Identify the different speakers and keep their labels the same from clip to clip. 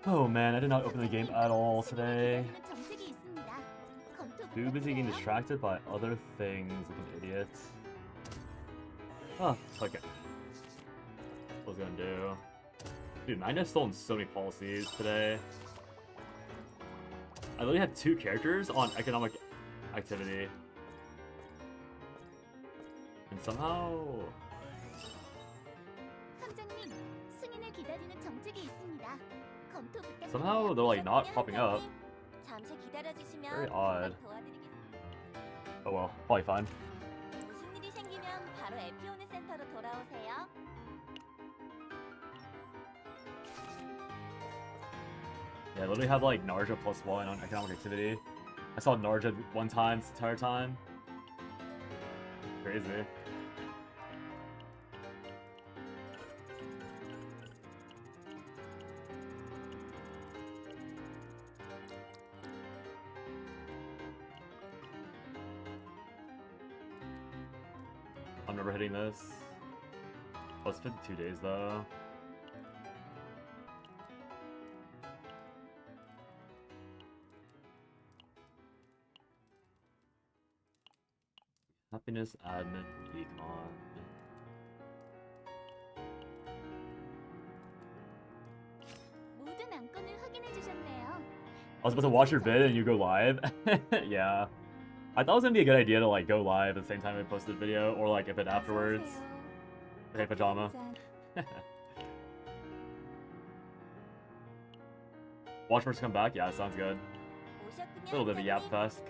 Speaker 1: Oh man, I did not open the game at all today. Too busy getting distracted by other things like an idiot. Oh, okay. What was I gonna do? Dude, I just stolen so many policies today. I literally had 2 characters on economic activity. And somehow... Somehow they're like not popping up. Very odd. Oh well, probably fine. Yeah, I literally have like Narja +1 on economic activity. I saw Narja 1 time this entire time. Crazy. I'm never hitting this. Oh, it's 52 days though. Happiness, admin, econ. I was about to watch your vid and you go live. Yeah. I thought it was gonna be a good idea to like go live at the same time I posted the video, or like a bit afterwards. Hey, pajama. Watch first come back? Yeah, sounds good. A little bit of a yap fest.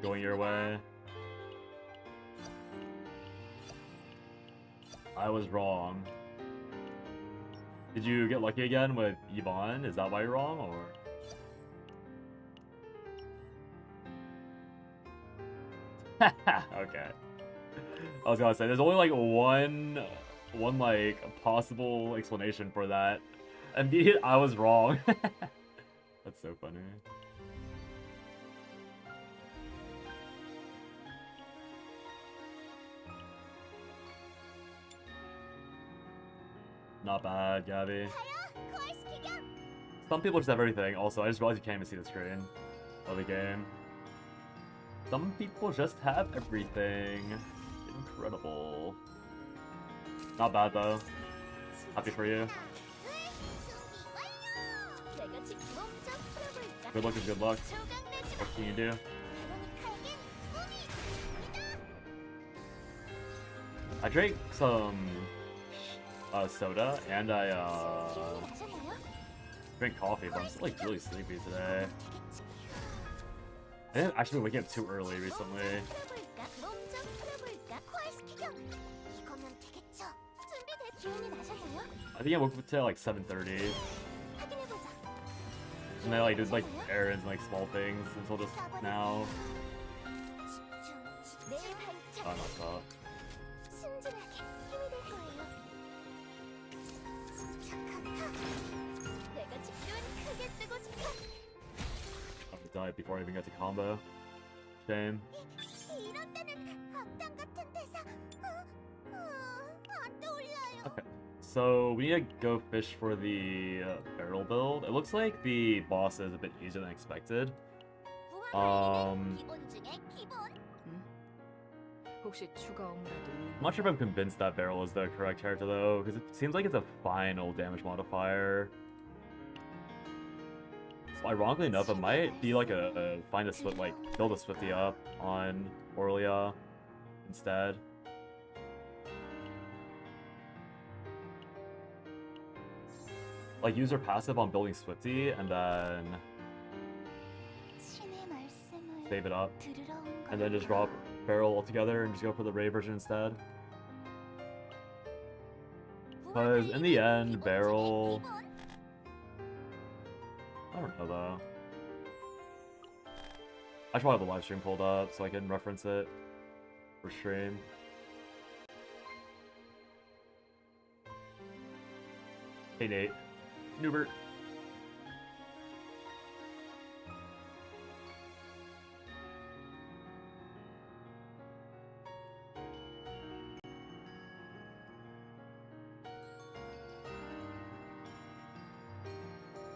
Speaker 1: Going your way. I was wrong. Did you get lucky again with Yvonne? Is that why you're wrong, or? Okay. I was gonna say, there's only like one like possible explanation for that. And I was wrong. That's so funny. Not bad, Gabby. Some people just have everything. Also, I just realized you can't even see the screen of the game. Some people just have everything. Incredible. Not bad though. Happy for you. Good luck is good luck. What can you do? I drank some soda and I drank coffee, but I'm still like really sleepy today. I didn't actually waking up too early recently. I think I woke up till like 7:30. And I like did like errands and like small things until just now. Oh, not stop. I died before I even got to combo. Shame. Okay, so we need to go fish for the barrel build. It looks like the boss is a bit easier than expected. I'm not sure if I'm convinced that barrel is the correct character though, because it seems like it's a final damage modifier. So ironically enough, it might be like a find a Swift, like build a Swifty up on Aurelia instead. Like use her passive on building Swifty and then save it up, and then just drop barrel altogether and just go for the Ray version instead. Because in the end, barrel, I don't know though. I should probably have a live stream pulled up so I can reference it for stream. Hey Nate. Newbert.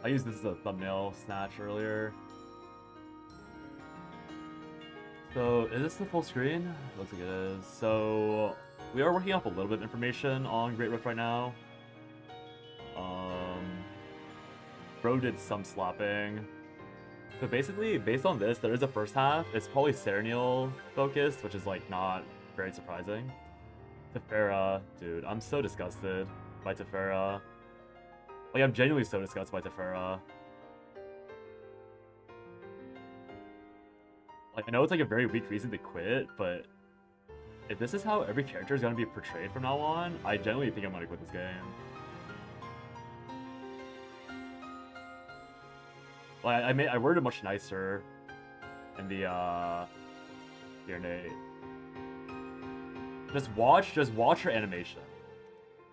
Speaker 1: I used this as a thumbnail snatch earlier. So, is this the full screen? Looks like it is. So, we are working off a little bit of information on Great Rift right now. Bro did some slapping. So basically, based on this, there is a first half. It's probably Serenial focused, which is like not very surprising. Tefera, dude, I'm so disgusted by Tefera. Like, I'm genuinely so disgusted by Tefera. Like, I know it's like a very weak reason to quit, but if this is how every character is gonna be portrayed from now on, I genuinely think I'm gonna quit this game. Like, I worded it much nicer in the here, Nate. Just watch her animation.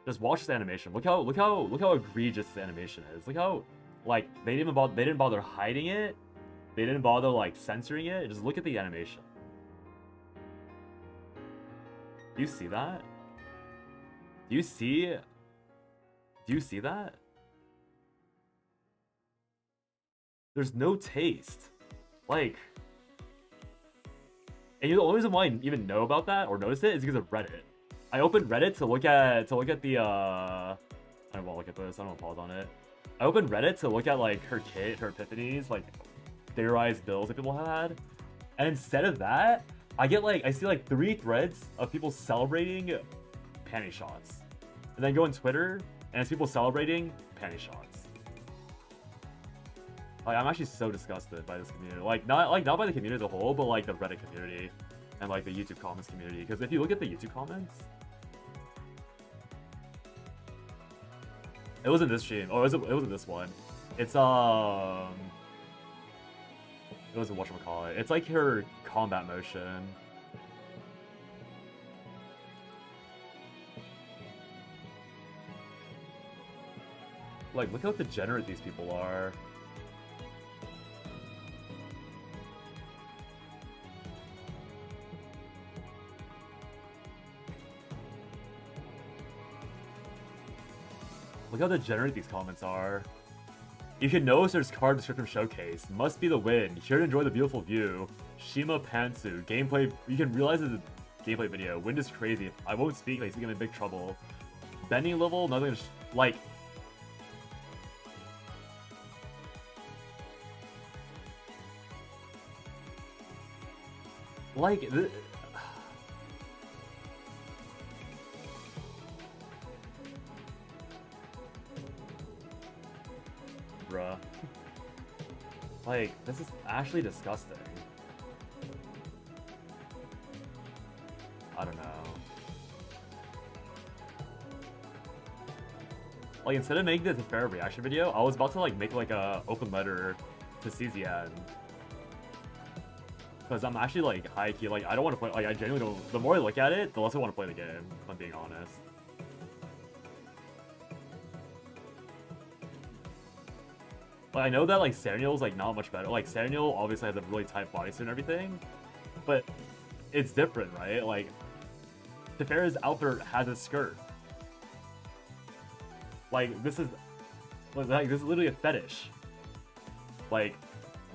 Speaker 1: Just watch this animation. Look how egregious this animation is. Look how, like, they didn't bother hiding it. They didn't bother like censoring it. Just look at the animation. Do you see that? Do you see that? There's no taste. Like, and the only reason why I even know about that or notice it is because of Reddit. I opened Reddit to look at the I don't want to look at this. I don't want to pause on it. I opened Reddit to look at like her kit, her epiphanies, like theorized builds that people had, and instead of that, I see like 3 threads of people celebrating panty shots, and then go on Twitter and it's people celebrating panty shots. Like, I'm actually so disgusted by this community. Like not by the community as a whole, but like the Reddit community and like the YouTube comments community. Because if you look at the YouTube comments, it wasn't this stream. Oh, it wasn't this one. It's it wasn't whatchamacallit. It's like her combat motion. Like, look how degenerate these people are. Look how degenerate these comments are. You can notice there's card description showcase. Must be the win. Here to enjoy the beautiful view. Shima Pantsu. Gameplay. You can realize it's a gameplay video. Wind is crazy. I won't speak. Like, he's gonna be in big trouble. Bending level. Nothing. Like. Like. Bruh. Like, this is actually disgusting. I don't know. Like, instead of making this a fair reaction video, I was about to like make like a open letter to CZN. Because I'm actually like high key, like I don't want to play, like I genuinely don't, the more I look at it, the less I want to play the game, if I'm being honest. Like, I know that like Serenial's like not much better. Like Serenial obviously has a really tight bodysuit and everything, but it's different, right? Like Tefera's outfit has a skirt. Like this is literally a fetish. Like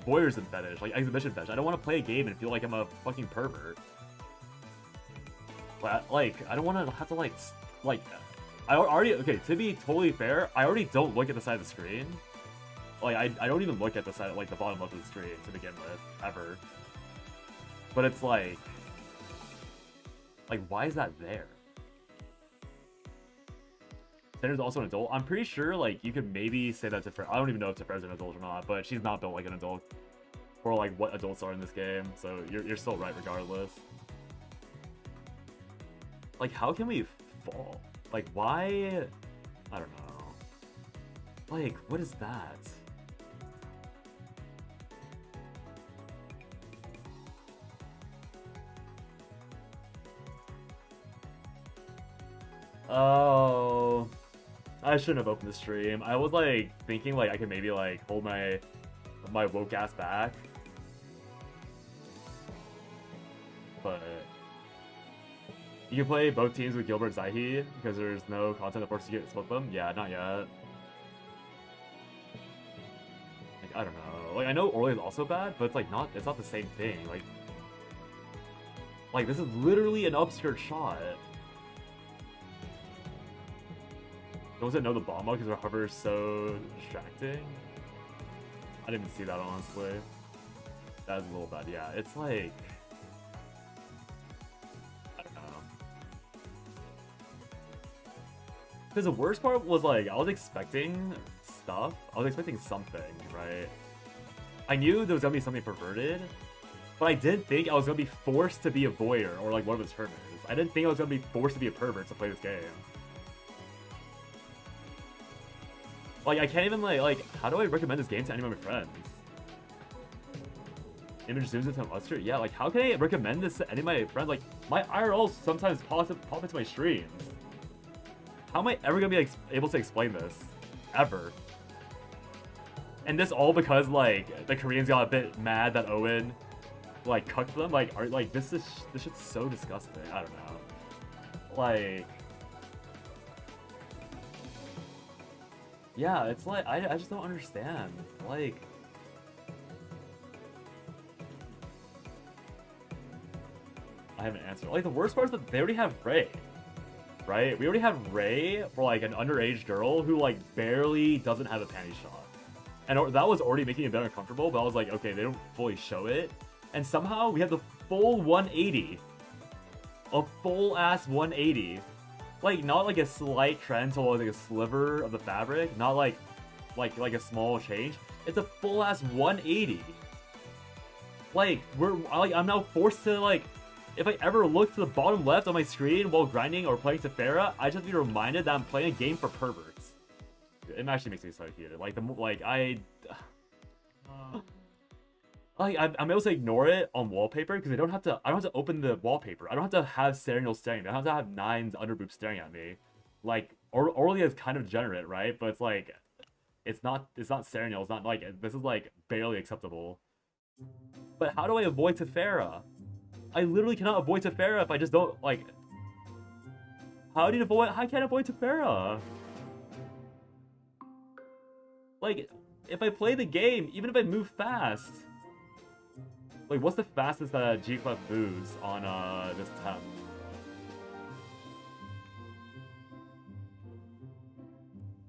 Speaker 1: voyeurism fetish, like exhibition fetish. I don't want to play a game and feel like I'm a fucking pervert. Like I don't want to have to like I already, okay, to be totally fair, I already don't look at the side of the screen. Like, I don't even look at the side, like, the bottom left of the screen to begin with, ever. But it's like, why is that there? Tanner's also an adult. I'm pretty sure, like, you could maybe say that Tefera. I don't even know if Tefera's an adult or not, but she's not built like an adult. Or, like, what adults are in this game, so you're still right regardless. Like, how can we fall? Like, why? I don't know. Like, what is that? Oh, I shouldn't have opened the stream. I was like thinking like I could maybe like hold my woke ass back, but you can play both teams with Gilbert Zaihi because there's no content that forces you to split them. Yeah, not yet. I don't know. Like, I know Orly is also bad, but it's like it's not the same thing. Like this is literally an upskirt shot. Don't know the bomb because her hover is so distracting. I didn't even see that, honestly. That was a little bad. Yeah, it's like, I don't know. Because the worst part was like, I was expecting stuff. I was expecting something, right? I knew there was gonna be something perverted, but I didn't think I was gonna be forced to be a voyeur or like one of his hermits. I didn't think I was gonna be forced to be a pervert to play this game. Like, I can't even, like, how do I recommend this game to any of my friends? Image zooms into a mustard? Yeah, like, how can I recommend this to any of my friends? Like, my IRLs sometimes pop into my streams. How am I ever gonna be like, able to explain this? Ever. And this all because, like, the Koreans got a bit mad that Owen, like, cucked them? Like, this shit's so disgusting. I don't know. Like... Yeah, it's like, I just don't understand. Like... I have an answer. Like, the worst part is that they already have Ray. Right? We already have Ray for, like, an underage girl who, like, barely doesn't have a panty shot. And that was already making it very uncomfortable, but I was like, okay, they don't fully show it. And somehow we have the full 180. A full-ass 180. Like, not like a slight trend towards like a sliver of the fabric, not like a small change. It's a full-ass 180. Like, I'm now forced to, like, if I ever look to the bottom left on my screen while grinding or playing Tefera, I just be reminded that I'm playing a game for perverts. It actually makes me so heated. Like, I'm able to ignore it on wallpaper because I don't have to open the wallpaper. I don't have to have Serial staring. I don't have to have Nine's underboob staring at me. Like, Orly is kind of degenerate, right? But it's like, it's not Serial. It's not like, this is like barely acceptable. But how do I avoid Tefera? I literally cannot avoid Tefera if I just don't, like... How can't I avoid Tefera? Like, if I play the game, even if I move fast... Like, what's the fastest that G-Clef moves on, this temp?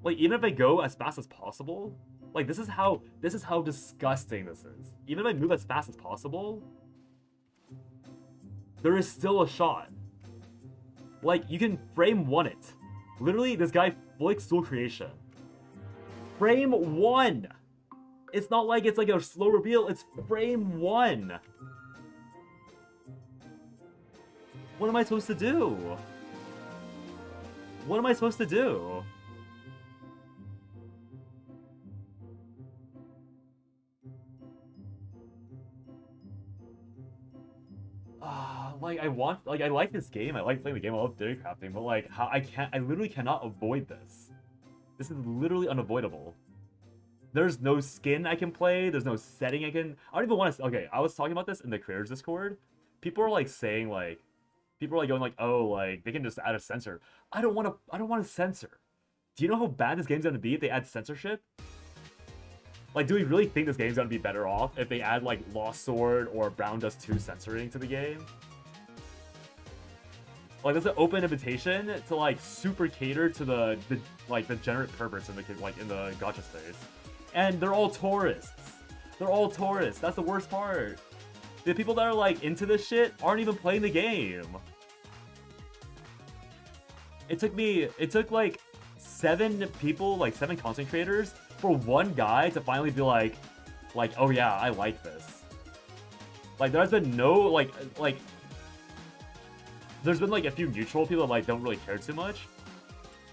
Speaker 1: Like, even if I go as fast as possible... Like, this is how disgusting this is. Even if I move as fast as possible... There is still a shot. Like, you can frame one it. Literally, this guy flicks dual creation. Frame one! It's not like it's like a slow reveal, it's frame one! What am I supposed to do? What am I supposed to do? Like, I like this game, I like playing the game, I love theory crafting, but like, I literally cannot avoid this. This is literally unavoidable. There's no skin I can play, there's no setting I don't even want to, okay, I was talking about this in the creators Discord. People are like saying like, people are like going like, oh, like, they can just add a censor. I don't want to censor. Do you know how bad this game's gonna be if they add censorship? Like, do we really think this game's gonna be better off if they add like Lost Sword or Brown Dust 2 censoring to the game? Like, that's an open invitation to like super cater to the degenerate perverts in the gacha space. And they're all tourists. They're all tourists. That's the worst part. The people that are like into this shit aren't even playing the game. It took like 7 people, like 7 content creators, for one guy to finally be like, oh yeah, I like this. Like, there's been no, like, there's been like a few neutral people that like don't really care too much.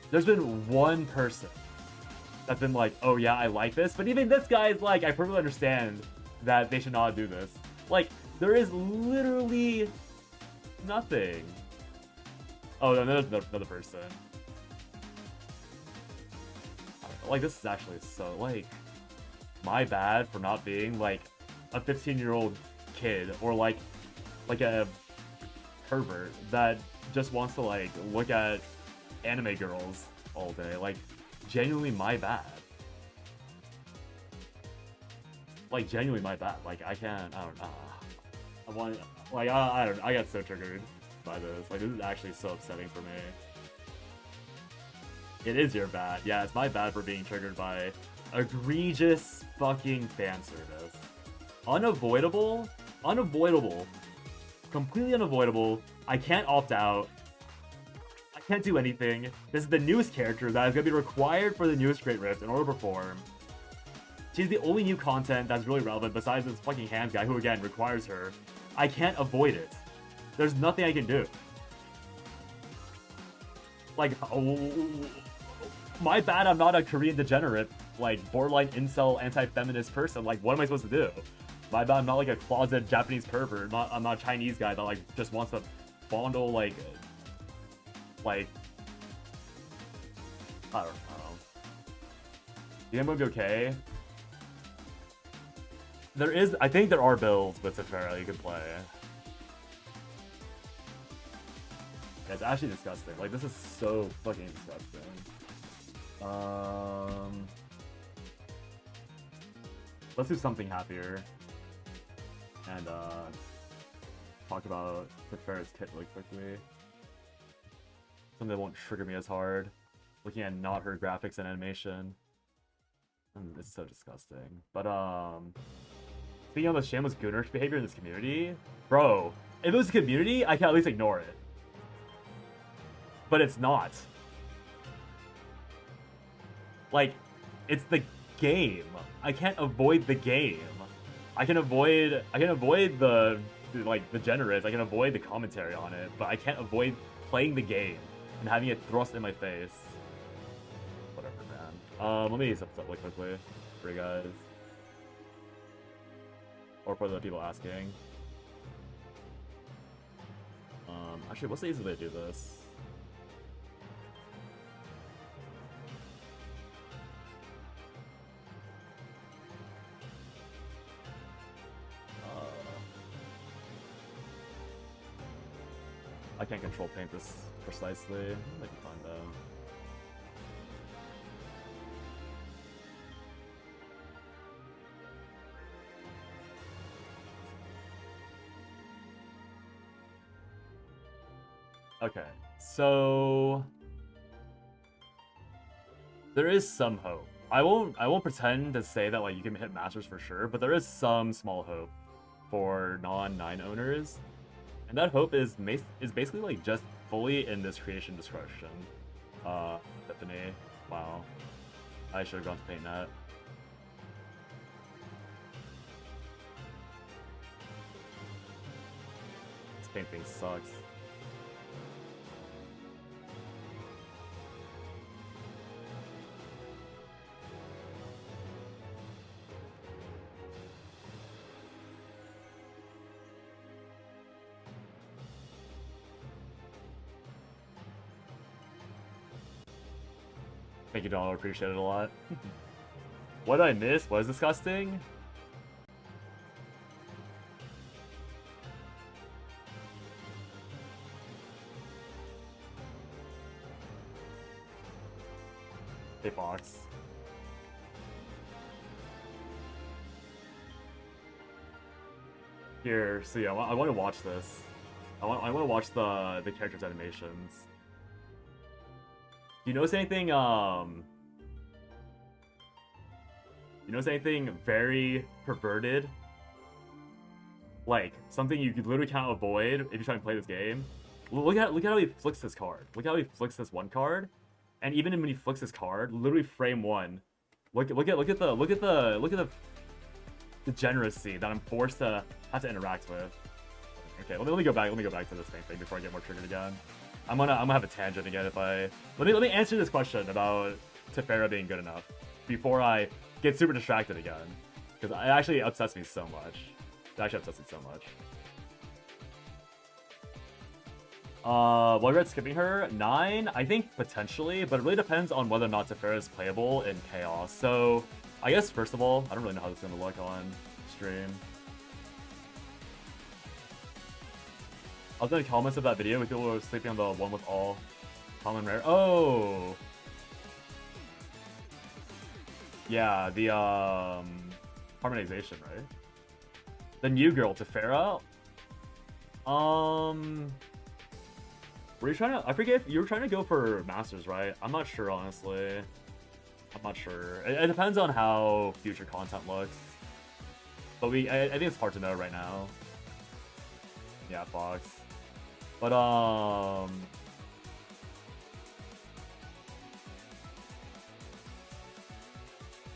Speaker 1: There's been one person that's been like, oh yeah, I like this. But even this guy is like, I perfectly understand that they should not do this. Like, there is literally nothing. Oh, no, there's another person. Like, this is actually so, like, my bad for not being like a 15-year-old kid or like a pervert that just wants to like look at anime girls all day. Like, genuinely my bad. like genuinely my bad. Like I can't. I don't know. I want. Like I don't. I got so triggered by this. Like this is actually so upsetting for me. It is your bad. Yeah, it's my bad for being triggered by egregious fucking fan service. Unavoidable. Unavoidable. Completely unavoidable. I can't opt out. I can't do anything. This is the newest character that is going to be required for the newest Great Rift in order to perform. She's the only new content that's really relevant besides this fucking hands guy who, again, requires her. I can't avoid it. There's nothing I can do. Like, oh, my bad I'm not a Korean degenerate, like, borderline incel, anti-feminist person. Like, what am I supposed to do? My bad I'm not, like, a closet Japanese pervert. I'm not a Chinese guy that, like, just wants to fondle, like, I don't know. You think I'm gonna be okay? I think there are builds with Tefera you could play. Yeah, it's actually disgusting. Like, this is so fucking disgusting. Let's do something happier. And, talk about Tefera's kit really quickly. Something that won't trigger me as hard. Looking at not her graphics and animation. It's so disgusting. But, speaking of the shameless goonerish behavior in this community, bro, if it was a community, I can at least ignore it. But it's not. Like, it's the game. I can't avoid the game. I can avoid the degenerates. I can avoid the commentary on it, but I can't avoid playing the game and having it thrust in my face. Whatever, man. Let me use up really quickly for you guys. Or for the people asking. Actually, what's the easiest way to do this? I can't control paint this precisely. Might be fun though. Okay, so there is some hope. I won't pretend to say that like you can hit masters for sure, but there is some small hope for non-9 owners. And that hope is basically like just fully in this creation discretion. Epiphany. Wow. I should have gone to paint that. This paint thing sucks. Thank you, Donald. Appreciate it a lot. What did I miss? What is disgusting? Hey, Fox. Here, so yeah, I want to watch this. I want to watch the characters' animations. Do you notice anything, you notice anything very perverted? Like, something you literally can't avoid if you try and play this game? Look at how he flicks this card. Look how he flicks this one card. And even when he flicks this card, literally frame one. Look at the degeneracy that I'm forced to have to interact with. Okay, let me go back to this thing before I get more triggered again. I'm gonna have a tangent again if I let me answer this question about Tefera being good enough before I get super distracted again, because it actually upsets me so much. It actually upsets me so much. What regret skipping her? 9? I think potentially, but it really depends on whether or not Tefera is playable in Chaos. So I guess first of all, I don't really know how this is gonna look on stream. I was in the comments of that video with people who were sleeping on the one with all common rare. Oh! Yeah, the Harmonization, right? The new girl, Tefera. Were you trying to? I forget if you were trying to go for Masters, right? I'm not sure, honestly. I'm not sure. It depends on how future content looks. But I think it's hard to know right now. Yeah, Fox. But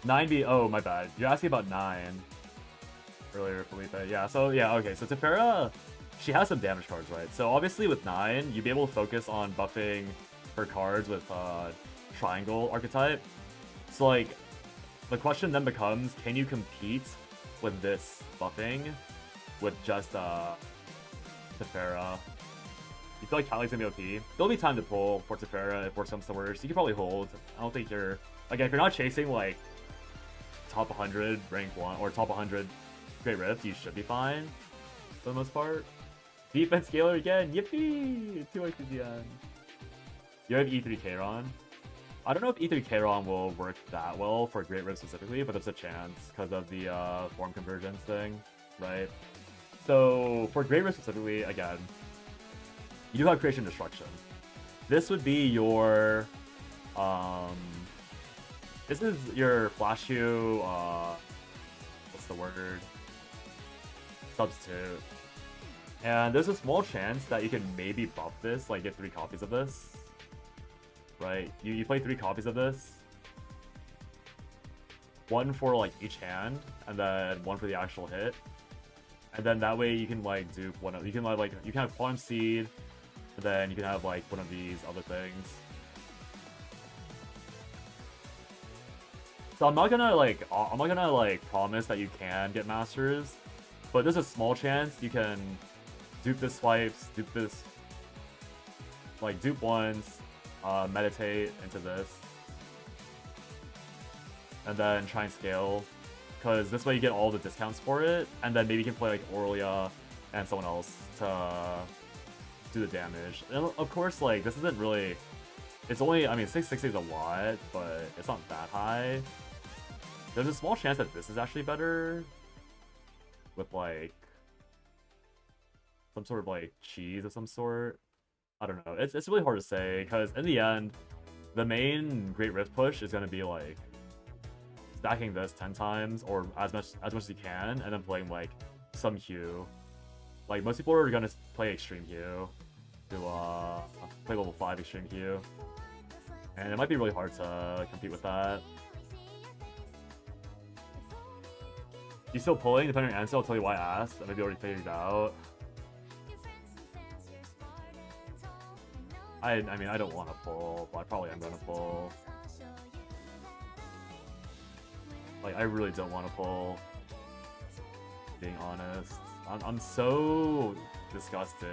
Speaker 1: 9B. Oh, my bad. You're asking about 9 earlier, Felipe. Yeah. So yeah. Okay. So Tefera, she has some damage cards, right? So obviously with 9, you'd be able to focus on buffing her cards with triangle archetype. So like, the question then becomes, can you compete with this buffing with just Tefera? You feel like Cali's gonna be OP? There'll be time to pull for Tefera if worse comes to worse. You can probably hold. I don't think you're... Again, if you're not chasing like top 100 rank 1 or top 100 Great Rift, you should be fine for the most part. Defense scaler again, yippee! 2 ICGN. You have E3 Kairon. I don't know if E3 Kairon will work that well for Great Rift specifically, but there's a chance because of the form convergence thing, right? So for Great Rift specifically, again, you do have Creation Destruction. This would be your this is your Flash Hue, what's the word? Substitute. And there's a small chance that you can maybe buff this, like get 3 copies of this. Right? You play 3 copies of this. 1 for like each hand, and then 1 for the actual hit. And then that way you can like dupe one of, you can have Quantum Seed, and then you can have like one of these other things. So I'm not gonna promise that you can get Masters, but there's a small chance you can dupe this swipes, dupe this, like dupe once, meditate into this, and then try and scale, because this way you get all the discounts for it, and then maybe you can play like Aurelia and someone else to do the damage. And of course, like, this isn't really, it's only, I mean, 660 is a lot, but it's not that high. There's a small chance that this is actually better with like some sort of like cheese of some sort. I don't know. It's really hard to say, because in the end, the main Great Rift push is going to be like stacking this 10 times or as much as you can, and then playing like some Hue. Like, most people are going to play Extreme Hue to play level 5 Extreme Hue, and it might be really hard to compete with that. You still pulling? Depending on your answer, I'll tell you why I asked. I maybe already figured it out. I mean, I don't want to pull, but I probably am going to pull. Like, I really don't want to pull, being honest. I'm so disgusted.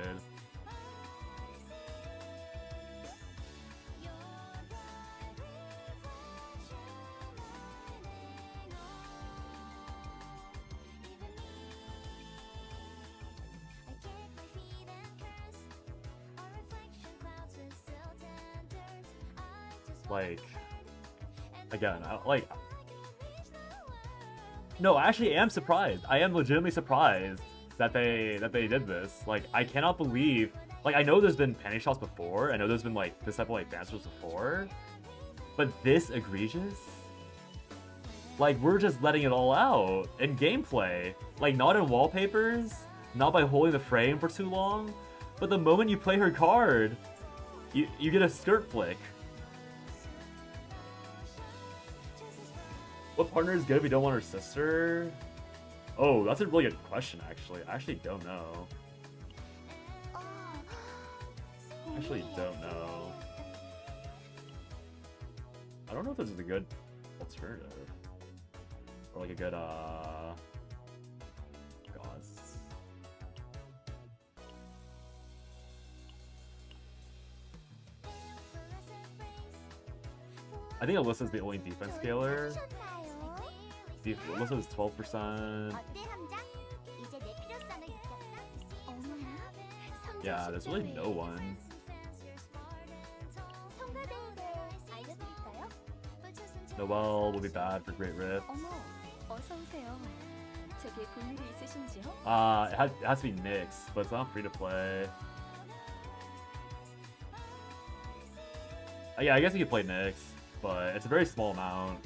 Speaker 1: Like, again, no, I actually am surprised. I am legitimately surprised that they did this. Like, I cannot believe, like, I know there's been panic shots before, I know there's been like this type of like dancers before, but this egregious? Like, we're just letting it all out in gameplay. Like, not in wallpapers, not by holding the frame for too long, but the moment you play her card, you get a skirt flick. What partner is good if we don't want her sister? Oh, that's a really good question, actually. I actually don't know. I don't know if this is a good alternative. Or like a good, gods. I think Alyssa's the only defense scaler. Alyssa's 12%. Yeah, there's really no one. Noelle will be bad for Great Rift. It has to be Nyx, but it's not free to play. Yeah, I guess you could play Nyx, but it's a very small amount.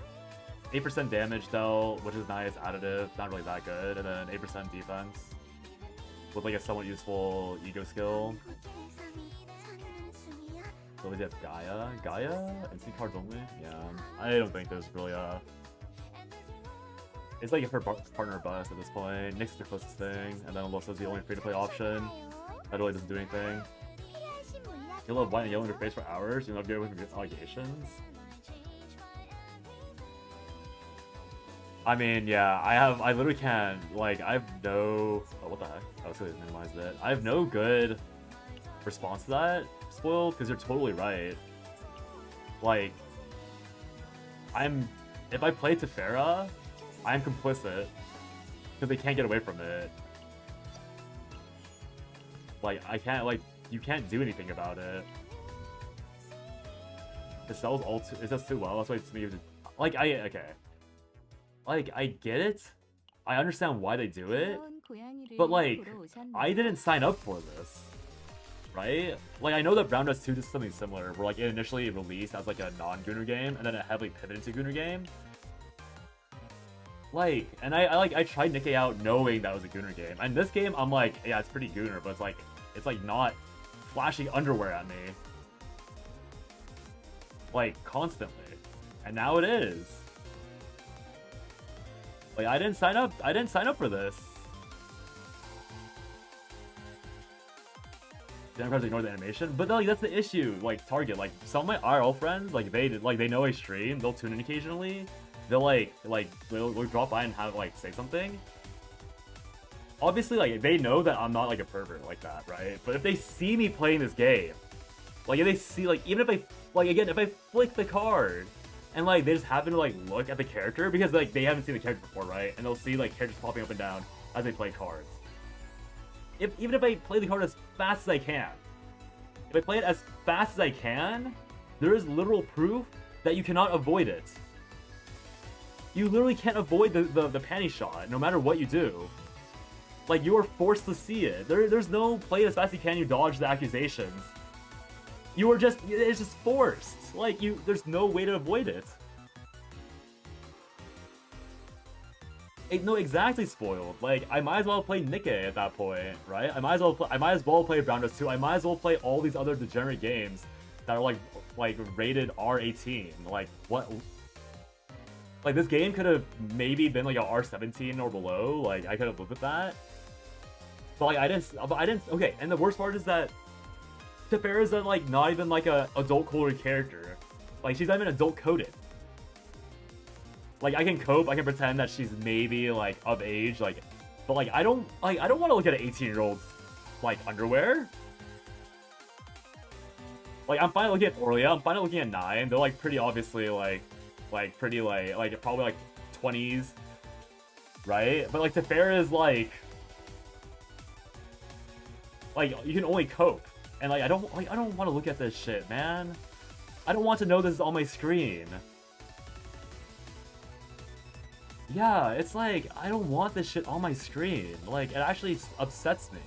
Speaker 1: 8% damage dealt, which is nice, additive, not really that good, and then 8% defense with like a somewhat useful ego skill. So we have Gaia? Instant cards only? Yeah, I don't think there's really a... It's like if her partner bust at this point. Nyx is the closest thing, and then Alossa's the only free-to-play option that really doesn't do anything. You'll have white and yellow in your face for hours, you'll have good with allegations. I mean, yeah, I literally can't, like, I have no... Oh, what the heck? I was gonna minimize it. I have no good response to that, Spoiled, because you're totally right. Like, if I play Tefera, I'm complicit, because they can't get away from it. Like, I can't, like, you can't do anything about it. It sells all too, it does too well, that's why it's me, like, okay. Like, I get it. I understand why they do it. But, like, I didn't sign up for this. Right? Like, I know that Brown Dress 2 did something similar, where, like, it initially released as, like, a non-Gunner game, and then it heavily pivoted to Gunner game. Like, and I tried Nikkei out knowing that was a Gunner game. And this game, I'm like, yeah, it's pretty Gunner, but it's like not flashing underwear at me. Like, constantly. And now it is. Like, I didn't sign up for this. Democrats ignore the animation, but like that's the issue. Like Target, like some of my IRL friends, like they know I stream, they'll tune in occasionally. They'll they'll drop by and have like say something. Obviously, like they know that I'm not like a pervert like that, right? But if they see me playing this game, like if they see like even if I like again if I flick the card. And, like, they just happen to, like, look at the character because, like, they haven't seen the character before, right? And they'll see, like, characters popping up and down as they play cards. Even if I play the card as fast as I can, if I play it as fast as I can, there is literal proof that you cannot avoid it. You literally can't avoid the panty shot, no matter what you do. Like, you are forced to see it. There's no play it as fast as you can, you dodge the accusations. You are just, it's just forced. Like, there's no way to avoid it. No, exactly, Spoiled. Like, I might as well play Nikkei at that point, right? I might as well play Brown Dress 2. I might as well play all these other degenerate games that are like rated R18. Like, what? Like, this game could have maybe been like a R17 or below. Like, I could have lived with that. But like, I didn't. Okay, and the worst part is that Tefera's like not even like a adult coded character. Like, she's not even adult coded. Like, I can cope, I can pretend that she's maybe like of age, like, but like I don't want to look at an 18-year-old's like underwear. Like, I'm fine looking at Orlia, I'm fine looking at 9. They're like pretty obviously like pretty like probably like 20s, right? But like Tefera is like you can only cope. And like I don't want to look at this shit, man. I don't want to know this is on my screen. Yeah, it's like I don't want this shit on my screen. Like, it actually upsets me.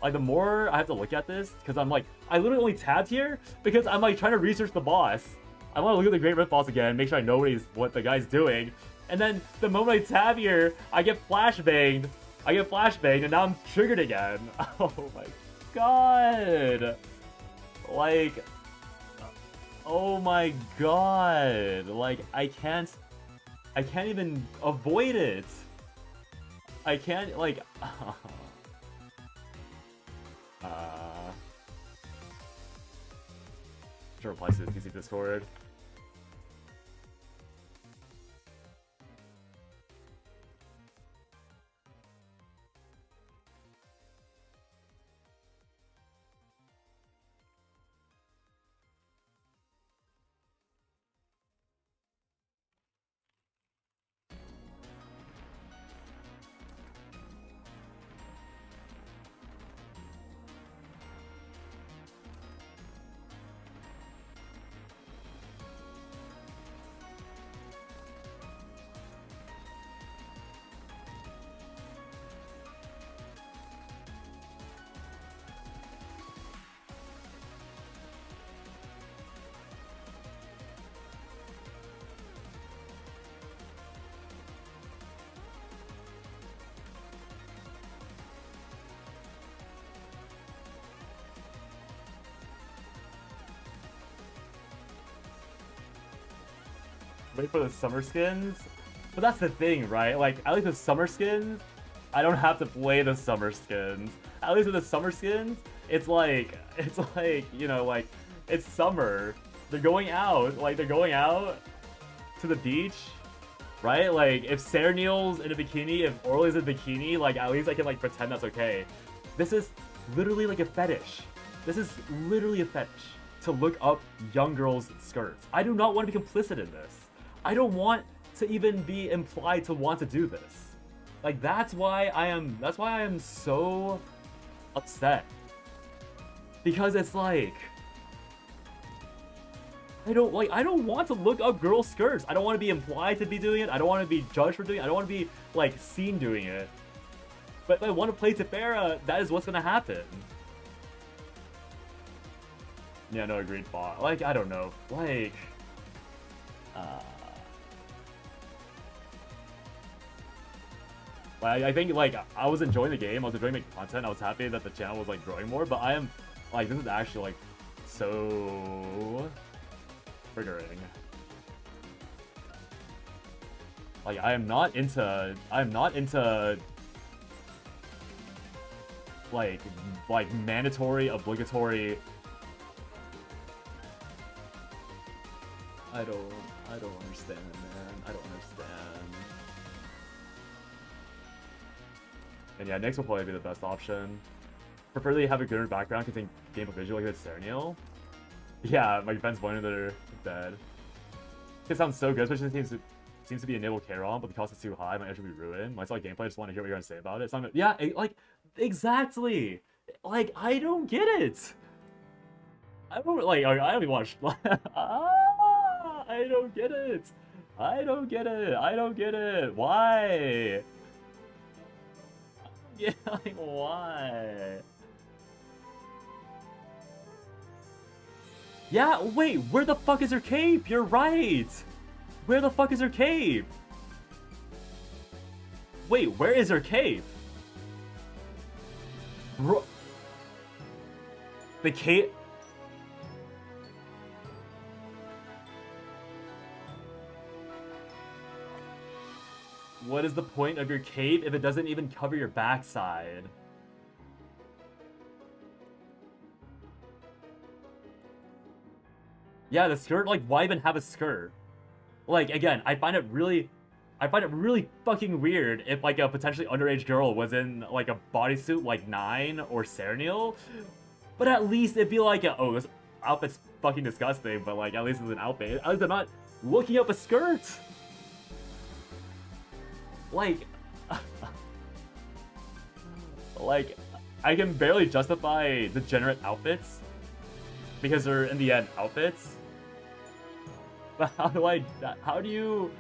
Speaker 1: Like, the more I have to look at this, because I'm like, I literally only tabbed here because I'm like trying to research the boss. I want to look at the Great Rift boss again, make sure I know what the guy's doing. And then the moment I tab here, I get flashbanged. And now I'm triggered again. Oh my god. Like, oh my god. Like, I can't even avoid it. I can't, like, sure, reply to this DC Discord. Wait for the summer skins. But that's the thing, right? Like, at least with summer skins, I don't have to play the summer skins. At least with the summer skins, it's like, you know, like, it's summer. They're going out to the beach, right? Like, if Serenial's in a bikini, if Orly's in a bikini, like, at least I can, like, pretend that's okay. This is literally like a fetish. This is literally a fetish to look up young girls' skirts. I do not want to be complicit in this. I don't want to even be implied to want to do this. Like, that's why I am so upset. Because it's like, I don't want to look up girls' skirts. I don't want to be implied to be doing it. I don't want to be judged for doing it. I don't want to be, like, seen doing it. But if I want to play Tefera, that is what's gonna happen. Yeah, no, agreed, bot. Like, I don't know. Like, I think, like, I was enjoying the game. I was enjoying making content. I was happy that the channel was, like, growing more. But I am, like, this is actually, like, so triggering. Like, I am not into, like mandatory, obligatory. I don't understand, man. I don't understand. And yeah, Nyx will probably be the best option. Preferably have a good background, contain gameplay visual like it's Serenial. Yeah, my defense pointer, they're dead. It sounds so good, especially seems to be enabled K-ROM, but the cost is too high, my edge will be ruined. When I saw gameplay, I just want to hear what you're gonna say about it. It's not, yeah, like, exactly. Like, I don't get it. I don't, like, I don't even watch. I don't get it. I don't get it. I don't get it. Why? Yeah, like, why? Yeah, wait, where the fuck is her cape? You're right. Where the fuck is her cape? Wait, where is her cape? The cape... What is the point of your cape if it doesn't even cover your backside? Yeah, the skirt, like, why even have a skirt? Like, again, I find it really fucking weird if, like, a potentially underage girl was in, like, a bodysuit like 9 or Serenial. But at least it'd be like, oh, this outfit's fucking disgusting, but, like, at least it's an outfit. At least I'm not looking up a skirt. Like, like, I can barely justify degenerate outfits because they're, in the end, outfits. But how do you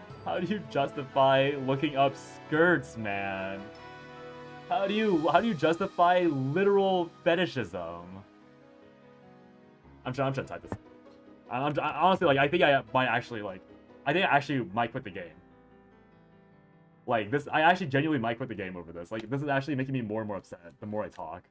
Speaker 1: justify looking up skirts, man? How do you justify literal fetishism? I'm trying to type this. I'm honestly, like, I think I actually might quit the game. Like, this, I actually genuinely might quit the game over this. Like, this is actually making me more and more upset the more I talk.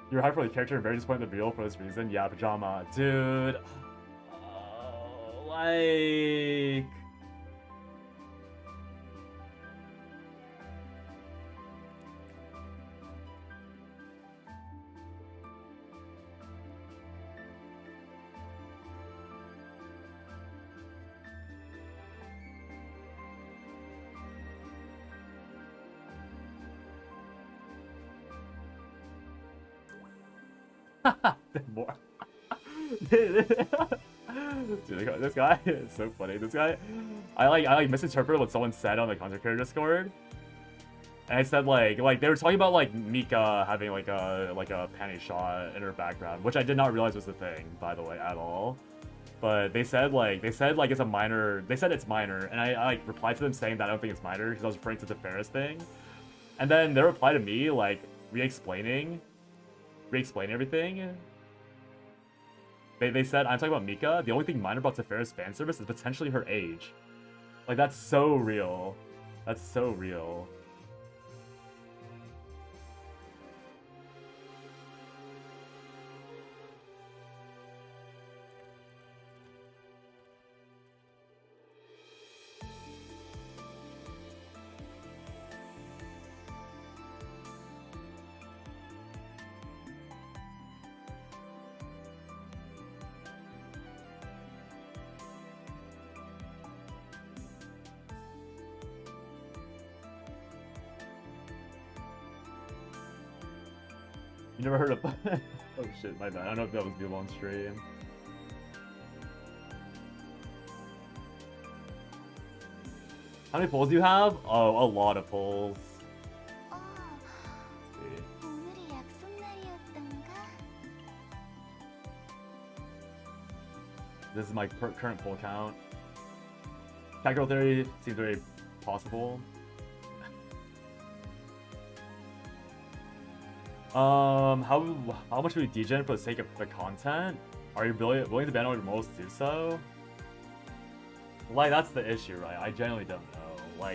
Speaker 1: You're hyped for the character and very disappointed in the reveal for this reason. Yeah, Pajama. Dude. Like... More. Dude, this guy is so funny. This guy, I misinterpreted what someone said on the content creator Discord. And I said like they were talking about like Mika having like a panty shot in her background, which I did not realize was the thing, by the way, at all. But they said like it's a minor. They said it's minor, and I like replied to them saying that I don't think it's minor because I was referring to the Ferris thing. And then their reply to me like re-explaining everything. They said I'm talking about Mika. The only thing minor about Teferi's fan service is potentially her age. Like that's so real. That's so real. You never heard of... Oh shit, my bad. I don't know if that was Google on stream. How many polls do you have? Oh, a lot of polls. This is my current poll count. Catgirl theory seems very possible. How much do we degen for the sake of the content? Are you willing to ban all your moles to do so? Like, that's the issue, right? I genuinely don't know.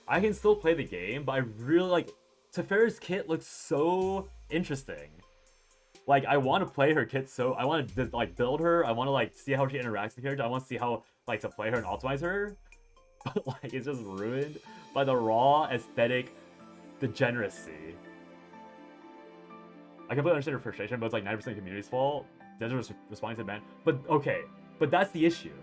Speaker 1: I can still play the game, but I really like Teferi's kit looks so interesting. Like, I want to play her kit, so I want to like build her. I want to like see how she interacts with the character. I want to see how like to play her and optimize her. But like, it's just ruined by the raw aesthetic degeneracy. I completely understand her frustration, but it's like 90% of the community's fault. Desert responding to the ban. But okay, but that's the issue.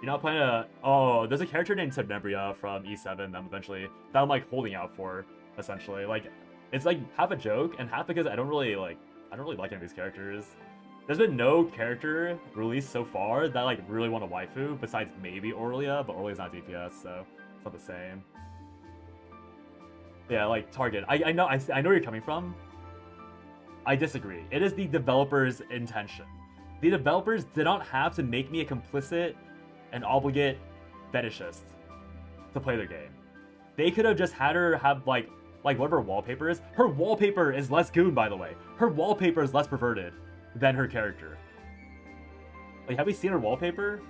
Speaker 1: You're not playing a... Oh, there's a character named Tenebria from E7 that I'm like holding out for, essentially. Like, it's like half a joke and half because I don't really like any of these characters. There's been no character released so far that like really want a waifu besides maybe Aurelia, but Aurelia's not DPS, so it's not the same. Yeah, like Target. I know where you're coming from. I disagree. It is the developer's intention. The developers did not have to make me a complicit and obligate fetishist to play their game. They could have just had her have like whatever wallpaper is. Her wallpaper is less goon, by the way. Her wallpaper is less perverted than her character. Like, have we seen her wallpaper?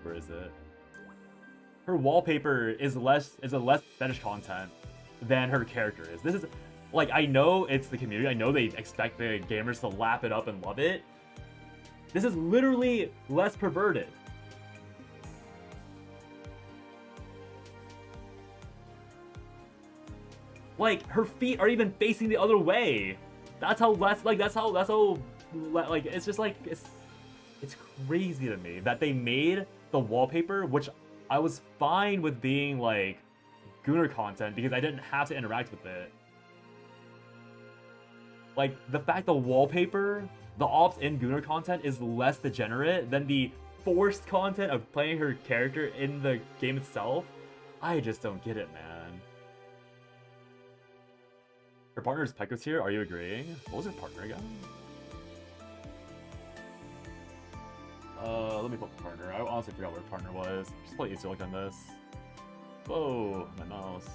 Speaker 1: Where is it? Her wallpaper is a less fetish content than her character is. This is like, I know it's the community. I know they expect the gamers to lap it up and love it. This is literally less perverted. Like, her feet are even facing the other way. That's how it's just like, it's crazy to me that they made the wallpaper, which I was fine with being like Gooner content because I didn't have to interact with it. Like, the fact the wallpaper, the opt-in Gooner content is less degenerate than the forced content of playing her character in the game itself, I just don't get it, man. Her partner's Pekka's here, are you agreeing? What was her partner again? Let me put the partner. I honestly forgot what her partner was. Just play easier look on this. Whoa, my mouse.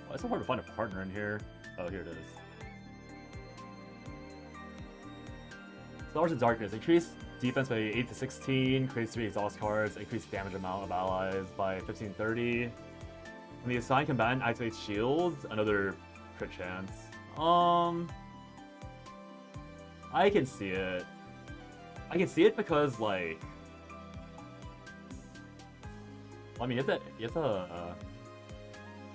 Speaker 1: Why is it so hard to find a partner in here? Oh, here it is. Stars of Darkness. Increase defense by 8 to 16, creates 3 exhaust cards, increase damage amount of allies by 15-30. When the assigned combatant activates shields, another crit chance. I can see it. I can see it because, like... I mean, you have to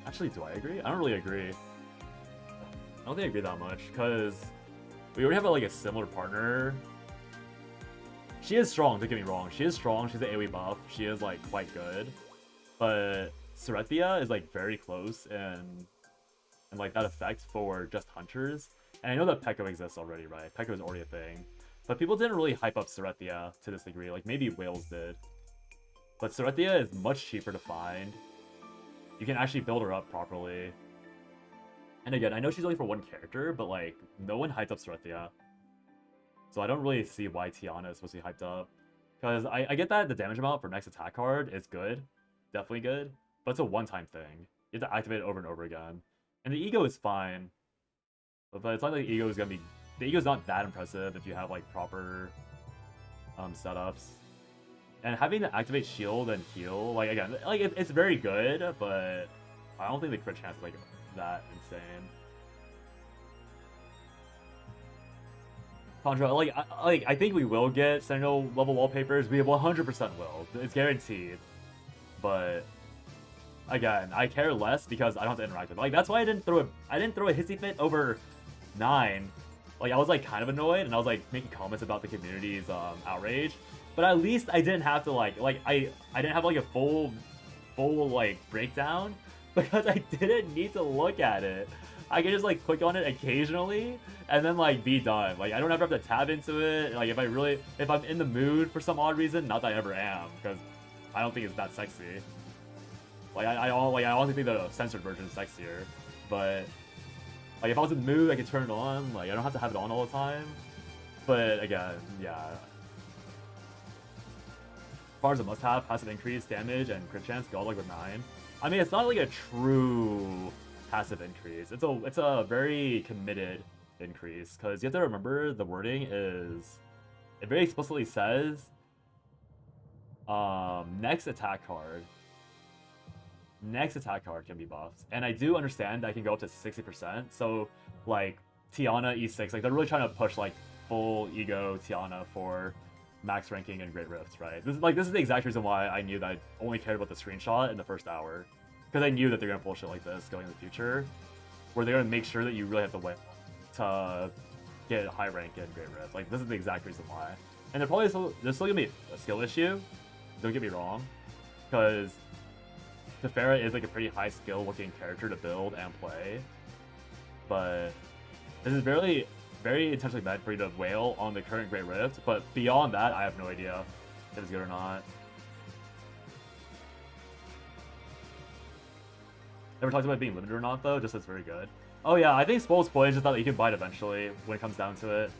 Speaker 1: actually, do I agree? I don't really agree. I don't think I agree that much, because we already have, like, a similar partner. She is strong, don't get me wrong. She is strong, she's an AoE buff. She is, like, quite good. But Serethia is, like, very close, and and like that effect for just hunters. And I know that Pekko exists already, right? Pekko is already a thing. But people didn't really hype up Serethia to this degree. Like, maybe Wales did. But Serethia is much cheaper to find. You can actually build her up properly. And again, I know she's only for one character, but like, no one hyped up Serethia. So I don't really see why Tiana is supposed to be hyped up. Because I get that the damage amount for next attack card is good. Definitely good. But it's a one-time thing. You have to activate it over and over again. And the ego is fine. But it's not like the ego is gonna be... The ego's not that impressive if you have like proper setups. And having to activate shield and heal, like again, like it's very good, but I don't think the crit chance is like that insane. Contra, like I think we will get Sentinel level wallpapers. We 100% will. It's guaranteed. But again, I care less because I don't have to interact with it. Like that's why I didn't throw a hissy fit over 9. Like, I was, like, kind of annoyed, and I was, like, making comments about the community's outrage. But at least I didn't have to, I didn't have, like, a full, like, breakdown. Because I didn't need to look at it. I can just, like, click on it occasionally, and then, like, be done. Like, I don't ever have to tab into it. Like, if I'm in the mood for some odd reason, not that I ever am, because I don't think it's that sexy. Like, I honestly think the censored version is sexier. But... like, if I was in the mood, I could turn it on. Like, I don't have to have it on all the time. But, again, yeah. As far as a must-have, passive increase, damage, and crit chance, go like with 9. I mean, it's not like a true passive increase. It's a very committed increase. Because you have to remember, the wording is... it very explicitly says... next attack card can be buffed. And I do understand that I can go up to 60%. So, like, Tiana E6, like, they're really trying to push, like, full ego Tiana for max ranking and Great Rifts, right? This is the exact reason why I knew that I only cared about the screenshot in the first hour. Because I knew that they're going to pull shit like this going in the future. Where they're going to make sure that you really have to win to get high rank in Great Rift. Like, this is the exact reason why. And there's still going to be a skill issue. Don't get me wrong. Because... Tefera is like a pretty high skill looking character to build and play, but this is very intentionally meant for you to wail on the current Great Rift, but beyond that, I have no idea if it's good or not. Never talked about it being limited or not though, just it's very good. Oh yeah, I think Spoil's point is just that you can buy it eventually when it comes down to it.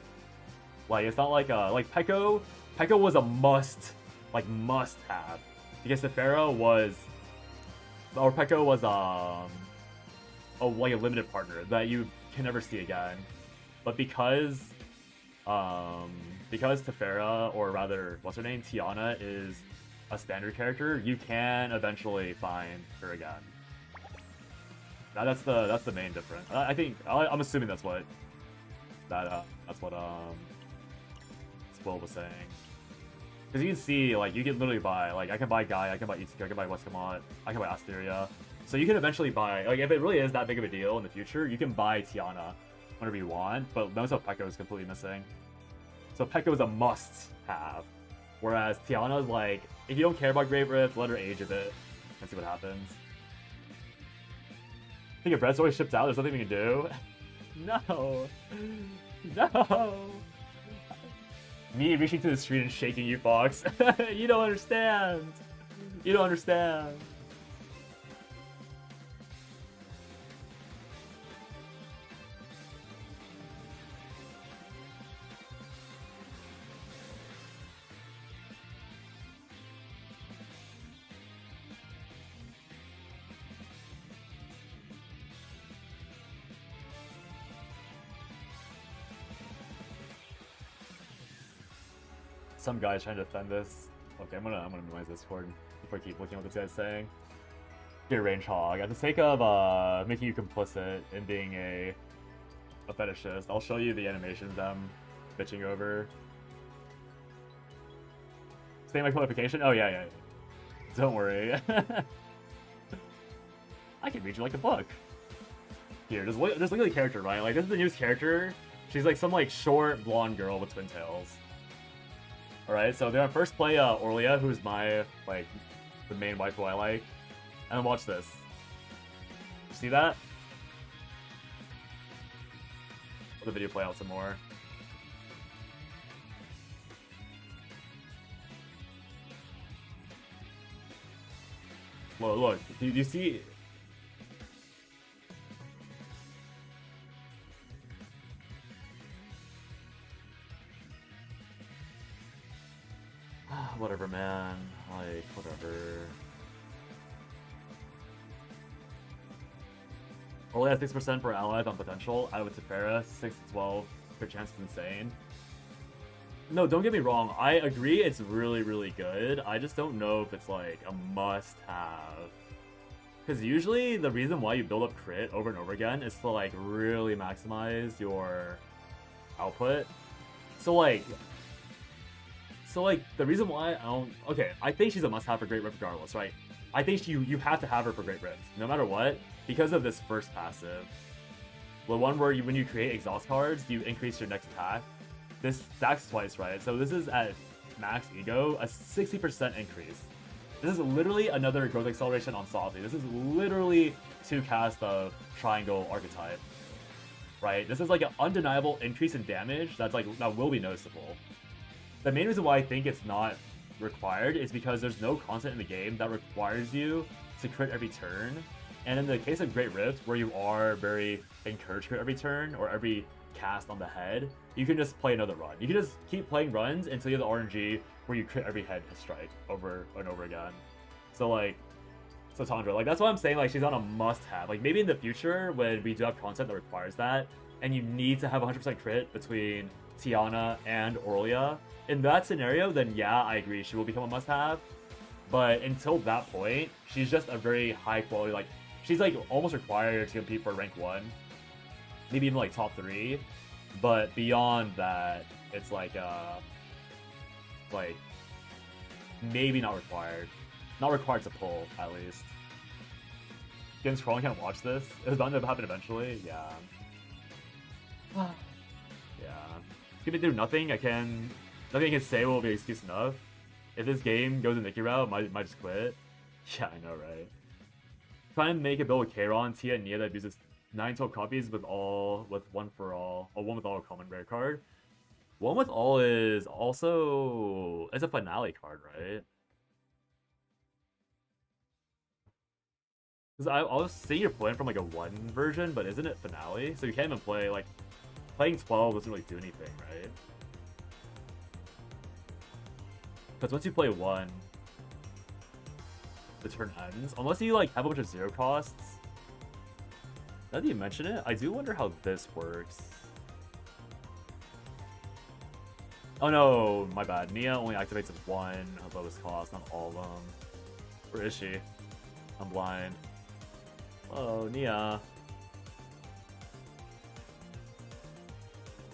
Speaker 1: Like, it's not like Pekko was a must have, because Tefera was... or Pekko was like a limited partner that you can never see again. But because Tefera, or rather, what's her name, Tiana, is a standard character, you can eventually find her again. Now that's the main difference. I think I'm assuming that's what Spoil was saying. Because you can see, like, you can literally buy, like, I can buy Guy, I can buy Itsuki, I can buy Westcamot, I can buy Asteria. So you can eventually buy, like, if it really is that big of a deal in the future, you can buy Tiana whenever you want, but notice how Pekko is completely missing. So Pekko is a must-have. Whereas Tiana is like, if you don't care about Great Rift, let her age a bit and see what happens. I think if Brett's always shipped out, there's nothing we can do. No! No! Me reaching to the screen and shaking you, Fox. You don't understand. You don't understand. Some guy's trying to defend this. Okay, I'm gonna minimize Discord before I keep looking at what this guy's saying. Dear Range Hog, at the sake of making you complicit in being a fetishist, I'll show you the animations I'm bitching over. Stay my qualification? Oh yeah. Don't worry. I can read you like a book. Here, just look at the character, right? Like, this is the newest character. She's like some like short blonde girl with twin tails. Alright, so they're gonna first play Orlia, who's my, like, the main waifu I like. And then watch this. See that? the video play out some more. Look, do you see? Whatever, man. Like, whatever. Only has 6% for allies on potential. I would Tefera, 6 to 12. Her chance is insane. No, don't get me wrong. I agree it's really, really good. I just don't know if it's like a must-have. Because usually the reason why you build up crit over and over again is to like really maximize your output. So like the reason why I don't... Okay, I think she's a must-have for Great Rift regardless, right? I think you have to have her for Great Rift, no matter what, because of this first passive. The one where when you create exhaust cards, you increase your next attack. This stacks twice, right? So this is at max ego, a 60% increase. This is literally another growth acceleration on Softly. This is literally 2 casts of Triangle Archetype, right? This is like an undeniable increase in damage that will be noticeable. The main reason why I think it's not required is because there's no content in the game that requires you to crit every turn. And in the case of Great Rift, where you are very encouraged to crit every turn or every cast on the head, you can just play another run. You can just keep playing runs until you have the RNG where you crit every head strike over and over again. So Tandra, like that's why I'm saying like she's not a must-have. Like maybe in the future when we do have content that requires that, and you need to have 100% crit between Tiana and Aurelia, in that scenario, then yeah, I agree, she will become a must-have. But until that point, she's just a very high quality, like she's like almost required to compete for rank 1, maybe even like top 3. But beyond that, it's like maybe not required. Not required to pull, at least. Against Crawling can't watch this. It was bound to happen eventually, yeah. Yeah. Skip it through nothing. Nothing I can say will be excuse enough. If this game goes the Nikki route, might just quit. Yeah, I know, right? Try and make a build with Kairon, Tia, and Nia that uses 9-12 copies with one for all, or one with all a common rare card. One with all is also it's a finale card, right? Because I was seeing your point from like a 1 version, but isn't it finale? So you can't even play like playing 12 doesn't really do anything, right? Because once you play 1, the turn ends. Unless you like have a bunch of 0 costs. Now that you mention it, I do wonder how this works. Oh no, my bad. Nia only activates with 1 of lowest cost, not all of them. Where is she? I'm blind. Oh, Nia.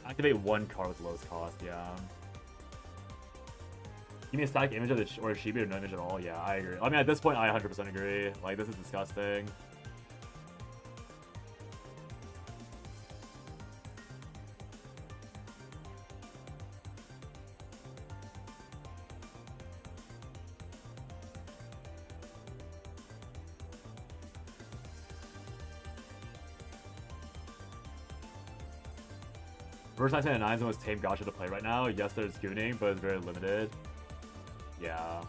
Speaker 1: Activate 1 card with lowest cost, yeah. Give me a static image of the or Shibi or no image at all? Yeah, I agree. I mean, at this point, I 100% agree. Like, this is disgusting. Verse 999 is the most tame gacha to play right now. Yes, there's gooning, but it's very limited. Yeah.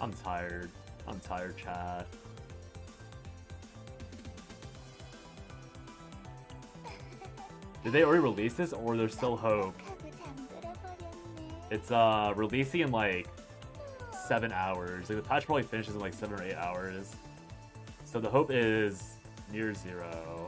Speaker 1: I'm tired. I'm tired, chat. Did they already release this, or there's still hope? It's releasing in like 7 hours. Like the patch probably finishes in like 7 or 8 hours. So the hope is near 0.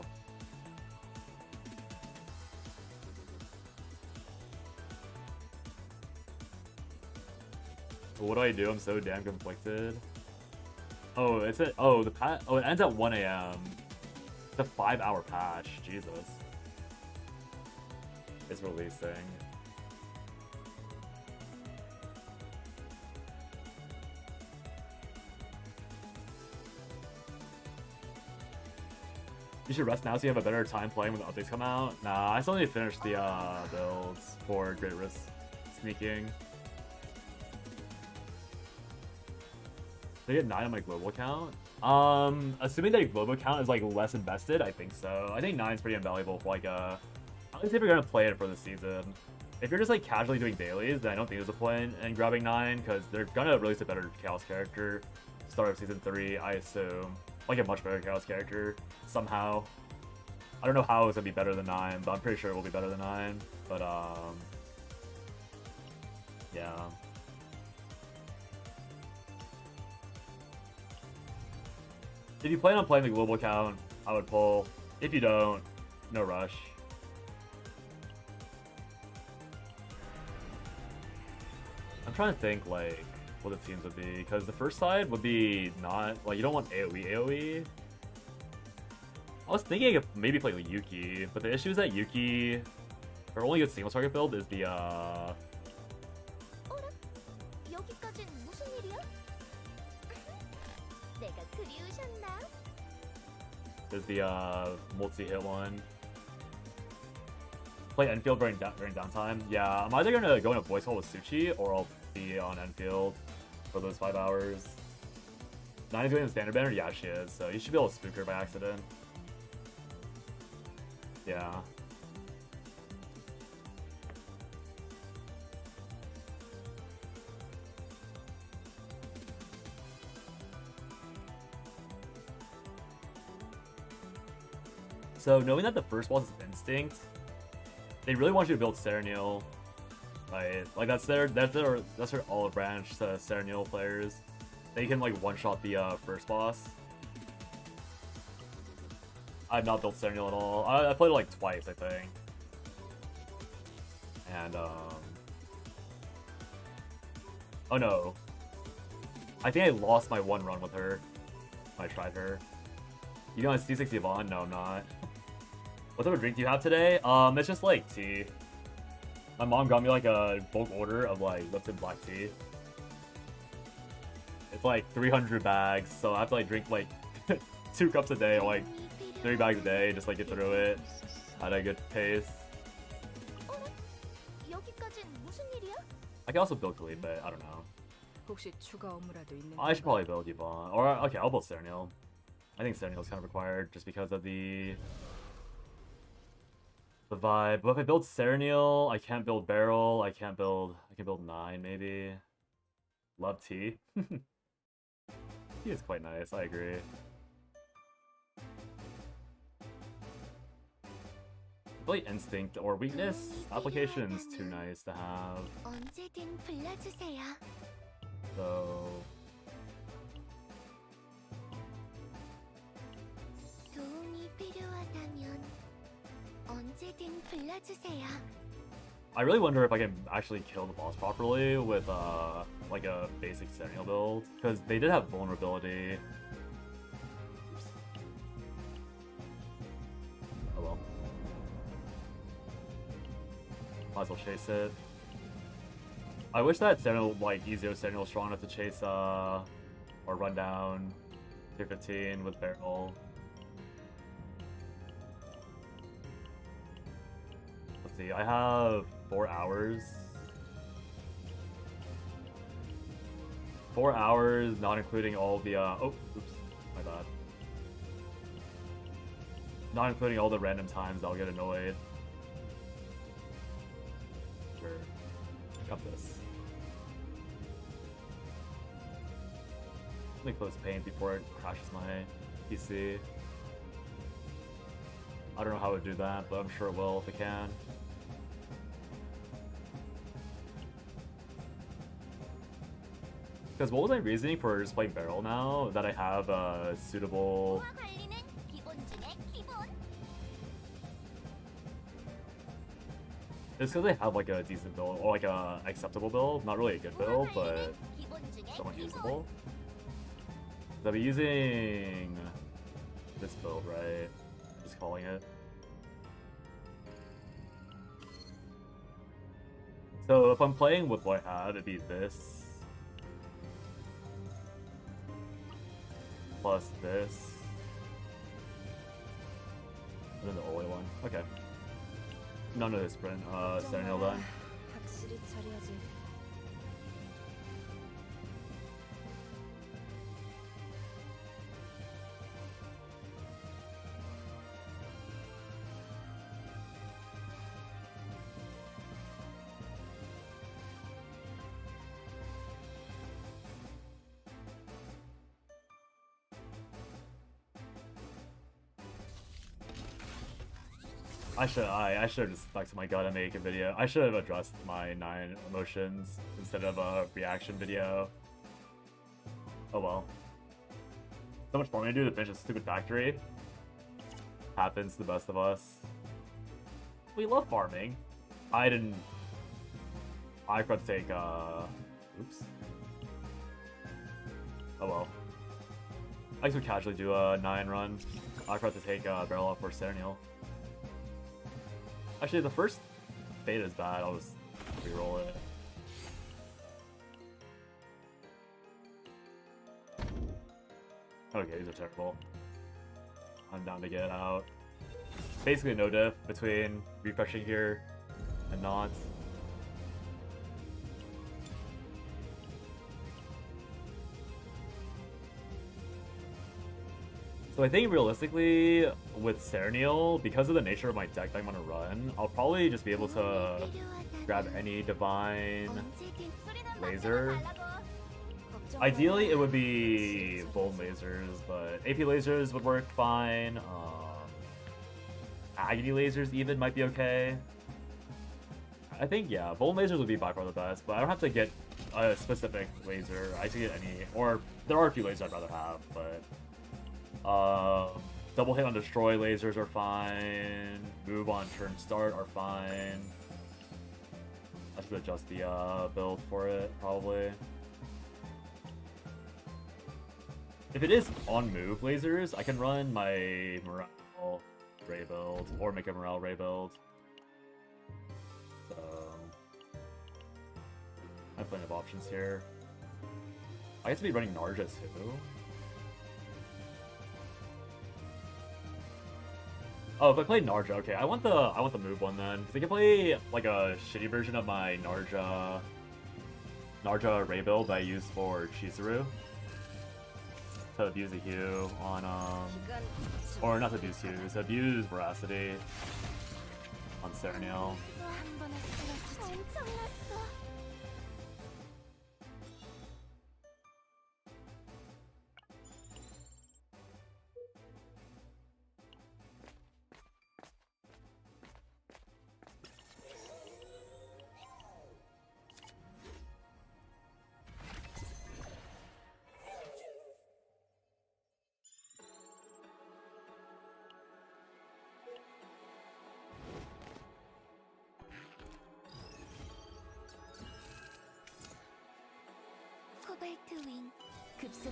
Speaker 1: But what do I do? I'm so damn conflicted. Oh, it's it ends at 1 AM. It's a 5-hour patch. Jesus. It's releasing. You should rest now so you have a better time playing when the updates come out. Nah, I still need to finish the builds for Great Risk Sneaking. Did I get 9 on my global account? Assuming that a global account is like less invested, I think so. I think 9 is pretty invaluable for like at least if you're gonna play it for the season. If you're just like casually doing dailies, then I don't think there's a point in grabbing 9 because they're gonna release a better Chaos character start of season 3, I assume. Like a much better Chaos character somehow. I don't know how it's gonna be better than 9, but I'm pretty sure it will be better than 9. But yeah. If you plan on playing the global account, I would pull. If you don't, no rush. I'm trying to think like what the teams would be, because the first side would be not like you don't want AoE. I was thinking of maybe playing with Yuki, but the issue is that Yuki, her only good single target build is the multi-hit one. Play Enfield during downtime. Yeah, I'm either gonna go in a voice call with Suchi or I'll be on Enfield for those 5 hours. 9 is going in the standard banner? Yeah, she is. So you should be able to spook her by accident. Yeah. So knowing that the first boss is Instinct, they really want you to build Serenil, right? Like that's their olive branch to Serenil players. They can like one-shot the first boss. I've not built Serenil at all. I played it like twice, I think. And oh no, I think I lost my one run with her when I tried her. You know, it's C60 Yvonne? No, I'm not. What type of drink do you have today? It's just like tea. My mom got me like a bulk order of like Lipton black tea. It's like 300 bags, so I have to like drink like 2 cups a day or like 3 bags a day, just like get through it at a good pace. I can also build Khalid, but I don't know. I should probably build Yvonne. Or okay, I'll build Serenil. I think Serenil is kind of required just because of the vibe. But if I build Serenil, I can't build Barrel. I can build 9 maybe. Love T. He is quite nice, I agree. Really Instinct or Weakness application's too nice to have. So I really wonder if I can actually kill the boss properly with like a basic Serenil build, because they did have vulnerability. Oops. Oh well. Might as well chase it. I wish that Serenil, like Ezio Serenil was strong enough to chase or run down tier 15 with Barrel. Let's see, I have 4 hours. 4 hours, not including all the oh, oops, my bad. Not including all the random times I'll get annoyed. Sure. Got this. Let me close paint before it crashes my PC. I don't know how it would do that, but I'm sure it will if it can. Because what was my reasoning for just playing Barrel now that I have a suitable... It's because I have like a decent build, or like a acceptable build. Not really a good build, but somewhat usable. So I'll be using this build, right? Just calling it. So if I'm playing with what I had, it'd be this. Plus this. And then the Oi one. Okay. None of his sprint, Sentinel then.
Speaker 2: 확실히 처리하지.
Speaker 1: I should have just stuck to my gut and make a video. I should have addressed my 9 emotions instead of a reaction video. Oh well. So much farming to do to finish a stupid factory. Happens to the best of us. We love farming. I forgot to take, oops. Oh well. I guess we casually do a 9 run. I forgot to take barrel off for Serenial. Actually, the first beta is bad. I'll just reroll it. Okay, these are terrible. I'm down to get out. Basically no diff between refreshing here and not. So I think realistically, with Serenial, because of the nature of my deck that I'm gonna run, I'll probably just be able to grab any Divine Laser. Ideally, it would be Volt Lasers, but AP Lasers would work fine. Agony Lasers even might be okay. I think, yeah, Volt Lasers would be by far the best, but I don't have to get a specific laser. I can get any, or there are a few lasers I'd rather have, but double hit on destroy lasers are fine. Move on turn start are fine. I should adjust the build for it, probably. If it is on move lasers, I can run my Morale Ray build, or make a Morale Ray build. So, I have plenty of options here. I guess I'd be running Narja too. Oh, if I play Narja, okay. I want the move one then, because I can play like a shitty version of my Narja Ray build that I use for Chizuru. To abuse a Hue on or not to abuse Hue, to abuse Veracity on Serenial.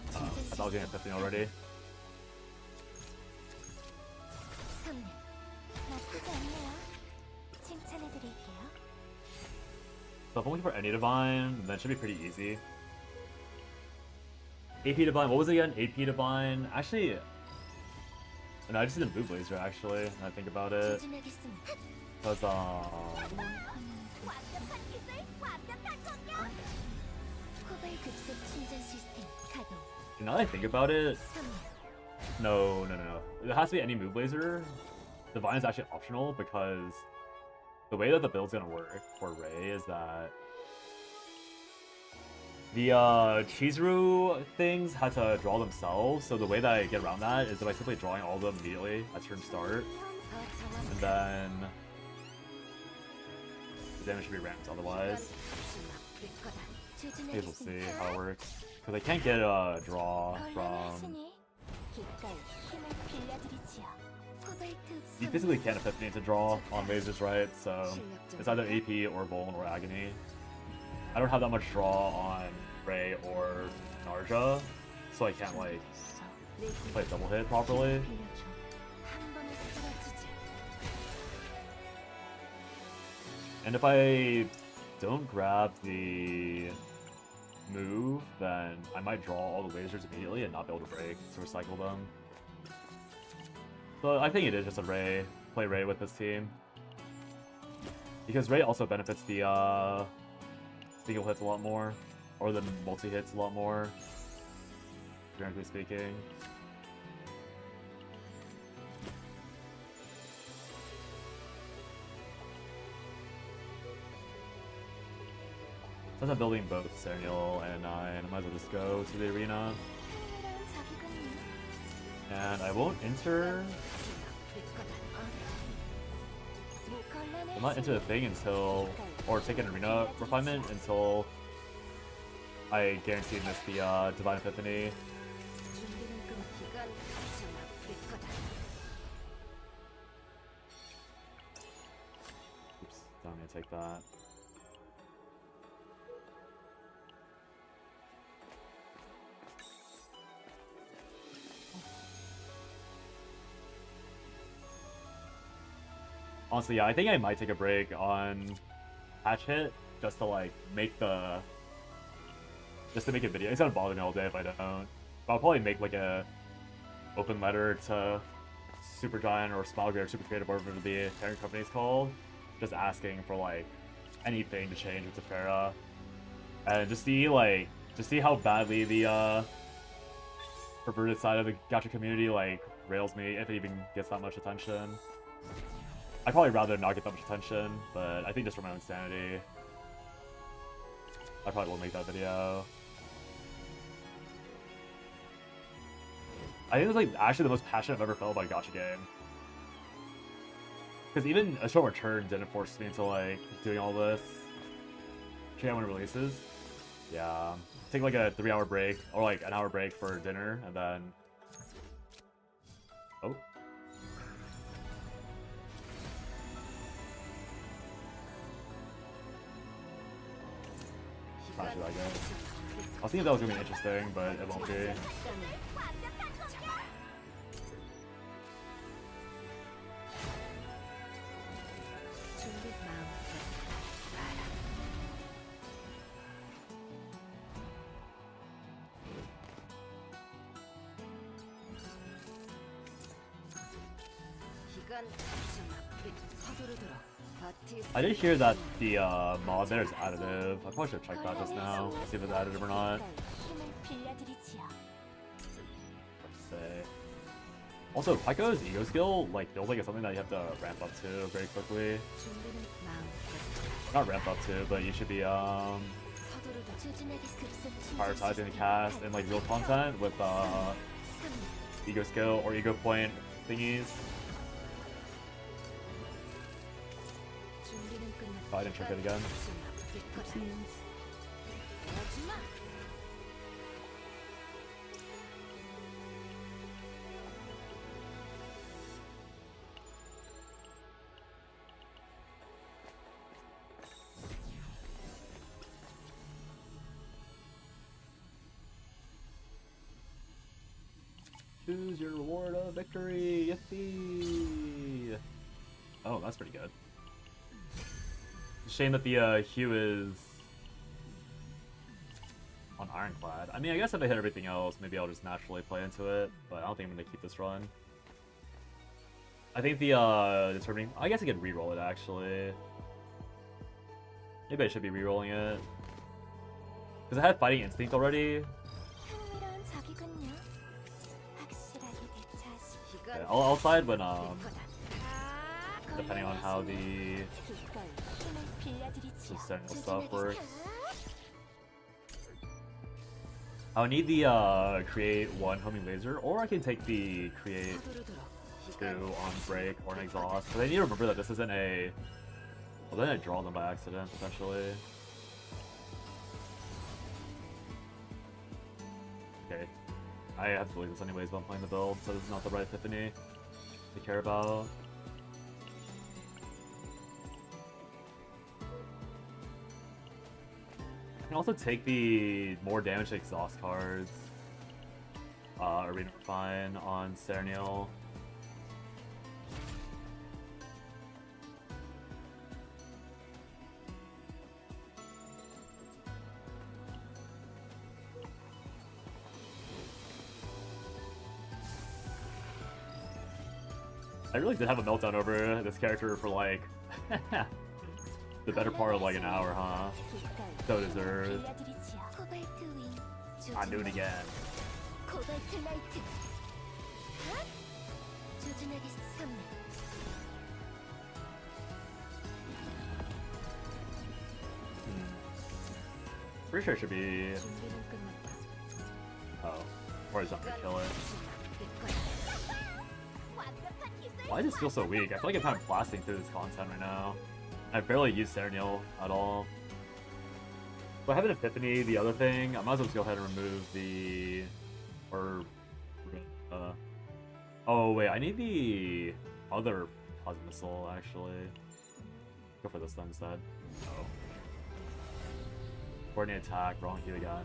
Speaker 1: I thought I was getting 15 already. So if I'm looking for any Divine, then it should be pretty easy. AP Divine, what was it again? AP Divine? Actually, no, I just did a move laser actually, when I think about it. Because, now that I think about it, no. It has to be any move laser. Divine is actually optional because the way that the build's gonna work for Ray is that the Chizuru things had to draw themselves, so the way that I get around that is by simply drawing all of them immediately at turn start, and then the damage should be ramped otherwise. I guess we'll see how it works. Because I can't get a draw from... You physically can't Epiphany to draw on lasers, right? So it's either AP or Vuln or Agony. I don't have that much draw on Ray or Narja, so I can't like play double hit properly. And if I don't grab the move, then I might draw all the lasers immediately and not be able to break to recycle them. So I think it is just a Ray play Ray with this team. Because Ray also benefits the single hits a lot more, or the multi-hits a lot more, generally speaking. Since I'm building both Serenial and 9, I might as well just go to the arena. And I won't enter... I'll not enter the thing until... or take an arena refinement until I guarantee miss the Divine Epiphany. Oops, don't need to take that. Honestly, yeah, I think I might take a break on Hatch Hit just to like make the... just to make a video. It's gonna bother me all day if I don't. But I'll probably make like a open letter to Supergiant or Smilegrid or Super Creative, whatever the parent company is called, just asking for like anything to change with Tefera, and just see how badly the perverted side of the gacha community like rails me, if it even gets that much attention. I'd probably rather not get that much attention, but I think just for my own sanity, I probably will make that video. I think it's like actually the most passionate I've ever felt about a gacha game. Because even a short return didn't force me into like doing all this. Check out when it releases. Yeah. Take like a 3-hour break, or like an hour break for dinner, and then... Oh. Actually, that game. I was thinking that was gonna be interesting, but it won't be. I did hear that the mod there is additive. I probably should have checked that just now, see if it's additive or not. Let's say. Also, Pyko's ego skill like feels like it's something that you have to ramp up to very quickly. Not ramp up to, but you should be prioritizing the cast and like real content with ego skill or ego point thingies. I didn't trick it again. Choose your reward of victory, yippee! Oh, that's pretty good. Shame that the hue is on Ironclad. I mean, I guess if I hit everything else, maybe I'll just naturally play into it, but I don't think I'm going to keep this run. I think the determining... I guess I could reroll it, actually. Maybe I should be rerolling it. Because I had Fighting Instinct already. Okay, I'll side when, depending on how the Sentinel stuff works. I'll need the create 1 homing laser, or I can take the create 2 on break or an exhaust. But I need to remember that this isn't a... Well, then I draw them by accident, potentially. Okay. I have to believe this anyways while I'm playing the build, so this is not the right epiphany to care about. I can also take the more damage exhaust cards. Arena Refine on Serenial. I really did have a meltdown over this character for like the better part of like an hour, huh? So deserved. I do it again. Pretty sure it should be. Oh, or is something to kill it? Why does this feel so weak? I feel like I'm kind of blasting through this content right now. I barely use Serenial at all. If I have an Epiphany, the other thing, I might as well just go ahead and remove the... oh wait, I need the other Plasma Missile, actually. Go for this then instead. Oh. Coordinate attack, wrong hue again.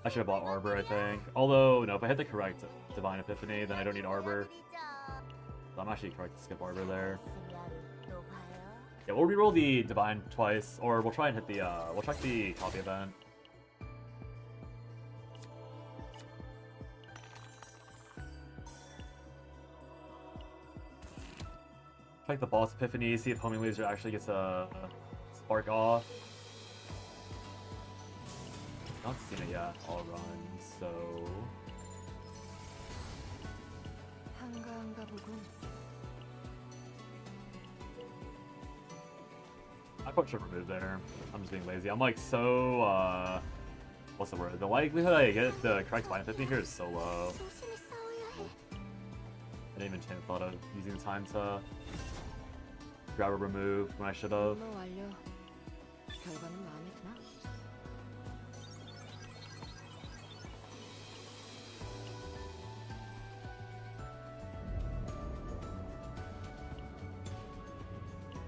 Speaker 1: I should have bought Arbor, I think. Although, no, if I hit the correct Divine Epiphany, then I don't need Arbor. So I'm actually correct to skip Arbor there. Yeah, we'll reroll the Divine twice, or we'll try and hit the, we'll check the copy event. Check the boss Epiphany, see if Homing Laser actually gets a spark off. Not seen it yet, I'll run, so... I probably should remove there. I'm just being lazy. I'm like so, what's the word? The likelihood I get the correct Divine Epiphany here is so low. I didn't even thought of using the time to grab or remove when I should have.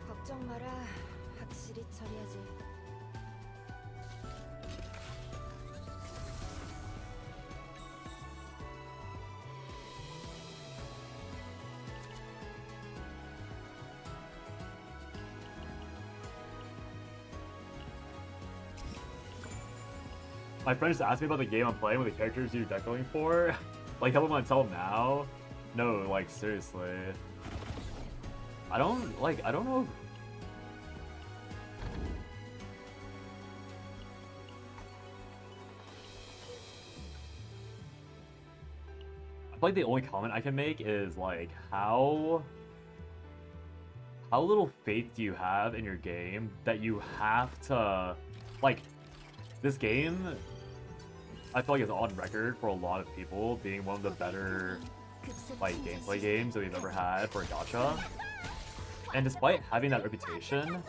Speaker 2: 걱정 마라. 확실히 처리하지.
Speaker 1: My friend just asked me about the game I'm playing with the characters you're deck going for. Like, how am I gonna tell them now? No, like, seriously. I don't know. I feel like the only comment I can make is, like, how little faith do you have in your game that you have to, like, this game, I feel like it's on record for a lot of people being one of the better, like, gameplay games that we've ever had for a gacha. And despite having that reputation,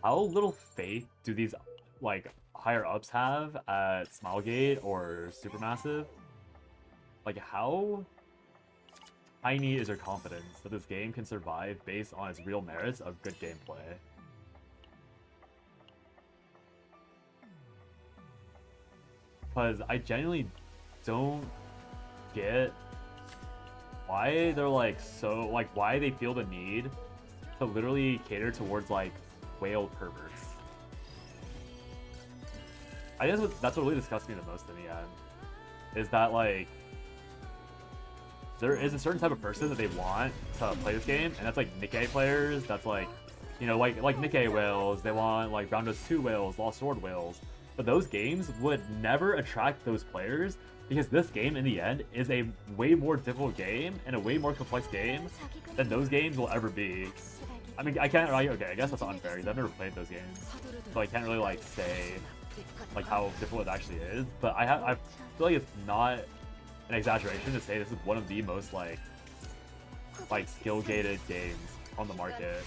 Speaker 1: how little faith do these, like, higher ups have at Smilegate or Supermassive? Like, how tiny is your confidence that this game can survive based on its real merits of good gameplay? Because I genuinely don't get why they're like so, like, why they feel the need to literally cater towards like whale perverts. I guess that's what really disgusts me the most in the end, is that like there is a certain type of person that they want to play this game, and that's like Nikkei players. That's like, you know, like Nikkei whales. They want like Roundhouse 2 whales, Lost Sword whales. But those games would never attract those players because this game, in the end, is a way more difficult game and a way more complex game than those games will ever be. I mean, I can't, okay, I guess that's unfair because I've never played those games. So I can't really, like, say, like, how difficult it actually is. But I feel like it's not an exaggeration to say this is one of the most, like skill-gated games on the market.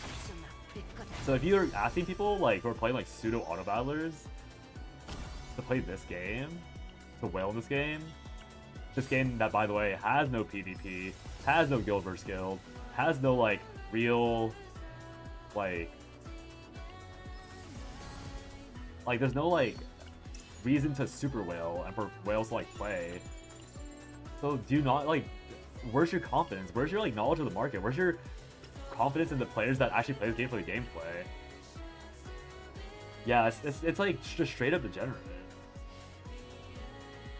Speaker 1: So if you're asking people, like, who are playing, like, pseudo-auto-battlers to play this game, to whale in this game that, by the way, has no PvP, has no guild versus guild, has no, like, real, like there's no, like, reason to super whale and for whales to, like, play. So do you not, like, where's your confidence? Where's your, like, knowledge of the market? Where's your confidence in the players that actually play this game for the gameplay? Yeah, it's like just straight up degenerate.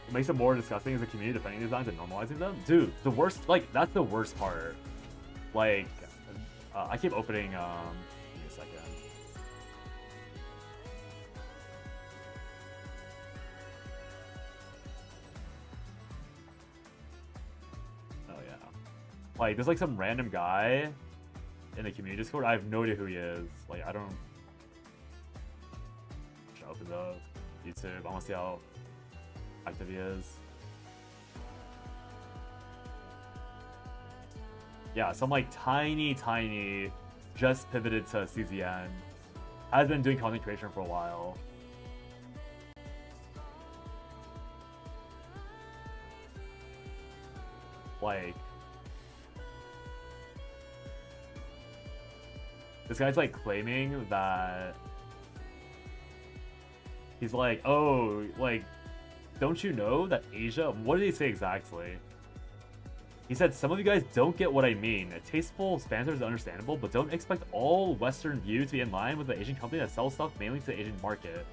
Speaker 1: What makes it more disgusting is the community defending designs and normalizing them. Dude, the worst, like, that's the worst part. Like, I keep opening, give me a second. Oh, yeah. Like, there's like some random guy in the community Discord. I have no idea who he is. Like, I don't... Should open the YouTube. I want to see how active he is. Yeah, some like tiny, just pivoted to CZN. Has been doing content creation for a while. Like, this guy's like claiming that he's like, oh, like, don't you know that Asia, what did he say exactly? He said, some of you guys don't get what I mean. A tasteful banter is understandable, but don't expect all Western view to be in line with the Asian company that sells stuff mainly to the Asian market.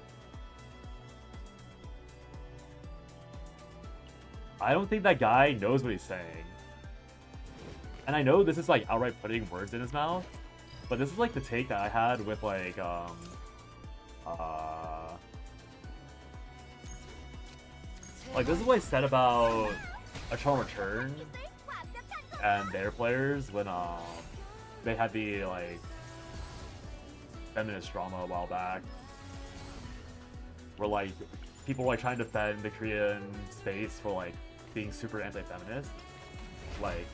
Speaker 1: I don't think that guy knows what he's saying. And I know this is like outright putting words in his mouth, but this is like the take that I had with like, like this is what I said about Eternal Return and their players when they had the like feminist drama a while back, where like people were like trying to defend the Korean space for like being super anti-feminist. Like,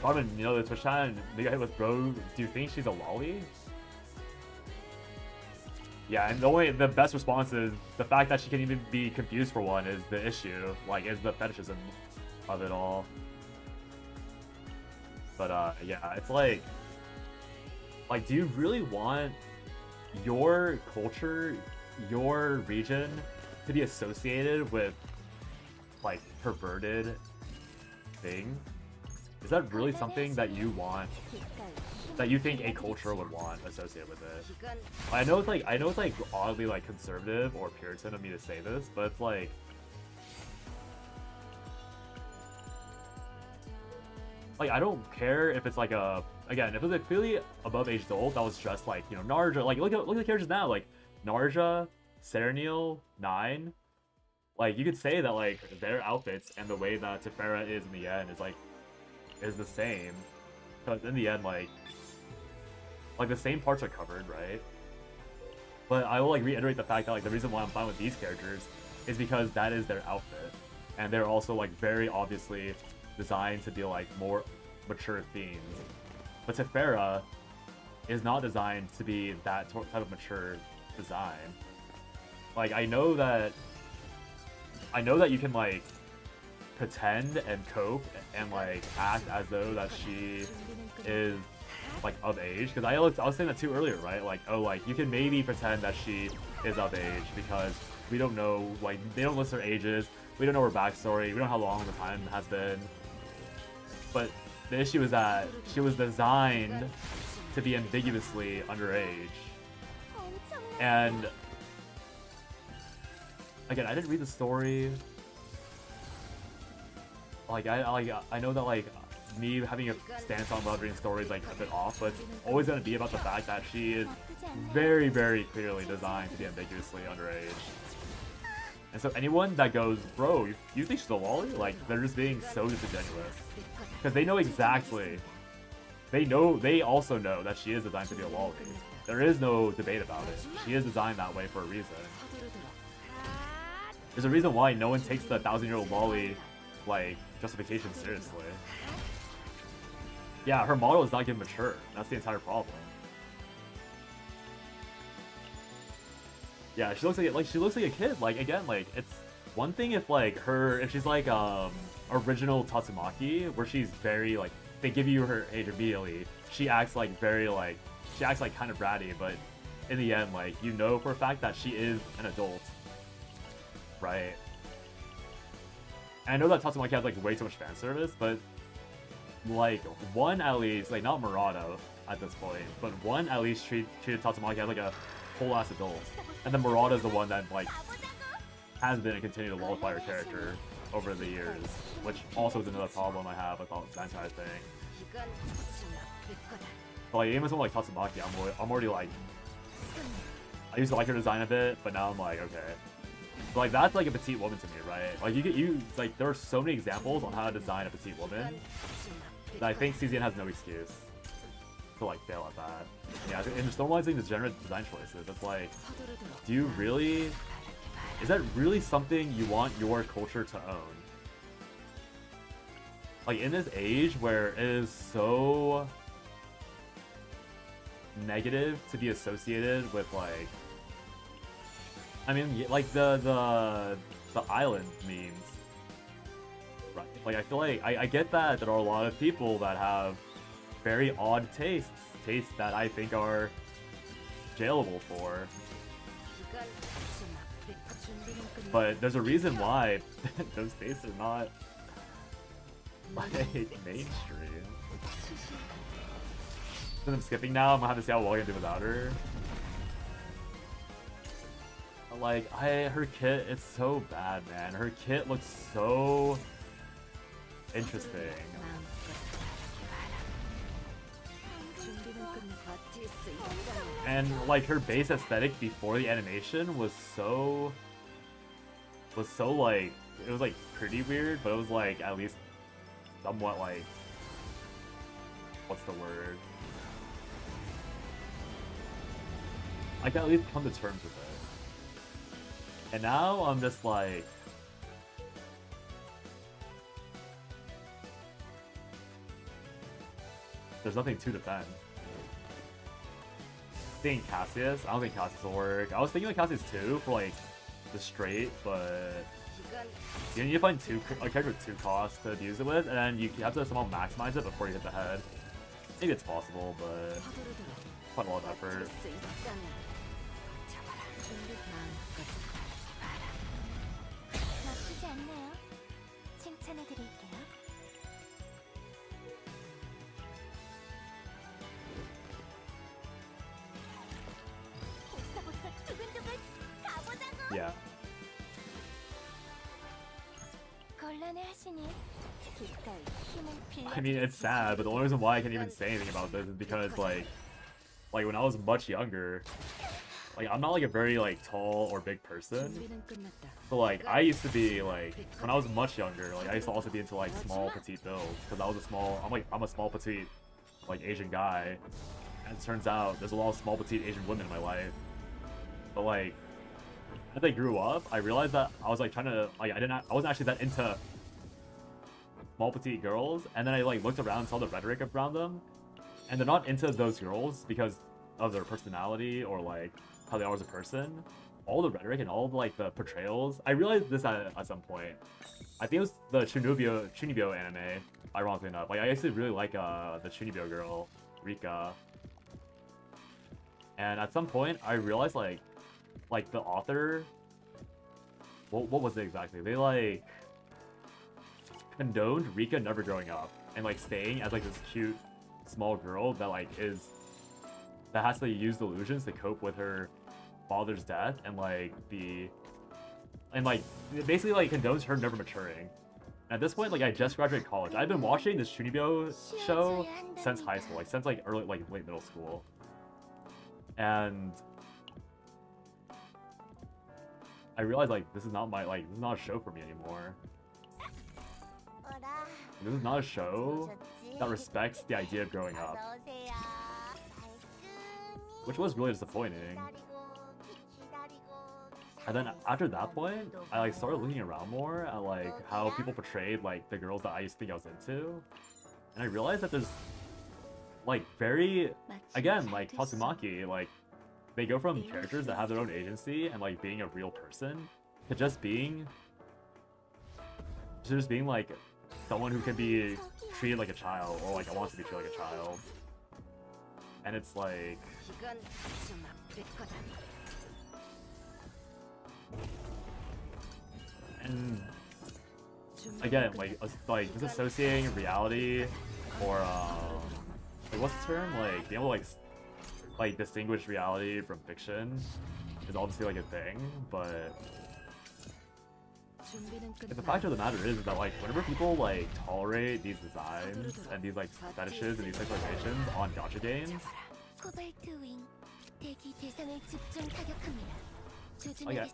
Speaker 1: Robin, you know the Twitch chat and they got hit with, bro, do you think she's a lolly? Yeah, and the best response is the fact that she can even be confused for one is the issue, like, is the fetishism of it all. But yeah, it's like, do you really want your culture, your region to be associated with like perverted thing? Is that really something that you want, that you think a culture would want associated with it? I know it's like oddly like conservative or Puritan of me to say this, but it's like, I don't care if it's like a, again, if it was like clearly above age adult that was just like, you know, Narja, like look at the characters now, like Narja, Serenial, 9, like you could say that like their outfits and the way that Tefera is in the end is like, is the same, because in the end like the same parts are covered, right? But I will like reiterate the fact that like the reason why I'm fine with these characters is because that is their outfit, and they're also like very obviously designed to be like more mature themes. But Tefera is not designed to be that type of mature design. Like I know that you can like pretend and cope and like act as though that she is like of age, because I was saying that too earlier, right? Like, oh, like you can maybe pretend that she is of age because we don't know, like they don't list her ages, we don't know her backstory, we don't know how long the time has been. But the issue is that she was designed to be ambiguously underage. And again, I didn't read the story. Like I know that like me having a stance on Blood Rain story is like a bit off, but it's always gonna be about the fact that she is very, very clearly designed to be ambiguously underage. And so anyone that goes, bro, you think she's a lolly? Like, they're just being so disingenuous. Because they know exactly, they also know that she is designed to be a lolly. There is no debate about it. She is designed that way for a reason. There's a reason why no one takes the 1,000-year-old lolly, like, justification seriously. Yeah, her model is not getting mature. That's the entire problem. Yeah, she looks like a kid. Like, again, like, it's one thing if like if she's like original Tatsumaki, where she's very like, they give you her age immediately. She acts like very like, she acts like kind of bratty, but in the end, like, you know for a fact that she is an adult, right? And I know that Tatsumaki has like way too much fan service, but like one at least, like not Murata, at this point, but one at least treated Tatsumaki as like a whole ass adult, and then Murata is the one that like has been and continued to lullify her character over the years, which also is another problem I have with the entire thing. But like, even with someone like Tatsumaki, I'm already like, I used to like her design a bit, but now I'm like, okay. But like, that's like a petite woman to me, right? Like, like, there are so many examples on how to design a petite woman that I think CZN has no excuse to like fail at that. Yeah, and just normalizing degenerate design choices, it's like, do you really, is that really something you want your culture to own? Like, in this age where it is so negative to be associated with like, I mean, like the island memes, right? Like, I feel like I get that there are a lot of people that have very odd tastes that I think are jailable for, but there's a reason why those tastes are not like mainstream. Since I'm skipping now, I'm gonna have to see how well I can do without her. Like, her kit, it's so bad, man. Her kit looks so interesting. And like, her base aesthetic before the animation was so like, it was like pretty weird, but it was like at least somewhat like, what's the word? I can at least come to terms with it. And now I'm just like, there's nothing to defend. Thinking Cassius, I don't think Cassius will work. I was thinking like Cassius too for like the straight, but you need to find a character with 2 costs to abuse it with, and then you have to somehow maximize it before you hit the head. Maybe it's possible, but quite a lot of effort. Yeah. I mean, it's sad, but the only reason why I can even say anything about this is because like when I was much younger, like, I'm not like a very like tall or big person, but like I used to be like, when I was much younger, like I used to also be into like small petite builds, because I was I'm a small petite like Asian guy, and it turns out there's a lot of small petite Asian women in my life. But like, as I grew up, I realized that I was like trying to like, I wasn't actually that into small petite girls, and then I like looked around and saw the rhetoric around them, and they're not into those girls because of their personality or like how they are as a person. All the rhetoric and all of like the portrayals, I realized this at some point. I think it was the Chunibyo anime, ironically enough. Like, I actually really like the Chunibyo girl, Rika. And at some point, I realized like the author, what was it exactly? They like condoned Rika never growing up and like staying as like this cute small girl that like that has to use delusions to cope with her father's death, and like it basically like condones her never maturing. And at this point, like, I just graduated college. I've been watching this Chunibyo show since high school, like since like late middle school. And I realized like this is not a show for me anymore. This is not a show that respects the idea of growing up, which was really disappointing. And then after that point, I like started looking around more at like how people portrayed like the girls that I used to think I was into, and I realized that there's like very, again, like Tatsumaki, like they go from characters that have their own agency and like being a real person to just being like someone who can be treated like a child, or like wants to be treated like a child. And it's like, and again, like just associating reality or like what's the term? Like being able to like distinguish reality from fiction is obviously like a thing, but like, the fact of the matter is that like whenever people like tolerate these designs and these like fetishes and these sexualizations on gacha games,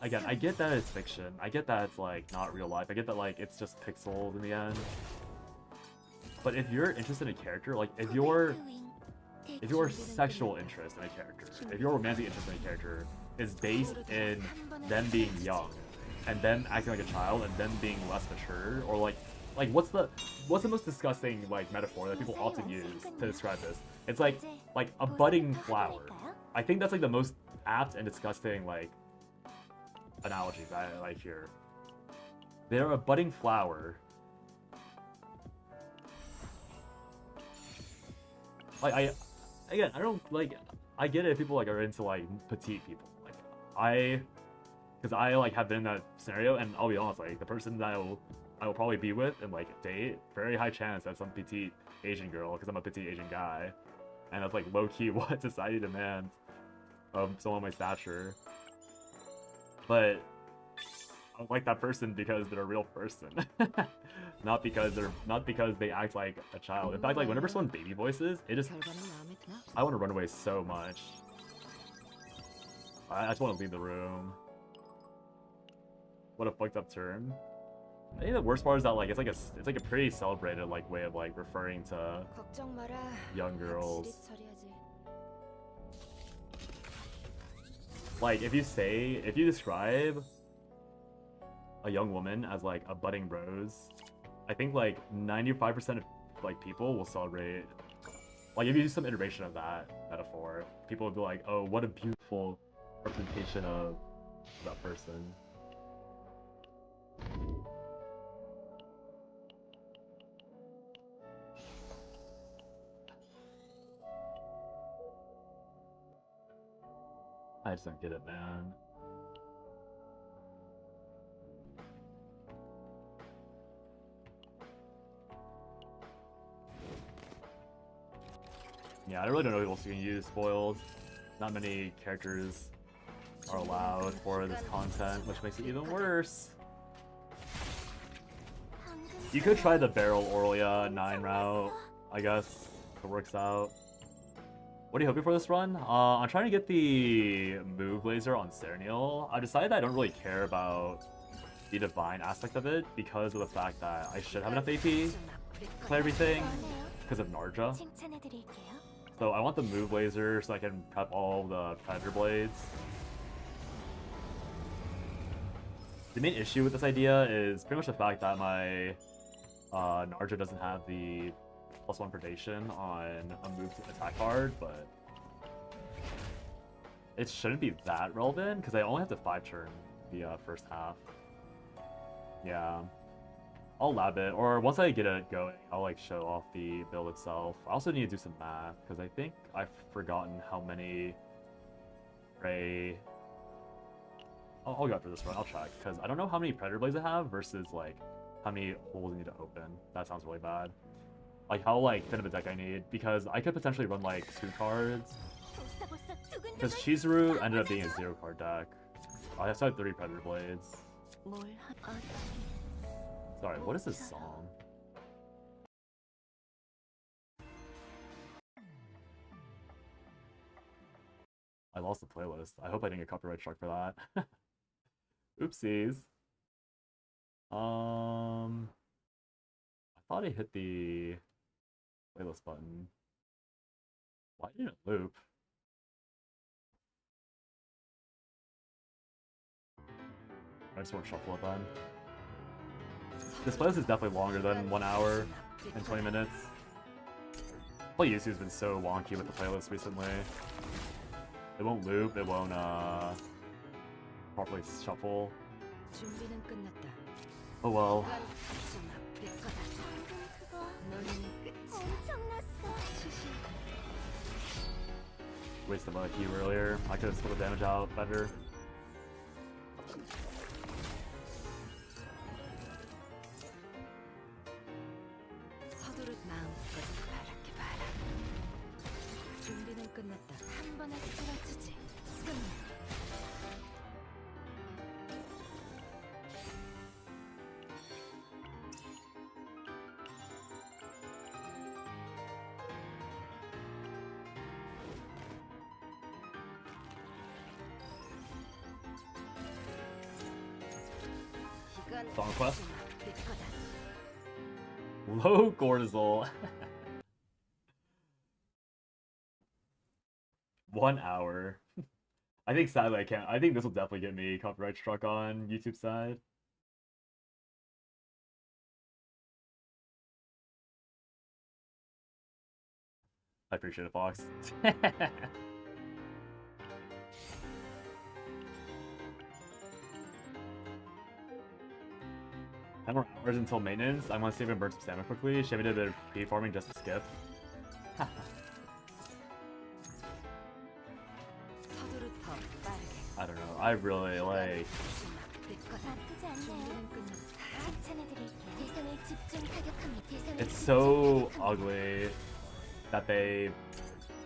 Speaker 1: again, I get that it's fiction. I get that it's like not real life. I get that like it's just pixels in the end. But if you're interested in a character, like if your sexual interest in a character, if your romantic interest in a character is based in them being young and them acting like a child and them being less mature, or like what's the most disgusting like metaphor that people often use to describe this? It's like a budding flower. I think that's like the most apt and disgusting like analogy that I like here. They're a budding flower. Like I don't like, I get it if people like are into like petite people. Like because I like have been in that scenario, and I'll be honest, like the person that I will probably be with and like date, very high chance that's some petite Asian girl, because I'm a petite Asian guy, and that's like low key what society demands of someone my stature. But I don't like that person because they're a real person, not because they act like a child. In fact, like whenever someone baby voices, I want to run away so much. I just want to leave the room. What a fucked up term. I think the worst part is that like it's like a pretty celebrated like way of like referring to young girls. Like if you describe a young woman as like a budding rose, I think like 95% of like people will celebrate. Like if you do some iteration of that metaphor, people would be like, oh, what a beautiful representation of that person. I just don't get it, man. Yeah, I really don't know what else you can use spoiled. Not many characters are allowed for this content, which makes it even worse. You could try the Barrel Aurelia 9 route, I guess, if it works out. What are you hoping for this run? I'm trying to get the move laser on Cernial. I decided that I don't really care about the divine aspect of it because of the fact that I should have enough AP to play everything because of Narja. So I want the move laser so I can prep all the Predator Blades. The main issue with this idea is pretty much the fact that my Narja doesn't have the +1 predation on a move attack card, but it shouldn't be that relevant because I only have to 5-turn the first half. Yeah. I'll lab it, or once I get it going, I'll like show off the build itself. I also need to do some math, because I think I've forgotten how many Ray... I'll go after this run, I'll check, because I don't know how many Predator Blades I have versus like how many holes I need to open. That sounds really bad. Like how like thin of a deck I need, because I could potentially run like 2 cards. Because Chizuru ended up being a 0-card deck. I have to have 3 Predator Blades. Sorry, what is this song? I lost the playlist. I hope I didn't get copyright struck for that. Oopsies. I thought I hit the playlist button. Why didn't it loop? I just want to shuffle it then. This playlist is definitely longer than 1 hour and 20 minutes. Play Yusu's been so wonky with the playlist recently. It won't loop, it won't properly shuffle. Oh well. Waste of a Q earlier. I could have split the damage out better. Song quest. Low cortisol. 1 hour. I think sadly I can't. I think this will definitely get me copyright struck on YouTube side. I appreciate it, Fox. 10 more hours until maintenance. I want to save and burn some stamina quickly. Should we do a bit of pre-farming just to skip? I don't know. I really like. It's so ugly that they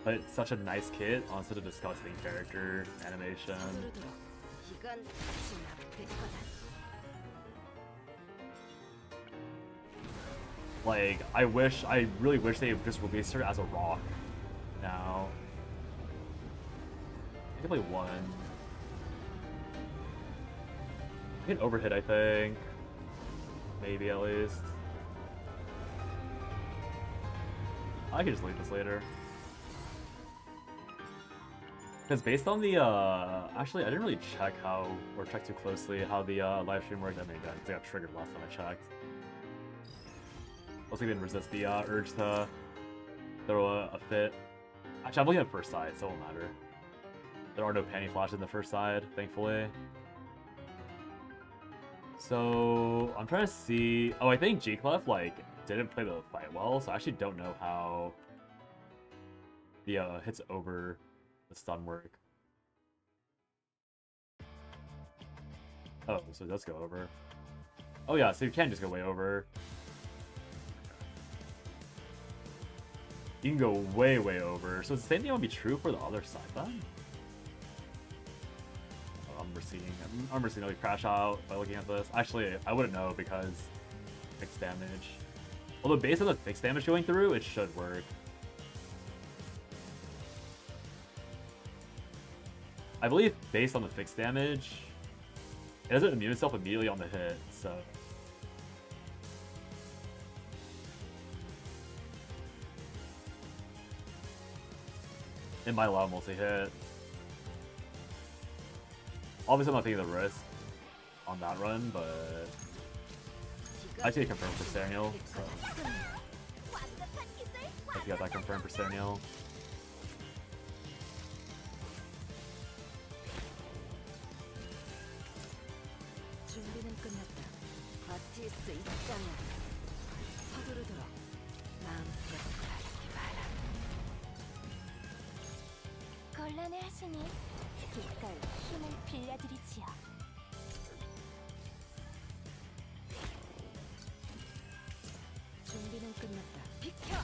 Speaker 1: put such a nice kit on such a disgusting character animation. Like, I really wish they just released her as a rock now. I can play one. I can overhit, I think. Maybe at least. I can just leave this later. Because based on the, actually, I didn't really check how, or check too closely how the live stream worked. I mean, I got triggered last time I checked. Looks like I didn't resist the urge to throw a fit. Actually, I'm looking at first side, so it won't matter. There are no panty flashes in the first side, thankfully. So, I'm trying to see... Oh, I think G-Clef, like, didn't play the fight well, so I actually don't know how the hits over the stun work. Oh, so it does go over. Oh yeah, so you can just go way over. You can go way, way over. So the same thing would be true for the other side then? Oh, I'm receiving like crash out by looking at this. Actually, I wouldn't know because fixed damage. Although based on the fixed damage going through, it should work. I believe based on the fixed damage, it doesn't immune itself immediately on the hit, so... It might allow multi-hit. Obviously I'm not taking the risk on that run, but... I take confirm for Serenial, so... If you got that confirmed for Serenial.
Speaker 3: 곤란해하시니 기꺼이 힘을 빌려드리지요. 준비는 끝났다. 비켜!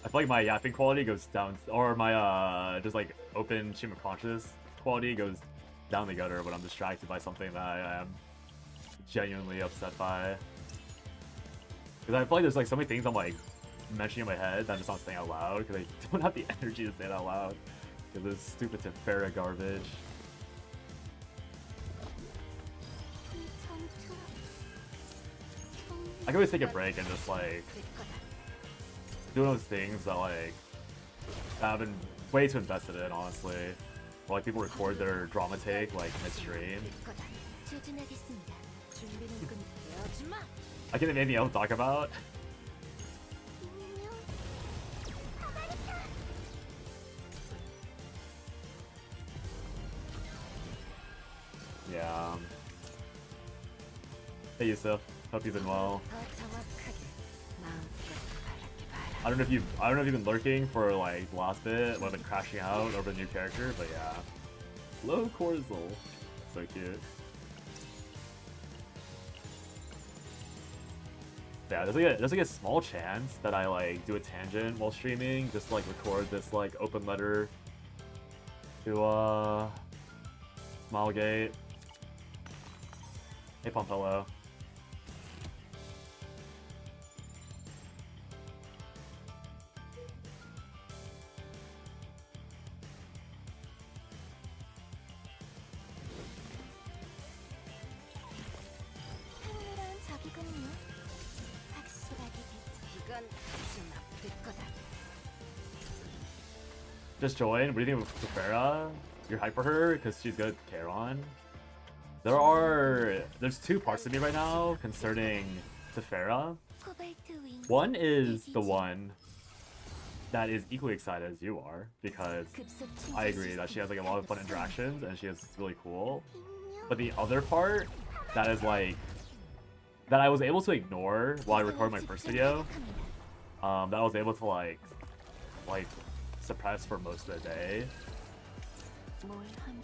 Speaker 1: I feel like my yapping quality goes down, or my just like open stream of conscious quality goes down the gutter when I'm distracted by something that I am genuinely upset by. Because I feel like there's like so many things I'm like mentioning in my head that I'm just not saying out loud because I don't have the energy to say it out loud because this stupid Tefera garbage. I can always take a break and just like doing those things that like I've been way too invested in, honestly. Or, like people record their drama take like mid-stream. I can't have anything else to talk about. Yeah. Hey Yusuf, hope you've been well. I don't know if you've been lurking for like the last bit, when I've been crashing out over the new character, but yeah. Low cortisol. So cute. Yeah, there's like a small chance that I like do a tangent while streaming, just to, like record this like open letter to Smilegate. Hey, Pompello.
Speaker 3: 흥미로운 적이군요. 확실하게 대처.
Speaker 2: 이건 좀 아플 거다.
Speaker 1: Just join. What do you think of Farah? You're hype for her because she's good at Charon. There's two parts of me right now concerning Tefera.
Speaker 3: 코발트 윙.
Speaker 1: One is the one that is equally excited as you are because
Speaker 3: 급속
Speaker 1: I
Speaker 3: 충전
Speaker 1: agree that she has like a
Speaker 3: 시스템
Speaker 1: lot of fun
Speaker 3: 가동성.
Speaker 1: interactions and she is really cool.
Speaker 3: 인형.
Speaker 1: But the other part that is like that I was able to ignore while I recorded my first video, that I was able to like suppress for most of the day.
Speaker 3: 뭘 함-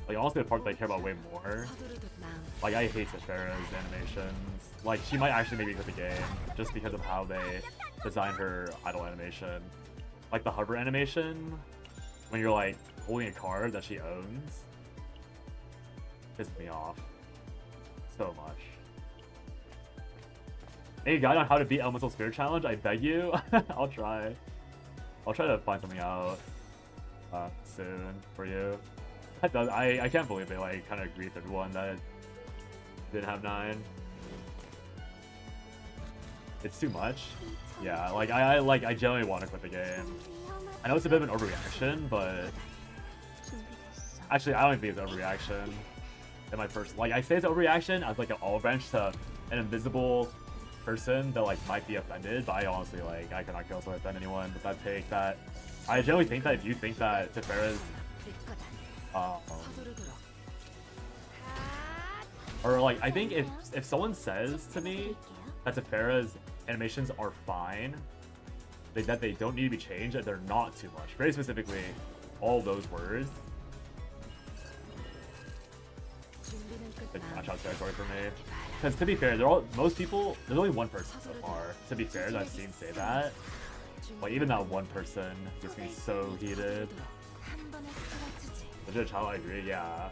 Speaker 1: Like honestly, the part that I care about way more.
Speaker 2: 서두르듯 마음.
Speaker 1: Like I hate Tefera's animations. Like she might actually make me quit the game just because of how they designed her idle animation. Like the hover animation, when you're like holding a card that she owns, pisses me off so much. Any guide on how to beat Elemental Spirit Challenge? I beg you. I'll try. I'll try to find something out soon for you. I can't believe they like kind of agreed with everyone that didn't have 9. It's too much. Yeah, like I genuinely want to quit the game. I know it's a bit of an overreaction, but
Speaker 3: 준비됐어.
Speaker 1: actually I don't think it's overreaction. In my first, like I say it's overreaction as like an olive branch to an invisible person that like might be offended, but I honestly like I cannot go so offend anyone with that take. That I genuinely think that if you think that Tefera's
Speaker 2: 아플 거다. 서두르도록.
Speaker 1: or like I think if someone says to me that Tefera's animations are fine, that they don't need to be changed, that they're not too much. Very specifically, all those words.
Speaker 2: 준비는
Speaker 1: It's
Speaker 2: 끝나.
Speaker 1: match out territory for me. Because to be fair, most people, there's only one person so far. To be fair, that I've seen say that. But even that one person gets me so heated.
Speaker 3: 한 번에 쓰러지지.
Speaker 1: Legit child, I agree. Yeah.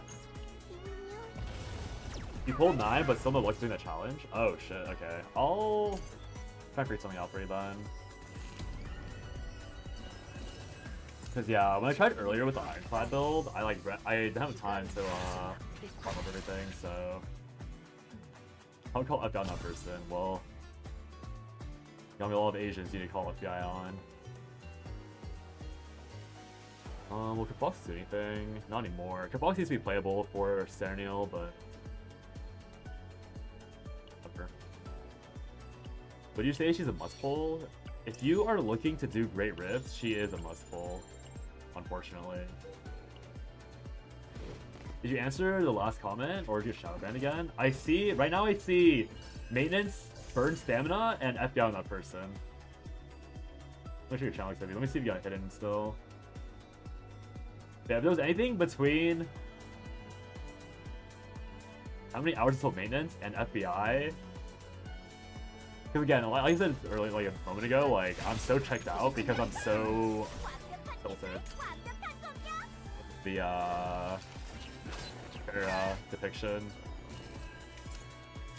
Speaker 1: You pulled 9, but still no luck doing that challenge. Oh shit. Okay, I'll try to figure something out for you then. Cause yeah, when I tried earlier with the Ironclad build, I didn't have time to farm up everything, so I would call FBI on that person. Well, you know, a lot of Asians you need to call FBI on. Will Kerfox do anything? Not anymore. Kerfox used to be playable for Serenial, but whatever. Would you say she's a must pull? If you are looking to do great rifts, she is a must pull. Unfortunately. Did you answer the last comment or did you shadow ban again? I see, right now I see maintenance, burn stamina, and FBI on that person. Make sure your channel looks heavy. Let me see if you got hidden still. Yeah, if there was anything between how many hours until maintenance and FBI, because again, like I said earlier, like a moment ago, like I'm so checked out because I'm so tilted. The her depiction.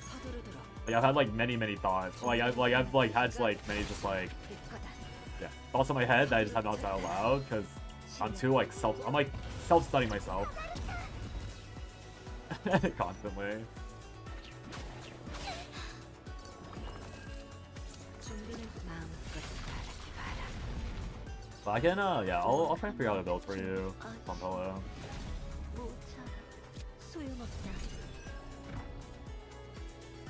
Speaker 2: 서두르도록.
Speaker 1: Like I've had like many thoughts. Like I've had like many just like
Speaker 2: 아플 거다.
Speaker 1: yeah thoughts in my head that I just have not said out loud because I'm too like self-studying myself constantly.
Speaker 2: 준비는 마음껏 바라기 바라.
Speaker 1: But I can yeah I'll try and figure out a build for you, Pompello.
Speaker 3: 모처럼 소용없다.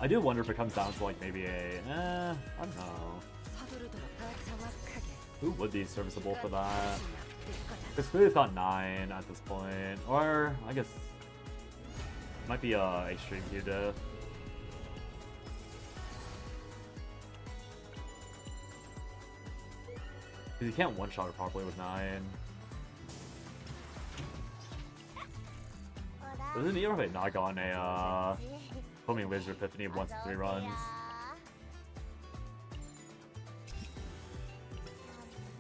Speaker 1: I do wonder if it comes down to like maybe a I don't know.
Speaker 2: 서두르도록. 더 정확하게.
Speaker 1: Who would be serviceable for that?
Speaker 2: 아플 거다.
Speaker 1: Because clearly it's not 9 at this point. Or, I guess, it might be Extreme Q-Diff. Because you can't one-shot her properly with 9. Doesn't he ever not gotten a Homing Laser Epiphany once in 3 runs?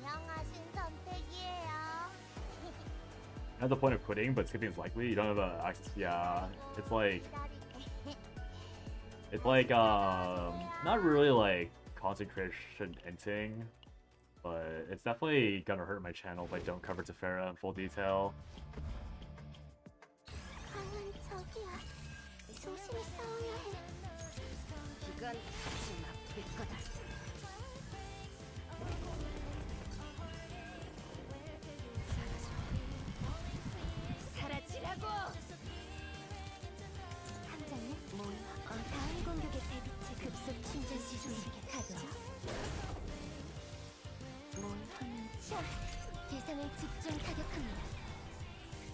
Speaker 3: 현명하신 선택이에요.
Speaker 1: That's the point of quitting, but skipping is likely. You don't have access. Yeah, it's like not really like content creation inting, but it's definitely gonna hurt my channel if I don't cover Tefera in full detail.
Speaker 3: 강한 적이야. 조심히 싸워야 해.
Speaker 2: 이건 다시 막힐 거다. 사라지라고.
Speaker 3: 함장님, 다음 공격의 대비체 급속 충전 시술에게 가죠. 뭘 하면 자, 대상을 집중 타격합니다.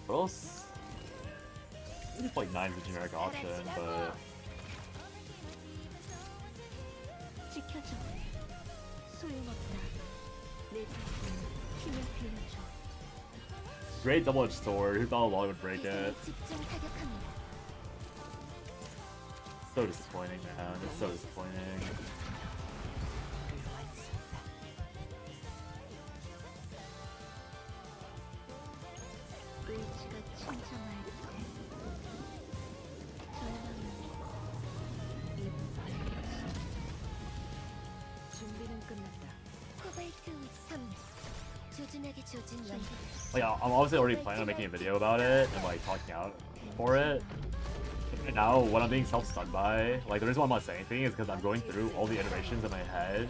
Speaker 1: What else? It's like 9's a generic option, but
Speaker 3: 지켜줘. 소용없다. 내 힘을 빌려줘.
Speaker 1: great double-edged sword. Who thought a log would break
Speaker 3: 대상을
Speaker 1: it?
Speaker 3: 집중 타격합니다.
Speaker 1: So disappointing, man. It's so disappointing.
Speaker 3: 의지가 침잠할 때 절망은 입 벌리지.
Speaker 2: 준비는 끝났다.
Speaker 3: 코발트 3 조준하게 조준 완료.
Speaker 1: Like, I'm obviously already planning on making a video about it and like talking out for it. And now, what I'm being self-stunned by, like the reason why I'm not saying anything is because I'm going through all the iterations in my head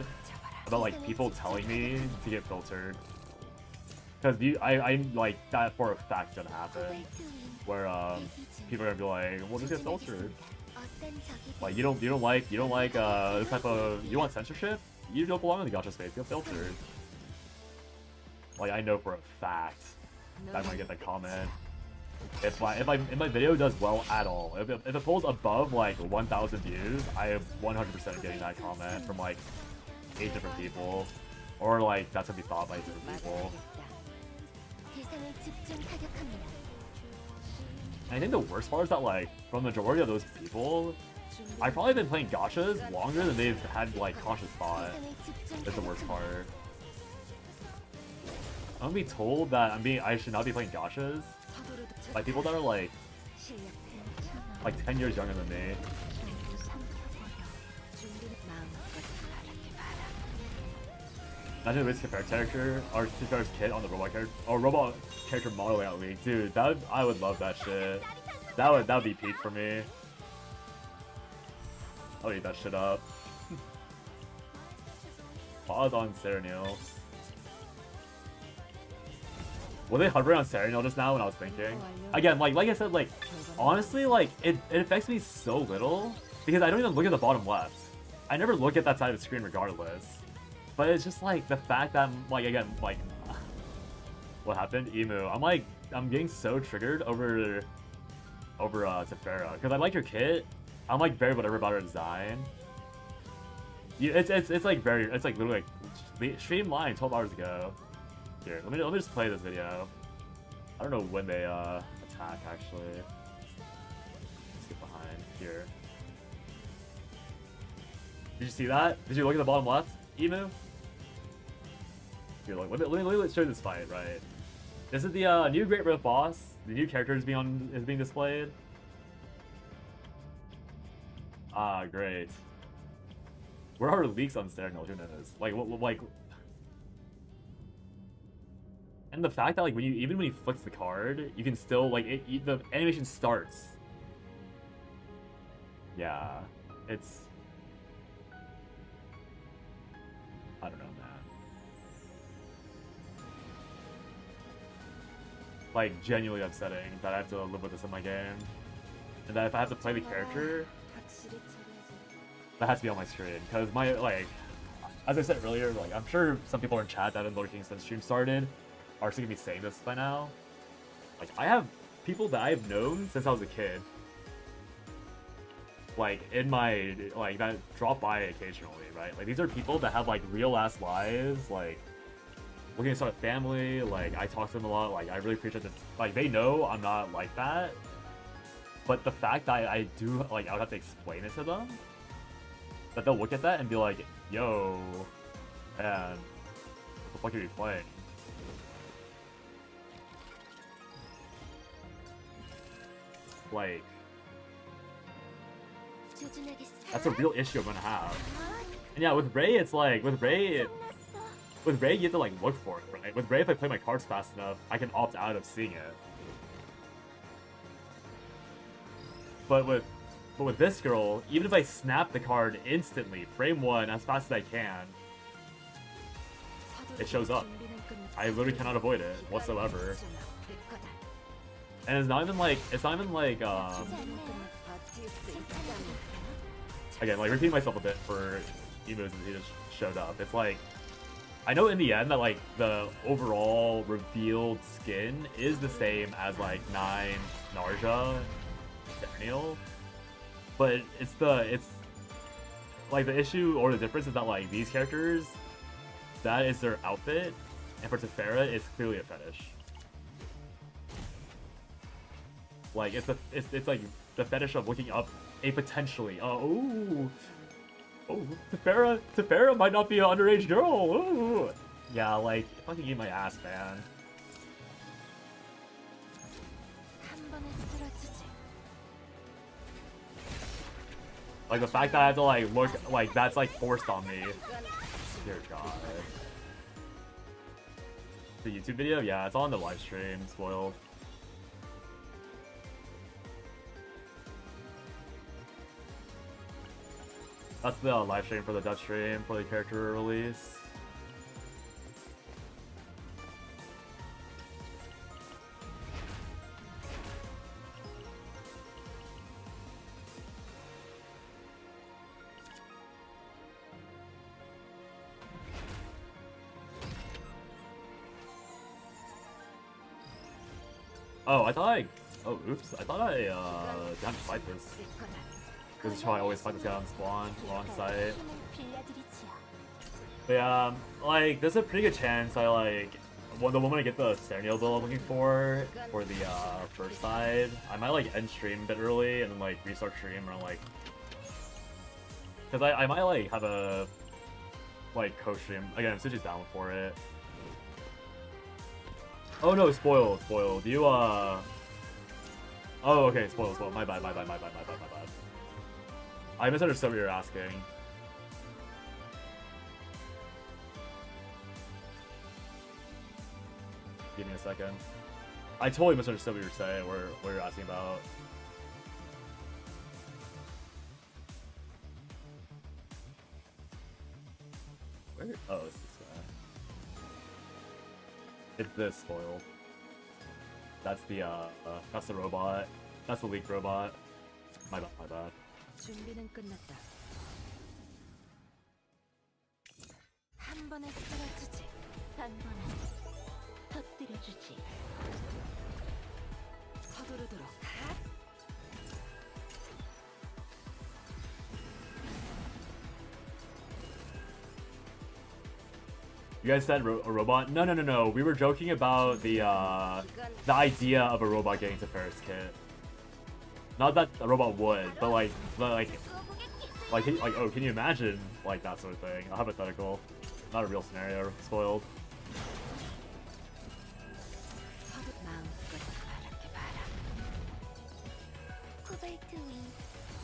Speaker 1: about like people telling me to get filtered. Because I like that for a fact gonna happen, where people are gonna be like, well, just get filtered. Like you don't like this type of, you want censorship? You don't belong in the gacha space. Get filtered. Like I know for a fact that I'm gonna get that comment. If my video does well at all, if it pulls above like 1,000 views, I am 100% getting that comment from like 8 different people, or like that's gonna be thought by different people.
Speaker 3: 대상을 집중 타격합니다.
Speaker 1: And I think the worst part is that like from the majority of those people, I've probably been playing gachas longer than they've had like conscious thought.
Speaker 3: 대상을 집중
Speaker 1: That's the worst
Speaker 3: 타격합니다.
Speaker 1: part. I'm gonna be told that I should not be playing gachas
Speaker 2: 서두르듯
Speaker 1: by people that are like
Speaker 3: 괜찮아.
Speaker 1: 10 years younger than me.
Speaker 3: 전부 삼켜버려.
Speaker 2: 준비는 마음껏 바라게 바라.
Speaker 1: Imagine the Compare character or Compare's kit on the robot character or robot character modeling out league, dude. I would love that shit. That would be peak for me. I'll eat that shit up. Pause on Serenil. Were they hovering on Serenil just now when I was thinking? Again, like I said, like honestly, like it affects me so little because I don't even look at the bottom left. I never look at that side of the screen regardless. But it's just like the fact that I'm like, again, like what happened? Emu. I'm getting so triggered over Tefera because I like your kit. I'm like very whatever about her design. It's like literally like streamlined 12 hours ago. Here, let me just play this video. I don't know when they attack actually. Let's get behind here. Did you see that? Did you look at the bottom left, Emu? Here, look, let me show you this fight, right? This is the new Great Rift boss. The new character is being displayed. Ah, great. Where are leaks on Serenil? Who knows? Like. And the fact that like even when he flicks the card, you can still like the animation starts. Yeah, it's. I don't know, man. Like genuinely upsetting that I have to live with this in my game, and that if I have to play the character,
Speaker 2: 확실히 처리하지.
Speaker 1: that has to be on my screen. Because my like, as I said earlier, like I'm sure some people in chat that have been lurking since stream started are still gonna be saying this by now. Like I have people that I've known since I was a kid. Like in my like that drop by occasionally, right? Like these are people that have like real ass lives, like looking to start a family. Like I talk to them a lot. Like I really appreciate that. Like they know I'm not like that. But the fact that I do like I would have to explain it to them, that they'll look at that and be like, "Yo, man, what the fuck are you playing?" Like,
Speaker 3: 조준하겠어.
Speaker 1: that's a real issue I'm gonna have. And yeah, with Ray, it's like, with Ray, you have to like look for it, right? With Ray, if I play my cards fast enough, I can opt out of seeing it. But with this girl, even if I snap the card instantly, frame 1, as fast as I can, it shows up. I literally cannot avoid it whatsoever. And it's not even like, again, like repeating myself a bit for Emus as he just showed up. It's like, I know in the end that like the overall revealed skin is the same as like 9 Narja Daniel, but it's like the issue or the difference is that like these characters, that is their outfit, and for Tefera, it's clearly a fetish. Like it's like the fetish of looking up a potentially Tefera might not be an underage girl. Ooh. Yeah, like fucking eat my ass, man. Like the fact that I have to like look like that's like forced on me. Dear God. The YouTube video? Yeah, it's on the live stream, spoiled. That's the live stream for the Dutch stream for the character release. Oh, oops. I thought I didn't fight this. This is how I always fight this guy on spawn, alongside. But yeah, like, there's a pretty good chance I, like, the moment I get the Cernial build I'm looking for the first side, I might, like, end stream a bit early and then, like, restart stream around, like... Because I might, like, have a, like, co-stream. Again, if Suji's down for it. Oh no, spoiled. You, Oh, okay, spoiled. My bad. I misunderstood what you were asking. Give me a second. I totally misunderstood what you were saying, what you're asking about. Where? Oh, it's this guy. It's this spoiled. That's the robot. That's the leaked robot. My bad.
Speaker 2: 준비는 끝났다. 한 번에 쓰러지지.
Speaker 3: 단번에 터뜨려주지.
Speaker 2: 서두르도록.
Speaker 1: You guys said a robot? No. We were joking about the idea of a robot getting to Ferris kit. Not that a robot would, but like, oh, can you imagine like that sort of thing? A hypothetical, not a real scenario. Spoiled.
Speaker 3: 코발트 위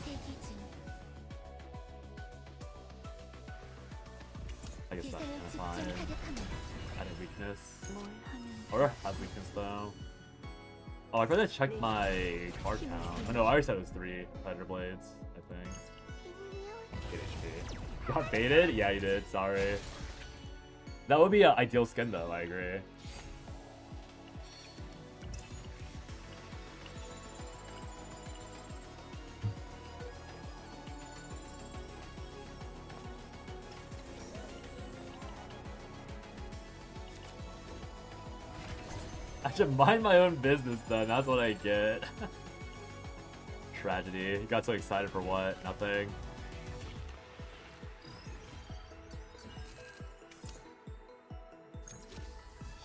Speaker 3: 대기 중.
Speaker 1: I guess
Speaker 3: 기사를
Speaker 1: that's
Speaker 3: 직접
Speaker 1: fine.
Speaker 3: 타격하면
Speaker 1: Added weakness.
Speaker 3: 뭘 하면
Speaker 1: Or has weakness though. Oh, I forgot to check my card count. Oh no, I already said it was 3 Predator Blades, I think. 8 HP. Got baited? Yeah, you did, sorry. That would be an ideal skin though, I agree. I should mind my own business then, that's what I get. Tragedy. You got so excited for what? Nothing.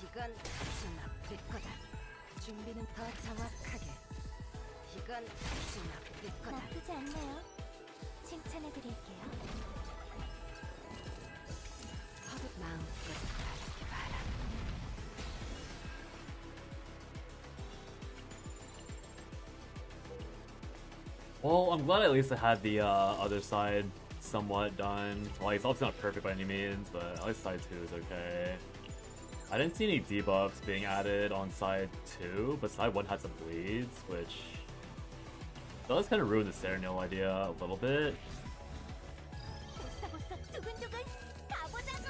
Speaker 2: 이건 진압될 거다. 준비는 더 정확하게. 이건 진압될 거다.
Speaker 3: 나쁘지 않나요? 칭찬해드릴게요.
Speaker 2: 서둘 마음껏 바라게 바라.
Speaker 1: Well, I'm glad at least I had the other side somewhat done. Like, it's obviously not perfect by any means, but at least side 2 is okay. I didn't see any debuffs being added on side 2, but side 1 had some bleeds, which does kind of ruin the Serenil idea a little bit.
Speaker 3: 보싹보싹 두근두근 가보자고.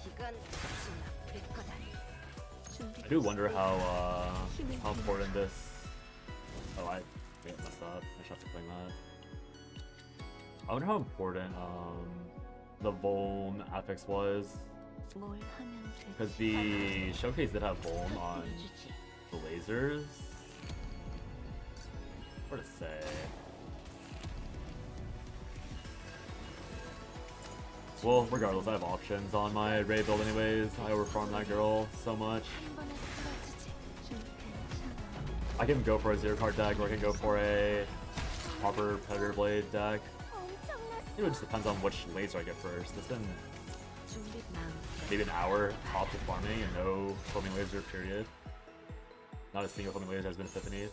Speaker 2: 이건 다시 놔둘 거다.
Speaker 1: I do wonder how important this. Oh, I messed up. I should have to claim that. I wonder how important the Voln affix was,
Speaker 3: 뭘 하면
Speaker 1: because the showcase did have Voln on the lasers. What to say? Well, regardless, I have options on my raid build anyways. I overfarm that girl so much.
Speaker 3: 한 번에 쓰러지지. 괜찮아.
Speaker 1: I can go for a 0-card deck, or I can go for a proper Predator Blade deck. It just depends on which laser I get first. It's been
Speaker 2: 준비 마음.
Speaker 1: maybe an hour top of farming and no foaming laser period. Not a single foaming laser has been Epiphany.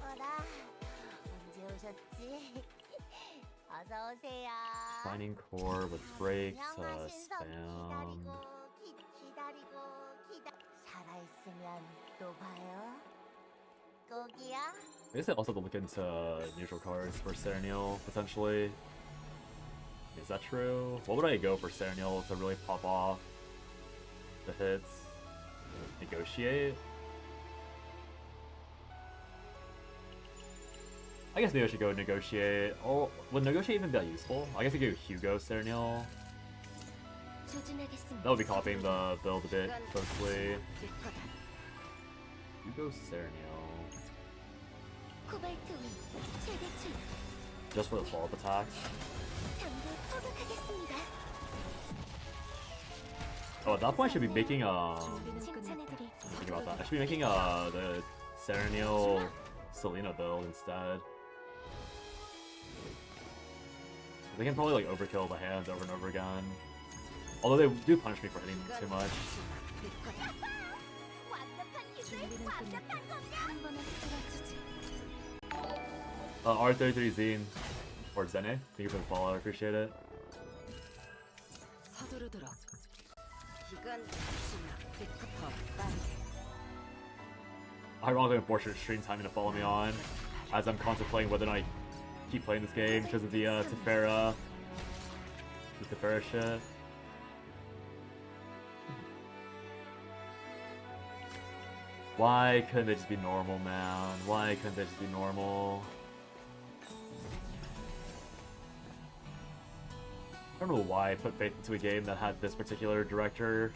Speaker 3: 어라, 언제 오셨지? 어서 오세요.
Speaker 1: Finding core with breaks,
Speaker 3: 안녕하신 섭
Speaker 1: spam.
Speaker 3: 기다리고 살아있으면 또 봐요. 꼭이야?
Speaker 1: I guess I also have to look into neutral cards for Serenil, potentially. Is that true? What would I go for Serenil to really pop off the hits? Negotiate? I guess maybe I should go negotiate. Oh, would negotiate even be that useful? I guess I could go Hugo Serenil.
Speaker 3: 조준하겠습니다.
Speaker 1: That would be copying the build a bit closely.
Speaker 2: 놔둘 거다.
Speaker 1: Hugo Serenil.
Speaker 3: 코발트 윈 최대 출
Speaker 1: Just for the follow-up attacks.
Speaker 3: 전부 포격하겠습니다.
Speaker 1: Oh, at that point I should be making
Speaker 2: 준비는 끝났다.
Speaker 3: 칭찬해드릴게요.
Speaker 1: thinking about that. I should be making the Serenil Selena build instead. They can probably like overkill the hands over and over again. Although they do punish me for hitting too much.
Speaker 2: 놔둘 거다.
Speaker 3: 완벽한 기술,
Speaker 2: 준비는
Speaker 3: 완벽한
Speaker 2: 끝났다.
Speaker 3: 공격.
Speaker 2: 한 번에 쓰러지지.
Speaker 1: R33 Zine or Zene, thank you for the follow, I appreciate it.
Speaker 2: 서두르도록. 이건 다시 놔둘 거다. 빠르게.
Speaker 1: Ironically unfortunate stream timing to follow me on as I'm contemplating whether or not I keep playing this game because of the Tefera shit. Why couldn't they just be normal, man? Why couldn't they just be normal? I don't know why I put faith into a game that had this particular director.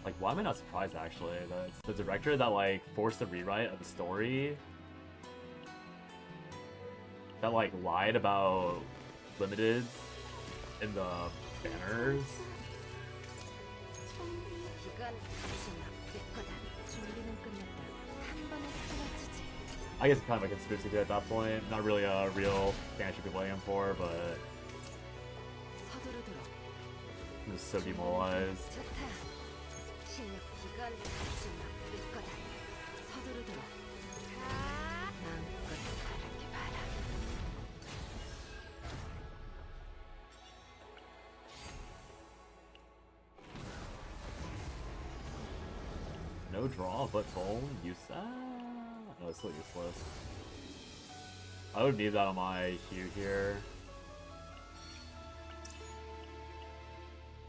Speaker 1: Like, why am I not surprised actually that it's the director that like forced a rewrite of the story, that like lied about limiteds in the banners.
Speaker 2: 이건 다시 놔둘 거다. 준비는 끝났다. 한 번에 쓰러지지.
Speaker 1: I guess it's kind of a conspiracy theory at that point. Not really a real fan I should be playing for, but
Speaker 2: 서두르도록.
Speaker 1: I'm just so demoralized.
Speaker 2: 좋다. 실력 이건 다시 놔둘 거다. 서두르도록. 마음껏 바라기 바라.
Speaker 1: No draw, but bone. Use that? No, it's still useless. I would need that on my Q here.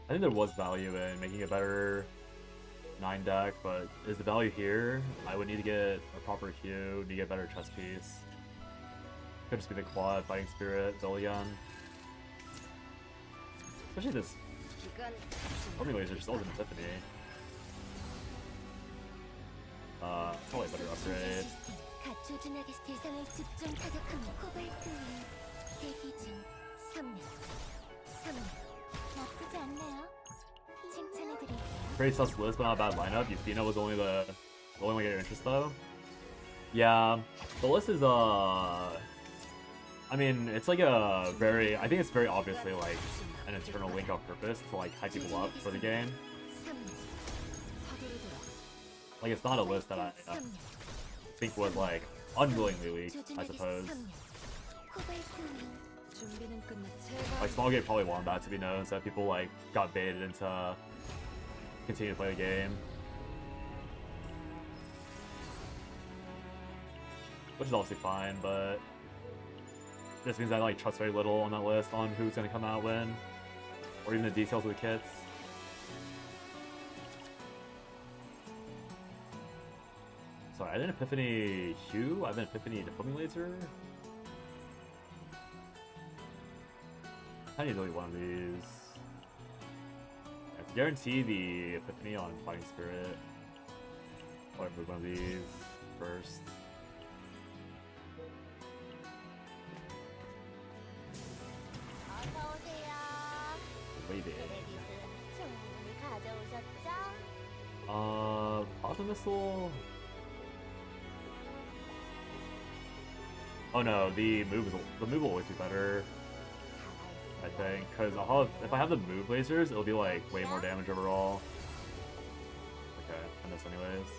Speaker 1: I think there was value in making a better 9 deck, but is the value here? I would need to get a proper Q, need to get a better chess piece. Could just be the quad Fighting Spirit build again. Especially this
Speaker 2: 이건 다시
Speaker 1: Forming Laser just wasn't Epiphany. Probably a better upgrade.
Speaker 3: 조준하게 대상을 집중 타격하면 코발트 윈 대기 중 3년 나쁘지 않네요. 칭찬해드릴게요.
Speaker 1: Pretty sus list, but not a bad lineup. Yufina was only the only one getting interest though. Yeah, the list is I mean, it's like a very, I think it's very obviously like an internal link on purpose to like hype people up for the game. Like it's not a list that I think was like unwillingly leaked, I suppose. Like Smallgate probably wanted that to be known, so that people like got baited into continuing to play the game. Which is obviously fine, but this means I like trust very little on that list on who's gonna come out when, or even the details of the kits. Sorry, I had an Epiphany Hue, I have an Epiphany Defoaming Laser. I need to delete one of these. I can guarantee the Epiphany on Fighting Spirit. I'll remove one of these first. Waiting. Plasma Missile? Oh no, the move will always be better, I think, because if I have the move lasers, it'll be like way more damage overall. Okay, I missed anyways.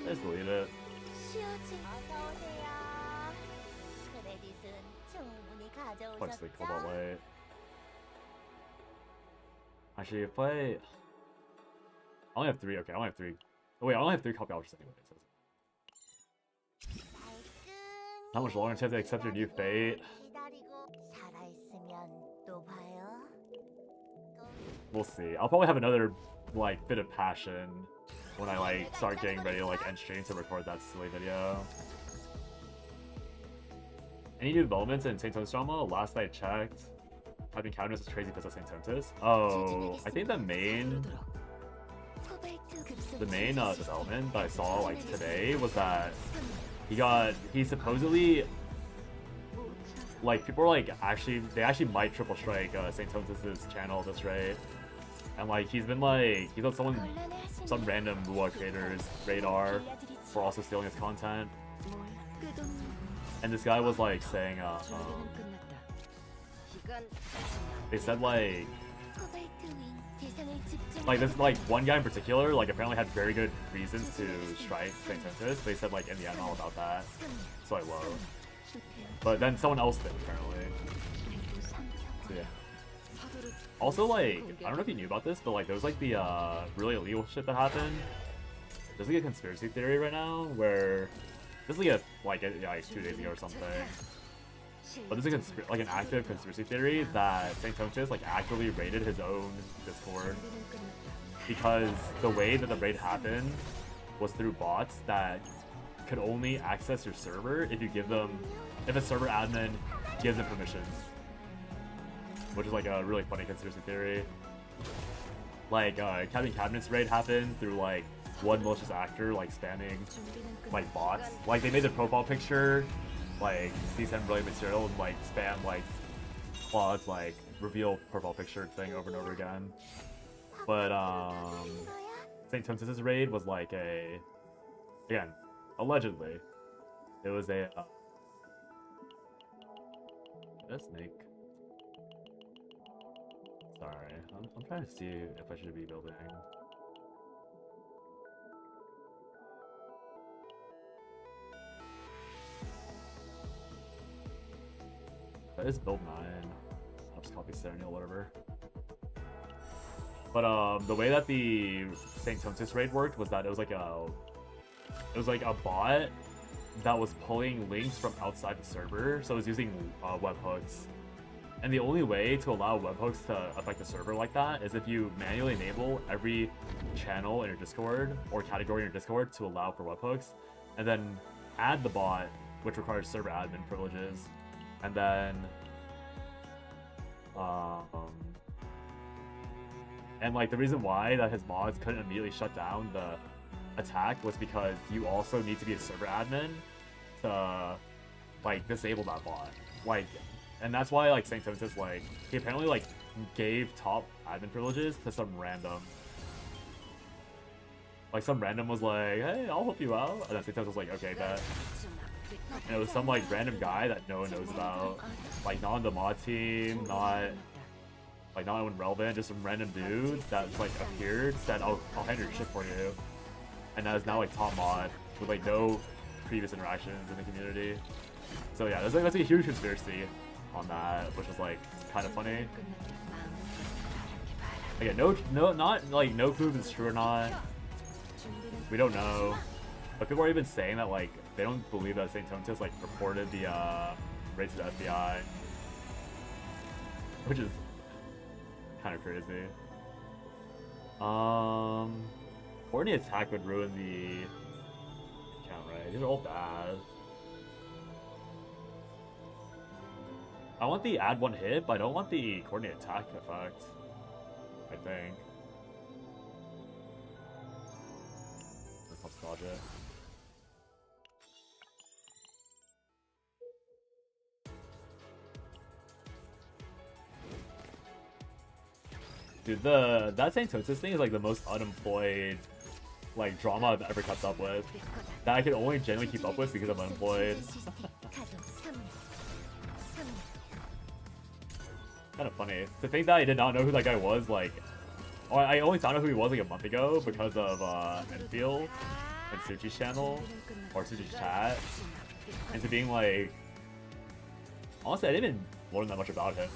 Speaker 1: Just delete it. Flex the Cobalt Light. Actually, if I only have 3, okay, I only have 3. Oh wait, I only have 3 copy options anyways. How much longer until they accept your new fate? We'll see. I'll probably have another like bit of passion when I like start getting ready to like end stream to record that silly video. Any new developments in Saint Tonus drama? Last I checked, having cabinets is crazy because of Saint Tonus. Oh, I think the main development that I saw like today was that he supposedly, like, people are like they actually might triple strike Saint Tonus' channel at this rate, and like he's on some random Lua creator's radar for also stealing his content. And this guy was like saying, they said like this like one guy in particular like apparently had very good reasons to strike Saint Tonus. They said like in the end all about that, so I won't. But then someone else did apparently. So yeah. Also like I don't know if you knew about this, but like there was like the really illegal shit that happened. There's like a conspiracy theory right now where this is like 2 days ago or something. But there's like an active conspiracy theory that Saint Tonus like actively raided his own Discord because the way that the raid happened was through bots that could only access your server if a server admin gives them permissions, which is like a really funny conspiracy theory. Like Captain Cabinet's raid happened through like one malicious actor like spamming like bots. Like they made the profile picture like CSM related material and like spam like Claude's like reveal profile picture thing over and over again. But Saint Tonus' raid was like again, allegedly, it was a snake. Sorry, I'm trying to see if I should be building. That is build 9. I'll just copy Cernial, whatever. But the way that the Saint Tonus raid worked was that it was like a bot that was pulling links from outside the server, so it was using webhooks. And the only way to allow webhooks to affect the server like that is if you manually enable every channel in your Discord or category in your Discord to allow for webhooks, and then add the bot, which requires server admin privileges. And then, and like the reason why that his mods couldn't immediately shut down the attack was because you also need to be a server admin to like disable that bot. Like, and that's why like Saint Tonus like he apparently like gave top admin privileges to some random Like some random was like, hey, I'll help you out. And then Saint was like, okay, bet. And it was some like random guy that no one knows about. Like not on the mod team, not even relevant, just some random dude that just like appeared, said, I'll handle your shit for you. And that is now like top mod with like no previous interactions in the community. So yeah, that's like a huge conspiracy on that, which is like kind of funny. Again, not like no clue if it's true or not. We don't know. But people are even saying that like they don't believe that Saint Tontus like reported the raid to the FBI, which is kind of crazy. Or any attack would ruin the account, right? These are all bad. I want the add one hit, but I don't want the coordinate attack effect, I think. Let's dodge it. Dude, that Saint Totus thing is like the most unemployed like drama I've ever kept up with. That I can only genuinely keep up with because I'm unemployed. Kind of funny to think that I did not know who that guy was. Like, oh, I only found out who he was like a month ago because of Enfield and Suchi's channel or Suchi's chat. Into being like, honestly, I didn't even learn that much about him.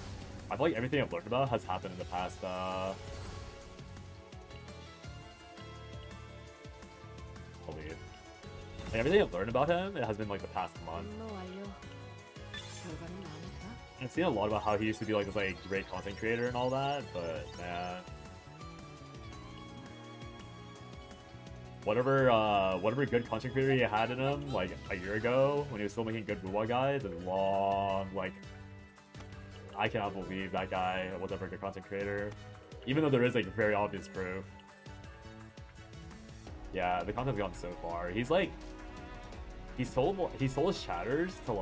Speaker 1: I feel like everything I've learned about has happened in the past. Believe. Like, everything I've learned about him, it has been like the past month. I've seen a lot about how he used to be like this like great content creator and all that, but man, whatever good content creator he had in him like a year ago when he was still making good Buwa guys is long. Like, I cannot believe that guy was ever a good content creator, even though there is like very obvious proof. Yeah, the content's gone so far. He's like, he sold his chatters to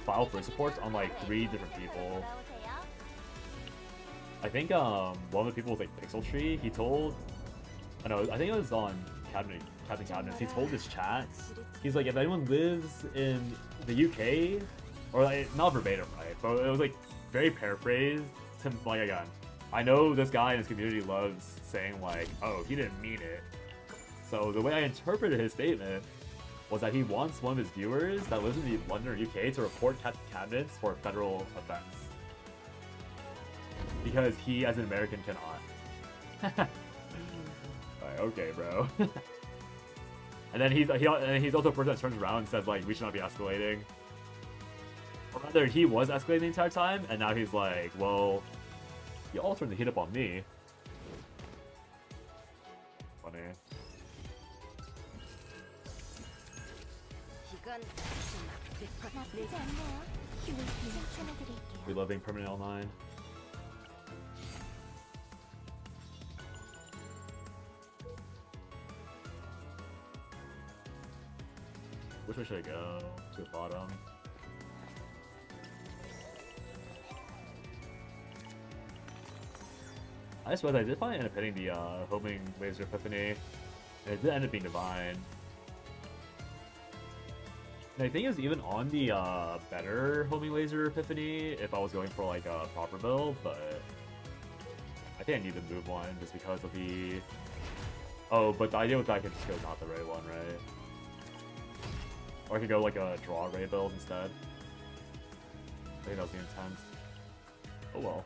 Speaker 1: file for supports on like 3 different people. I think one of the people was like Pixel Tree. He told, I think it was on Captain Cabinets. He told his chat, he's like, if anyone lives in the UK, or like not verbatim, right? But it was like very paraphrased to like, again, I know this guy in his community loves saying like, oh, he didn't mean it. So the way I interpreted his statement was that he wants one of his viewers that lives in the London or UK to report Captain Cabinets for a federal offense. Because he, as an American, cannot. Like, okay, bro. And then he's also a person that turns around and says like, we should not be escalating. Or rather, he was escalating the entire time, and now he's like, well, you all turned the heat up on me. Funny. We love being permanent L9. Which way should I go? To the bottom. I suppose I did finally end up hitting the homing laser epiphany, and it did end up being divine. And I think it was even on the better homing laser epiphany if I was going for like a proper build, but I think I need to move one just because of the. Oh, but the idea was that I could just go not the ray one, right? Or I could go like a draw ray build instead. I think that was the intent. Oh well.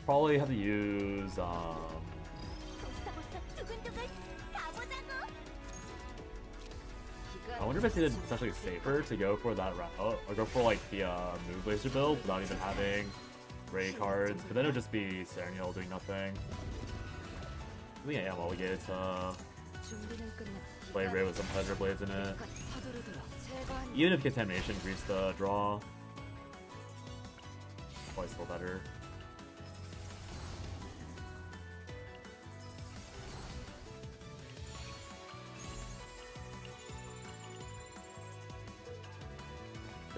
Speaker 1: Probably have to use I wonder if it's essentially safer to go for that route, or go for like the move laser build without even having ray cards, but then it would just be Serenial doing nothing. I think I am obligated to play ray with some pleasure blades in it. Even if contamination greets the draw, probably still better.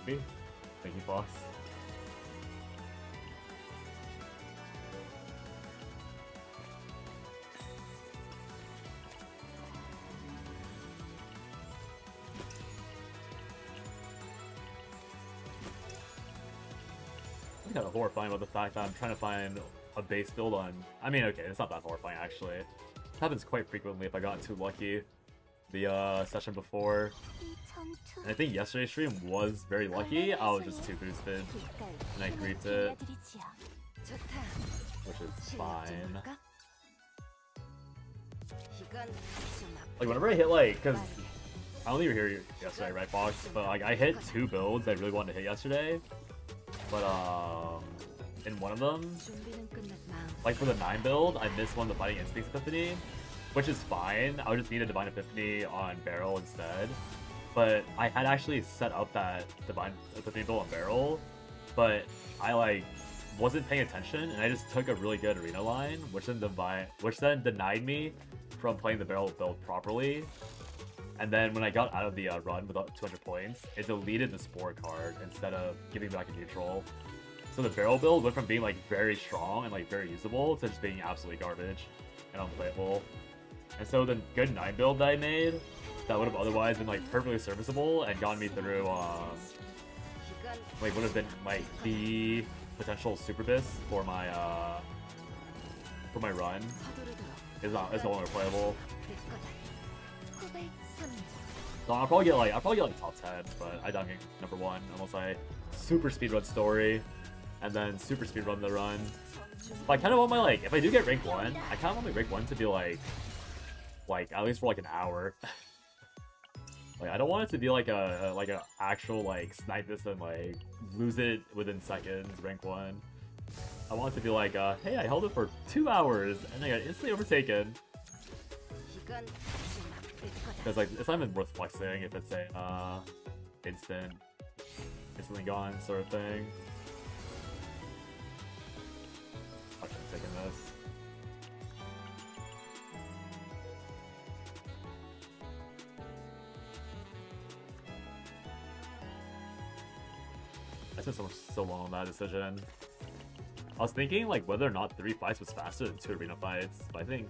Speaker 1: me. Thank you, Fox. It's kind of horrifying about the fact that I'm trying to find a base build on... I mean, okay, it's not that horrifying, actually. It happens quite frequently if I got too lucky the session before. And I think yesterday's stream was very lucky. I was just too boosted, and I creeped it, which is fine. Like, whenever I hit, like, because I don't think you were here yesterday, right, Fox? But, like, I hit 2 builds I really wanted to hit yesterday. But, in one of them, like, for the 9 build, I missed one of the Fighting Instincts Epiphany, which is fine. I would just need a Divine Epiphany on Barrel instead. But I had actually set up that Divine Epiphany build on Barrel, but I, like, wasn't paying attention, and I just took a really good arena line, which then denied me from playing the Barrel build properly. And then when I got out of the run without 200 points, it deleted the Spore card instead of giving back a neutral. So the Barrel build went from being, like, very strong and, like, very usable to just being absolutely garbage and unplayable. And so the good 9 build that I made, that would have otherwise been, like, perfectly serviceable and gotten me through, like, would have been, like, the potential Super Bis for my run, is no longer playable. So I'll probably get like top 10, but I don't get number 1 unless I super speedrun story and then super speedrun the run. But I kind of want my, like, if I do get rank 1, I kind of want my rank 1 to be like at least for like an hour. Like, I don't want it to be like a actual, like, snipe this and, like, lose it within seconds rank 1. I want it to be like, hey, I held it for 2 hours and I got instantly overtaken. Because, like, it's not even worth flexing if it's a instantly gone sort of thing. I'm taking this. I spent so long on that decision. I was thinking, like, whether or not 3 fights was faster than 2 arena fights, but I think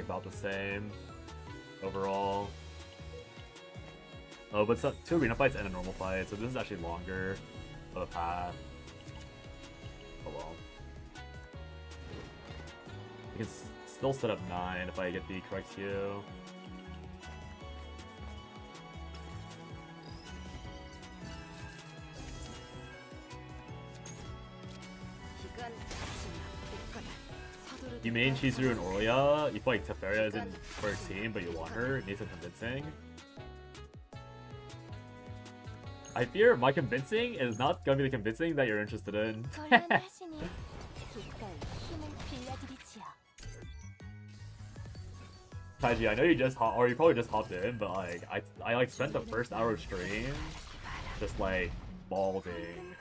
Speaker 1: about the same overall. Oh, but 2 arena fights and a normal fight, so this is actually longer of a path. Oh well. I can still set up 9 if I get the correct queue. You main Chizuru and Aurelia, you feel like Teferia isn't for a team, but you want her, it needs some convincing. I fear my convincing is not gonna be the convincing that you're interested in. Taiji, I know you just or you probably just hopped in, but, like, I like spent the first hour of stream just, like, balding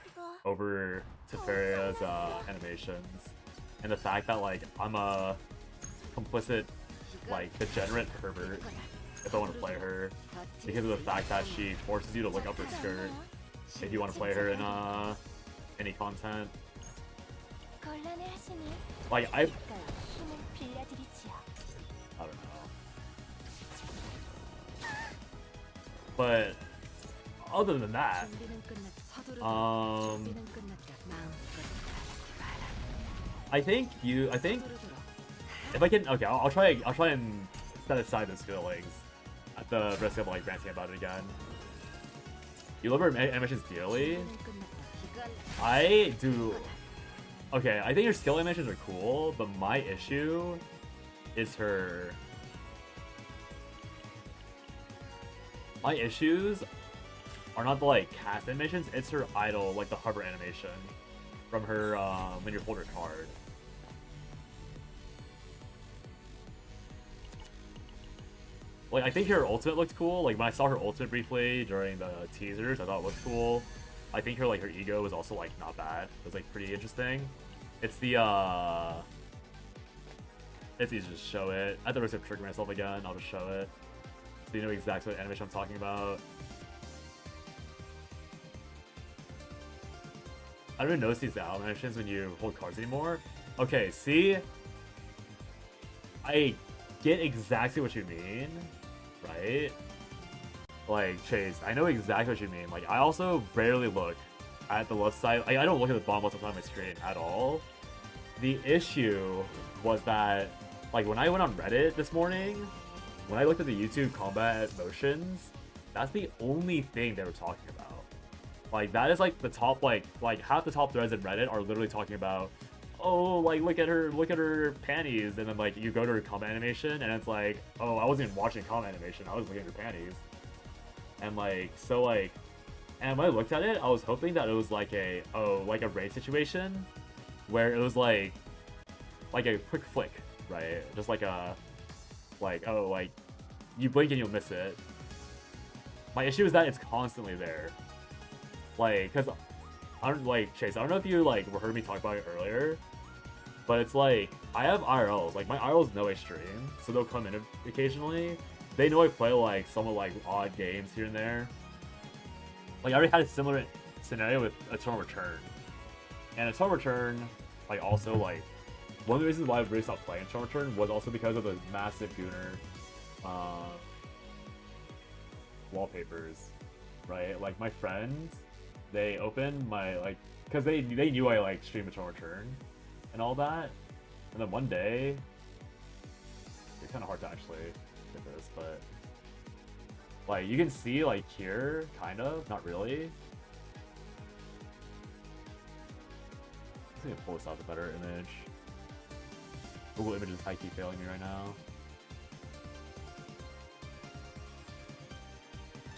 Speaker 1: over Teferia's animations. And the fact that, like, I'm a complicit, like, degenerate pervert if I want to play her, because of the fact that she forces you to look up her skirt if you want to play her in any content. Like, I don't know. But other than that, I think if I can, okay, I'll try and set aside those feelings at the risk of, like, ranting about it again. You love her animations dearly. I do. Okay, I think her skill animations are cool, but my issue is her. My issues are not the, like, cast animations, it's her idle, like the hover animation from her when you hold her card. Like, I think her ultimate looked cool. Like, when I saw her ultimate briefly during the teasers, I thought it looked cool. I think her, like, her ego was also, like, not bad. It was, like, pretty interesting. It's the it's easy to just show it. At the risk of triggering myself again, I'll just show it. So you know exactly what animation I'm talking about. I don't even notice these animations when you hold cards anymore. Okay, see? I get exactly what you mean, right? Like, Chase, I know exactly what you mean. Like, I also rarely look at the left side. Like, I don't look at the bottom left side of my screen at all. The issue was that, like, when I went on Reddit this morning, when I looked at the YouTube combat motions, that's the only thing they were talking about. Like, that is, like, the top, like half the top threads in Reddit are literally talking about, oh, like, look at her panties, and then, like, you go to her combat animation, and it's like, oh, I wasn't even watching combat animation, I was looking at her panties. And, like, so, like, and when I looked at it, I was hoping that it was, like, a raid situation, where it was, like a quick flick, right? Just like a, like, oh, like, you blink and you'll miss it. My issue is that it's constantly there. Like, because, I don't, like, Chase, I don't know if you, like, heard me talk about it earlier, but it's like, I have IRLs. Like, my IRLs know I stream, so they'll come in occasionally. They know I play, like, somewhat, like, odd games here and there. Like, I already had a similar scenario with Eternal Return. And Eternal Return, like, also, like, one of the reasons why I really stopped playing Eternal Return was also because of the massive Gooner wallpapers, right? Like, my friends, they opened my, like, because they knew I, like, stream Eternal Return and all that. And then one day, it's kind of hard to actually get this, but, like, you can see, like, here, kind of, not really. I'm gonna pull this out a better image. Google Images high key failing me right now.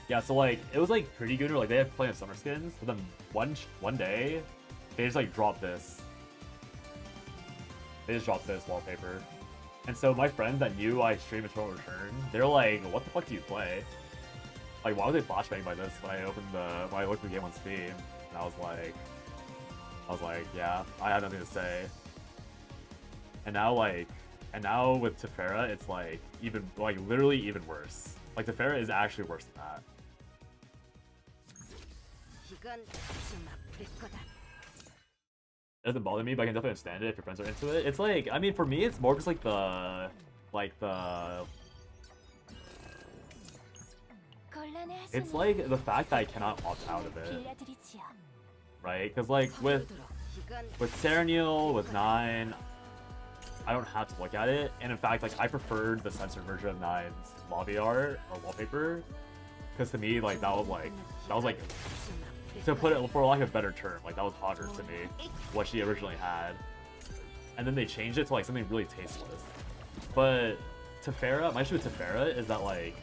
Speaker 1: Yeah, so like it was like pretty good. Like they had plenty of summer skins, but then one day they just like dropped this. They just dropped this wallpaper, and so my friends that knew I stream Eternal Return, they're like, "What the fuck do you play? Like, why was they flashbang by this?" When I looked at the game on Steam, and I was like, "Yeah, I have nothing to say." And now with Tefera, it's like even like literally even worse. Like Tefera is actually worse than that. It doesn't bother me, but I can definitely understand it if your friends are into it. It's like, I mean, for me, it's more just like it's like the fact that I cannot opt out of it, right? Because like with Serenial, with 9, I don't have to look at it, and in fact, like I preferred the censored version of 9's lobby art or wallpaper, because to me, like that was like to put it for lack of a better term, like that was hotter to me what she originally had, and then they changed it to like something really tasteless. But Tefera, my issue with Tefera is that like,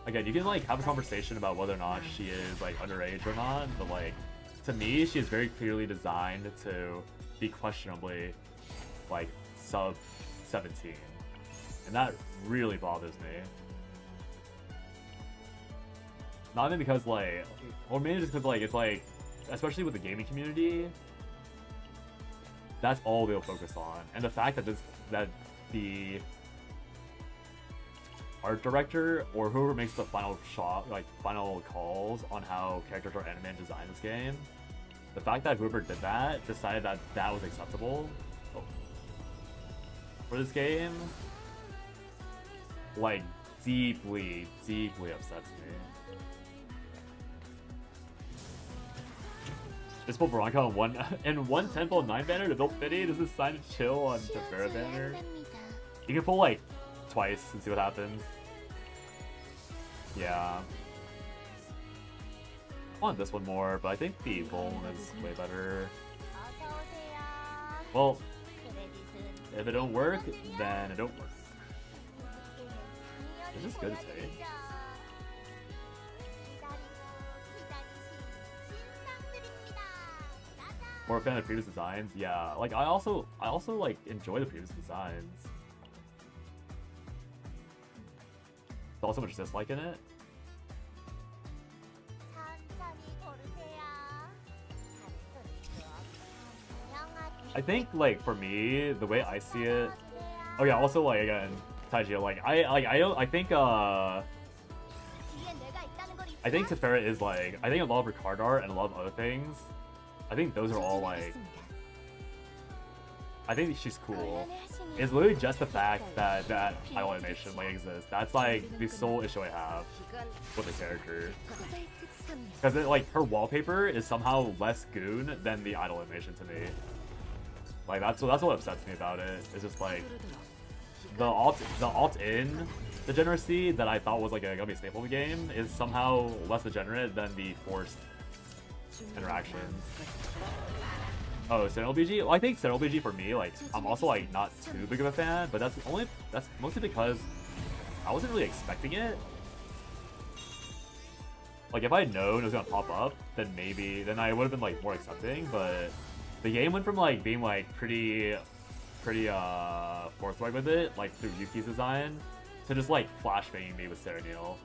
Speaker 1: again, you can like have a conversation about whether or not she is like underage or not, but like to me, she is very clearly designed to be questionably like sub 17, and that really bothers me. Not even because like, or maybe just because like it's like, especially with the gaming community, that's all they'll focus on, and the fact that the art director or whoever makes the final shot, like final calls on how characters are animated and designed this game, the fact that whoever did that decided that that was acceptable for this game, like deeply upsets me. Just pull Veronica on one 10-9 banner to build Fitty. This is sign to chill on Tefera banner. You can pull like twice and see what happens. Yeah. I want this one more, but I think the Vuln is way better. Well, if it don't work, then it don't work. It's just good to take. More a fan of previous designs, yeah. Like I also like enjoy the previous designs. There's also much dislike in it. I think like for me, the way I see it. Oh yeah, also like again, Taiji, like I think I think Tefera is like, I think a lot of her card art and a lot of other things, I think those are all like, I think she's cool. It's literally just the fact that that idle animation like exists. That's like the sole issue I have with the character. Because like her wallpaper is somehow less goon than the idle animation to me. Like that's what upsets me about it. It's just like the alt in degeneracy that I thought was like gonna be a staple of the game is somehow less degenerate than the forced interactions. Oh, SNIPING? Well, I think SNIPING for me, like, I'm also like not too big of a fan, but that's mostly because I wasn't really expecting it. Like, if I had known it was gonna pop up, then then I would have been like more accepting. But the game went from like being like pretty forthright with it, like through Yuki's design, to just like flashbanging me with Serenial.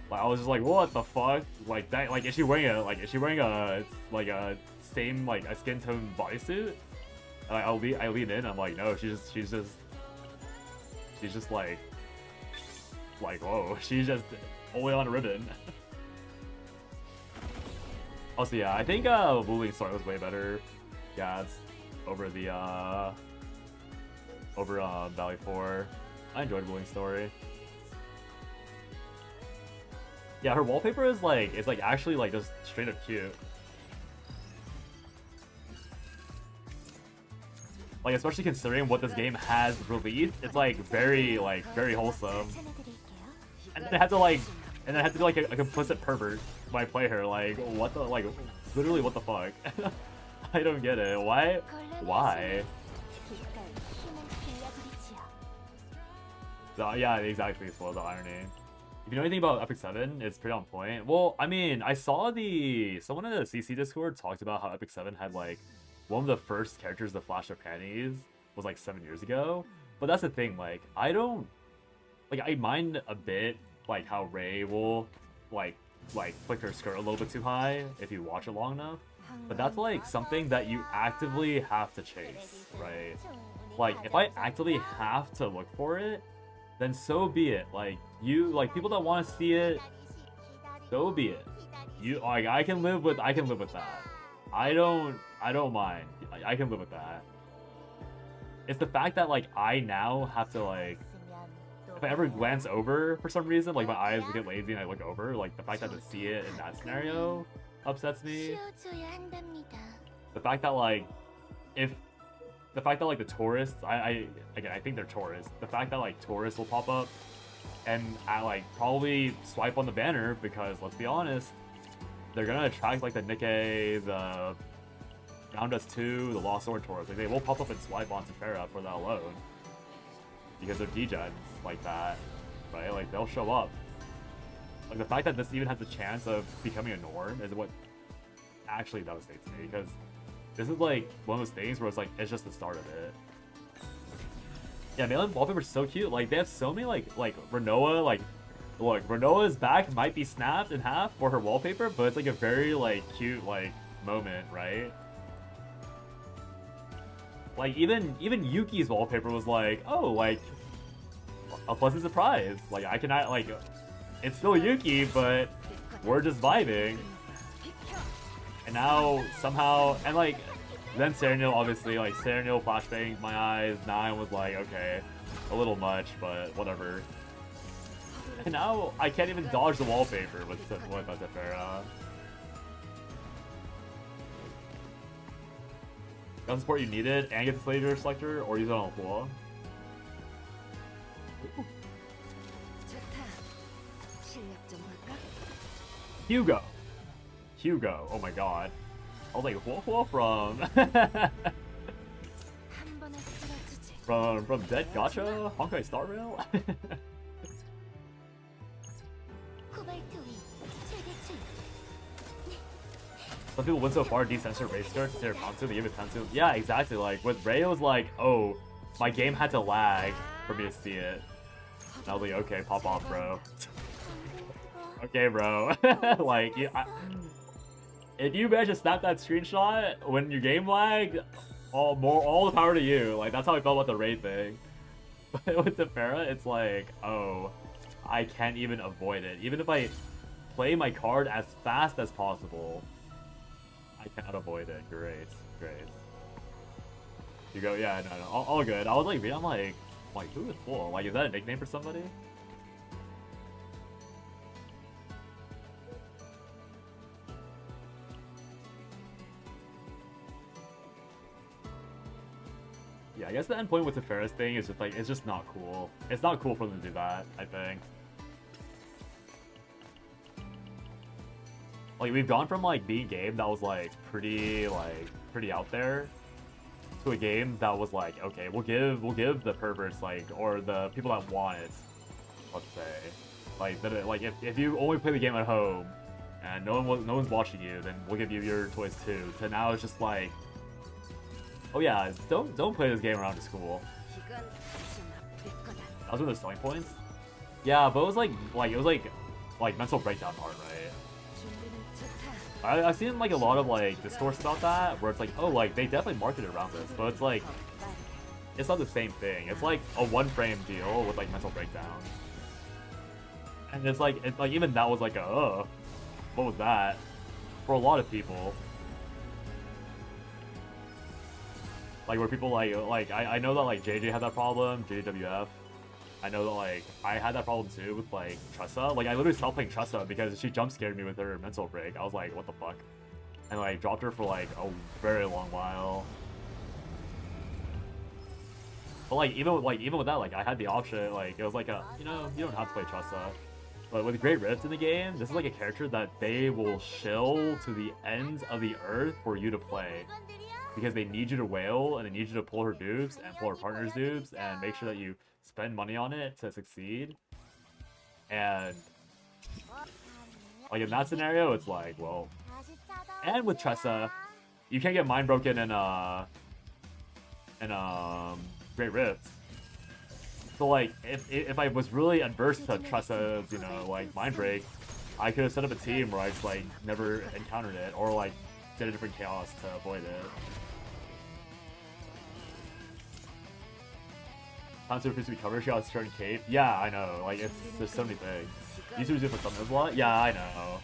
Speaker 1: Like, I was just like, what the fuck? Like that, like is she wearing a same like a skin tone bodysuit? I lean in, I'm like, no, she's just like whoa, she's just only on a ribbon. Also, yeah, I think Wuling story was way better, Gaz, over the Valley 4. I enjoyed Wuling story. Yeah, her wallpaper is like, it's like actually like just straight up cute. Like, especially considering what this game has released, it's like very wholesome. And then I had to like, be like a complicit pervert when I play her. Like, what the, like, literally what the fuck? I don't get it. Why? So, yeah, exactly. It's the irony. If you know anything about Epic 7, it's pretty on point. Well, I mean, I saw someone in the CC Discord talked about how Epic 7 had like one of the first characters to flash their panties was like 7 years ago. But that's the thing, like I mind a bit like how Ray will like flick her skirt a little bit too high if you watch it long enough. But that's like something that you actively have to chase, right? Like if I actively have to look for it, then so be it. Like people that want to see it, so be it. I can live with that. I don't mind. I can live with that. It's the fact that like I now have to like, if I ever glance over for some reason, like my eyes get lazy and I look over, like the fact that I have to see it in that scenario upsets me. The fact that like the tourists, I think they're tourists. The fact that like tourists will pop up and I like probably swipe on the banner because let's be honest, they're gonna attract like the Nikkei, the Round Us 2, the Lost Sword tourists. Like they will pop up and swipe on Tefera for that alone because they're degens like that, right? Like they'll show up. Like the fact that this even has a chance of becoming a norm is what actually devastates me because this is like one of those things where it's like it's just the start of it. Yeah, Malin wallpaper is so cute. Like they have so many like Renoa, like look, Renoa's back might be snapped in half for her wallpaper, but it's like a very like cute like moment, right? Like even Yuki's wallpaper was like, oh, like a pleasant surprise. Like I cannot like it's still Yuki, but we're just vibing. And now somehow, and like then Serenial, obviously, like Serenial flashbanged my eyes. 9 was like, okay, a little much, but whatever. And now I can't even dodge the wallpaper with Tefera. Gun support you needed and get the Slayer selector or use it on the floor. Hugo, oh my god. I was like, whoa, from from Dead Gacha? Honkai Star Rail? Some people went so far decensor Ray skirt to Tansu, they give it Tansu. Yeah, exactly. Like with Ray, it was like, oh, my game had to lag for me to see it. And I was like, okay, pop off, bro. Okay, bro. Like, if you manage to snap that screenshot when your game lagged, all the power to you. Like that's how I felt about the raid thing. But with Tefera, it's like, oh, I can't even avoid it. Even if I play my card as fast as possible, I cannot avoid it. Great, great. You go, yeah, no, all good. I was like, I'm like, who is Full? Like, is that a nickname for somebody? Yeah, I guess the endpoint with the Ferris thing is just like, it's just not cool. It's not cool for them to do that, I think. Like, we've gone from like being a game that was like pretty out there to a game that was like, okay, we'll give the perverts, like, or the people that want it, let's say, like that, like if you only play the game at home and no one's watching you, then we'll give you your toys too. So now it's just like, oh yeah, don't play this game around to school. That was one of the selling points. Yeah, but it was like mental breakdown part, right? I've seen like a lot of like discourse about that, where it's like, oh, like they definitely marketed around this, but it's like, it's not the same thing. It's like a one-frame deal with like mental breakdown, and it's like even that was like a, what was that? For a lot of people, like where people like I know that like JJ had that problem, JWF. I know that like I had that problem too with like Tressa. Like I literally stopped playing Tressa because she jump scared me with her mental break. I was like, what the fuck? And like dropped her for like a very long while. But like even with that, like I had the option, like it was like a, you know, you don't have to play Tressa. But with Great Rift in the game, this is like a character that they will shill to the ends of the earth for you to play. Because they need you to wail, and they need you to pull her dupes, and pull her partner's dupes, and make sure that you spend money on it to succeed. And like in that scenario, it's like, well, and with Tressa, you can't get mind broken in Great Rift. So like if I was really adverse to Tressa's, you know, like mind break, I could have set up a team where I just like never encountered it, or like did a different chaos to avoid it. Concert appears to be covered. She got a certain cape. Yeah, I know. Like, there's so many things. YouTubers do for thumbnails a lot. Yeah, I know.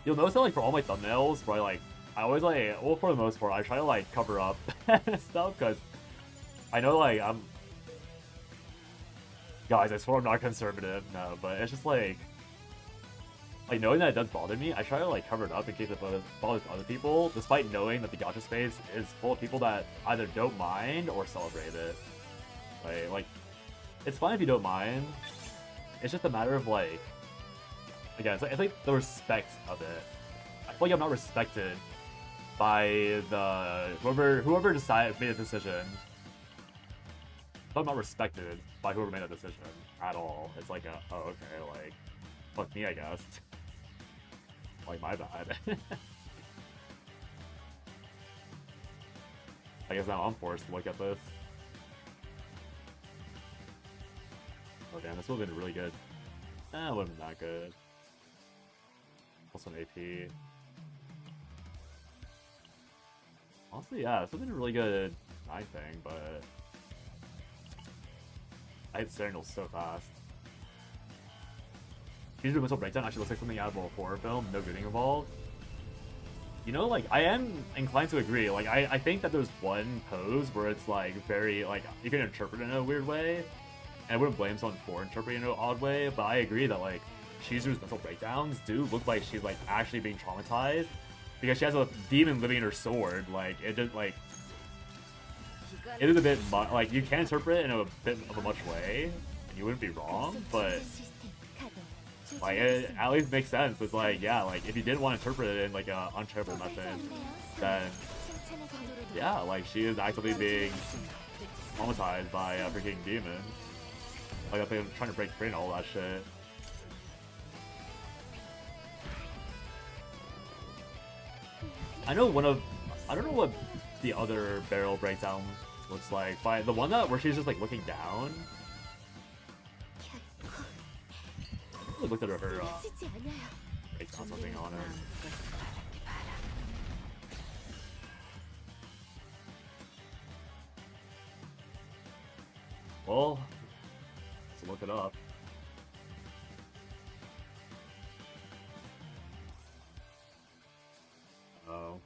Speaker 1: You'll notice that like for all my thumbnails, where I always like, well, for the most part, I try to like cover up stuff because I know like guys, I swear I'm not conservative. No, but it's just like knowing that it does bother me, I try to like cover it up in case it bothers other people, despite knowing that the gacha space is full of people that either don't mind or celebrate it. Like it's fine if you don't mind. It's just a matter of like, again, it's like the respect of it. I feel like I'm not respected by the whoever made a decision. I'm not respected by whoever made that decision at all. It's like oh okay, like fuck me, I guess. Like, my bad. I guess now I'm forced to look at this. Oh damn, this would have been really good. It would have been that good. Also an AP. Honestly, yeah, this would have been a really good 9 thing, but I hit Serenal so fast. Future Missile Breakdown actually looks like something out of a horror film, no gooning involved. You know, like, I am inclined to agree. Like, I think that there's one pose where it's, like, very, like, you can interpret it in a weird way. And I wouldn't blame someone for interpreting it in an odd way, but I agree that, like, Shizuru's mental breakdowns do look like she's, like, actually being traumatized. Because she has a demon living in her sword. Like, it just, like, it is a bit, like, you can interpret it in a bit of a much way, and you wouldn't be wrong, but like, it at least makes sense. It's like, yeah, like, if you didn't want to interpret it in, like, a uncharitable method, then, yeah, like, she is actively being traumatized by a freaking demon. Like, they're trying to break free and all that shit. I don't know what the other barrel breakdown looks like, but the one where she's just, like, looking down. I looked at her break on something on her. Well, let's look it up. Oh.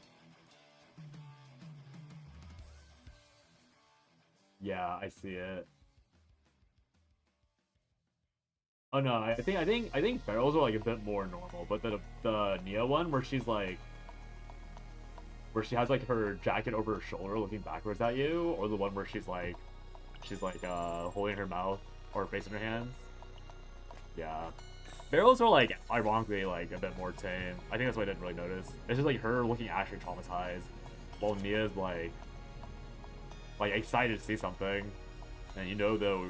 Speaker 1: Yeah, I see it. Oh no, I think barrels are like a bit more normal, but the Nia one where she's like where she has like her jacket over her shoulder looking backwards at you, or the one where she's like holding her mouth or face in her hands. Yeah. Barrels are like ironically like a bit more tame. I think that's why I didn't really notice. It's just like her looking actually traumatized, while Nia's like excited to see something. And you know though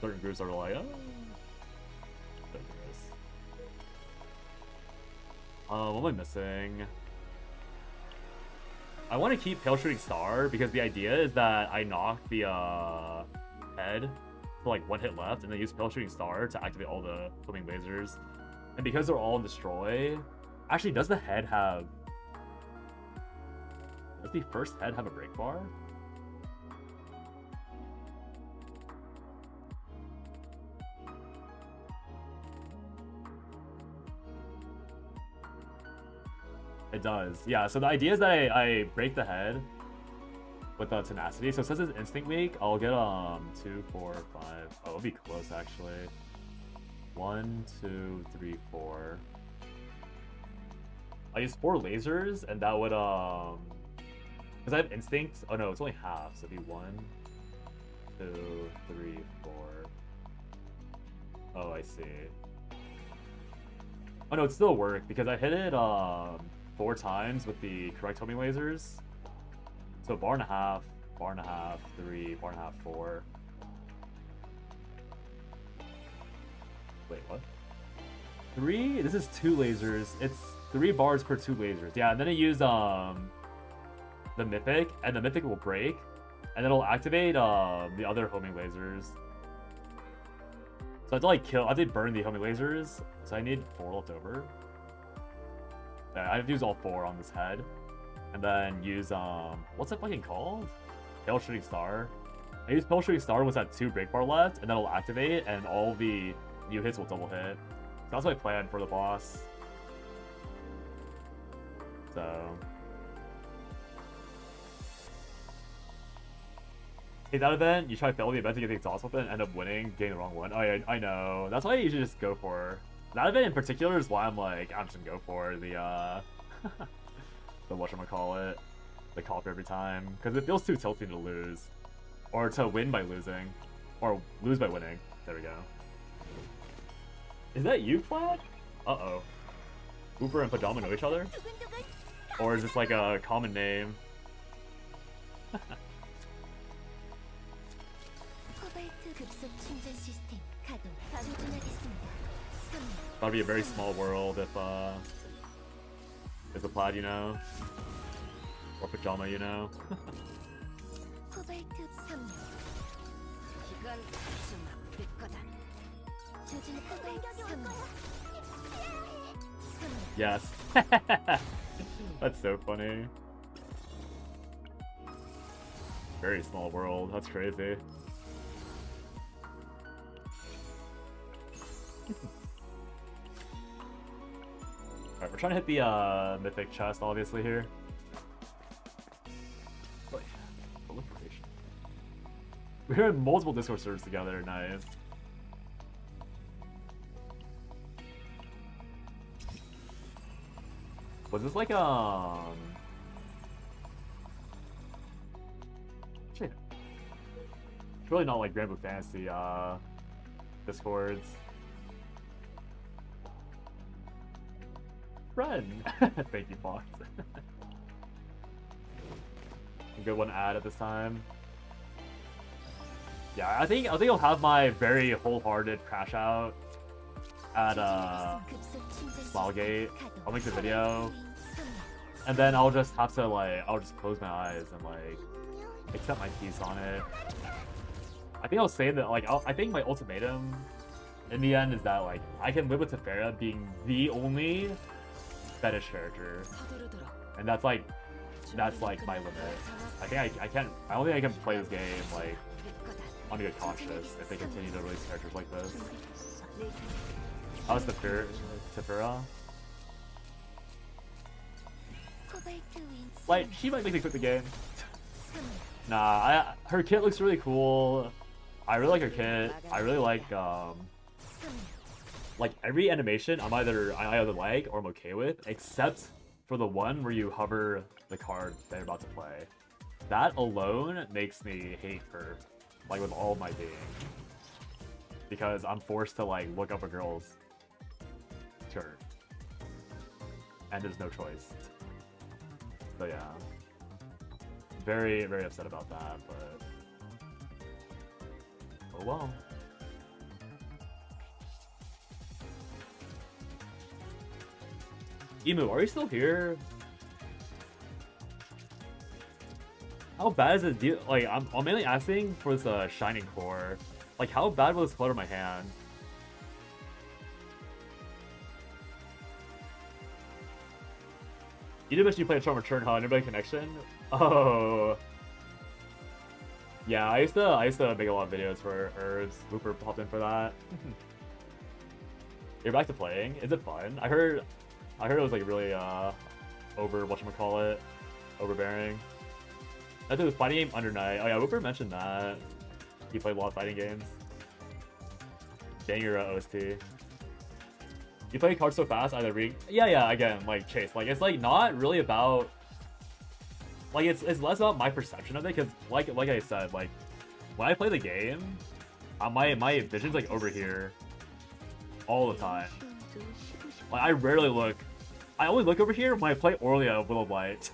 Speaker 1: certain groups are like, oh, dangerous. What am I missing? I want to keep Pale Shooting Star because the idea is that I knock the head for like one hit left and then use Pale Shooting Star to activate all the flaming lasers. And because they're all in destroy, actually does the head have... Does the first head have a break bar? It does, yeah. So the idea is that I break the head with the tenacity. So since it's instinct weak, I'll get 2, 4, 5. Oh, it'll be close actually. 1, 2, 3, 4. I use 4 lasers, and that would because I have instinct. Oh no, it's only half. So it'd be 1, 2, 3, 4. Oh, I see. Oh no, it still worked because I hit it 4 times with the correct homing lasers. So bar and a half, 3, bar and a half, 4. Wait, what? 3? This is 2 lasers. It's 3 bars per 2 lasers. Yeah, and then I use the mythic, and the mythic will break, and then it'll activate the other homing lasers. So I have to like kill. I have to burn the homing lasers. So I need 4 left over. Yeah, I have to use all 4 on this head, and then use what's it fucking called? Pale Shooting Star. I use Pale Shooting Star with that 2 break bar left, and then it'll activate, and all the new hits will double hit. So that's my plan for the boss. So hey, that event, you try to fail the event to get the exhaust weapon and end up winning, getting the wrong one. Oh yeah, I know. That's why you should just go for that event in particular is why I'm like, I'm just gonna go for the the whatchamacallit, the cop every time. Because it feels too tilting to lose. Or to win by losing. Or lose by winning. There we go. Is that you, Flat? Uh-oh. Hooper and Pajama know each other? Or is this like a common name? That'd be a very small world if a Plaid, you know, or Pajama, you know. Yes. That's so funny. Very small world. That's crazy. Alright, we're trying to hit the mythic chest, obviously, here. Wait, proliferation. We're in multiple Discord servers together, nice. Was this like shit. It's really not like Grand Blue Fantasy Discords. Friend. Thank you, Fox. A good one to add at this time. Yeah, I think I'll have my very wholehearted crash out at Smilegate. I'll make the video, and then I'll just have to like I'll just close my eyes and like accept my piece on it. I think I'll say that like I think my ultimatum in the end is that like I can live with Tefera being the only fetish character, and that's like my limit. I think I can't. I don't think I can play this game like I'm gonna get cautious if they continue to release characters like this. How's the Tefera? Like, she might make me quit the game. Nah, her kit looks really cool. I really like her kit. I really like every animation I either like or I'm okay with, except for the one where you hover the card that you're about to play. That alone makes me hate her, like with all my being. Because I'm forced to like look up a girl's shirt. And there's no choice. So yeah. Very, very upset about that, but oh well. Emu, are you still here? How bad is this deal? Like, I'm mainly asking for this shining core. Like, how bad will this clutter my hand? You did mention you played a Charm Return, huh? Anybody connection? Oh. Yeah, I used to make a lot of videos for Herbs. Looper popped in for that. You're back to playing. Is it fun? I heard it was like really overbearing. I think the fighting game Under Night. Oh yeah, Looper mentioned that. He played a lot of fighting games. Banger OST. You play cards so fast, either reading. Yeah, again, like Chase. Like it's like not really about. Like it's less about my perception of it, because like I said, like when I play the game, my vision's like over here all the time. Like I rarely look. I only look over here when I play Aurelia Will of Light.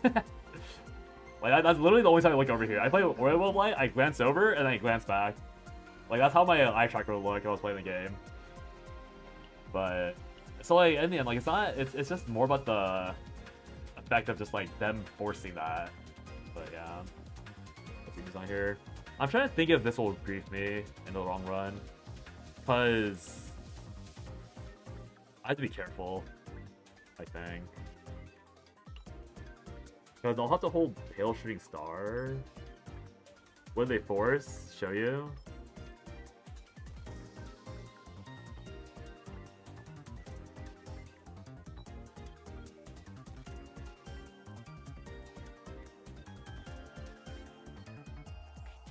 Speaker 1: Like that's literally the only time I look over here. I play Aurelia Will of Light, I glance over and then I glance back. Like that's how my eye tracker would look if I was playing the game. But so like in the end, like it's just more about the effect of just like them forcing that. But yeah, let's see who's on here. I'm trying to think if this will grief me in the long run, because I have to be careful, I think. Because I'll have to hold Pale Shooting Star. What did they force? Show you?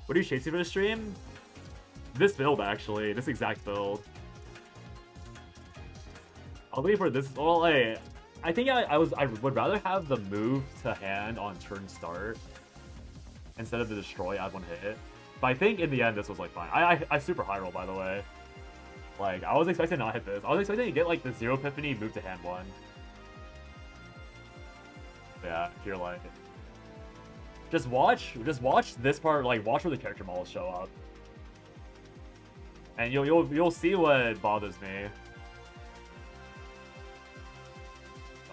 Speaker 1: What are you chasing for the stream? This build, actually. This exact build. I'll leave for this. Well, hey, I think I would rather have the move to hand on turn start instead of the destroy add one hit. But I think in the end this was like fine. I super high roll, by the way. Like I was expecting to not hit this. I was expecting to get like the 0 epiphany move to hand one. Yeah, here like just watch this part. Like watch where the character models show up, and you'll see what bothers me.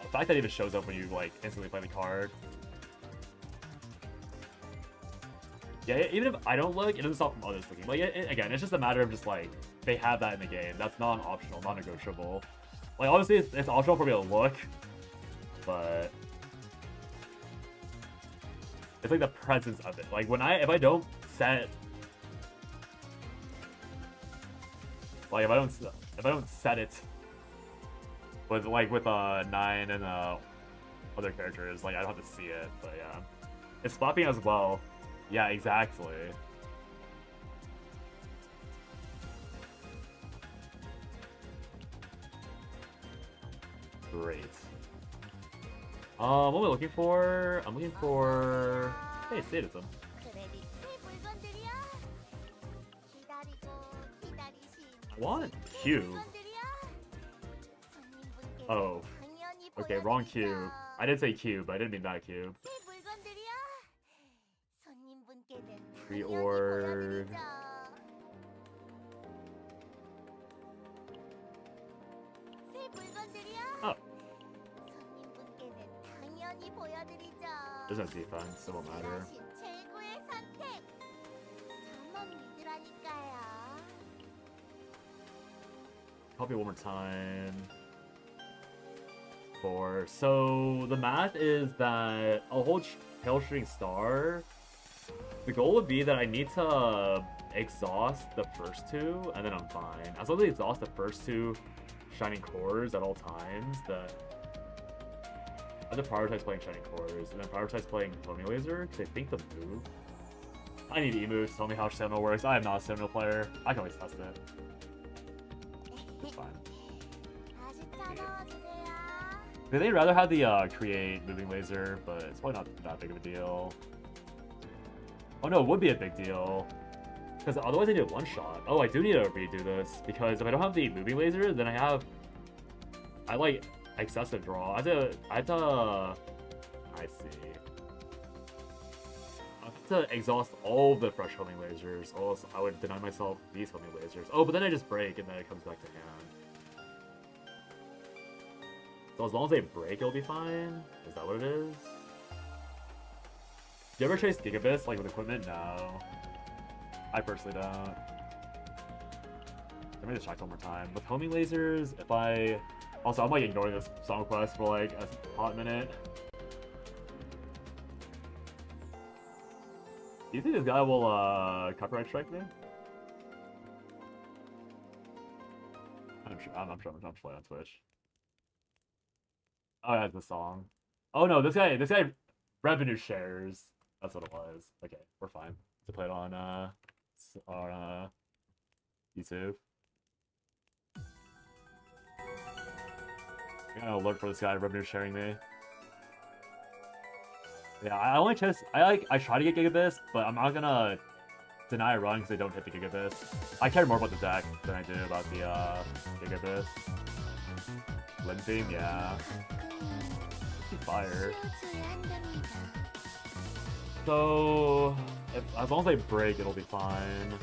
Speaker 1: The fact that it even shows up when you like instantly play the card. Yeah, even if I don't look, it doesn't stop from others looking. Like again, it's just a matter of just like they have that in the game. That's non-optional, non-negotiable. Like obviously it's optional for me to look, but it's like the presence of it. Like if I don't set, like if I don't set it with 9 and other characters, like I don't have to see it. But yeah, it's flopping as well. Yeah, exactly. Great. What am I looking for? I'm looking for... Hey, sadism. I want cube. Oh. Okay, wrong cube. I did say cube, but I didn't mean that cube. Reorg. Oh. There's no defense, it won't matter. Copy one more time. 4. So the math is that I'll hold Pale Shooting Star. The goal would be that I need to exhaust the first two, and then I'm fine. As long as they exhaust the first two shining cores at all times, I have to prioritize playing shining cores, and then prioritize playing homing laser, because I think the move... I need Emu to tell me how stamina works. I am not a stamina player. I can always test it. It's fine. They'd rather have the create moving laser, but it's probably not that big of a deal. Oh no, it would be a big deal. Because otherwise I need a one-shot. Oh, I do need to redo this, because if I don't have the moving laser, then I like excessive draw. I have to I see. I have to exhaust all the fresh homing lasers, or else I would deny myself these homing lasers. Oh, but then I just break and then it comes back to hand. So as long as they break, it'll be fine? Is that what it is? Do you ever chase Gigabits, like with equipment? No. I personally don't. Let me just check one more time. With homing lasers, if I... Also, I'm like ignoring this song request for like a hot minute. Do you think this guy will copyright strike me? I'm sure I'm playing on Twitch. Oh, yeah, it's the song. Oh no, this guy revenue shares. That's what it was. Okay, we're fine to play it on YouTube. I'm gonna look for this guy revenue sharing me. Yeah, I try to get Gigabits, but I'm not gonna deny a run because I don't hit the Gigabits. I care more about the deck than I do about the Gigabits. Limping, yeah. Fire. So, as long as they break, it'll be fine.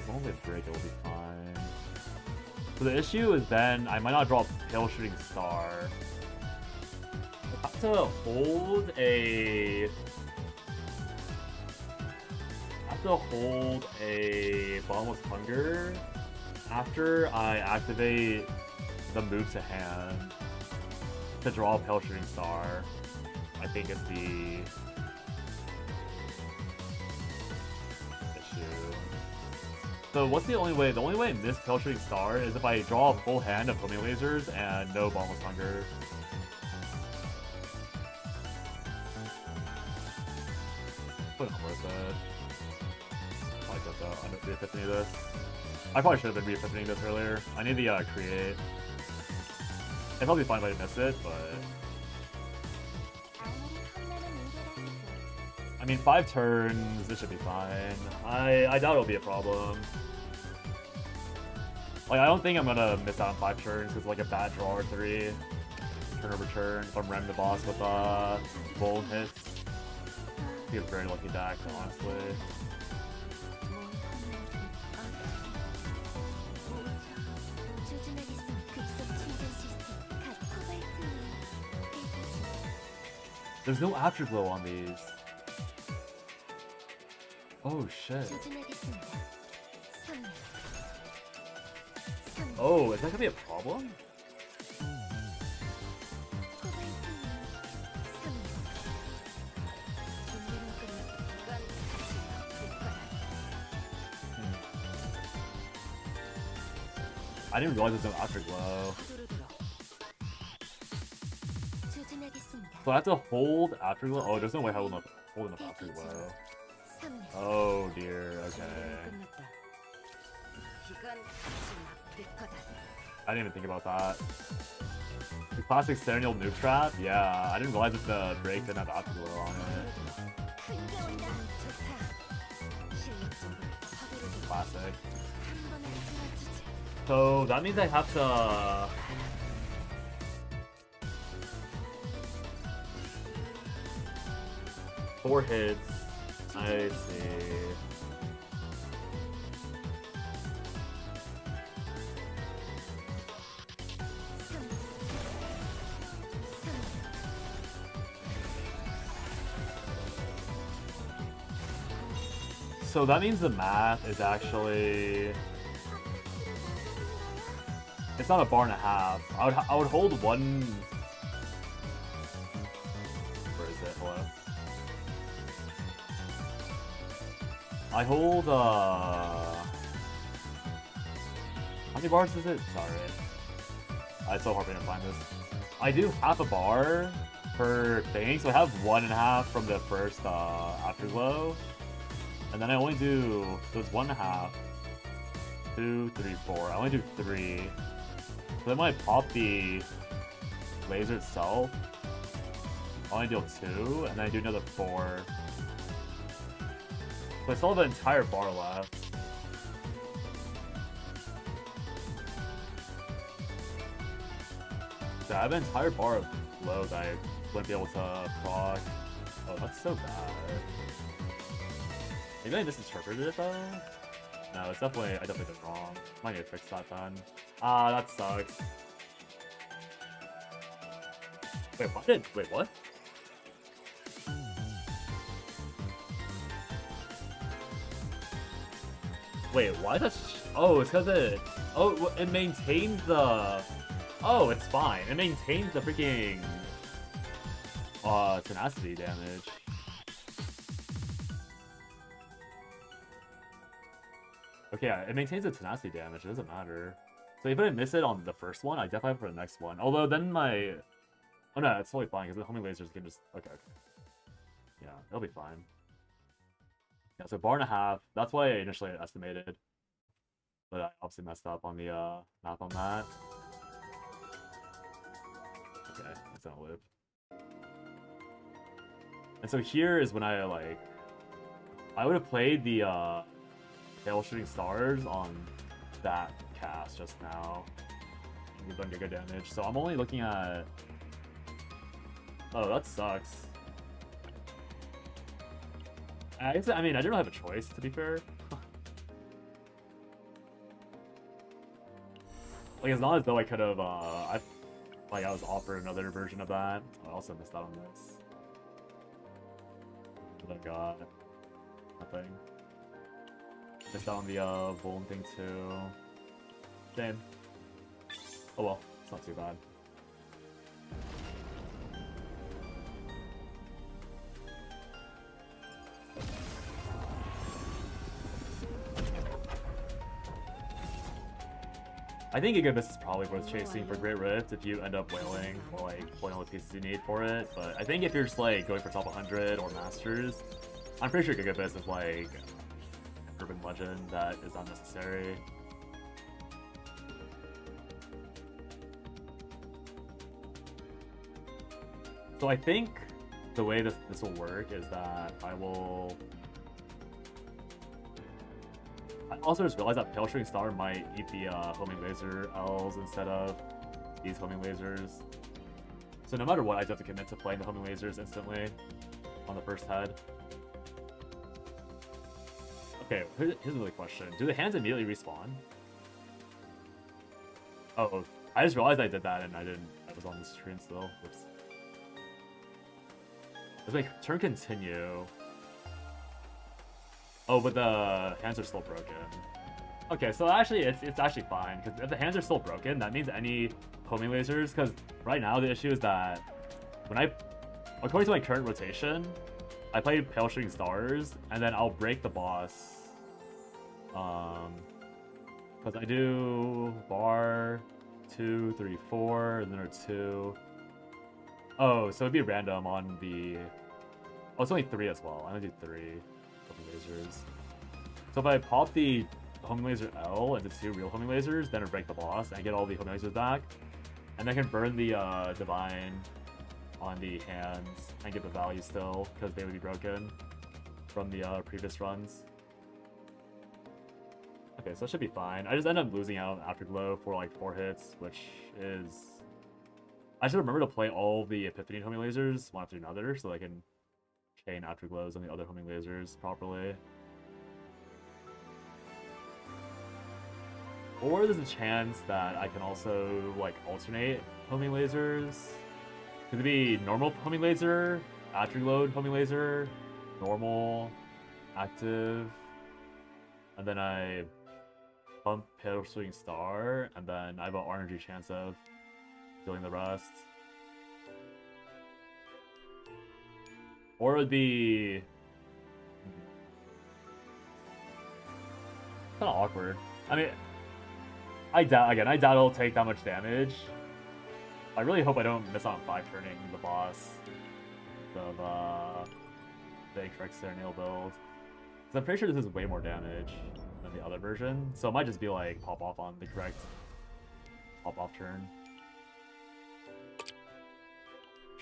Speaker 1: As long as they break, it'll be fine. So the issue is then I might not draw Pale Shooting Star. I have to hold a Bottomless Hunger after I activate the move to hand to draw a Pale Shooting Star. I think is the issue. So what's the only way? The only way I miss Pale Shooting Star is if I draw a full hand of homing lasers and no Bottomless Hunger. But not worth it. Probably just under re-epiphany this. I probably should have been re-epiphanying this earlier. I need the create. It'd probably be fine if I miss it, but I mean 5 turns, this should be fine. I doubt it'll be a problem. Like I don't think I'm gonna miss out on 5 turns because like a bad draw or 3. Turn over turn. If I'm ramming the boss with bold hits. I think it's a very lucky deck, honestly. There's no afterglow on these. Oh shit. Oh, is that gonna be a problem? I didn't realize there's no afterglow. So I have to hold afterglow? Oh, there's no way I hold enough afterglow. Oh dear, okay. I didn't even think about that. The classic Cernial noob trap? Yeah, I didn't realize that the break didn't have afterglow on it. Classic. So that means I have to... 4 hits. I see. So that means the math is actually... It's not a bar and a half. I would hold one... Where is it? Hello? I hold how many bars is it? Sorry. It's so hard for me to find this. I do half a bar per thing, so I have 1.5 from the first afterglow. And then I only do, so it's 1.5, 2, 3, 4. I only do 3. So then when I pop the laser itself, I only deal 2, and then I do another 4. So I still have an entire bar left. So I have an entire bar of glow that I wouldn't be able to proc. Oh, that's so bad. Maybe I misinterpreted it though? No, it's definitely, I definitely did wrong. Might need to fix that then. Ah, that sucks. Wait, what? Wait, why does, oh, it's because it maintains the, oh, it's fine. It maintains the freaking, tenacity damage. Okay, yeah, it maintains the tenacity damage, it doesn't matter. So if I miss it on the first one, I definitely have it for the next one. Although then my... Oh no, it's totally fine, because the homing lasers can just... Okay. Yeah, it'll be fine. Yeah, so 1.5 bar, that's what I initially estimated. But I obviously messed up on the math on that. Okay, it's gonna loop. And so here is when I, like... I would have played the, Pale Shooting Stars on that cast just now. We've done giga damage, so I'm only looking at... Oh, that sucks. I mean, I didn't have a choice, to be fair. Like, it's not as though I could have, I was offered another version of that. I also missed out on this. What I got? Nothing. Missed out on the Vuln thing too. Shame. Oh well, it's not too bad. I think Gigabyss is probably worth chasing for Great Rift if you end up whaling or like pulling all the pieces you need for it. But I think if you're just like going for top 100 or Masters, I'm pretty sure Gigabyss is like urban legend that is unnecessary. So I think the way this will work is that I also just realized that Pale Shooting Star might eat the homing laser L's instead of these homing lasers. So no matter what, I do have to commit to playing the homing lasers instantly on the first head. Okay, here's another question. Do the hands immediately respawn? Oh, I just realized I did that and I was on the screen still. Oops. Let's make turn continue. Oh, but the hands are still broken. Okay, so actually, it's actually fine, because if the hands are still broken, that means any homing lasers, because right now the issue is that when according to my current rotation, I play Pale Shooting Stars, and then I'll break the boss. Because I do bar 2, 3, 4, and then or 2. Oh, so it'd be random on the... Oh, it's only 3 as well. I'm gonna do 3 homing lasers. So if I pop the homing laser L into 2 real homing lasers, then it'll break the boss, and I get all the homing lasers back. And I can burn the Divine on the hands and get the value still, because they would be broken from the previous runs. Okay, so that should be fine. I just end up losing out Afterglow for like 4 hits, which is... I should remember to play all the Epiphany homing lasers one after another, so I can chain Afterglows on the other homing lasers properly. Or there's a chance that I can also like alternate homing lasers. Could it be normal homing laser, Afterglow homing laser, normal, active, and then I pump Pale Shooting Star, and then I have an RNG chance of doing the rest. Or it would be... Kind of awkward. I mean, I doubt it'll take that much damage. I really hope I don't miss out on 5-turning the boss of the incorrect Cernial build. Because I'm pretty sure this is way more damage than the other version. So it might just be like pop off on the correct pop off turn.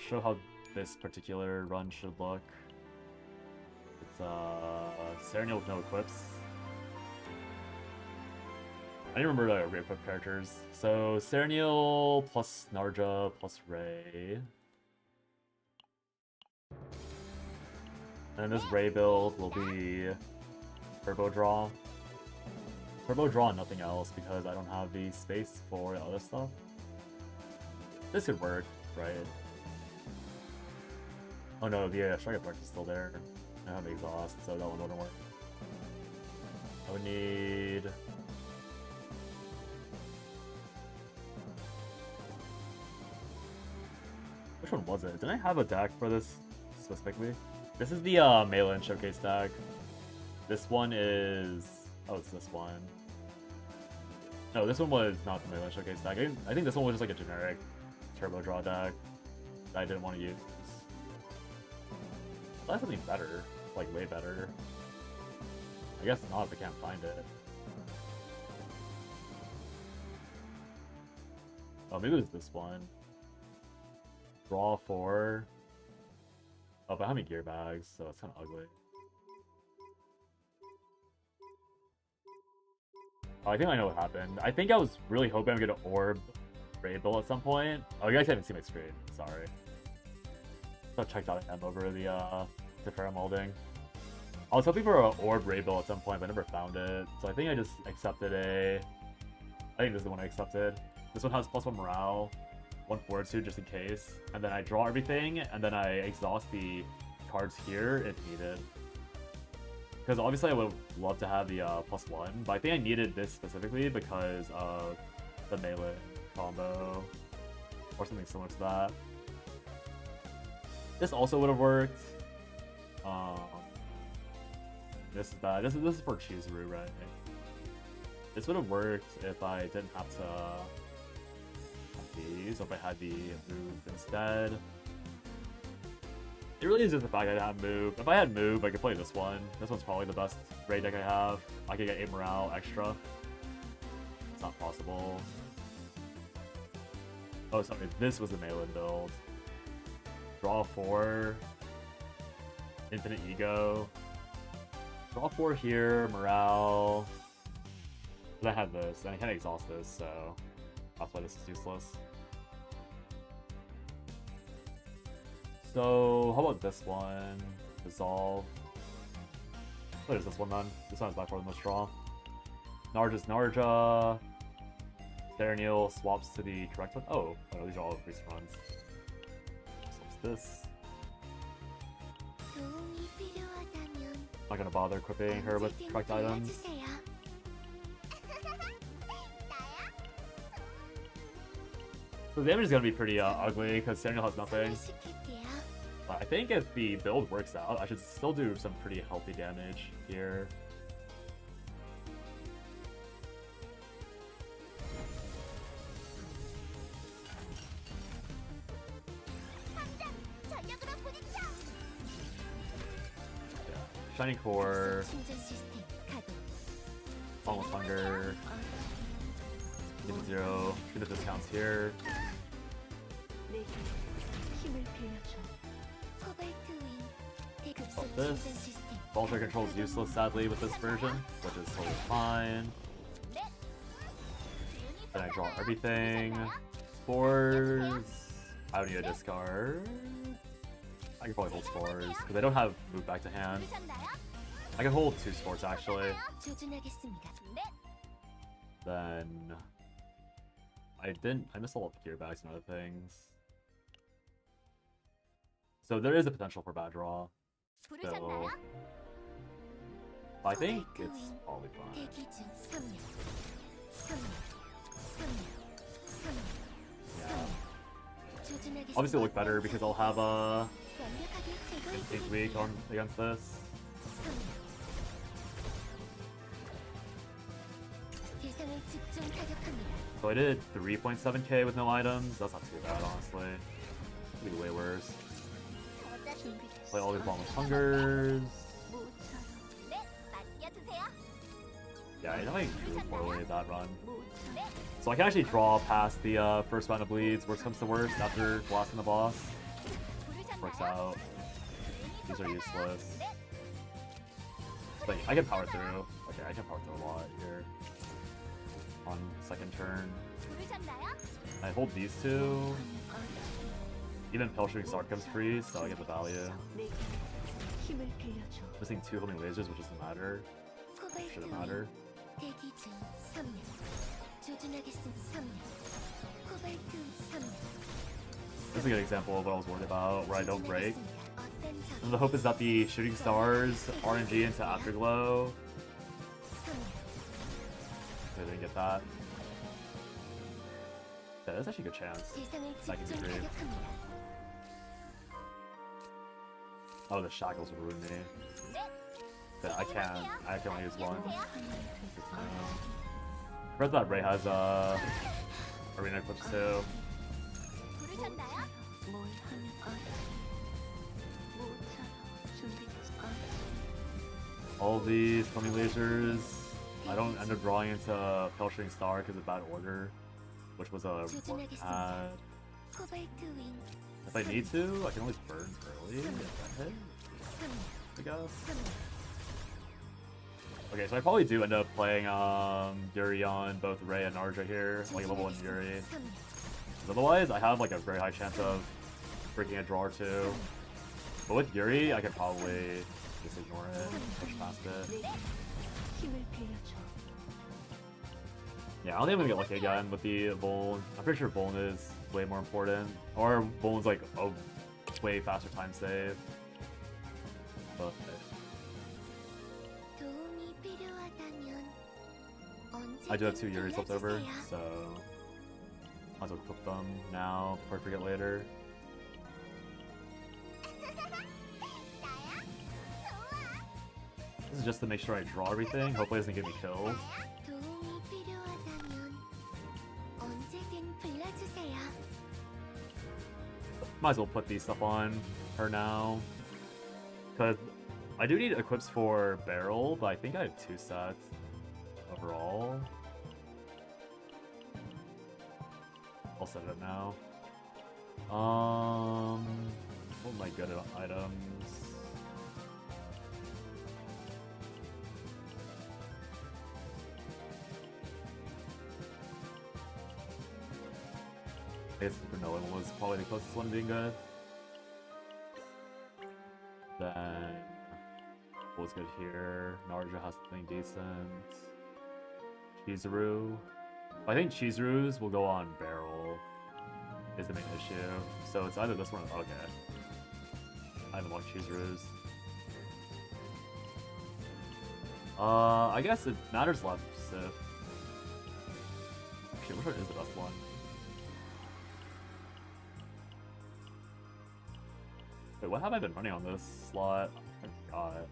Speaker 1: Show how this particular run should look. It's Cernial with no equips. I don't remember the re-equip characters. So Cernial plus Narja plus Ray. And this Ray build will be Turbo Draw. Turbo Draw and nothing else because I don't have the space for the other stuff. This could work, right? Oh no, the Strike Effect is still there. I have Exhaust, so that one wouldn't work. I would need... Which one was it? Did I have a deck for this specifically? This is the Malin Showcase deck. This one is... Oh, it's this one. No, this one was not the Malin Showcase deck. I think this one was just like a generic Turbo Draw deck that I didn't want to use. That's something better. Like, way better. I guess not if I can't find it. Oh, maybe it was this one. Draw 4. Oh, but how many gear bags? So it's kind of ugly. Oh, I think I know what happened. I think I was really hoping I'm gonna orb Raid Bull at some point. Oh, you guys haven't seen my screen. Sorry. I checked out M over the Tefera molding. I was hoping for an orb Raid Bull at some point, but I never found it. So I think I just accepted a... I think this is the one I accepted. This one has +1 morale, 1 forward suit just in case, and then I draw everything, and then I exhaust the cards here if needed. Because obviously I would love to have the +1, but I think I needed this specifically because of the melee combo, or something similar to that. This also would have worked. This is bad. This is for Chizuru, right? This would have worked if I didn't have to have these, or if I had the move instead. It really is just the fact that I have move. If I had move, I could play this one. This one's probably the best raid deck I have. I could get 8 morale extra. It's not possible. Oh, sorry. This was the Malin build. Draw 4. Infinite Ego. Draw 4 here. Morale. But I have this, and I can't exhaust this, so that's why this is useless. So, how about this one? Dissolve. What is this one then? This one's by far the most strong. Narja's Narja. Cernial swaps to the correct one. Oh, no, these are all recent runs. Swaps this. Not gonna bother equipping her with correct items. So the damage is gonna be pretty ugly because Cernial has nothing. But I think if the build works out, I should still do some pretty healthy damage here. Yeah. Shining Core. Almost Hunger. Give it 0. Get the discounts here. Oh, this. Vulture control is useless, sadly, with this version, which is totally fine. Then I draw everything. Spores. I don't need a discard. I can probably hold Spores, because I don't have move back to hand. I can hold 2 Spores, actually. Then... I missed a lot of gear bags and other things. So there is a potential for bad draw. So I think it's probably fine. Yeah. Obviously it'll look better because I'll have a Instinct Weak on against this.
Speaker 3: 대상을 집중 타격합니다.
Speaker 1: So I did 3.7k with no items. That's not too bad, honestly. Could be way worse. Play all these Boundless Hungers.
Speaker 3: 네, 맡겨주세요.
Speaker 1: Yeah, I definitely really poorly that run. So I can actually draw past the first round of bleeds, worst comes to worst, after blasting the boss. Works out. These are useless. But I can power through. Okay, I can power through a lot here. On second turn.
Speaker 3: 부르셨나요?
Speaker 1: I hold these two. Even Pale Shooting Star comes free, so I get the value. Missing 2 homing lasers, which doesn't matter. Shouldn't matter.
Speaker 3: 대기 중 3년. 조준하겠습니다. 3년. 코발트 3년.
Speaker 1: This is a good example of what I was worried about, where I don't break.
Speaker 3: 어떤 적
Speaker 1: And the hope is that the Shooting Stars RNG into Afterglow.
Speaker 3: 3년.
Speaker 1: I didn't get that. Yeah, that's actually a good chance.
Speaker 3: 대상을
Speaker 1: That can be
Speaker 3: 집중
Speaker 1: great.
Speaker 3: 타격합니다.
Speaker 1: Oh, the shackles would ruin me. Yeah, I can only use one. I read that Ray has arena clips too.
Speaker 3: 부르셨나요?
Speaker 1: All these homing lasers. I don't end up drawing into Pale Shooting Star because of bad order, which was a bad.
Speaker 3: 코발트 윙
Speaker 1: If I need to, I can always burn early. If that hit,
Speaker 3: 3년.
Speaker 1: I guess.
Speaker 3: 3년.
Speaker 1: Okay, so I probably do end up playing Yuri on both Ray and Narja here, like level 1 Yuri.
Speaker 3: 3년.
Speaker 1: 'Cause otherwise, I have like a very high chance of breaking a draw or two. But with Yuri, I could probably just ignore it, push past it. Yeah, I don't think I'm gonna get lucky again with the Voln. I'm pretty sure Voln is way more important. Or Voln's like a way faster time save. But
Speaker 3: 도움이 필요하다면
Speaker 1: I do have 2
Speaker 3: 언제든
Speaker 1: Yuris left over,
Speaker 3: 불러주세요.
Speaker 1: so might as well cook them now before I forget later. This is just to make sure I draw everything. Hopefully it doesn't get me killed.
Speaker 3: 도움이 필요하다면 언제든 불러주세요.
Speaker 1: Might as well put these stuff on her now. Because I do need equips for Barrel, but I think I have 2 sets overall. I'll set it now. What am I good at items? I guess Vanilla was probably the closest one to being good. Then what was good here? Narja has something decent. Chizuru. I think Chizuru's will go on Barrel is the main issue. So it's either this one or okay. I haven't watched Chizuru's. I guess it matters less if actually which one is the best one? Wait, what have I been running on this slot? I forgot.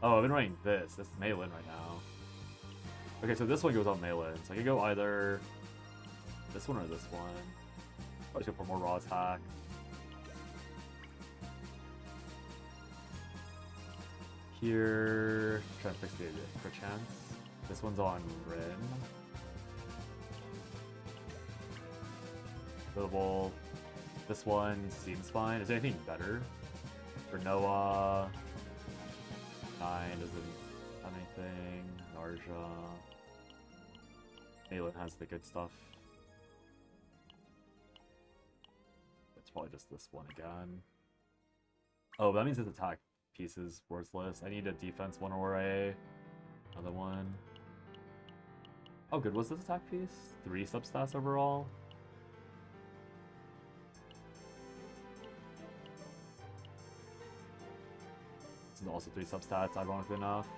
Speaker 1: Oh, I've been running this. This is Meilin right now. Okay, so this one goes on Meilin. So I could go either this one or this one. I'll just go for more raw attack. Here, trying to fix the crit chance. This one's on Rin. Notable. This one seems fine. Is there anything better? For Noah. 9 doesn't have anything. Narja. Aelin has the good stuff. It's probably just this one again. Oh, that means his attack piece is worthless. I need a defense one or another one. How good was this attack piece? 3 substats overall. This is also 3 substats, ironically enough.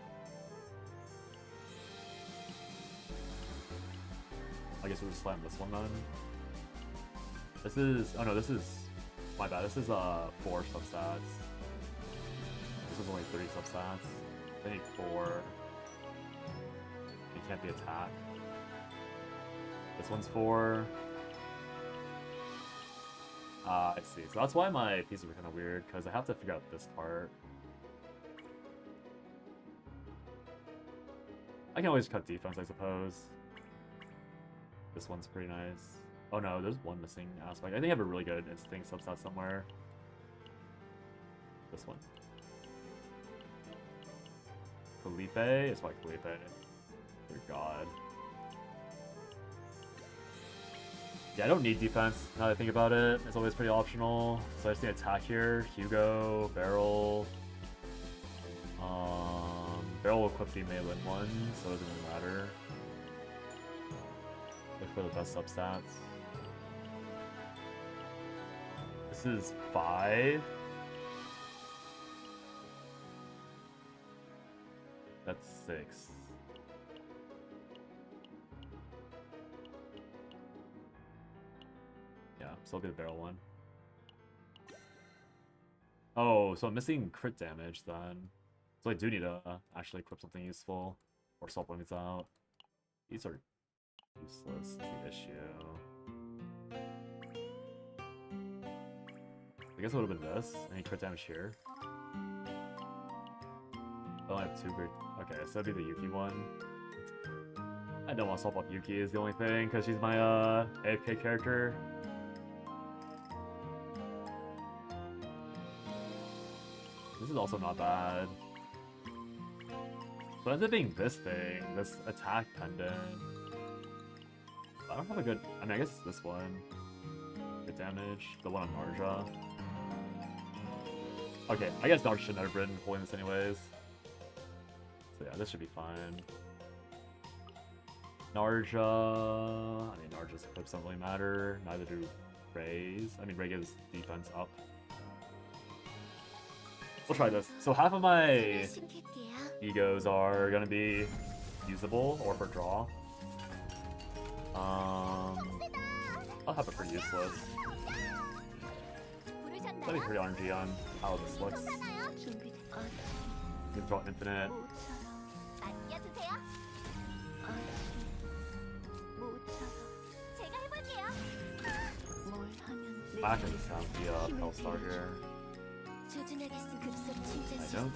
Speaker 1: I guess we'll just slam this one then. This is, oh no, this is, my bad, this is 4 substats. This is only 3 substats. I need 4. can't be attacked. This one's 4. I see. So that's why my pieces are kind of weird, because I have to figure out this part. I can always cut defense, I suppose. This one's pretty nice. Oh no, there's one missing aspect. I think I have a really good instinct substat somewhere. This one. Felipe? It's like Felipe. Dear God. Yeah, I don't need defense now that I think about it. It's always pretty optional. So I just need attack here. Hugo, Barrel. Barrel will equip the melee one, so it doesn't really matter. Look for the best substats. This is 5. That's 6. Yeah, still get a barrel one. Oh, so I'm missing crit damage then. So I do need to actually equip something useful or swap points out. These are useless, is the issue. I guess it would have been this. Any crit damage here? I only have 2 great. Okay, so that'd be the Yuki one. I don't want to swap up Yuki is the only thing, because she's my AFK character. This is also not bad. So it ends up being this thing, this attack pendant. I don't have a good. I mean, I guess this one. Good damage. The one on Narja. Okay, I guess Narja should never have been pulling this anyways. So yeah, this should be fine. Narja. I mean, Narja's equips don't really matter. Neither do Ray's. I mean, Ray gives defense up. We'll try this. So half of my egos are gonna be usable or for draw. I'll have it for useless. That'd be pretty RNG on how this looks. You can draw infinite. I actually just have the Hellstar here. I don't.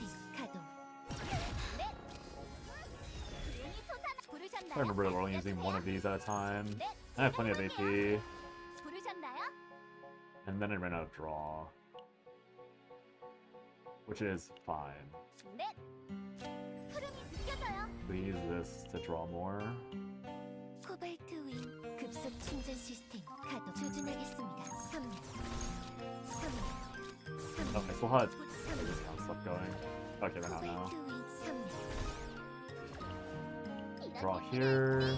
Speaker 1: I remember we're only using one of these at a time. I have plenty of AP. And then I ran out of draw. Which is fine. We use this to draw more. Oh, I still had this kind of stuff going. Okay, we're not now. Draw here.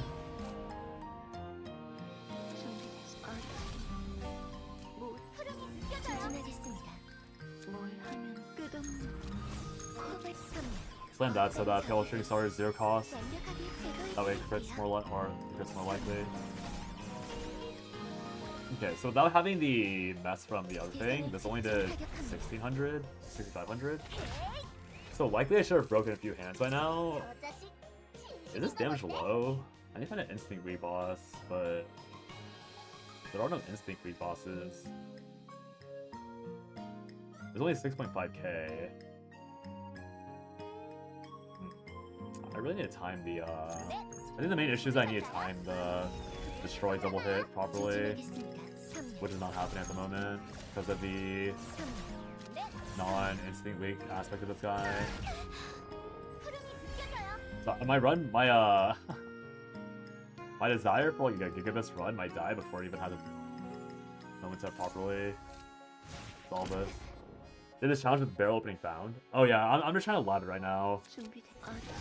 Speaker 1: Slam that so that Pale Shooting Star is 0 cost. That way crits more likely. Okay, so without having the mess from the other thing, this only did 1600, 6500. So likely I should have broken a few hands by now. Is this damage low? I need to find an instinct weak boss, but there are no instinct weak bosses. There's only 6.5k. I really need to time the I think the main issue is I need to time the destroy double hit properly, which is not happening at the moment because of the non-instinct weak aspect of this guy. So my run, my my desire for like a Gigabus run might die before I even have the moment to properly solve this. Did this challenge with barrel opening found? Oh yeah, I'm just trying to lab it right now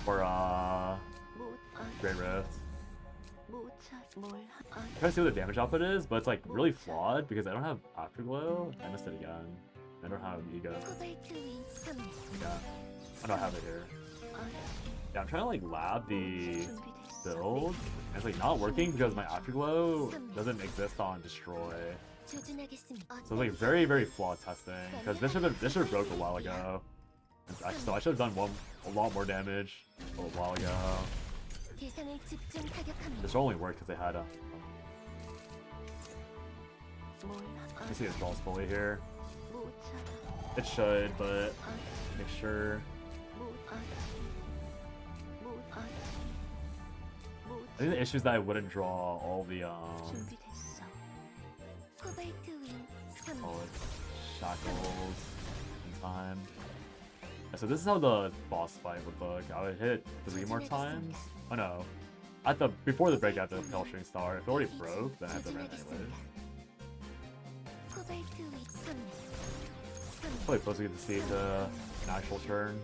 Speaker 1: for Great Rift. I'm trying to see what the damage output is, but it's like really flawed because I don't have Afterglow. I missed it again. I don't have Ego. Yeah, I don't have it here. Yeah, I'm trying to like lab the build, and it's like not working because my Afterglow doesn't exist on Destroy. So it's like very, very flawed testing because this should have broke a while ago. So I should have done a lot more damage a while ago.
Speaker 3: 대상을 집중 타격합니다.
Speaker 1: This only worked because they had a. I see it draws fully here. It should, but make sure. I think the issue is that I wouldn't draw all the
Speaker 3: 코발트 윙 3.
Speaker 1: call it shackles in time. So this is how the boss fight would look. I would hit 3 more times. Oh no. Before the break I have the Pale Shooting Star. If it already broke, then I have to run anyways.
Speaker 3: 코발트 윙 3.
Speaker 1: Probably supposed to get to see an actual turn.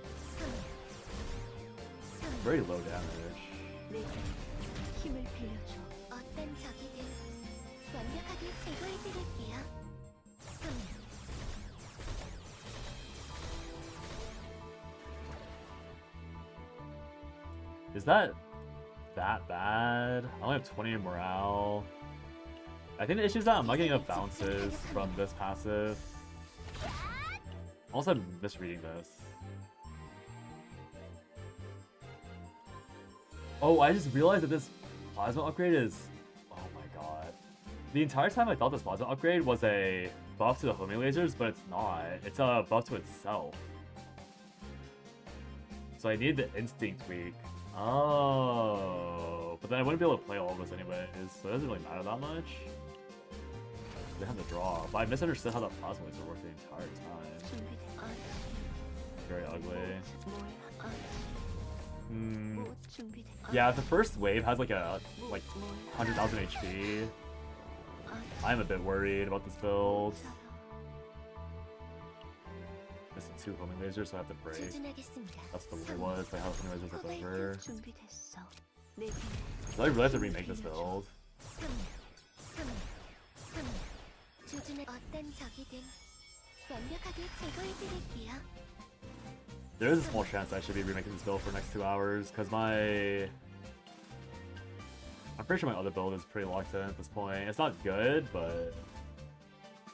Speaker 1: Very low damage.
Speaker 2: 힘을 빌려줘.
Speaker 3: 어떤 적이든 완벽하게 제거해드릴게요. 3.
Speaker 1: Is that bad? I only have 20 morale. I think the issue is that I'm not getting enough bounces from this passive. Also, I'm misreading this. Oh, I just realized that this plasma upgrade is... Oh my god. The entire time I thought this plasma upgrade was a buff to the homing lasers, but it's not. It's a buff to itself. So I need the instinct tweak. Oh, but then I wouldn't be able to play all of this anyways, so it doesn't really matter that much. They have to draw, but I misunderstood how that plasma laser worked the entire time. Very ugly. Yeah, if the first wave has like 100,000 HP, I'm a bit worried about this build. Missing 2 homing lasers, so I have to break. That's the way it was. I have homing lasers left over. So I really have to remake this build. There is a small chance I should be remaking this build for the next 2 hours, because I'm pretty sure my other build is pretty locked in at this point. It's not good, but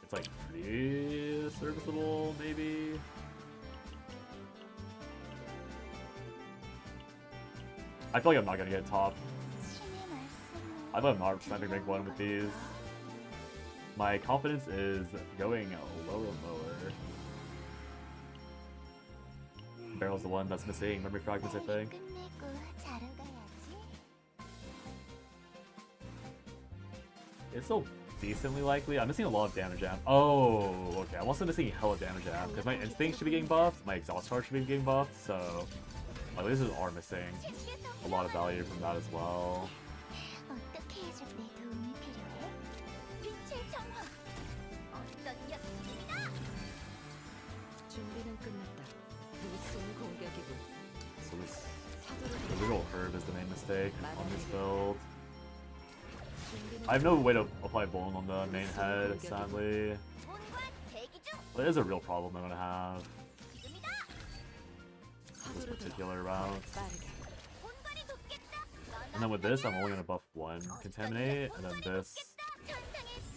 Speaker 1: it's like pretty serviceable, maybe. I feel like I'm not gonna get top. I feel like I'm not sniping rank 1 with these. My confidence is going lower and lower. Barrel's the one that's missing memory fragments, I think. It's still decently likely. I'm missing a lot of damage amp. Oh, okay. I'm also missing hella damage amp because my instinct should be getting buffed, my exhaust charge should be getting buffed, so my lasers are missing a lot of value from that as well. So the little herb is the main mistake on this build. I have no way to apply bone on the main head, sadly. But it is a real problem I'm gonna have. This particular route. And then with this, I'm only gonna buff 1 contaminate, and then this.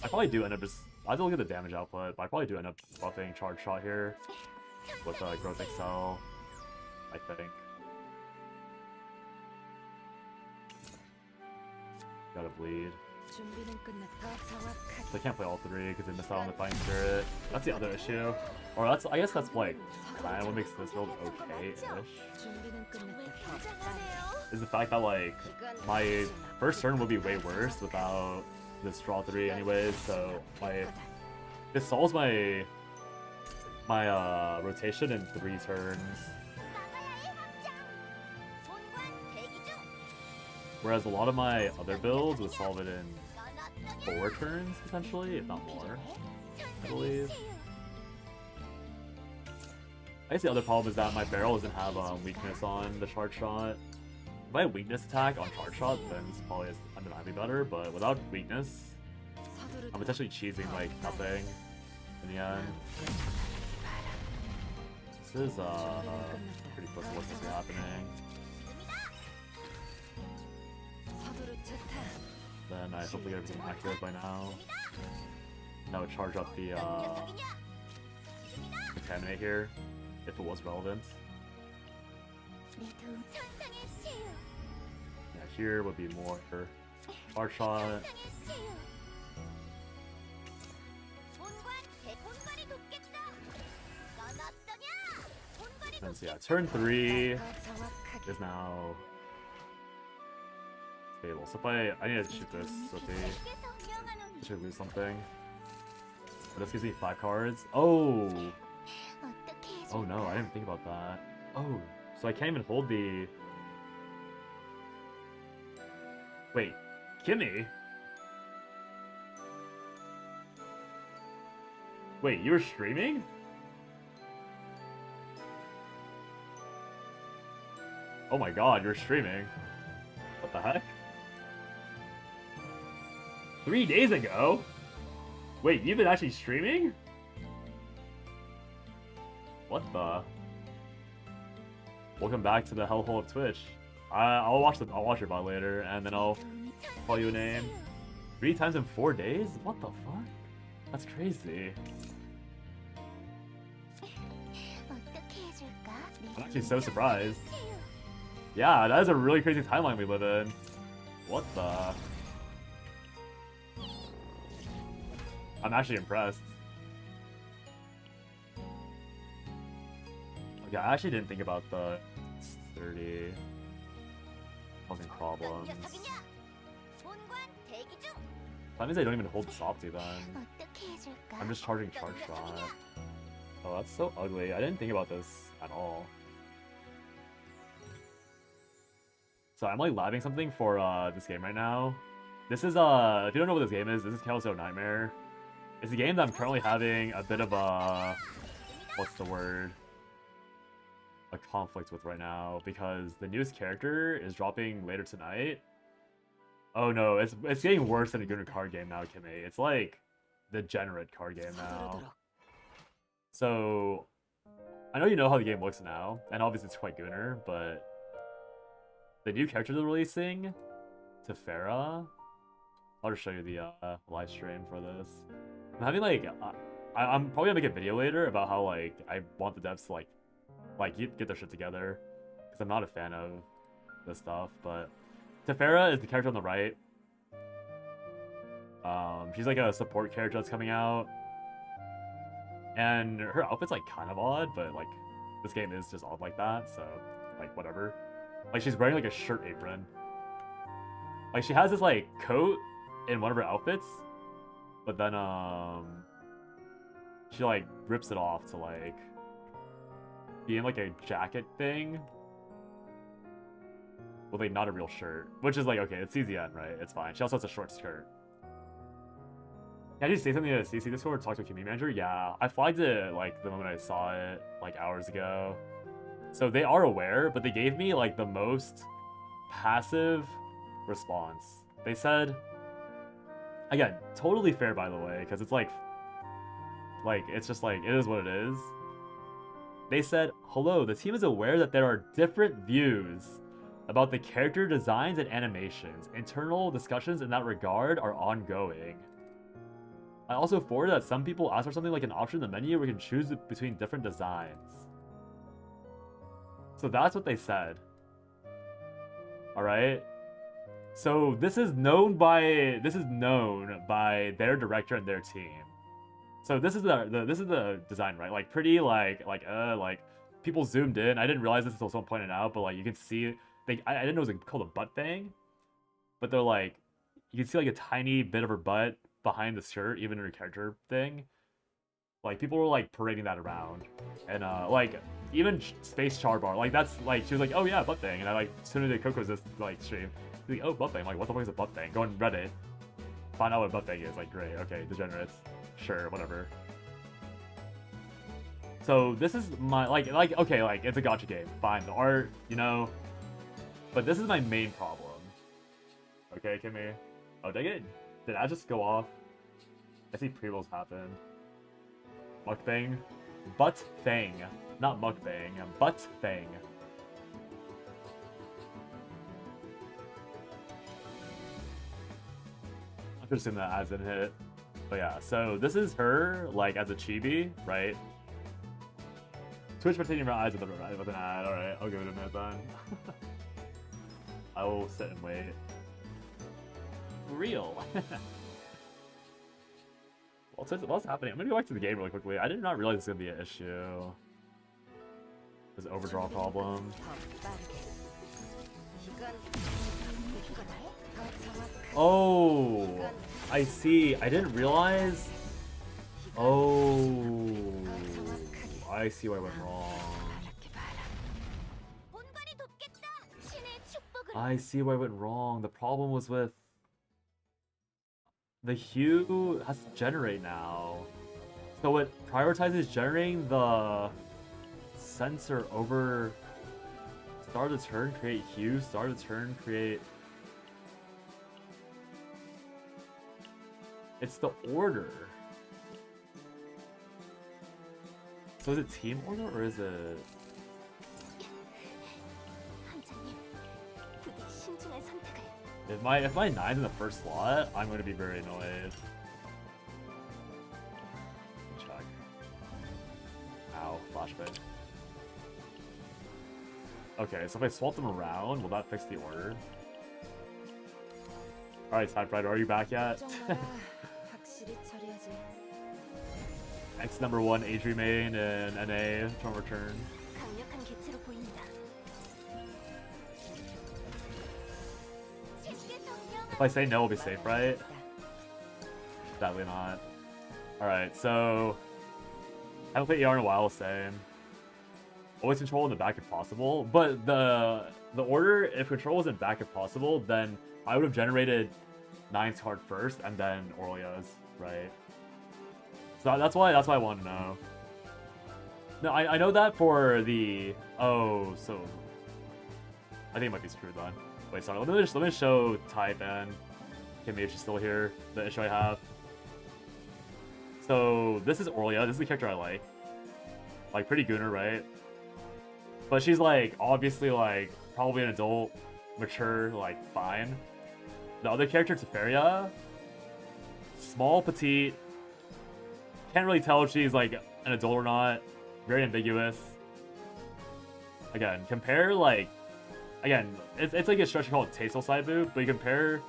Speaker 1: I probably do end up just. I have to look at the damage output, but I probably do end up buffing charge shot here with growth excel, I think. Gotta bleed. So I can't play all 3 because they missed out on the fighting spirit. That's the other issue. Or I guess that's like what makes this build okay-ish. Is the fact that like my first turn would be way worse without this draw 3 anyways, so this solves my rotation in 3 turns. Whereas a lot of my other builds would solve it in 4 turns, potentially, if not more, I believe. I guess the other problem is that my barrel doesn't have weakness on the charge shot. If I have weakness attack on charge shot, then it's probably undeniably better, but without weakness, I'm potentially cheesing like nothing in the end. This is pretty close to what's supposed to be happening. Then I hopefully get everything accurate by now. That would charge up the contaminate here, if it was relevant. Yeah, here would be more hard shot.
Speaker 3: 상의 치유. 본관이 돕겠다. 넌 어떠냐? 본관이
Speaker 1: And so yeah, turn 3
Speaker 2: 더 정확하게.
Speaker 1: is now stable. So if I need to shoot this, so if they
Speaker 3: 내게서 명하노니
Speaker 1: should lose something. But this gives me 5 cards. Oh!
Speaker 3: 어떻게 해줄까?
Speaker 1: Oh no, I didn't think about that. Oh, so I can't even hold the... Wait, Kimmy? Wait, you were streaming? Oh my god, you're streaming. What the heck? 3 days ago? Wait, you've been actually streaming? What the? Welcome back to the hellhole of Twitch. I'll watch your bot later, and then I'll call you a name. 3 times in 4 days? What the fuck? That's crazy.
Speaker 3: 어떻게 해줄까?
Speaker 1: I'm actually so surprised. Yeah, that is a really crazy timeline we live in. What the? I'm actually impressed. Okay, I actually didn't think about the 30 causing problems.
Speaker 3: 본관 대기 중.
Speaker 1: That means I don't even hold the softy then.
Speaker 3: 어떻게 해줄까?
Speaker 1: I'm just charging charge shot. Oh, that's so ugly. I didn't think about this at all. So I'm like labbing something for this game right now. This is if you don't know what this game is, this is Callisto Nightmare. It's a game that I'm currently having a bit of a what's the word? A conflict with right now because the newest character is dropping later tonight. Oh no, it's getting worse than a Gunner card game now, Kimmy. It's like the degenerate card game now. So I know you know how the game looks now, and obviously it's quite Gunner, but the new character they're releasing, Tefera. I'll just show you the live stream for this. I'm having like I'm probably gonna make a video later about how like I want the devs to like get their shit together because I'm not a fan of this stuff. But Tefera is the character on the right. She's like a support character that's coming out, and her outfit's like kind of odd, but like this game is just odd like that, so like whatever. Like she's wearing like a shirt apron. Like she has this like coat in one of her outfits, but then she like rips it off to like be in like a jacket thing with like not a real shirt, which is like okay, it's CZN, right? It's fine. She also has a short skirt. Can I just say something to CC Discord or talk to a community manager? Yeah, I flagged it like the moment I saw it like hours ago. So they are aware, but they gave me like the most passive response. They said, again, totally fair by the way, because it's like it's just like it is what it is. They said, hello, the team is aware that there are different views about the character designs and animations. Internal discussions in that regard are ongoing. I also forwarded that some people ask for something like an option in the menu where we can choose between different designs. So that's what they said. Alright? So this is known by their director and their team. So this is the design, right? Like pretty like people zoomed in. I didn't realize this until someone pointed out, but like you can see I didn't know it was called a butt bang. But they're like you can see like a tiny bit of her butt behind the shirt, even in her character thing. Like people were like parading that around. And like even Space Charbar, like that's like she was like, oh yeah, butt bang. And I like as soon as the Coco's this like stream, like, oh butt bang. I'm like, what the fuck is a butt bang? Go on Reddit. Find out what a butt bang is. Like great, okay, degenerates. Sure, whatever. So this is my like okay, like it's a gacha game. Fine, the art, you know. But this is my main problem. Okay, Kimmy. Oh, dang it. Did I just go off? I see pre-rolls happen. Mukbang? Butt thing. Not mukbang. Butt thing. I'm just assuming that as in hit. But yeah, so this is her, like, as a chibi, right? Twitch pretending her eyes with an ad. Alright, I'll give it a minute then. I I will sit and wait. Real. What's happening? I'm gonna go back to the game really quickly. I did not realize it's gonna be an issue. This overdraw problem. Oh, I see. I didn't realize. Oh, I see where I went wrong. I see where I went wrong. The problem was with the hue has to generate now. So it prioritizes generating the sensor over start of the turn, create hue, start of the turn, create. It's the order. So is it team order or is it? If my 9's in the first slot, I'm going to be very annoyed. Check. Ow, flashbang. Okay, so if I swap them around, will that fix the order? Alright, Typewriter, are you back yet? X number 1, Adri main, and NA from return. If I say no, we'll be safe, right? Sadly not. Alright, so I haven't played ER in a while, same. Always control in the back if possible, but the order, if control wasn't back if possible, then I would have generated 9's card first and then Aurelia's, right? So that's why I wanted to know. No, I know that for the so I think it might be screwed then. Wait, sorry. Let me show type and Kimmy if she's still here. The issue I have. So this is Aurelia. This is the character I like pretty gooner, right? But she's like obviously like probably an adult, mature, like fine. The other character, Teferia, small, petite. Can't really tell if she's like an adult or not. Very ambiguous. Again, compare like. Again, it's like a structure called Tasteful Side Boob, but you compare,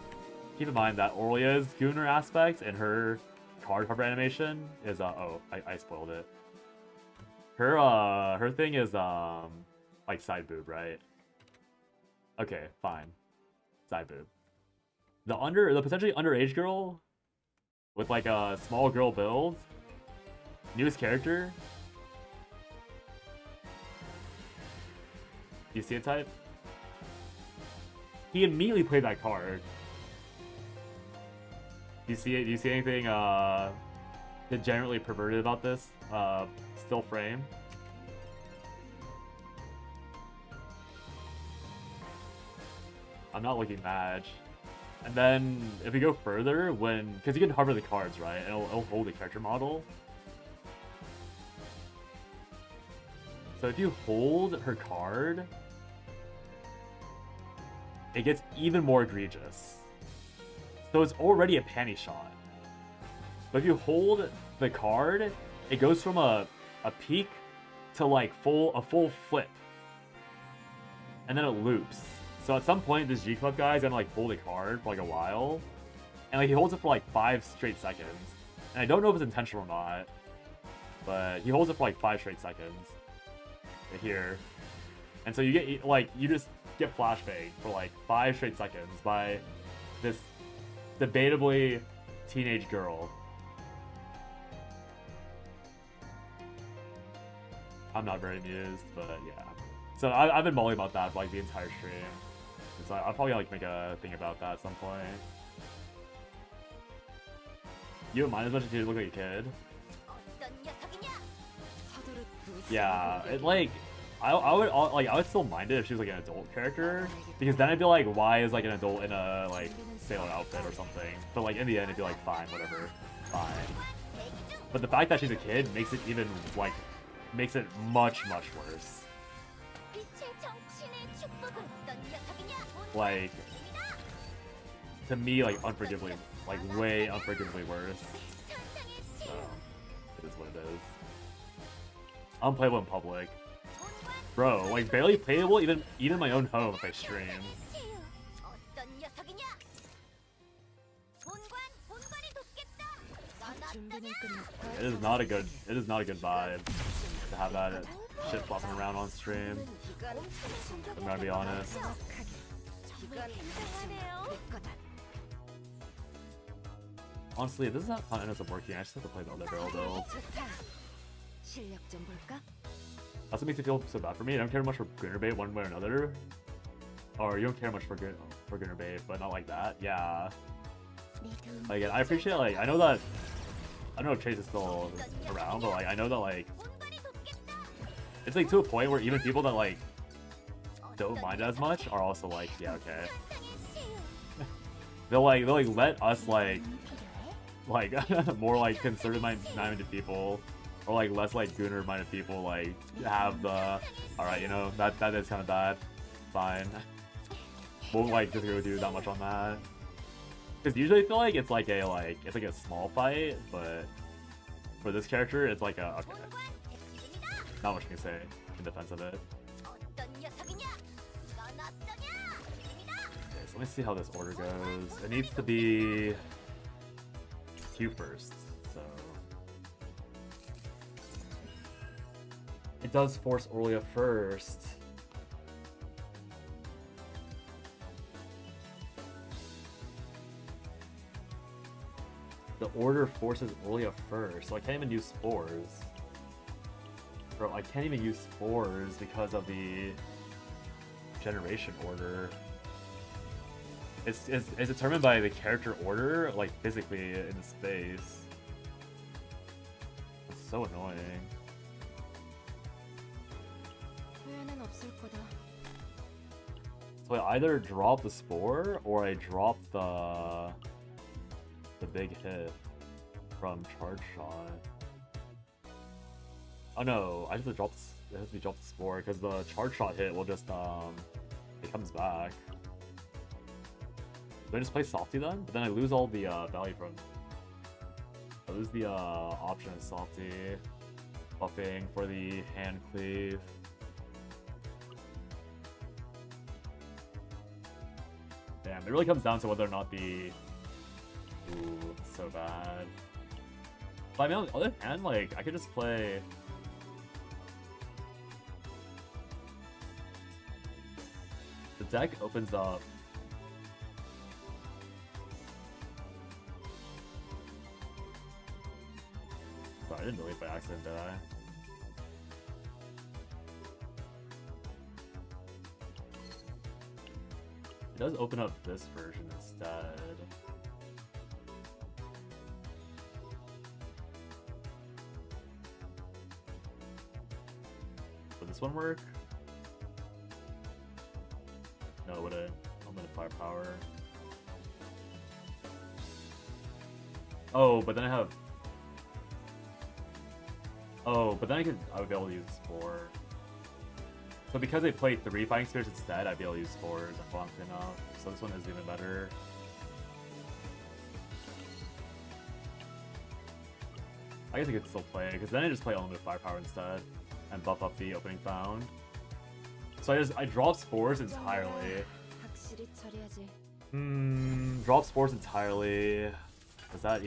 Speaker 1: keep in mind that Aurelia's Gooner aspect and her card cover animation is, oh, I spoiled it. Her thing is, like side boob, right? Okay, fine. Side boob. The potentially underage girl with like a small girl build, newest character. You see a type? He immediately played that card. Do you see it? Do you see anything degenerately perverted about this still frame? I'm not looking mad. And then if we go further, because you can hover the cards, right? And it'll hold the character model. So if you hold her card, it gets even more egregious. So it's already a panty shot. But if you hold the card, it goes from a peak to like a full flip. And then it loops. So at some point, this G-Club guy's gonna like hold a card for like a while. And like he holds it for like 5 straight seconds. And I don't know if it's intentional or not. But he holds it for like 5 straight seconds. Right here. And so you get like, you just get flashbang for like 5 straight seconds by this debatably teenage girl. I'm not very amused, but yeah. So I've been mulling about that for like the entire stream. So I'll probably like make a thing about that at some point. You don't mind as much as you look like a kid. Yeah, it like I would still mind it if she was like an adult character, because then I'd be like, why is like an adult in a like sailor outfit or something? But like in the end, it'd be like fine, whatever, fine. But the fact that she's a kid makes it even like much worse. Like to me, like unforgivably, like way unforgivably worse. So it is what it is. Unplayable in public. Bro, like barely playable even in my own home if I stream.
Speaker 2: 준비는 끝났다.
Speaker 1: It is not a good vibe to have that shit flopping around on stream. I'm gonna be honest. Honestly, if this is how it ends up working, I just have to play the other barrel build.
Speaker 2: 실력 좀 볼까?
Speaker 1: That's what makes it feel so bad for me. I don't care much for Gunner bait one way or another. Or you don't care much for Gunner bait, but not like that. Yeah. Like, I appreciate, like, I know that, I don't know if Chase is still around, but like, I know that, like, it's like to a point where even people that like don't mind as much are also like, yeah, okay. they'll like let us like more like conservative-minded people, or like less like Gunner-minded people like have the, alright, you know, that is kind of bad. Fine. Won't like disagree with you that much on that. Because usually I feel like it's like a small fight, but for this character it's like a, okay. Not much you can say in defense of it. Okay, so let me see how this order goes. It needs to be Q first, so it does force Orlia first. The order forces Orlia first, so I can't even use spores. Bro, I can't even use spores because of the generation order. It's determined by the character order, like physically in the space. It's so annoying.
Speaker 2: 후회는 없을 거다.
Speaker 1: So I either drop the spore or I drop the big hit from charge shot. Oh no, I have to drop. It has to be dropped the spore because the charge shot hit will just it comes back. Do I just play Softy then? But then I lose all the value from. I lose the option of Softy, buffing for the hand cleave. Damn, it really comes down to whether or not the. Ooh, it's so bad. But I mean, on the other hand, like I could just play. The deck opens up. Sorry, I didn't delete by accident, did I? It does open up this version instead. Would this one work? No, would it? Unlimited firepower. Oh, but then I have. Oh, but then I would be able to use Spore. So because they played 3 Fighting Spirits instead, I'd be able to use Spores if I'm enough. So this one is even better. I guess I could still play it, because then I just play Unlimited Firepower instead and buff up the opening found. So I drop Spores entirely.
Speaker 2: 확실히 처리하지.
Speaker 1: Drop Spores entirely. Is that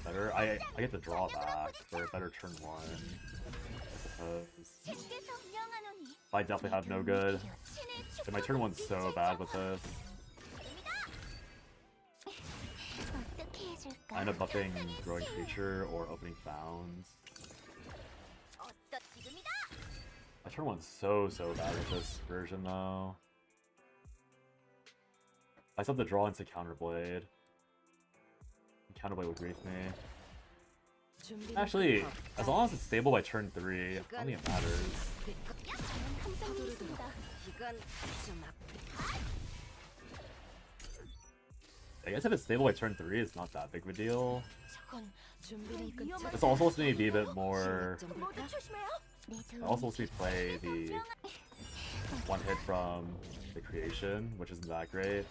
Speaker 1: better? I get the drawback for a better turn 1, I suppose. I definitely have no good. And my turn 1's so bad with this. I end up buffing Growing Creature or Opening Founds. My turn 1's so bad with this version though. I still have to draw into Counterblade. Counterblade would grief me. Actually, as long as it's stable by turn 3, I don't think it matters. I guess if it's stable by turn 3, it's not that big of a deal. It's also supposed to be a bit more. It also supposed to play the 1 hit from the creation, which isn't that great.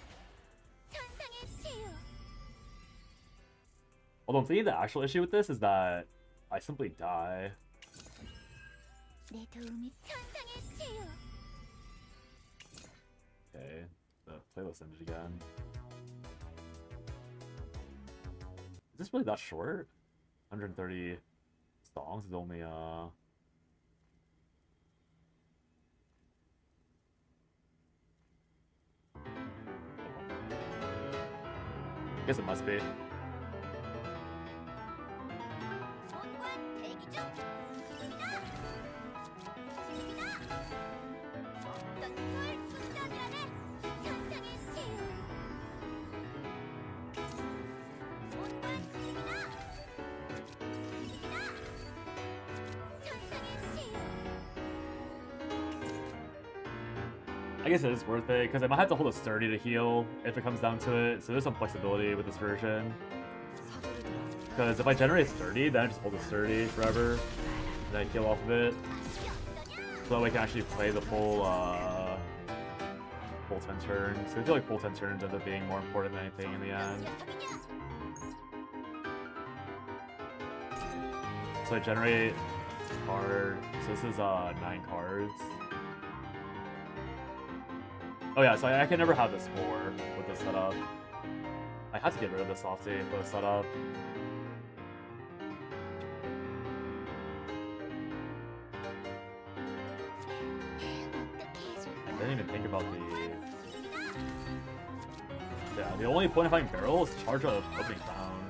Speaker 1: Although I'm thinking the actual issue with this is that I simply die. Okay, the playlist image again. Is this really that short? 130 songs is only I guess it must be.
Speaker 3: 본관 대기 중. 입니다. 어떤 걸 충전이라네. 천상의 치유. 본관 입니다. 천상의 치유.
Speaker 1: I guess it is worth it, because I might have to hold a sturdy to heal if it comes down to it, so there's some flexibility with this version. Because if I generate sturdy, then I just hold a sturdy forever, and then I heal off of it. So that way I can actually play the full 10 turns. So I feel like full 10 turns ends up being more important than anything in the end. So I generate card, so this is 9 cards. Oh yeah, so I can never have this 4 with the setup. I had to get rid of the softy for the setup. I didn't even think about the... Yeah, the only point of having barrel is charge of opening round.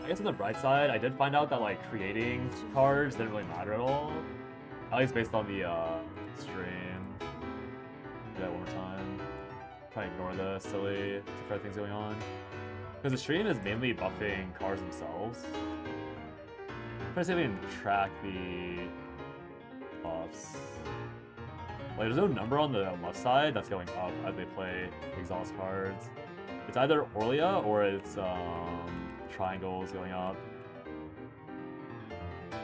Speaker 1: I guess on the bright side, I did find out that like creating cards didn't really matter at all. At least based on the stream. Do that one more time. Try to ignore the silly different things going on. Because the stream is mainly buffing cards themselves. I'm trying to see if we can track the buffs. Like, there's no number on the left side that's going up as they play exhaust cards. It's either Orlia or it's triangles going up.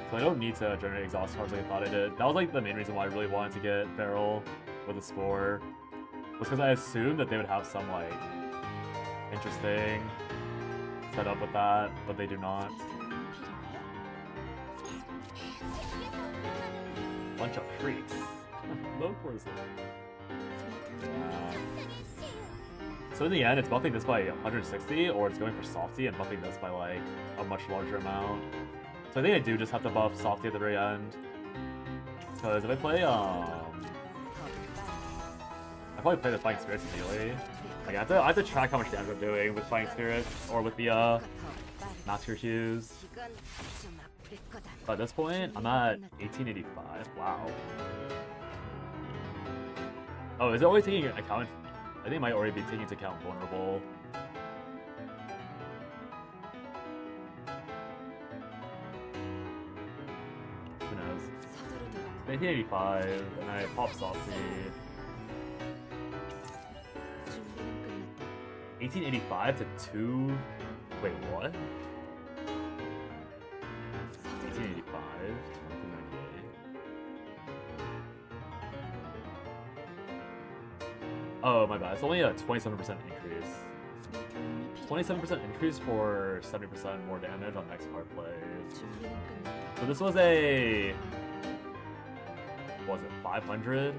Speaker 1: So I don't need to generate exhaust cards like I thought I did. That was like the main reason why I really wanted to get barrel with a spore. Was because I assumed that they would have some like interesting setup with that, but they do not. Bunch of freaks. Low cortisol. Yeah. So in the end, it's buffing this by 160, or it's going for softy and buffing this by like a much larger amount. So I think I do just have to buff softy at the very end. Because if I play, I probably play the Fighting Spirits immediately. Like I have to track how much damage I'm doing with Fighting Spirits or with the Master Hues. But at this point, I'm at 1885. Wow. Oh, is it always taking account? I think it might already be taking into account vulnerable. Who knows? 1985, and I pop softy. 1885 to 2. Wait, what? 1885 to 1998. Oh, my bad. It's only a 27% increase. 27% increase for 70% more damage on next card play. So this was a... what was it, 500?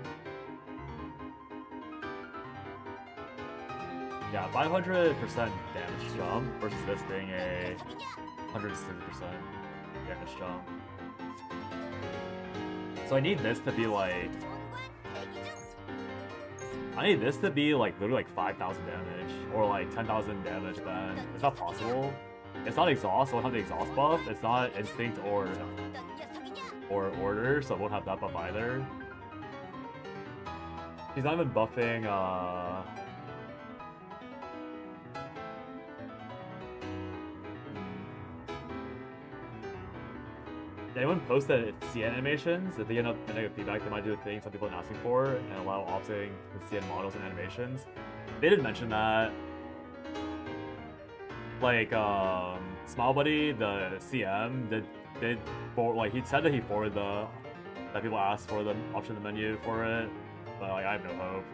Speaker 1: Yeah, 500% damage jump versus this being a 160% damage jump. So I need this to be like... I need this to be like literally like 5,000 damage or like 10,000 damage then. It's not possible. It's not exhaust, so it won't have the exhaust buff. It's not instinct or order, so it won't have that buff either. He's not even buffing Did anyone post that CN animations? If they end up negative feedback, they might do a thing some people are asking for and allow opting the CN models and animations. They did mention that. Like, Smile Buddy, the CM, did like he said that he forwarded that people asked for the option in the menu for it, but like I have no hope.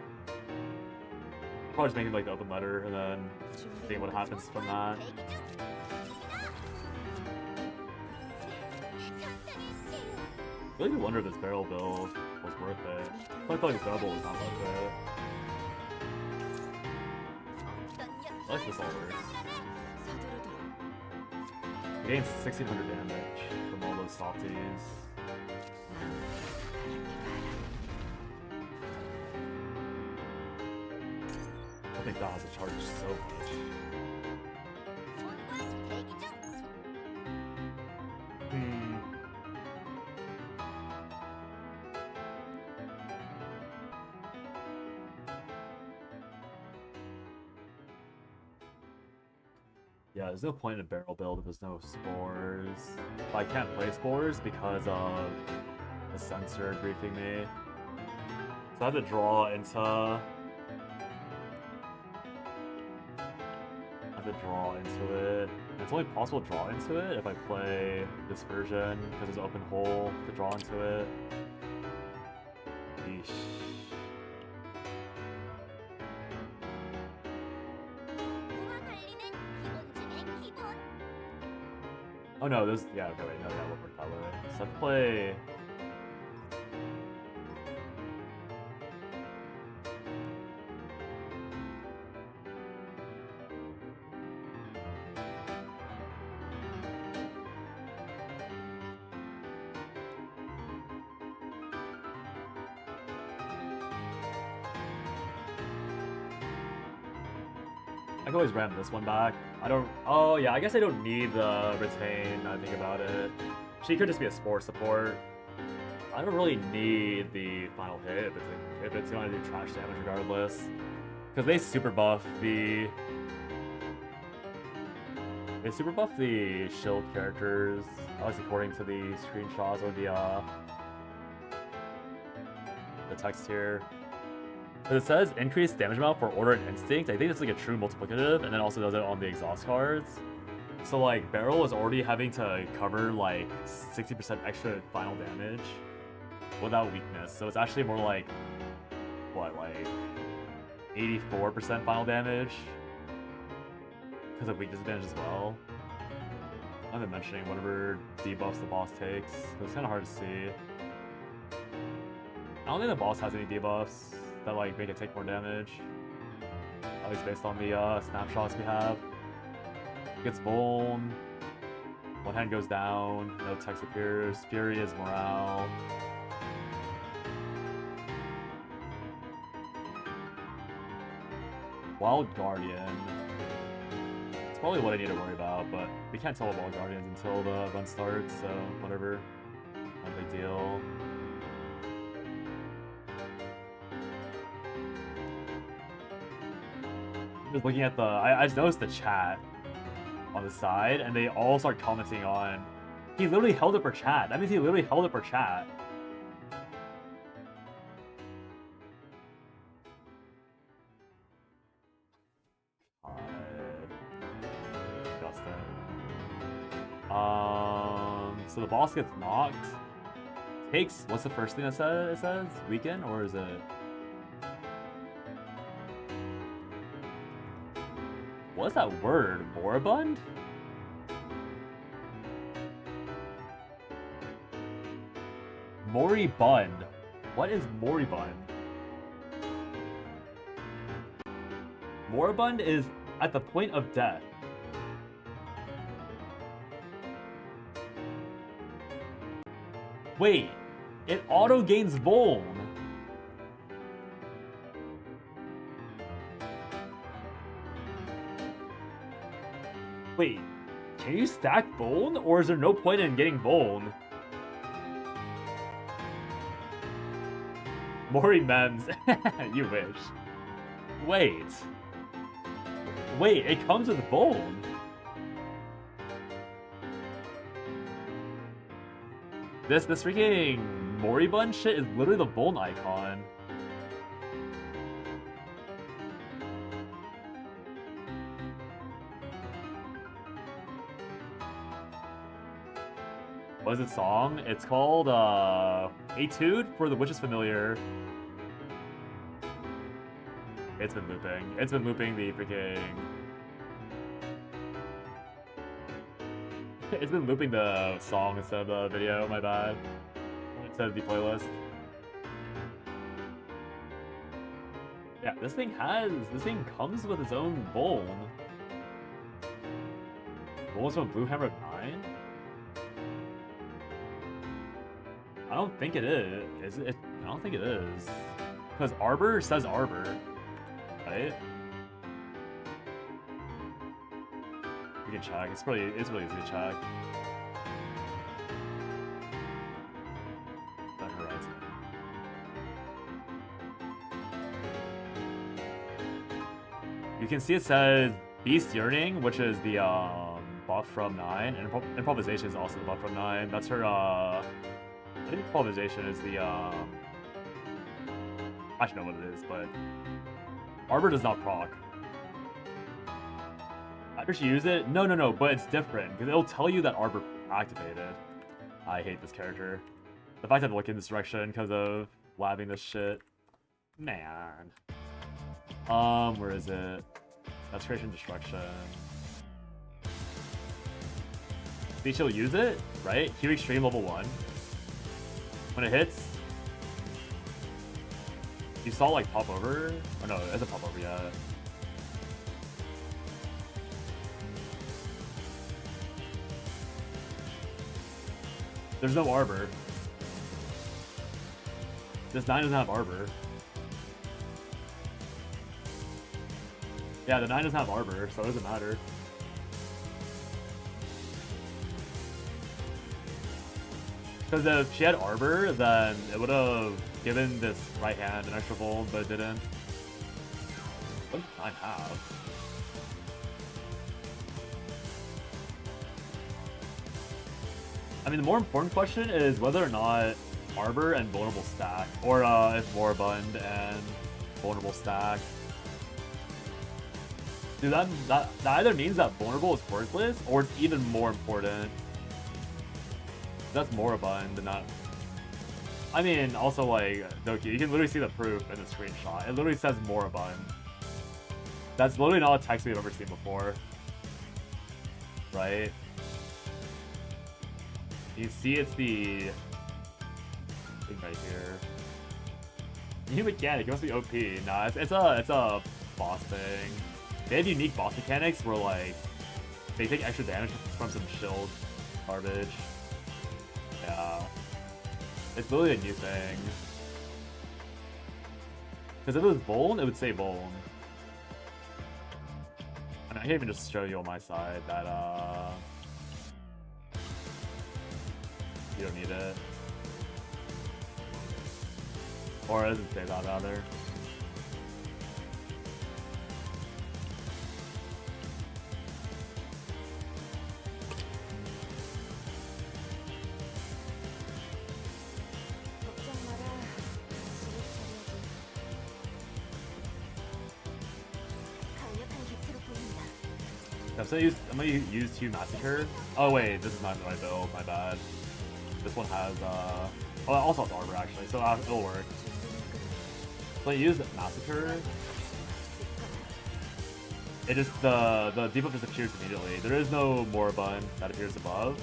Speaker 1: Probably just making like the open letter and then seeing what happens from that. I really do wonder if this barrel build was worth it. I feel like this double was not worth it. At least this all works. It gains 1600 damage from all those softies. I think that has to charge so much. Yeah, there's no point in a barrel build if there's no spores. But I can't play spores because of the sensor griefing me. So I have to draw into... I have to draw into it. And it's only possible to draw into it if I play this version, because there's an open hole to draw into it. Yeesh. Oh no, this, yeah, okay, wait, no, that won't work that way. So I have to play... I can always ram this one back. I don't... Oh, yeah, I guess I don't need the retain, now I think about it. She could just be a spore support. I don't really need the final hit if it's going to do trash damage regardless. Because they super buff the... They super buff the shield characters, at least according to the screenshots or the text here. But it says increased damage amount for Order and Instinct. I think it's like a true multiplicative, and then also does it on the exhaust cards. So like Barrel is already having to cover like 60% extra final damage without weakness. So it's actually more like, what, like 84% final damage because of weakness advantage as well. I've been mentioning whatever debuffs the boss takes. It's kind of hard to see. I don't think the boss has any debuffs that like make it take more damage. At least based on the snapshots we have. Gets Vuln. One hand goes down. No text appears. Fury is morale. Wild Guardian. It's probably what I need to worry about, but we can't tell Wild Guardians until the run starts, so whatever. Not a big deal. Just looking at the... I just noticed the chat on the side, and they all start commenting on... He literally held it for chat. That means he literally held it for chat. Disgusting. So the boss gets knocked. Takes... What's the first thing that it says? Weaken? Or is it... What's that word? Moribund? Moribund. What is moribund? Moribund is at the point of death. Wait, it auto gains Vuln. Wait, can you stack Vuln, or is there no point in getting Vuln? Mori memes. You wish. Wait. Wait, it comes with Vuln. This freaking Moribund shit is literally the Vuln icon. What is it song? It's called Etude for the Witch's Familiar. It's been looping. It's been looping the freaking... It's been looping the song instead of the video, my bad. Instead of the playlist. Yeah, this thing comes with its own Vuln. Vuln's from Blue Hammer 9? I don't think it is. Is it? I don't think it is. Because Arbor says Arbor, right? We can check. It's really easy to check. That Horizon. You can see it says Beast Yearning, which is the buff from 9, and Improvisation is also the buff from 9. That's her I think Improvisation is the I should know what it is, but Arbor does not proc. After she use it? No, but it's different, because it'll tell you that Arbor activated. I hate this character. The fact that I look in this direction because of labbing this shit. Man. Where is it? That's Creation Destruction. See, she'll use it, right? Q Extreme level 1. When it hits, you saw like pop over? Oh no, it hasn't pop over yet. There's no Arbor. This 9 doesn't have Arbor. Yeah, the 9 doesn't have Arbor, so it doesn't matter. Because if she had Arbor, then it would have given this right hand an extra bold, but it didn't. What does 9 have? I mean, the more important question is whether or not Arbor and Vulnerable stack, or if Moribund and Vulnerable stack. Dude, that either means that Vulnerable is worthless, or it's even more important. That's Moribund, and not... I mean, also, like, Doki, you can literally see the proof in the screenshot. It literally says Moribund. That's literally not a text we've ever seen before. Right? You see it's the thing right here. New mechanic, it must be OP. Nah, it's a boss thing. They have unique boss mechanics where like they take extra damage from some shield garbage. Yeah. It's literally a new thing. Because if it was Vuln, it would say Vuln. I mean, I can't even just show you on my side that you don't need it. Or it doesn't say that, rather.
Speaker 2: 걱정 마라. 강력한 기체로 보인다.
Speaker 1: I'm gonna use Hue Massacre. Oh wait, this is not the right build, my bad. This one has oh, it also has Arbor actually, so it'll work. So I use Massacre. It just the debuff just appears immediately. There is no Moribund that appears above.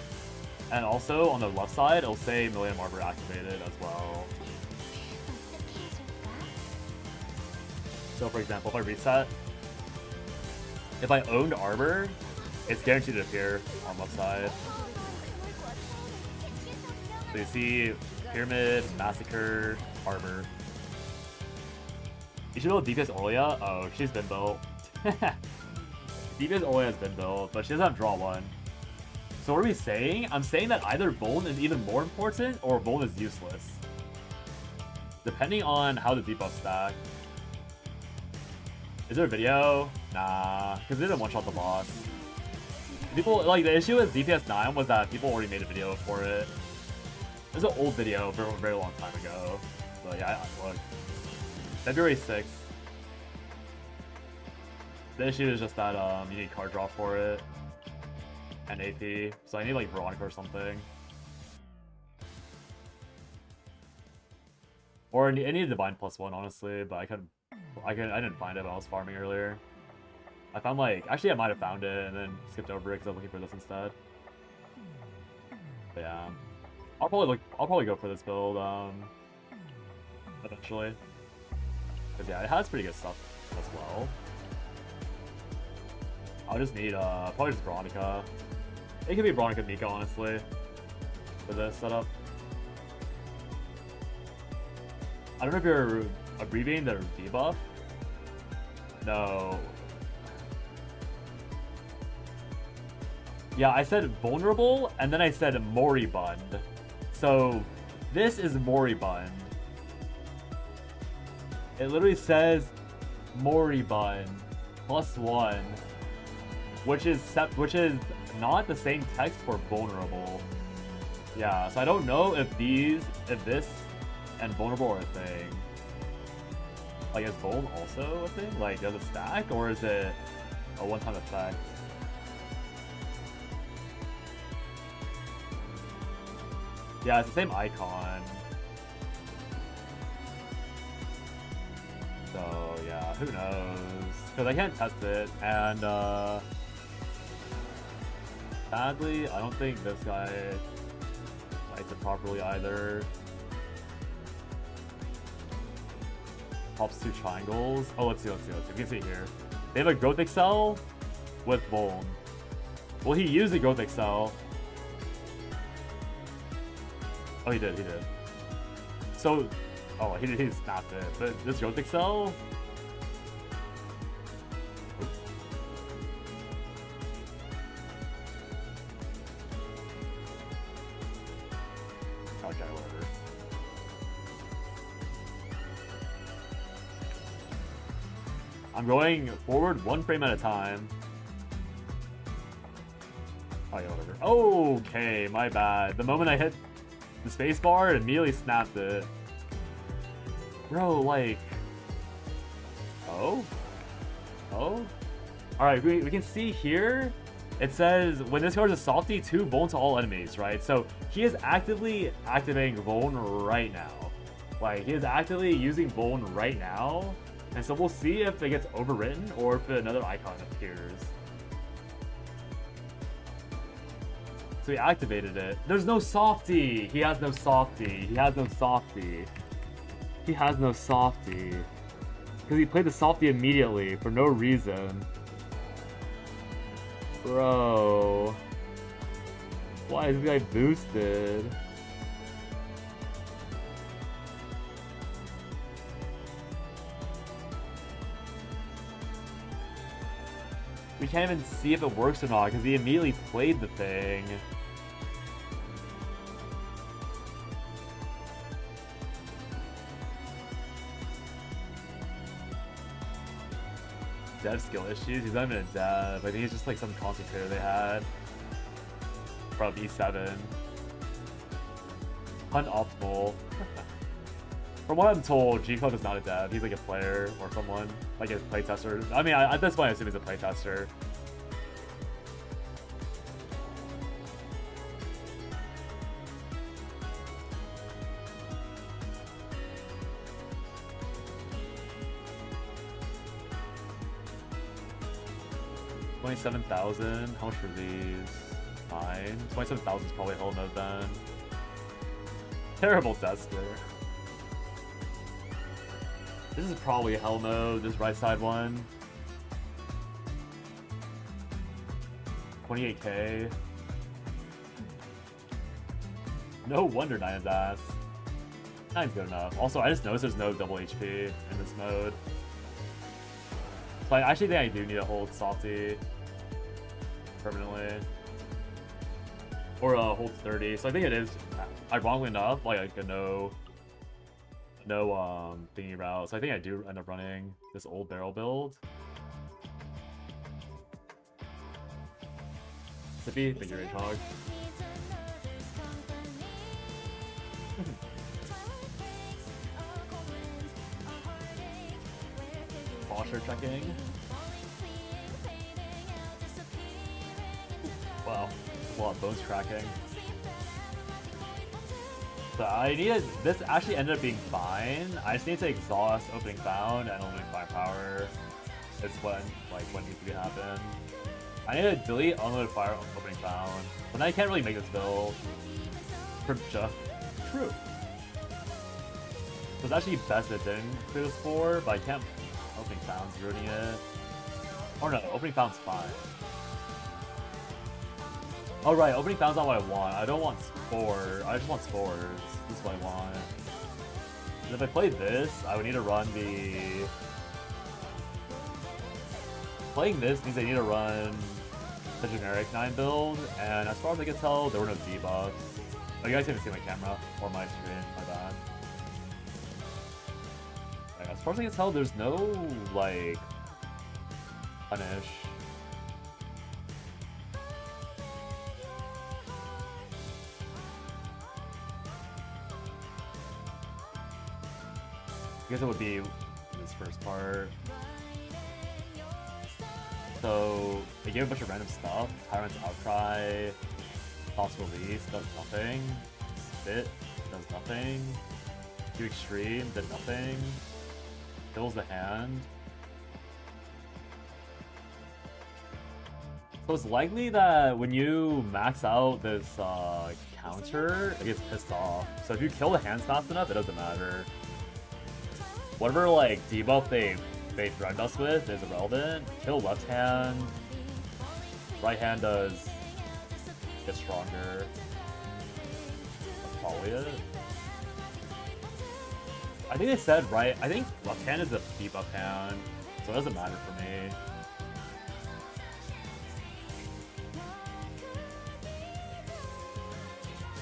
Speaker 1: And also on the left side it'll say Millennium Arbor activated as well. So for example, if I reset, if I owned Arbor, it's guaranteed to appear on the left side. So you see Pyramid, Massacre, Arbor. You should build DPS Olia. Oh, she's been built. DPS Olia has been built, but she doesn't have draw 1. So what are we saying? I'm saying that either Vuln is even more important or Vuln is useless. Depending on how the debuff stack. Is there a video? Nah, because they didn't one-shot the boss. People, like, the issue with DPS 9 was that people already made a video for it. It was an old video from a very long time ago. But yeah, look. February 6th. The issue is just that you need card draw for it. And AP. So I need like Veronica or something. Or I need Divine +1 honestly, but I didn't find it when I was farming earlier. I found like, actually I might have found it and then skipped over it because I was looking for this instead. But yeah. I'll probably go for this build eventually. Cause yeah, it has pretty good stuff as well. I'll just need probably just Veronica. It could be Veronica Mika honestly for this setup. I don't know if you're abbreviating the debuff. No. Yeah, I said vulnerable, and then I said moribund. So, this is moribund. It literally says moribund +1, which is not the same text for vulnerable. Yeah, so I don't know if this and vulnerable are a thing. Like, is Vuln also a thing? Like, does it stack, or is it a one-time effect? Yeah, it's the same icon. So, yeah, who knows? Because I can't test it, and, sadly, I don't think this guy lights it properly either. Pops 2 triangles. Oh, let's see. We can see here. They have a growth excel with Vuln. Well, he used the growth excel. Oh, he did. So, oh, he snapped it. But this growth excel. Okay, whatever. I'm going forward 1 frame at a time. Oh, yeah, whatever. Okay, my bad. The moment I hit the spacebar, it immediately snapped it. Bro, like... Oh? Alright, we can see here, it says, when this card is a softie, 2 Vuln to all enemies, right? So, he is actively activating Vuln right now. Like, he is actively using Vuln right now. And so we'll see if it gets overwritten or if another icon appears. So he activated it. There's no softie! He has no softie. Because he played the softie immediately for no reason. Bro. Why is this guy boosted? We can't even see if it works or not because he immediately played the thing. Dev skill issues? He's not even a dev. I think he's just like some concentrator they had. From E7. Unoptimal. From what I'm told, G-Code is not a dev. He's like a player or someone, like a playtester. I mean, at this point, I assume he's a playtester. $27,000. How much for these? 9. 27,000 is probably hell mode then. Terrible tester. This is probably hell mode, this right side one. 28k. No wonder 9 is ass. 9's good enough. Also, I just noticed there's no double HP in this mode. So I actually think I do need to hold softie permanently. Or hold 30. So I think it is, ironically enough, like a no thingy route. So I think I do end up running this old barrel build. Sippy, thank you, Rage Hog. Washer checking. Wow, a lot of bones cracking. So I needed, this actually ended up being fine. I just need to exhaust opening found and opening firepower. It's when needs to be happen. I need to delete unloaded fire opening found. But I can't really make this build. True. So it's actually best that it didn't clear this 4, but I can't. Opening found's ruining it. Or no, opening found's fine. Oh right, opening found's not what I want. I don't want spore. I just want spores. This is what I want. If I played this, I would need to run the... Playing this means I need to run the generic 9 build, and as far as I can tell, there were no debuffs. Oh, you guys haven't seen my camera or my screen, my bad. Yeah, as far as I can tell, there's no, like, punish. I guess it would be this first part. So, they gave a bunch of random stuff. Tyrant's Outcry, Toss Release, does nothing. Spit, does nothing. Do Extreme, did nothing. Kills the hand. So it's likely that when you max out this counter, it gets pissed off. So if you kill the hands fast enough, it doesn't matter. Whatever like debuff they threatened us with is irrelevant. Kill left hand. Right hand does get stronger. That's probably it. I think they said right. I think left hand is the debuff hand, so it doesn't matter for me.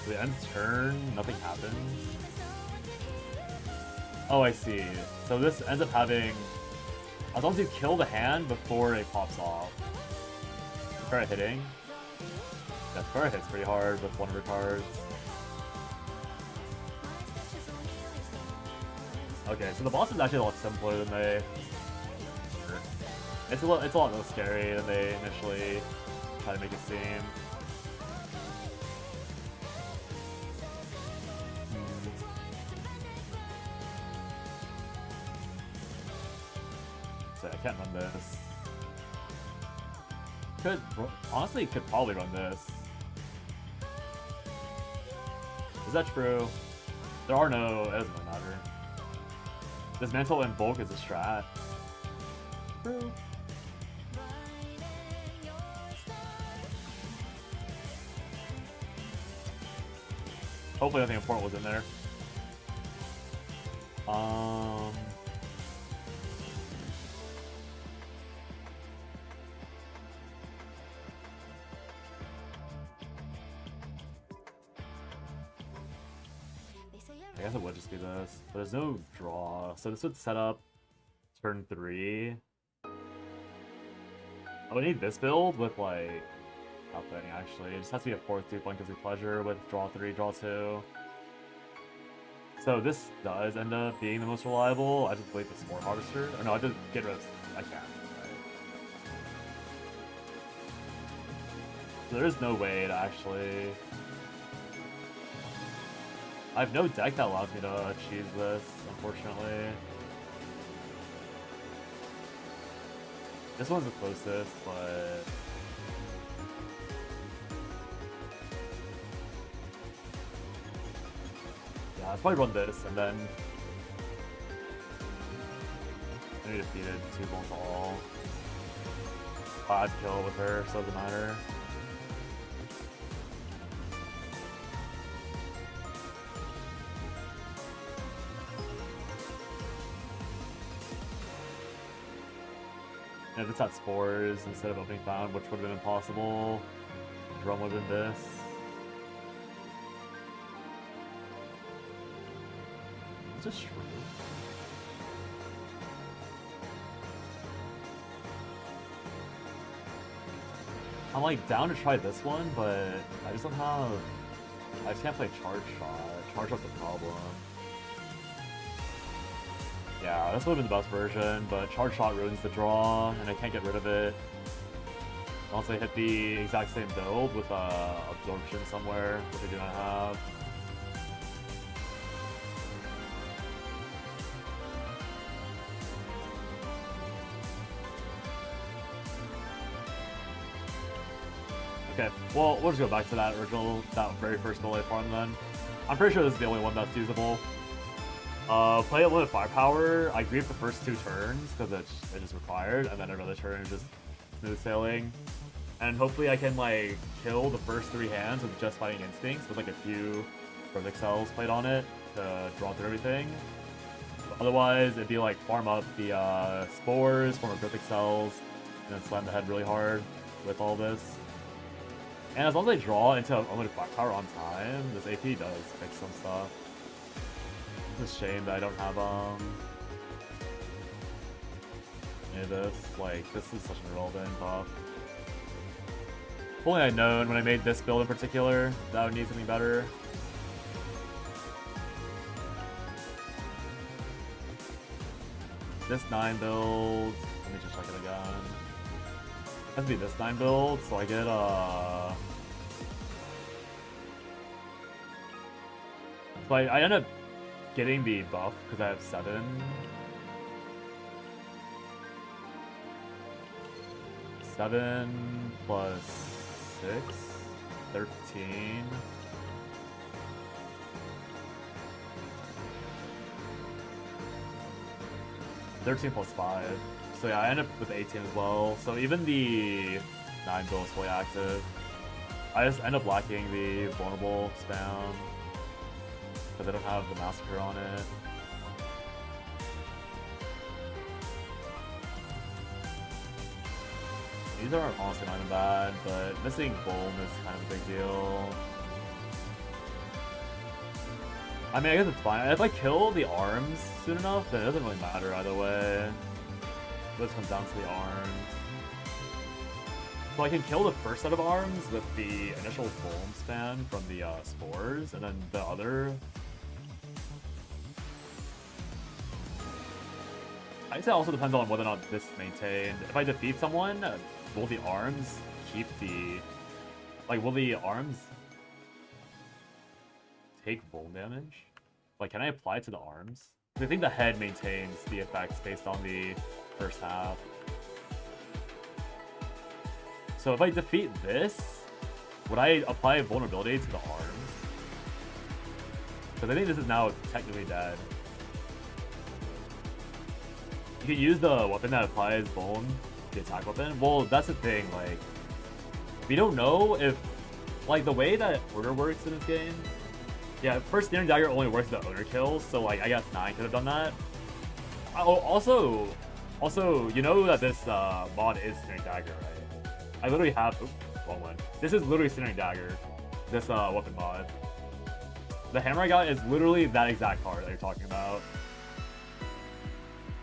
Speaker 1: So the end turn, nothing happens. Oh, I see. So this ends up having, as long as you kill the hand before it pops off. Fair hitting. That fair hits pretty hard with one of her cards. Okay, so the boss is actually a lot simpler than they. It's a lot less scary than they initially try to make it seem. So I can't run this. Honestly, could probably run this. Is that true? There are no. It doesn't really matter. Dismantle and bulk is a strat. True. Hopefully nothing important was in there. I guess it would just be this, but there's no draw, so this would set up turn 3. I would need this build with like outputting actually. It just has to be a 4th 2 Gives Me Pleasure with draw 3, draw 2. So this does end up being the most reliable. I just delete the Spore Harvester. Or no, I just get rid of. I can't. Right. So there is no way to actually. I have no deck that allows me to cheese this, unfortunately. This one's the closest, but... yeah, I'll probably run this, and then... I defeated 2 bolts all. I'd kill with her, so it doesn't matter. If it's at Spores instead of opening Found, which would have been impossible, Drum would have been this. It's just true. I'm like down to try this one, but I just don't have. I just can't play Charge Shot. Charge Shot's a problem. Yeah, this would have been the best version, but Charge Shot ruins the draw, and I can't get rid of it. Unless I hit the exact same build with Absorption somewhere, which I do not have. Okay, well, we'll just go back to that very first build I farmed then. I'm pretty sure this is the only one that's usable. Play a limited firepower. I grieve the first 2 turns because it is required, and then every other turn is just smooth sailing. And hopefully I can like kill the first 3 hands with just Fighting Instincts with like a few Perfect Cells played on it to draw through everything. Otherwise, it'd be like farm up the spores, form growth cells, and then slam the head really hard with all this. And as long as I draw into unlimited power on time, this AP does fix some stuff. It's a shame that I don't have any of this. Like, this is such an irrelevant buff. If only I'd known when I made this build in particular that I would need something better. This 9 build, let me just check it again. It has to be this 9 build, so I get so I end up getting the buff because I have 7. 7 plus 6, 13. +5. So yeah, I end up with 18 as well. So even the 9 build is fully active. I just end up lacking the vulnerable spam because I don't have the massacre on it. These are honestly not even bad, but missing Boom is kind of a big deal. I mean, I guess it's fine. If I kill the arms soon enough, then it doesn't really matter either way. It just comes down to the arms. So I can kill the first set of arms with the initial Boom span from the spores, and then the other... I'd say it also depends on whether or not this is maintained. If I defeat someone, will the arms keep the... Like, will the arms take Boom damage? Like, can I apply it to the arms? I think the head maintains the effects based on the first half. So if I defeat this, would I apply vulnerability to the arms? Because I think this is now technically dead. You can use the weapon that applies Bone, the attack weapon. Well, that's the thing, like, we don't know if, like, the way that order works in this game. Yeah, first Steering Dagger only works if the owner kills, so like I guess 9 could have done that. Oh, also, you know that this mod is Steering Dagger, right? I literally have, oops, wrong one. This is literally Steering Dagger, this weapon mod. The hammer I got is literally that exact card that you're talking about.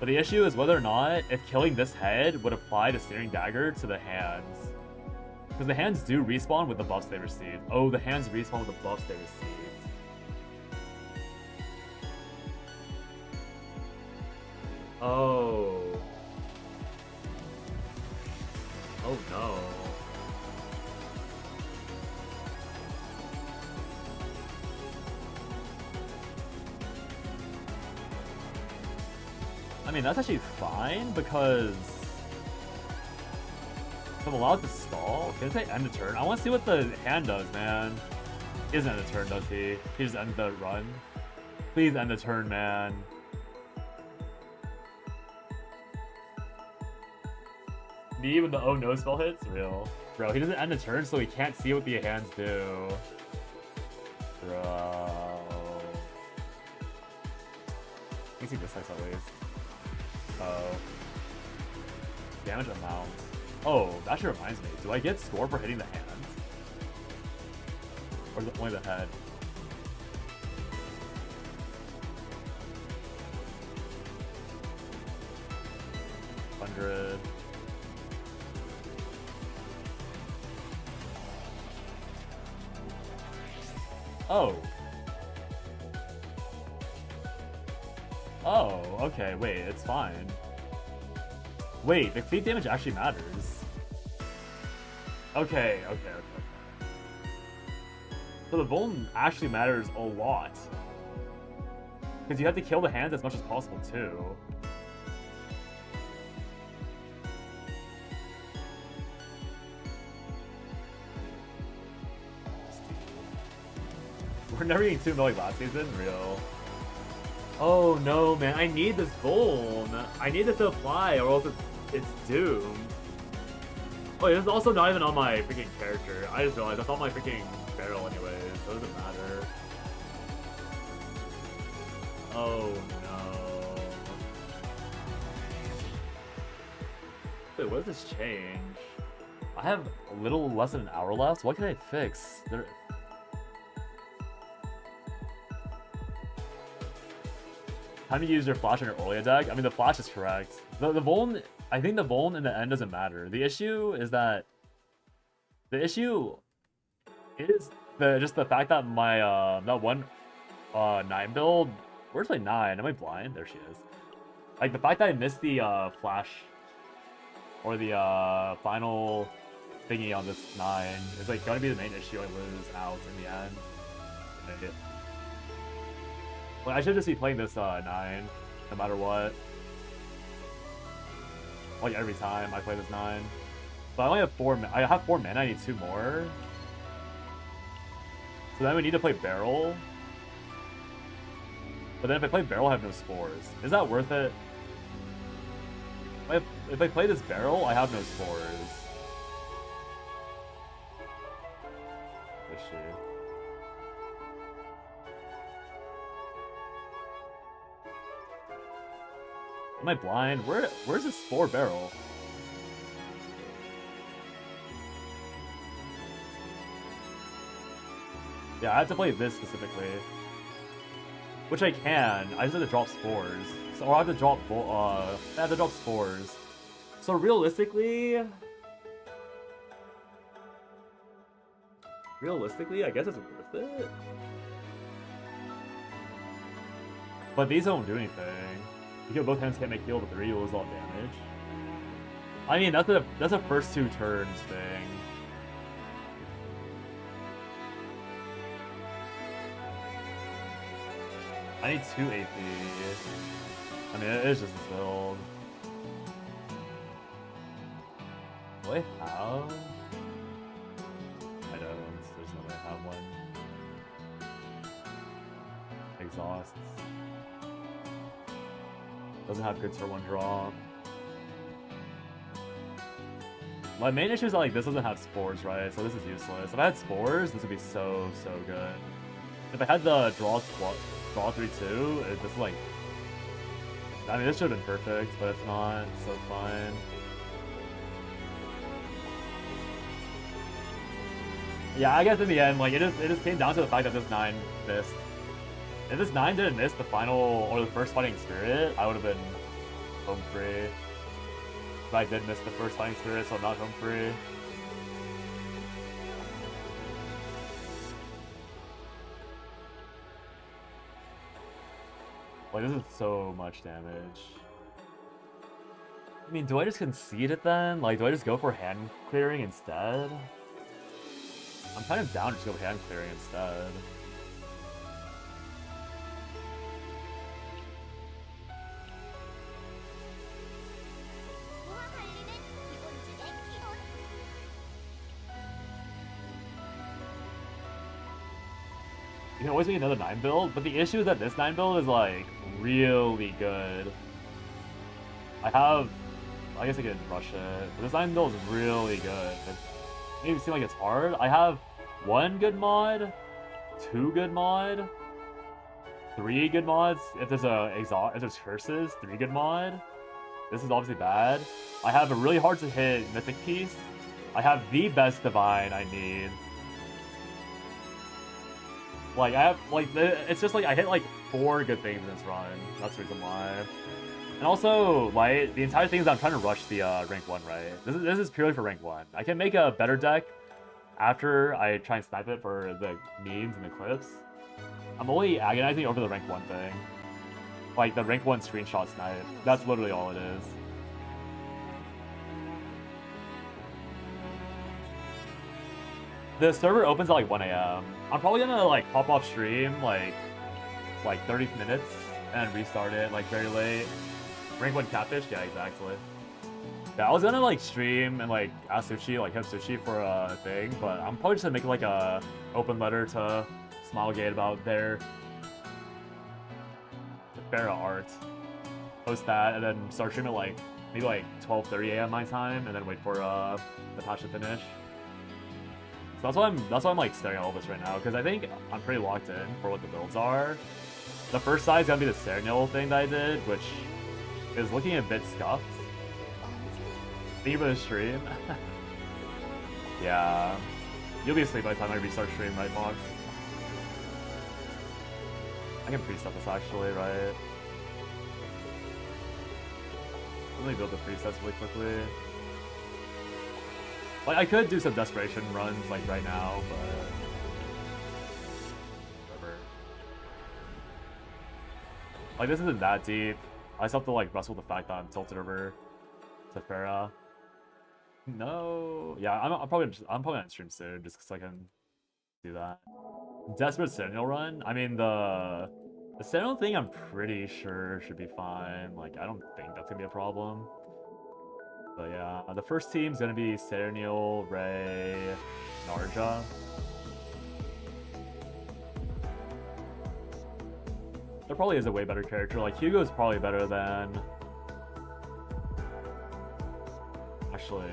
Speaker 1: But the issue is whether or not if killing this head would apply to Steering Dagger to the hands. Because the hands do respawn with the buffs they received. Oh, the hands respawn with the buffs they received. Oh. Oh no. I mean, that's actually fine because if I'm allowed to stall, can I say end the turn? I want to see what the hand does, man. He doesn't end the turn, does he? He just ends the run. Please end the turn, man. Even the oh no spell hits? Real. Bro, he doesn't end the turn, so he can't see what the hands do. Bro. Let me see this next at least. Oh. Damage amount. Oh, that actually reminds me. Do I get score for hitting the hands? Or is it only the head? $100. Oh. Oh, okay, wait, it's fine. Wait, the cleat damage actually matters. Okay. So the Vuln actually matters a lot. Because you have to kill the hands as much as possible, too. We're never getting 2 million last season? Real. Oh no, man. I need this Vuln. I need this to apply or else it's doomed. Oh, this is also not even on my freaking character. I just realized that's on my freaking barrel anyways, so it doesn't matter. Oh no. Wait, what does this change? I have a little less than an hour left. What can I fix? Time to use your flash on your early attack. I mean, the flash is correct. The Vuln, I think the Vuln in the end doesn't matter. The issue is that just the fact that my that one 9 build. Where's my 9? Am I blind? There she is. Like the fact that I missed the flash or the final thingy on this 9 is like gonna be the main issue. I lose out in the end. Well, I should just be playing this 9 no matter what. Like every time I play this 9. But I only have 4. I have 4 mana. I need 2 more. So then we need to play barrel. But then if I play barrel, I have no spores. Is that worth it? If I play this barrel, I have no spores. Let's see. Am I blind? Where's this spore barrel? Yeah, I have to play this specifically. Which I can. I just have to drop spores. So I have to drop spores. So realistically, I guess it's worth it. But these don't do anything. You kill both hands, can't make heal, but 3 you lose all damage. I mean, that's a first 2 turns thing. I need 2 AP. I mean, it is just this build. Do I have? I don't. There's no way I have one. Exhausts. Doesn't have good turn 1 draw. My main issue is that like this doesn't have spores, right? So this is useless. If I had spores, this would be so good. If I had the draw 3-2, this is like. I mean, this should have been perfect, but it's not, so it's fine. Yeah, I guess in the end, like it just came down to the fact that this 9 missed. If this 9 didn't miss the final or the first fighting spirit, I would have been home free. But I did miss the first fighting spirit, so I'm not home free. Like, this is so much damage. I mean, do I just concede it then? Like, do I just go for hand clearing instead? I'm kind of down to just go hand clearing instead. You can always make another 9 build, but the issue is that this 9 build is like really good. I guess I can rush it, but this 9 build is really good. It may seem like it's hard. I have 1 good mod, 2 good mod, 3 good mods. If there's curses, 3 good mod. This is obviously bad. I have a really hard to hit mythic piece. I have the best divine I need. Like, I have, like, it's just like, I hit like 4 good things in this run. That's the reason why. And also, like, the entire thing is I'm trying to rush the rank 1, right? This is purely for rank 1. I can make a better deck after I try and snipe it for the memes and the clips. I'm only agonizing over the rank 1 thing. Like, the rank 1 screenshot snipe. That's literally all it is. The server opens at like 1 AM. I'm probably gonna like pop off stream like 30 minutes and restart it like very late. Rank 1 catfish? Yeah, exactly. Yeah, I was gonna like stream and like ask Sushi, like hit Sushi for a thing, but I'm probably just gonna make like a open letter to Smilegate about their Farah art. Post that and then start streaming at like maybe like 12:30 AM my time and then wait for the patch to finish. So that's why I'm like staring at all this right now, because I think I'm pretty locked in for what the builds are. The first side is gonna be the Cernil thing that I did, which is looking a bit scuffed. Theme of the stream? Yeah. You'll be asleep by the time I restart stream, right, Mox? I can preset this actually, right? Let me build the presets really quickly. Like, I could do some desperation runs, like, right now, but... whatever. Like, this isn't that deep. I just have to, like, wrestle with the fact that I'm tilted over to Farah. No... Yeah, I'm probably on stream soon, just because I can do that. Desperate Sentinel run? I mean, the Sentinel thing I'm pretty sure should be fine. Like, I don't think that's gonna be a problem. But yeah, the first team's gonna be Sentinel, Ray, Narja. There probably is a way better character. Like, Hugo's probably better than... Actually...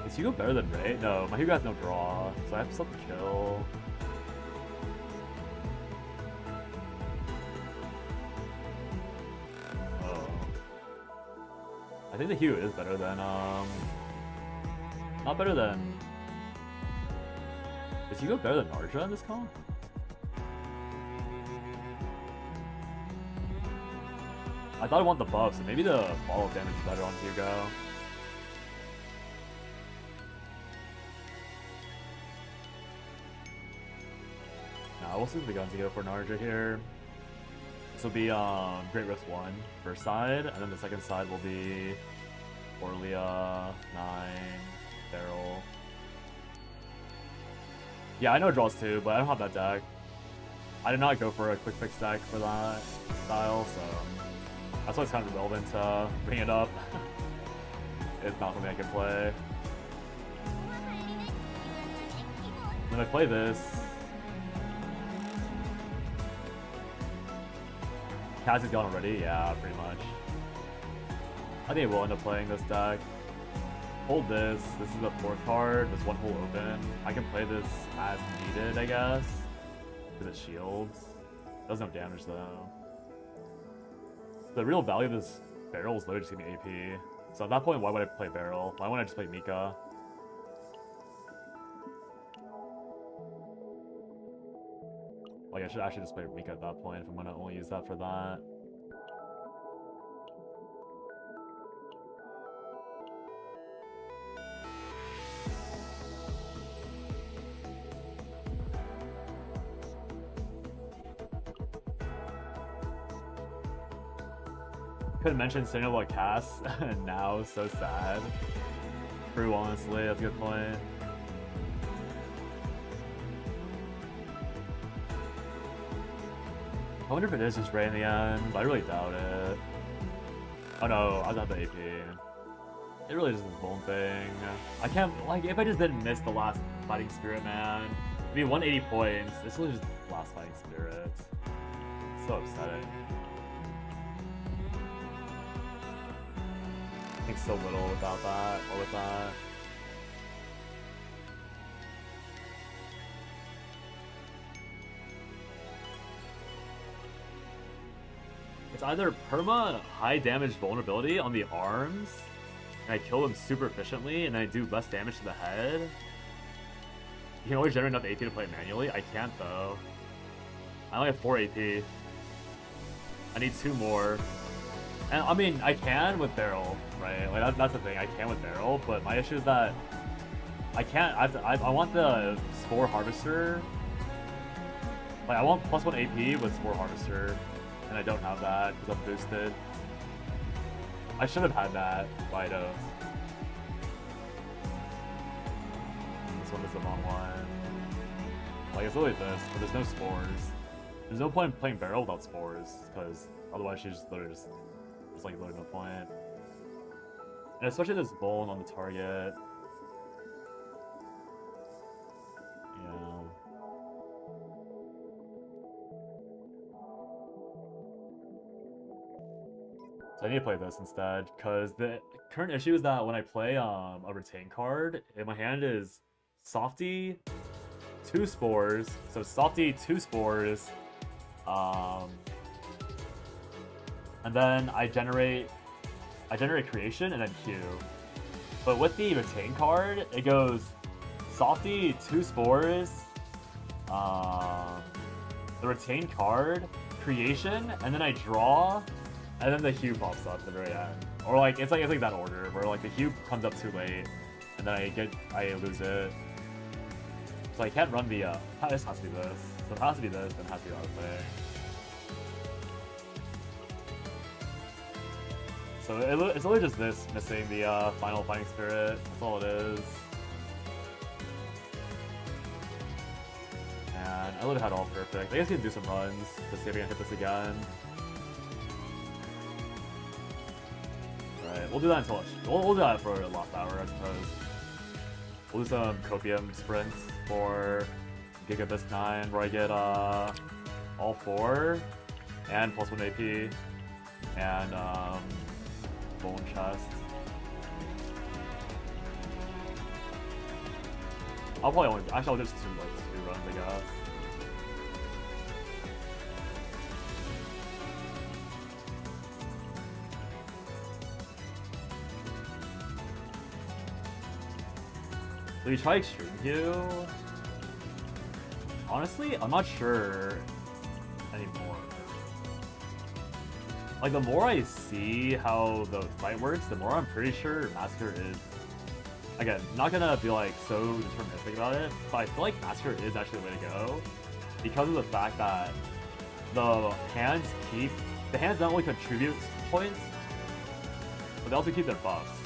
Speaker 1: Is Hugo better than Ray? No, my Hugo has no draw, so I have to still kill. Oh. I think the Hugo is better than, not better than... Is Hugo better than Narja in this comp? I thought I want the buff, so maybe the follow-up damage is better on Hugo. We'll see what the guns go for Narja here. This will be Great Rift 1 first side, and then the second side will be Orlia, 9, Barrel. Yeah, I know draws too, but I don't have that deck. I did not go for a quick fix deck for that style, so that's why it's kind of relevant to bring it up. It's not something I can play. When I play this, Cassie's gone already? Yeah, pretty much. I think we'll end up playing this deck. Hold this. This is the 4th card. There's one hole open. I can play this as needed, I guess. Because it shields. Does no damage, though. The real value of this barrel is literally just giving me AP. So at that point, why would I play barrel? Why wouldn't I just play Mika? Like, I should actually just play Mika at that point if I'm gonna only use that for that. Couldn't mention Sentinel like Cass, and now so sad. True, honestly, that's a good point. I wonder if it is just Ray in the end, but I really doubt it. Oh no, I don't have the AP. It really just is this Bone thing. I can't, like, if I just didn't miss the last Fighting Spirit, man. It'd be 180 points. It's really just the last Fighting Spirit. It's so upsetting. I think so little about that, or with that. It's either perma high damage vulnerability on the arms, and I kill them super efficiently, and I do less damage to the head. You can always generate enough AP to play it manually. I can't though. I only have 4 AP. I need 2 more. And I mean, I can with Barrel, right? Like that's the thing. I can with Barrel, but my issue is that I can't. I want the Spore Harvester. Like I want +1 AP with Spore Harvester. And I don't have that because I'm boosted. I should have had that, but I don't. This one is the wrong one. Like, it's literally this, but there's no spores. There's no point in playing Barrel without spores, because otherwise she's literally just... There's like literally no point. And especially this bone on the target. Yeah. So I need to play this instead, because the current issue is that when I play a retain card, in my hand is Softy, 2 spores, so Softy, 2 spores, and then I generate I generate creation and then Q. But with the retain card, it goes Softy, 2 spores, the retain card, creation, and then I draw, and then the hue pops up at the very end. Or like it's like that order where like the hue comes up too late, and then I lose it. So I can't run the this has to be this. So it has to be this, then it has to be the other thing. So it's literally just this missing the final fighting spirit. That's all it is. And I literally had all perfect. I guess you can do some runs to see if I can hit this again. Alright, we'll do that until we'll do that for the last hour, I suppose. We'll do some copium sprints for Gigabus 9 where I get all 4 and +1 AP and bone chest. I'll probably only actually I'll just do like 2 runs, I guess. So you try Extreme Hue? Honestly, I'm not sure anymore. Like, the more I see how the fight works, the more I'm pretty sure Massacre is... Again, not gonna be like so deterministic about it, but I feel like Massacre is actually the way to go. Because of the fact that the hands not only contribute points, but they also keep their buffs.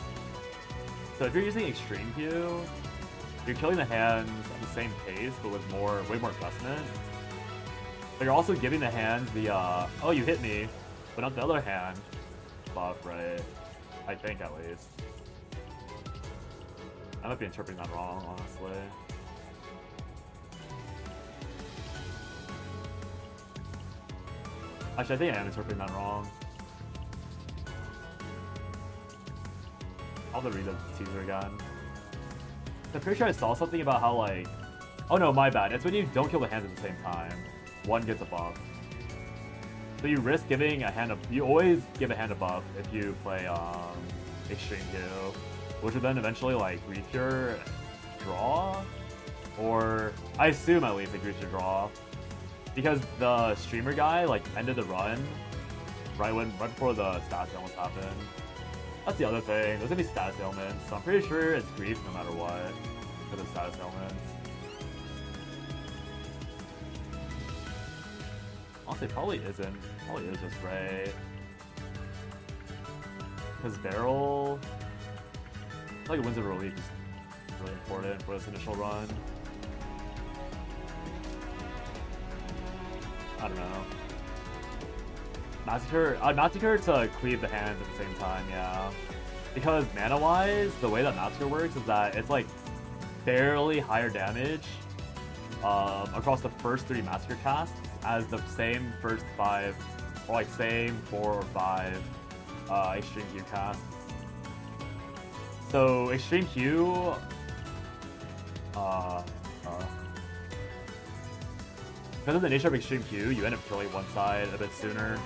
Speaker 1: So if you're using Extreme Hue, you're killing the hands at the same pace, but with way more investment. But you're also giving the hands the, oh, you hit me, but not the other hand buff, right? I think, at least. I might be interpreting that wrong, honestly. Actually, I think I am interpreting that wrong. I'll have to read the teaser again. I'm pretty sure I saw something about how, like... Oh no, my bad. It's when you don't kill the hands at the same time. One gets a buff. So you risk giving a hand a... You always give a hand a buff if you play Extreme Hue. Which would then eventually, like, grief your draw? Or... I assume, at least, it griefs your draw. Because the streamer guy, like, ended the run right before the status ailments happened. That's the other thing. There's gonna be status ailments, so I'm pretty sure it's grief no matter what for the status ailments. Honestly, it probably isn't. Probably is just Ray. Because Barrel, I feel like Winds of Relief is really important for this initial run. I don't know. Massacre to cleave the hands at the same time, yeah. Because mana-wise, the way that Massacre works is that it's like barely higher damage across the first 3 Massacre casts as the same first 5, or like same 4 or 5 Extreme Hue casts. So Extreme Hue, because of the nature of Extreme Hue, you end up killing one side a bit sooner.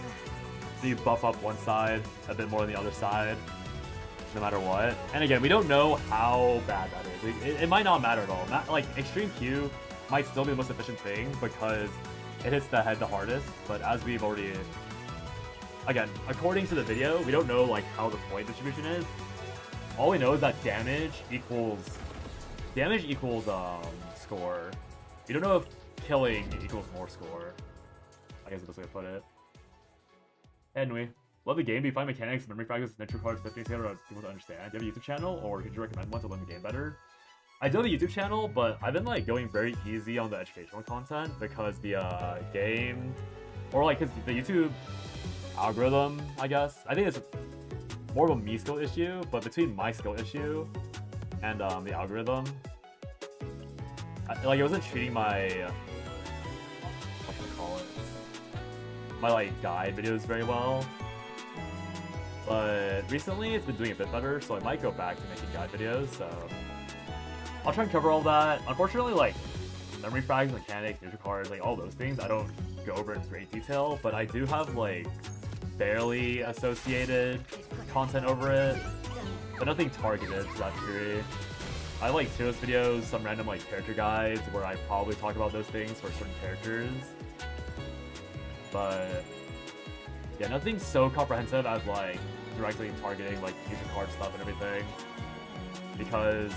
Speaker 1: So you buff up one side a bit more than the other side, no matter what. And again, we don't know how bad that is. It might not matter at all. Like, Extreme Hue might still be the most efficient thing because it hits the head the hardest, but as we've already... Again, according to the video, we don't know like how the point distribution is. All we know is that damage equals score. We don't know if killing equals more score. I guess is the best way to put it. Anyway, love the game. Do you find mechanics, memory fragments, nitro cards, 15 together people to understand? Do you have a YouTube channel, or could you recommend one to learn the game better? I do have a YouTube channel, but I've been like going very easy on the educational content because the game, or like, cause the YouTube algorithm, I guess. I think it's more of a me skill issue, but between my skill issue and the algorithm, like it wasn't treating my what should I call it? My like guide videos very well. But recently it's been doing a bit better, so I might go back to making guide videos, so I'll try and cover all that. Unfortunately, like memory frags, mechanics, ninja cards, like all those things, I don't go over in great detail, but I do have like barely associated content over it, but nothing targeted to that degree. I like Zero's videos, some random like character guides where I probably talk about those things for certain characters. But yeah, nothing so comprehensive as like directly targeting like future card stuff and everything. Because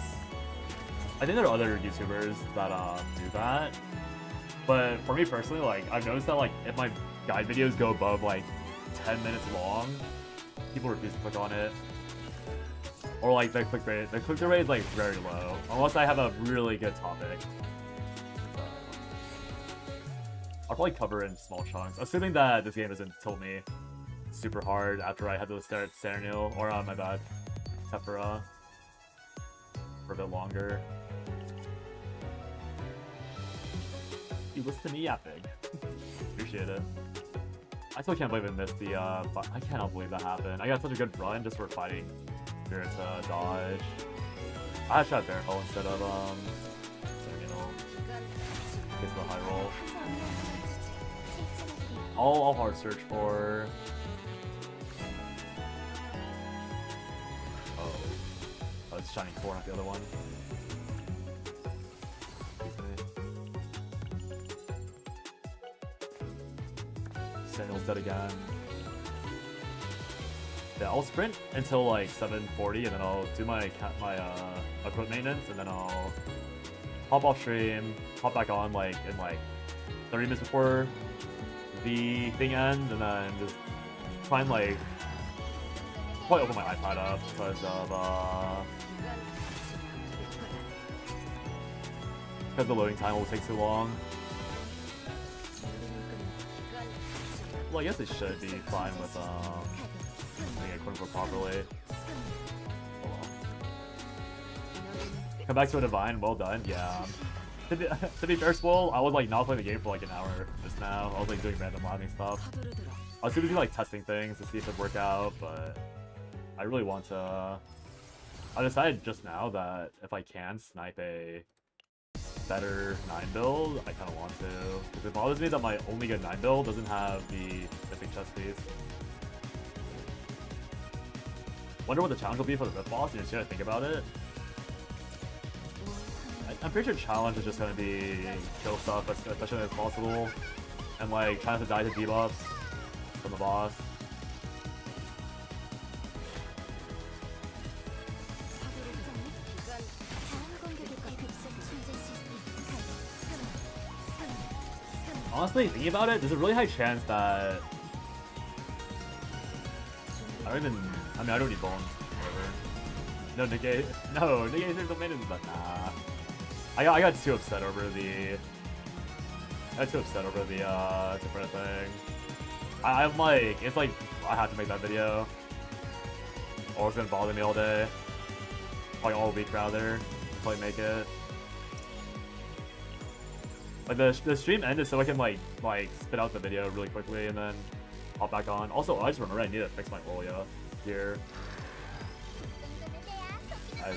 Speaker 1: I think there are other YouTubers that do that. But for me personally, like I've noticed that like if my guide videos go above like 10 minutes long, people refuse to click on it. Or like the click-through rate is like very low, unless I have a really good topic. So I'll probably cover in small chunks, assuming that this game doesn't tilt me super hard after I had to stare at Serenil, or my bad, Tephra, for a bit longer. You listen to me yapping. Appreciate it. I still can't believe I missed the I cannot believe that happened. I got such a good run just for fighting Spirit to dodge. I shot Barrel instead of Serenil. Gets the high roll. I'll hard search for. Oh, it's Shining 4, not the other one. Serenil's dead again. Yeah, I'll sprint until like 7:40, and then I'll do my equipment maintenance, and then I'll hop off stream, hop back on like in like 30 minutes before the thing ends, and then just try and like probably open my iPad up because the loading time will take too long. Well, I guess it should be fine with doing it quote-unquote properly. Hold on. Come back to a divine, well done. Yeah. To be fair, Swole, I was like not playing the game for like an hour just now. I was like doing random landing stuff. I was gonna be like testing things to see if it'd work out, but I really want to. I decided just now that if I can snipe a better 9 build, I kind of want to. Because it bothers me that my only good 9 build doesn't have the mythic chest piece. Wonder what the challenge will be for the Rift boss. You just gotta think about it. I'm pretty sure challenge is just gonna be kill stuff as efficiently as possible, and like trying to die to debuffs from the boss. Honestly, thinking about it, there's a really high chance that I don't need bones. Whatever. No negate. No negation domain, but nah. I got too upset over the. Different thing. I'm like, it's like I have to make that video, or it's gonna bother me all day, like all week rather, until I make it. Like the stream ended so I can like spit out the video really quickly and then hop back on. Also, I just remember I need to fix my Olia here. I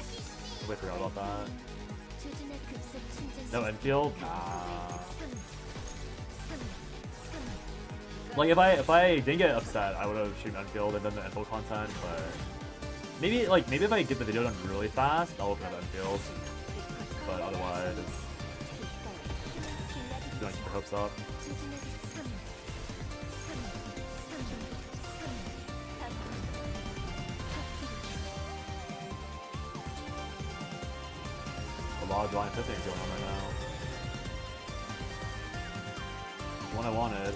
Speaker 1: totally forgot about that. No infield? Nah. Like if I didn't get upset, I would have streamed infield and done the infield content. But maybe if I get the video done really fast, I'll open up infield. But otherwise, don't keep your hopes up. A lot of blind fishing going on right now. The one I wanted.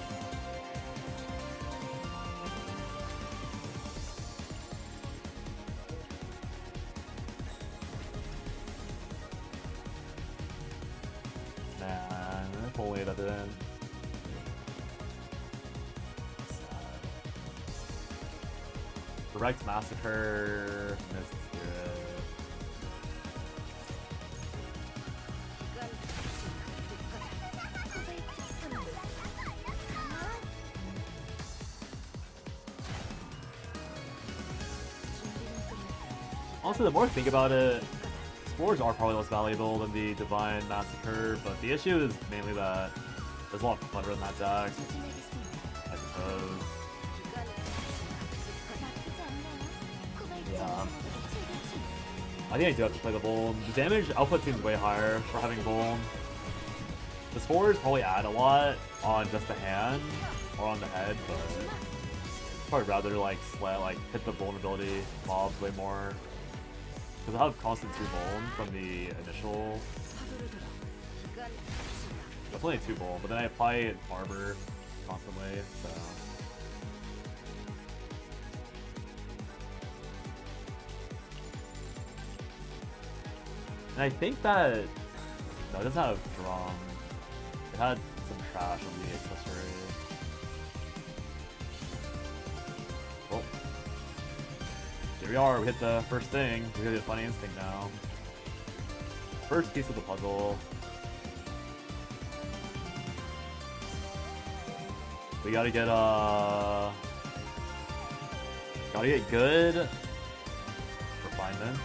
Speaker 1: Man, if only that didn't. Sad. Direct Massacre, missed Spirit. Also, the more I think about it, Spores are probably less valuable than the Divine Massacre, but the issue is mainly that there's a lot of clutter in that deck, I suppose. I think I do have to play the Vuln. The damage output seems way higher for having Vuln. The spores probably add a lot on just the hand or on the head, but I'd probably rather like hit the vulnerability mobs way more. Because I have constant 2 Vuln from the initial. That's only 2 Vuln, but then I apply Arbor constantly, so. And I think that no, it doesn't have drum. It had some trash on the accessory. Well, here we are. We hit the first thing. We hit the Funny Instinct now. First piece of the puzzle. We gotta get good refinements.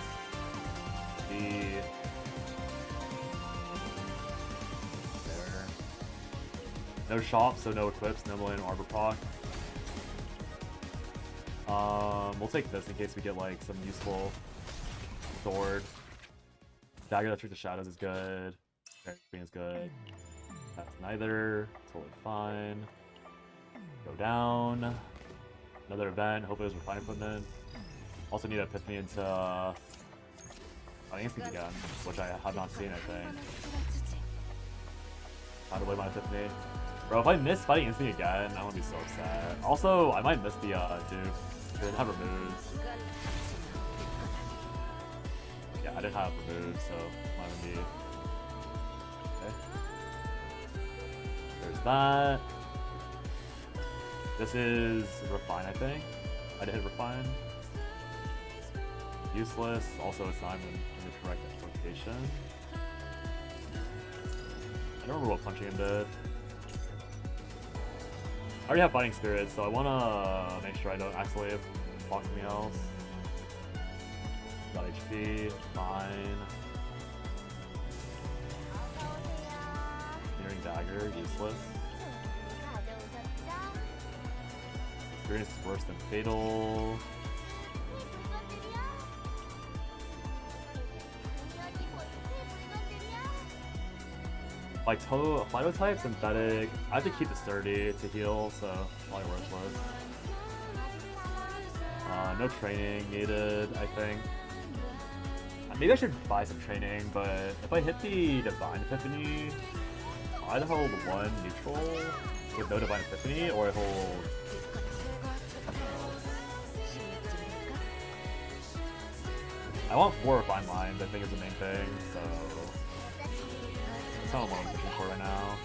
Speaker 1: There. No shop, so no equips, no Millennium Arbor proc. We'll take this in case we get like some useful sword. Dagger that tricks the shadows is good. Green is good. That's neither. Totally fine. Go down. Another event. Hopefully it was refined equipment. Also need Epiphany into Fighting Instinct again, which I have not seen, I think. How to play my Epiphany. Bro, if I miss Fighting Instinct again, I'm gonna be so upset. Also, I might miss the Duke. It didn't have removes. Yeah, I didn't have removes, so I'm not gonna be. Okay. There's that. This is Refine, I think. I did hit Refine. Useless. Also, it's not even in the correct location. I don't remember what punching him did. I already have Fighting Spirit, so I want to make sure I don't accidentally block something else. Got HP. Fine. Sneering Dagger. Useless. Experience is worse than Fatal. Like Phyto type, synthetic. I have to keep it sturdy to heal, so probably worthless. No training needed, I think. Maybe I should buy some training, but if I hit the Divine Epiphany, I either hold 1 neutral with no Divine Epiphany, or I hold something else. I want 4 Refined Minds, I think is the main thing, so that's not what I'm looking for right now.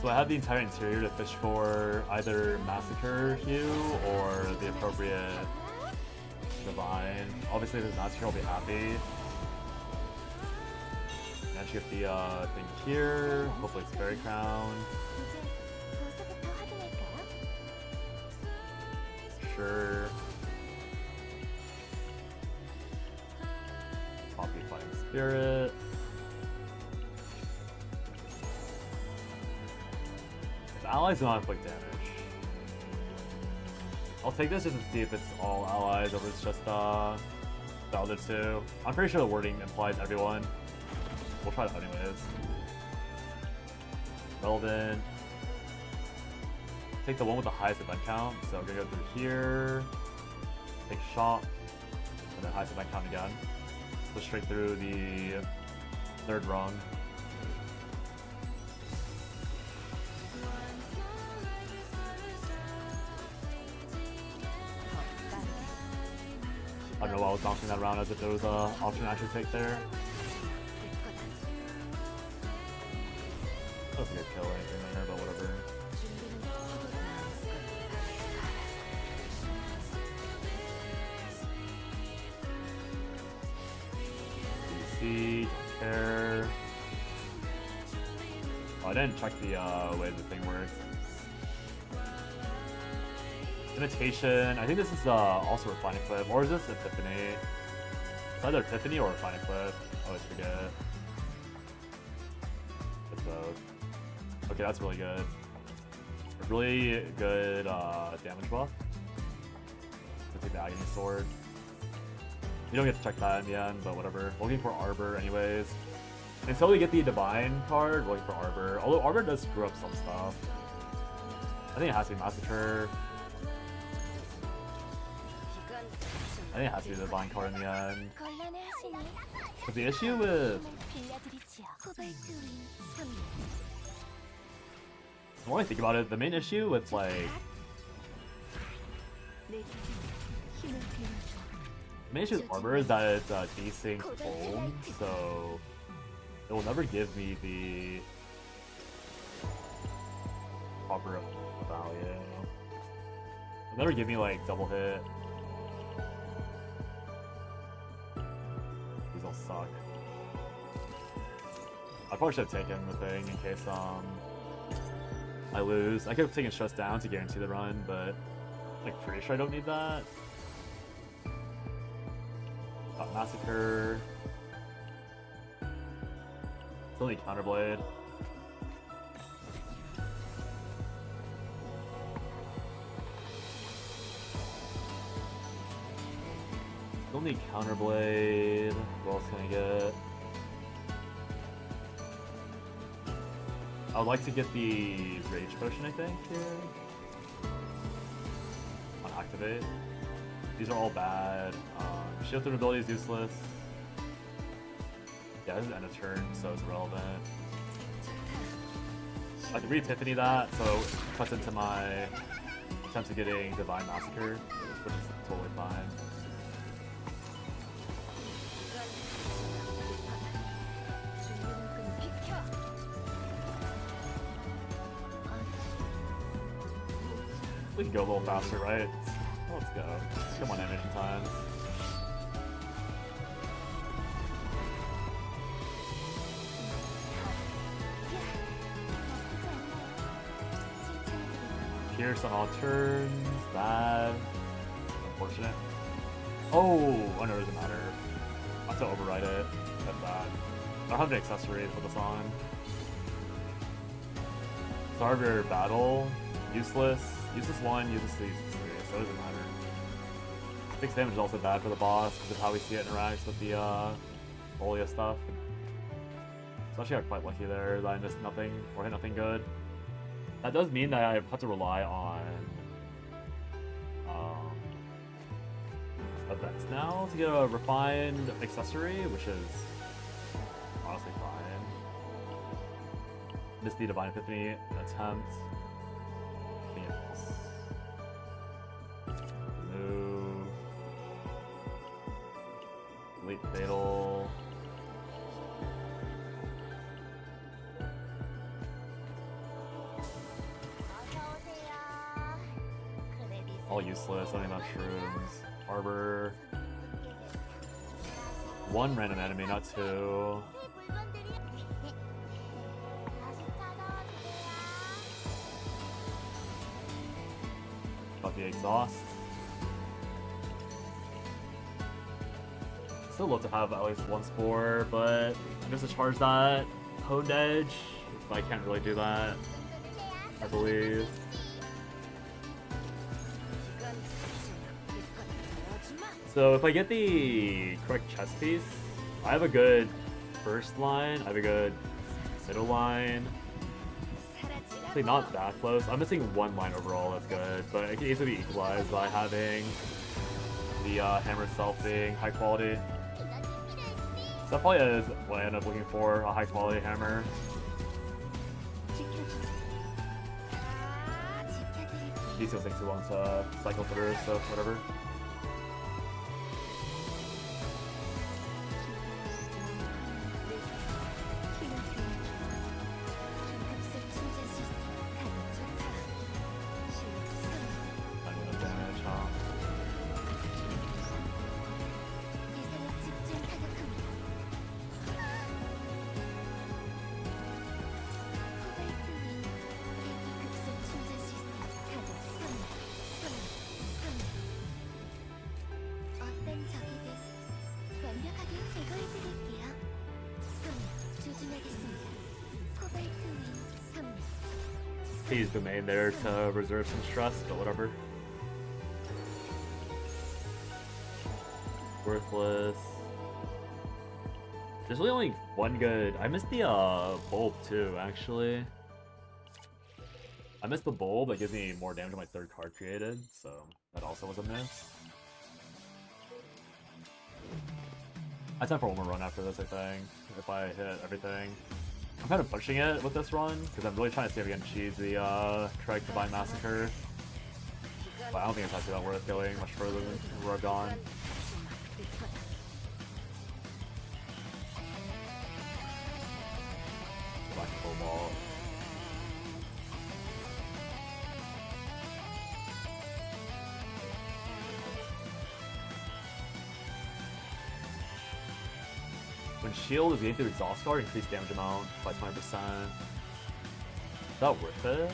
Speaker 1: So I have the entire interior to fish for either Massacre hue or the appropriate Divine. Obviously if it's Massacre, I'll be happy. And I should get the thing here. Hopefully it's Fairy Crown. Sure. Copy Fighting Spirit. Allies do not inflict damage. I'll take this just to see if it's all allies or if it's just the other two. I'm pretty sure the wording implies everyone. We'll try it anyways. Relevant. Take the one with the highest event count. So I'm gonna go through here. Take shop. And then highest event count again. So straight through the 3rd rung. I don't know why I was bouncing that around as if there was an option I should take there. I don't think I'd kill anything there, but whatever. easy, don't care. Oh, I didn't check the way the thing works. Imitation, I think this is also Refining Clip, or is this Epiphany? It's either Epiphany or Refining Clip. I always forget. It's both. Okay, that's really good. A really good damage buff. Let's take the Agony Sword. You don't get to check that in the end, but whatever. We're looking for Arbor anyways. Until we get the Divine card, we're looking for Arbor. Although Arbor does screw up some stuff. I think it has to be Massacre. I think it has to be the Divine card in the end. But the issue with... The more I think about it, the main issue with like... The main issue with Arbor is that it's desync home, so... It will never give me the... proper value. It'll never give me like double hit. These all suck. I probably should have taken the thing in case I lose. I could have taken Stress down to guarantee the run, but like pretty sure I don't need that. Got Massacre. It's only Counterblade. Still need Counterblade. What else can I get? I would like to get the Rage Potion, I think, here. On Activate. These are all bad. Shield through ability is useless. Yeah, this is end of turn, so it's irrelevant. I can re-Epiphany that, so it cuts into my attempt at getting Divine Massacre, which is totally fine. We can go a little faster, right? Let's go. Come on, animation times. Pierce on all turns. Bad. Unfortunate. Oh no, it doesn't matter. I have to override it. That's bad. I don't have an accessory to put this on. Starter Battle. Useless. Useless 1, useless 2, useless 3, so it doesn't matter. Fixed damage is also bad for the boss because of how we see it interacts with the Olia stuff. So actually I got quite lucky there that I missed nothing or hit nothing good. That does mean that I have to rely on events now to get a refined accessory, which is honestly fine. Missed the Divine Epiphany attempt. Move. Late Fatal. All useless, only enough shrooms. Arbor. One random enemy, not two. Got the exhaust. Still love to have at least one spore, but I'm just to charge that Honed Edge, but I can't really do that, I believe. So if I get the correct chest piece, I have a good first line, I have a good middle line. Actually not that close. I'm missing one line overall, that's good, but it can easily be equalized by having the hammer itself being high quality. So that probably is what I end up looking for, a high quality hammer. These will take too long to cycle through, so whatever. He's the main there to reserve some stress, but whatever. Worthless. There's really only one good. I missed the bulb too, actually. I missed the bulb that gives me more damage on my third card created, so that also was a miss. I have time for one more run after this, I think, if I hit everything. I'm kind of pushing it with this run, because I'm really trying to see if I can cheese the correct Divine Massacre. But I don't think it's actually that worth going much further than where I've gone. Black Cobalt. When shield is gained through exhaust guard, increase damage amount by 20%. Is that worth it?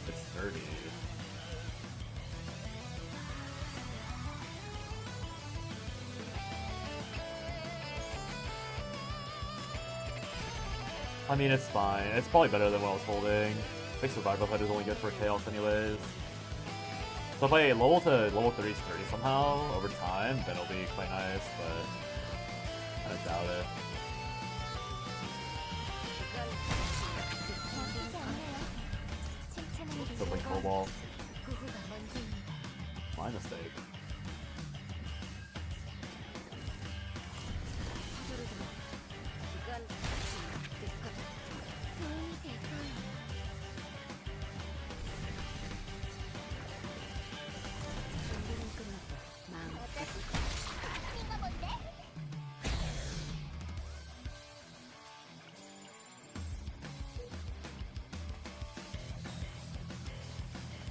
Speaker 1: It's 30. I mean, it's fine. It's probably better than what I was holding. I think Survival Head is only good for Chaos anyways. So if I level to level 30 sturdy somehow over time, then it'll be quite nice, but I doubt it. Something Cobalt. My mistake.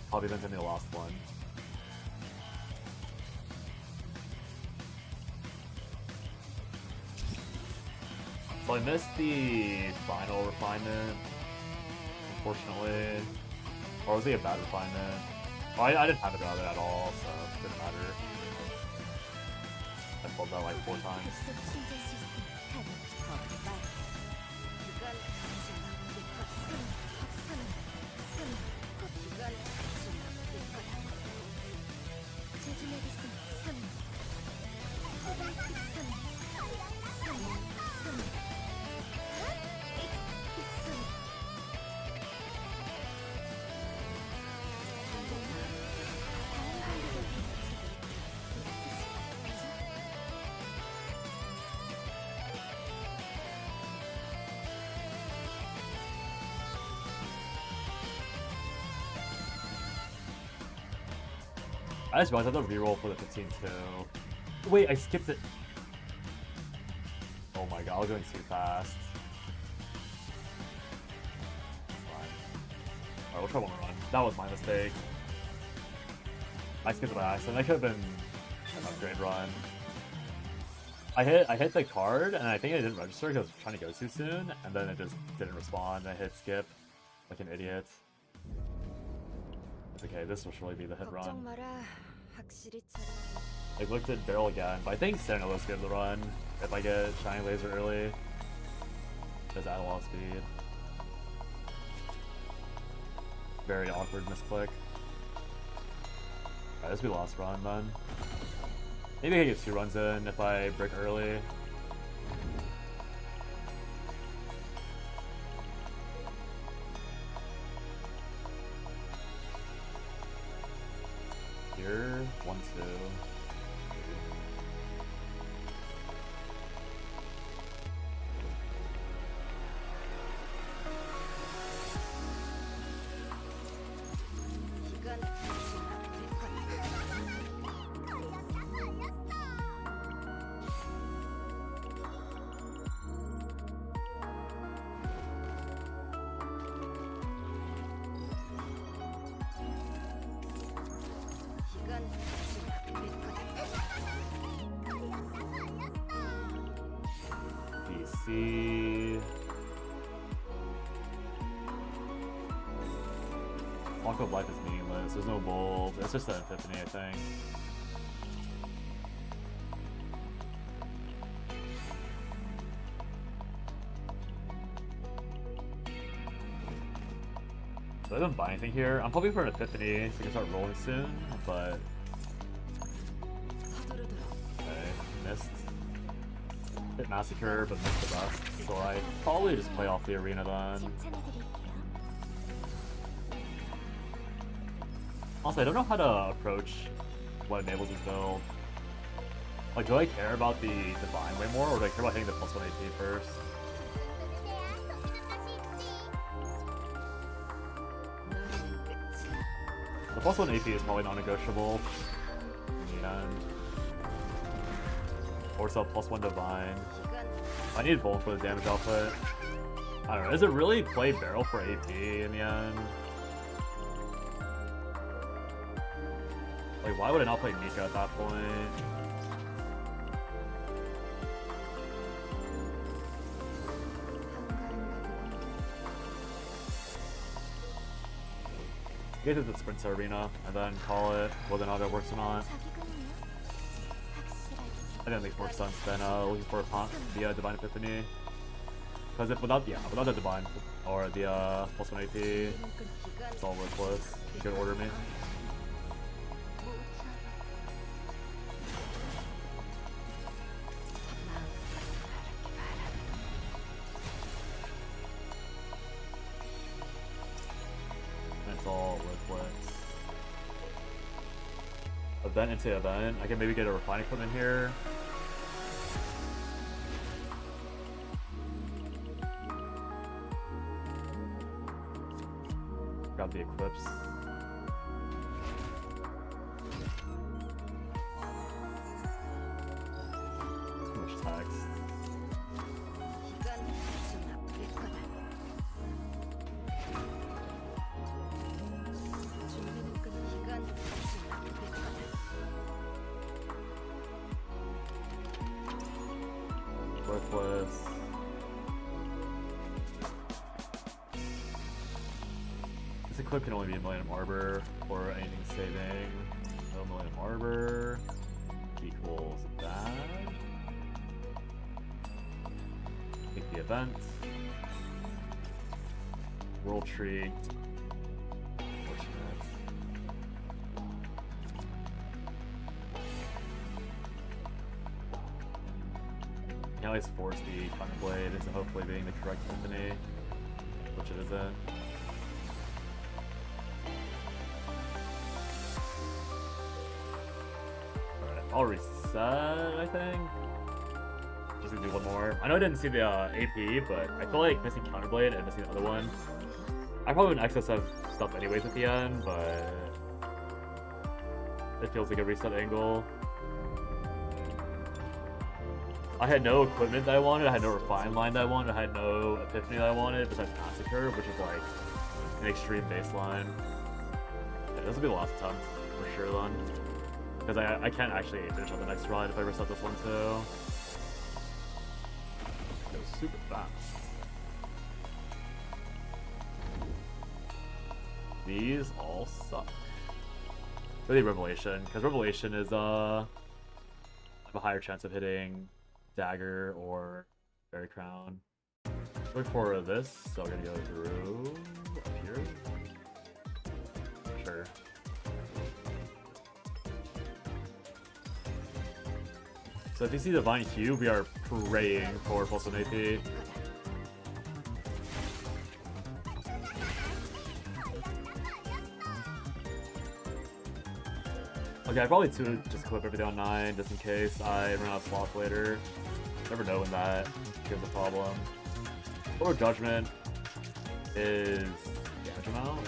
Speaker 1: Probably been the last one. So I missed the final refinement, unfortunately. Or was it a bad refinement? Oh, I didn't have it rather at all, so it didn't matter. I pulled that like 4 times. I just realized I have to reroll for the 15 too. Wait, I skipped it. Oh my god, I was going too fast. That's fine. Alright, we'll try one more run. That was my mistake. I skipped it by accident. That could have been an upgrade run. I hit the card and I think I didn't register because I was trying to go too soon, and then it just didn't respond. I hit skip like an idiot. It's okay, this will surely be the hit run. I looked at Barrel again, but I think Serenola's good to run if I get Shining Laser early. Does add a lot of speed. Very awkward misclick. Alright, this will be the last run then. Maybe I can get 2 runs in if I break early. Here, 1, 2. DC. Walk of Life is meaningless. There's no bulb. It's just an epiphany, I think. I didn't buy anything here. I'm hoping for an epiphany so I can start rolling soon, but okay, missed. Hit massacre, but missed the best. So I probably just play off the arena then.
Speaker 3: 칭찬해드릴게요.
Speaker 1: Also, I don't know how to approach what enables this build. Like, do I care about the divine way more, or do I care about hitting the +1 AP first? The +1 AP is probably non-negotiable in the end. Or so +1 divine. I need Volt for the damage output. I don't know, does it really play barrel for AP in the end? Like, why would I not play Mika at that point? Get to the sprint arena and then call it whether or not it works or not.
Speaker 3: 자기군요. 확실하게.
Speaker 1: I think it makes more sense than looking for the Divine Epiphany. Because if without the Divine or the +1 AP, it's all worthless. You could order me. It's all worthless. Event into event. I can maybe get a refining equipment here. Grab the Eclipse. Too much text. Worthless. This equip can only be a Millennium Arbor or anything saving. No Millennium Arbor equals that. Take the event. World Tree. Fortunate. Can always force the Counterblade into hopefully being the correct company, which it isn't. Alright, I'll reset, I think. Just gonna do one more. I know I didn't see the AP, but I feel like missing Counterblade and missing the other one. I probably wouldn't excess have stuff anyways at the end, but it feels like a reset angle. I had no equipment that I wanted, I had no refine line that I wanted, I had no epiphany that I wanted, besides Massacre, which is like an extreme baseline. Yeah, this will be the last attempt, for sure then. Because I can't actually finish on the next ride if I reset this one too. It goes super fast. These all suck. Really Revelation, because Revelation is have a higher chance of hitting Dagger or Fairy Crown. Look for this, so I'm gonna go through up here. Sure. So if you see the Divine Cube, we are praying for +1 AP. Okay, I probably too just clip everything on 9 just in case I run out of slots later. Never know when that becomes a problem. Total Judgment is damage amount.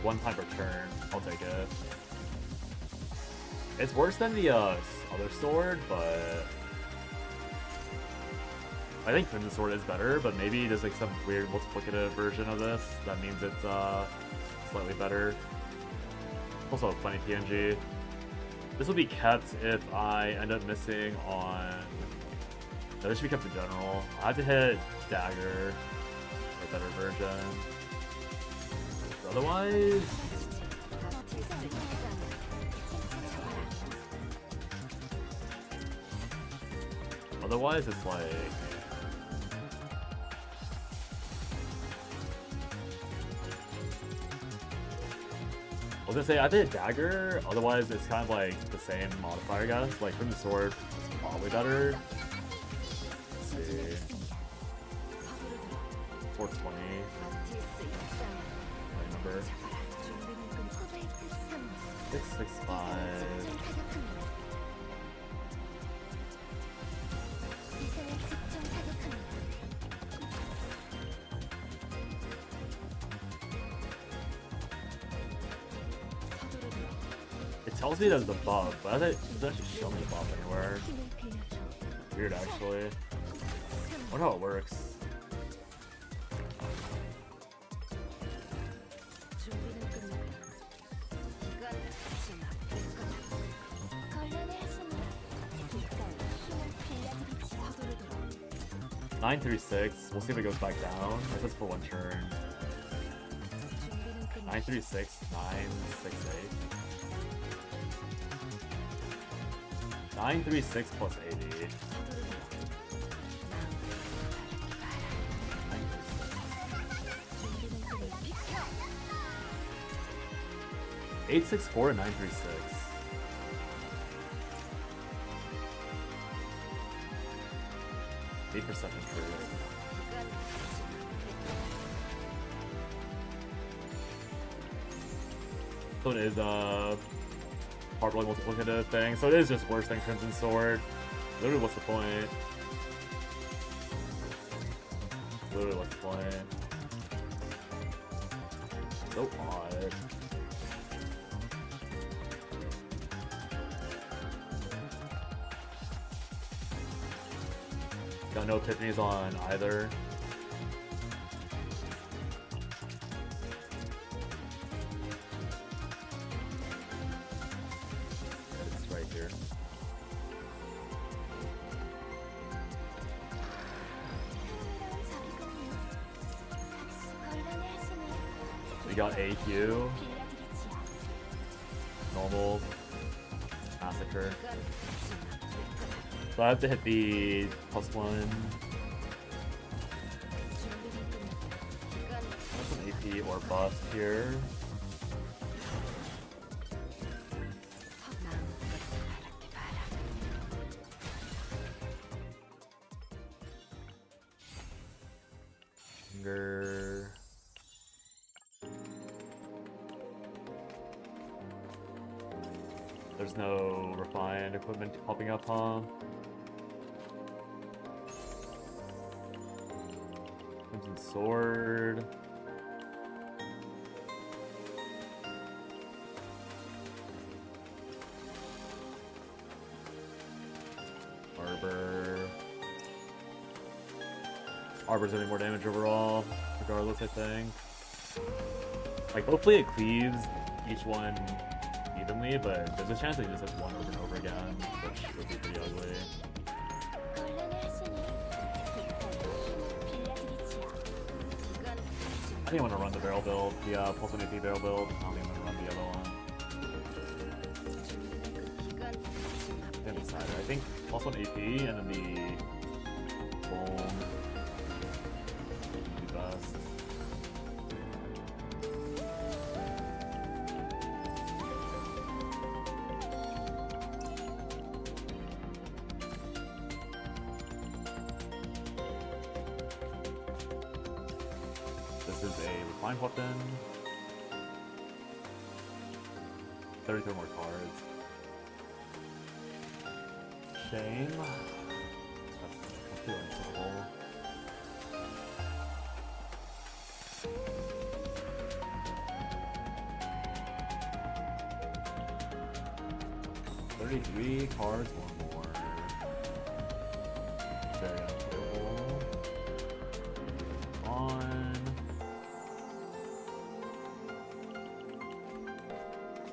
Speaker 1: One time per turn. I'll take it. It's worse than the other sword, but I think Crimson Sword is better, but maybe there's like some weird multiplicative version of this that means it's slightly better. Also, plenty PNG. This will be kept if I end up missing on. No, this should be kept in general. I have to hit Dagger for a better version. Otherwise, it's like. I was gonna say I did dagger, otherwise it's kind of like the same modifier, I guess. Like Crimson Sword is probably better. Let's see. 420. I remember. 665. It tells me there's the buff, but it doesn't actually show me the buff anywhere. Weird, actually. I wonder how it works.
Speaker 2: 준비는 끝났다. 이건 진압될 거다.
Speaker 3: 곤란해 하시니 귓가에 힘을 빌려드리지.
Speaker 2: 서두르도록.
Speaker 1: 936. We'll see if it goes back down. This is for one turn.
Speaker 2: 준비는 끝났다.
Speaker 1: 936, 968. 936 plus 80. 864 and 936. Eight perception first. So it is hard rolling multiplicative thing. So it is just worse than Crimson Sword. Literally, what's the point? Literally, what's the point? So odd. Got no epiphanies on either. It's right here. We got AQ, normal, massacre. So I have to hit the +1. That's an AP or bust here. Finger. There's no refined equipment popping up, huh? Crimson Sword. Arbor. Arbor's doing more damage overall, regardless, I think. Like, hopefully it cleaves each one evenly, but there's a chance that he just has one over and over again, which would be pretty ugly. I think I want to run the barrel build, the +1 AP barrel build. I don't think I'm going to run the other one. I haven't decided. I think +1 AP and then the bone would be best. This is a refined weapon. 33 more cards. Shame. That's too unsinkable. $33 cards, one more. Very uncomfortable. On.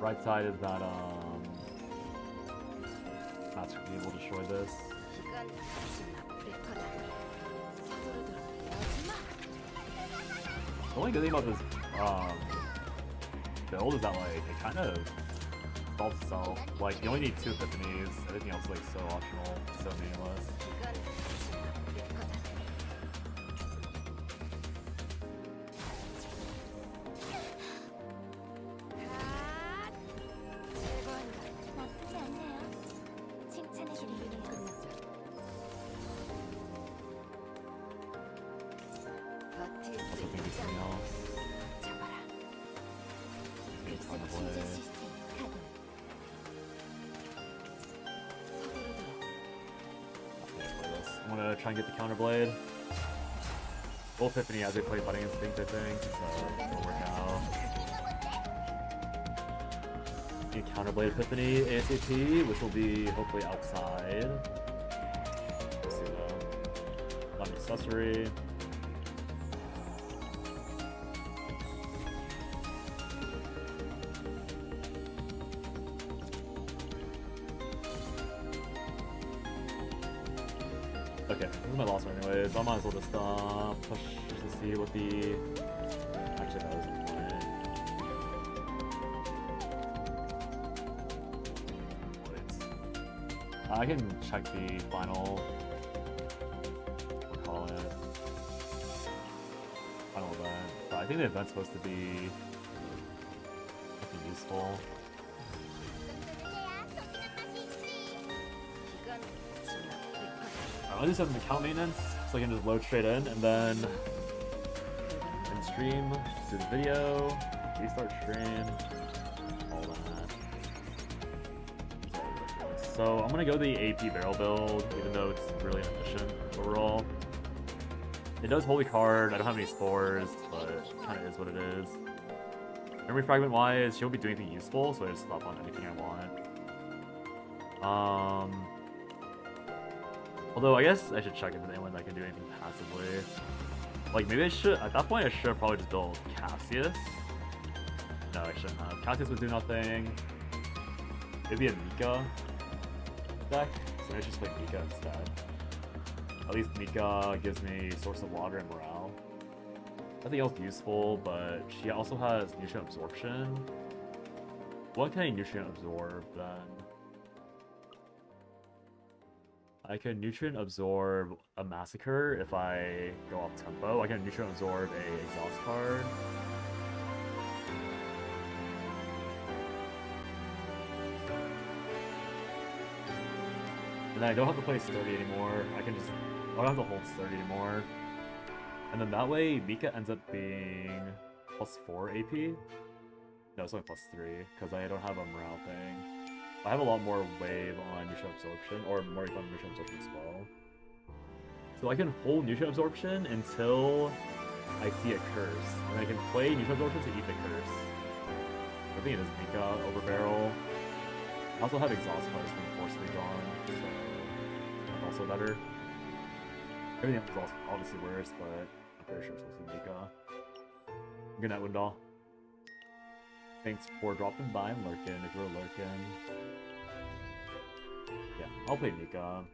Speaker 1: Right side is that Matt's gonna be able to destroy this. The only good thing about this build is that like it kind of solves itself. Like you only need 2 epiphanies, everything else is like so optional, so meaningless.
Speaker 3: 급속 충전 시스템 가동.
Speaker 1: I'm gonna try and get the counterblade. Full Epiphany as they play Fighting Instinct, I think, so it'll work out. Need counterblade Epiphany ASAP, which will be hopefully outside. We'll see though. Not an accessory. Okay, this is my last one anyways. I might as well just push just to see what the... Actually, that wasn't fine. Wait. I can check the final... We'll call it... Final event. But I think the event's supposed to be... useful. I'll do some account maintenance so I can just load straight in and then end stream, do the video, restart stream, all that. So I'm gonna go the AP barrel build, even though it's really inefficient overall. It does holy card, I don't have any spores, but it kind of is what it is. Memory fragment wise, she won't be doing anything useful, so I just slap on anything I want. Although, I guess I should check if there's anyone that can do anything passively. Like, maybe I should, at that point I should have probably just built Cassius. No, I shouldn't have. Cassius would do nothing. Maybe a Mika deck, so I should just play Mika instead. At least Mika gives me Source of Water and Morale. Nothing else useful, but she also has Nutrient Absorption. What can I Nutrient Absorb then? I can Nutrient Absorb a Massacre if I go off tempo. I can Nutrient Absorb a Exhaust card. And then I don't have to play Sturdy anymore. I can just... I don't have to hold Sturdy anymore. And then that way, Mika ends up being +4 AP. No, it's only +3, because I don't have a morale thing. I have a lot more wave on Nutrient Absorption, or more on Nutrient Absorption as well. So I can hold Nutrient Absorption until I see a curse. And I can play Nutrient Absorption to eat the curse. I think it is Mika over barrel. I also have Exhaust cards from Forcibly Drawn, so that's also better. Everything else is also obviously worse, but I'm pretty sure it's supposed to be Mika. Good night, Windall. Thanks for dropping by and lurking, if you're lurking. Yeah, I'll play Mika.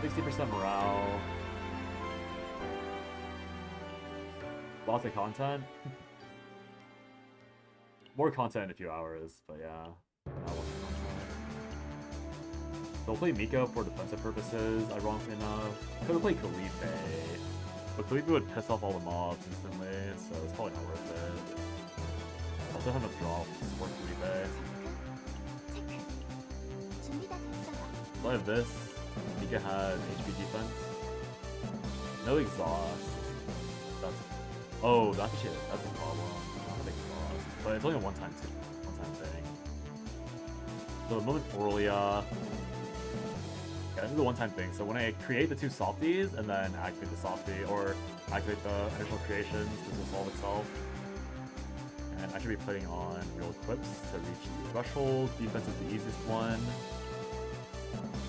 Speaker 1: %60 morale. Lots of content. More content in a few hours, but yeah. Not lots of content. So I'll play Mika for defensive purposes, ironically enough. I could have played Khalife. But Khalife would piss off all the mobs instantly, so it's probably not worth it. I also have enough draw to support Khalife. So I have this. Mika has HP defense. No exhaust. That's... Oh, that's shit. That's a problem. I don't have exhaust. But it's only a one-time thing. So the moment Aurelia... Yeah, this is a one-time thing. So when I create the two softies and then activate the softie, or activate the additional creations, this will solve itself. And I should be putting on real equips to reach the threshold. Defense is the easiest one.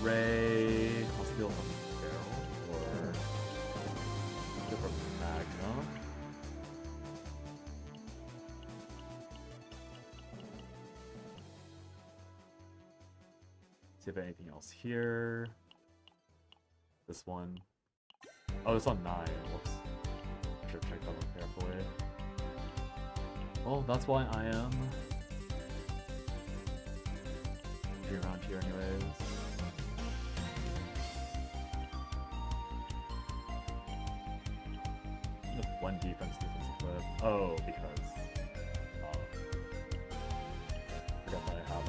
Speaker 1: Ray, I'll steal from Barrel, or steal from Magnum. See if anything else here. This one. Oh, it's on 9. Whoops. Should check that one carefully. Well, that's why I am around here anyways. One defensive clip. Oh, because forgot that I have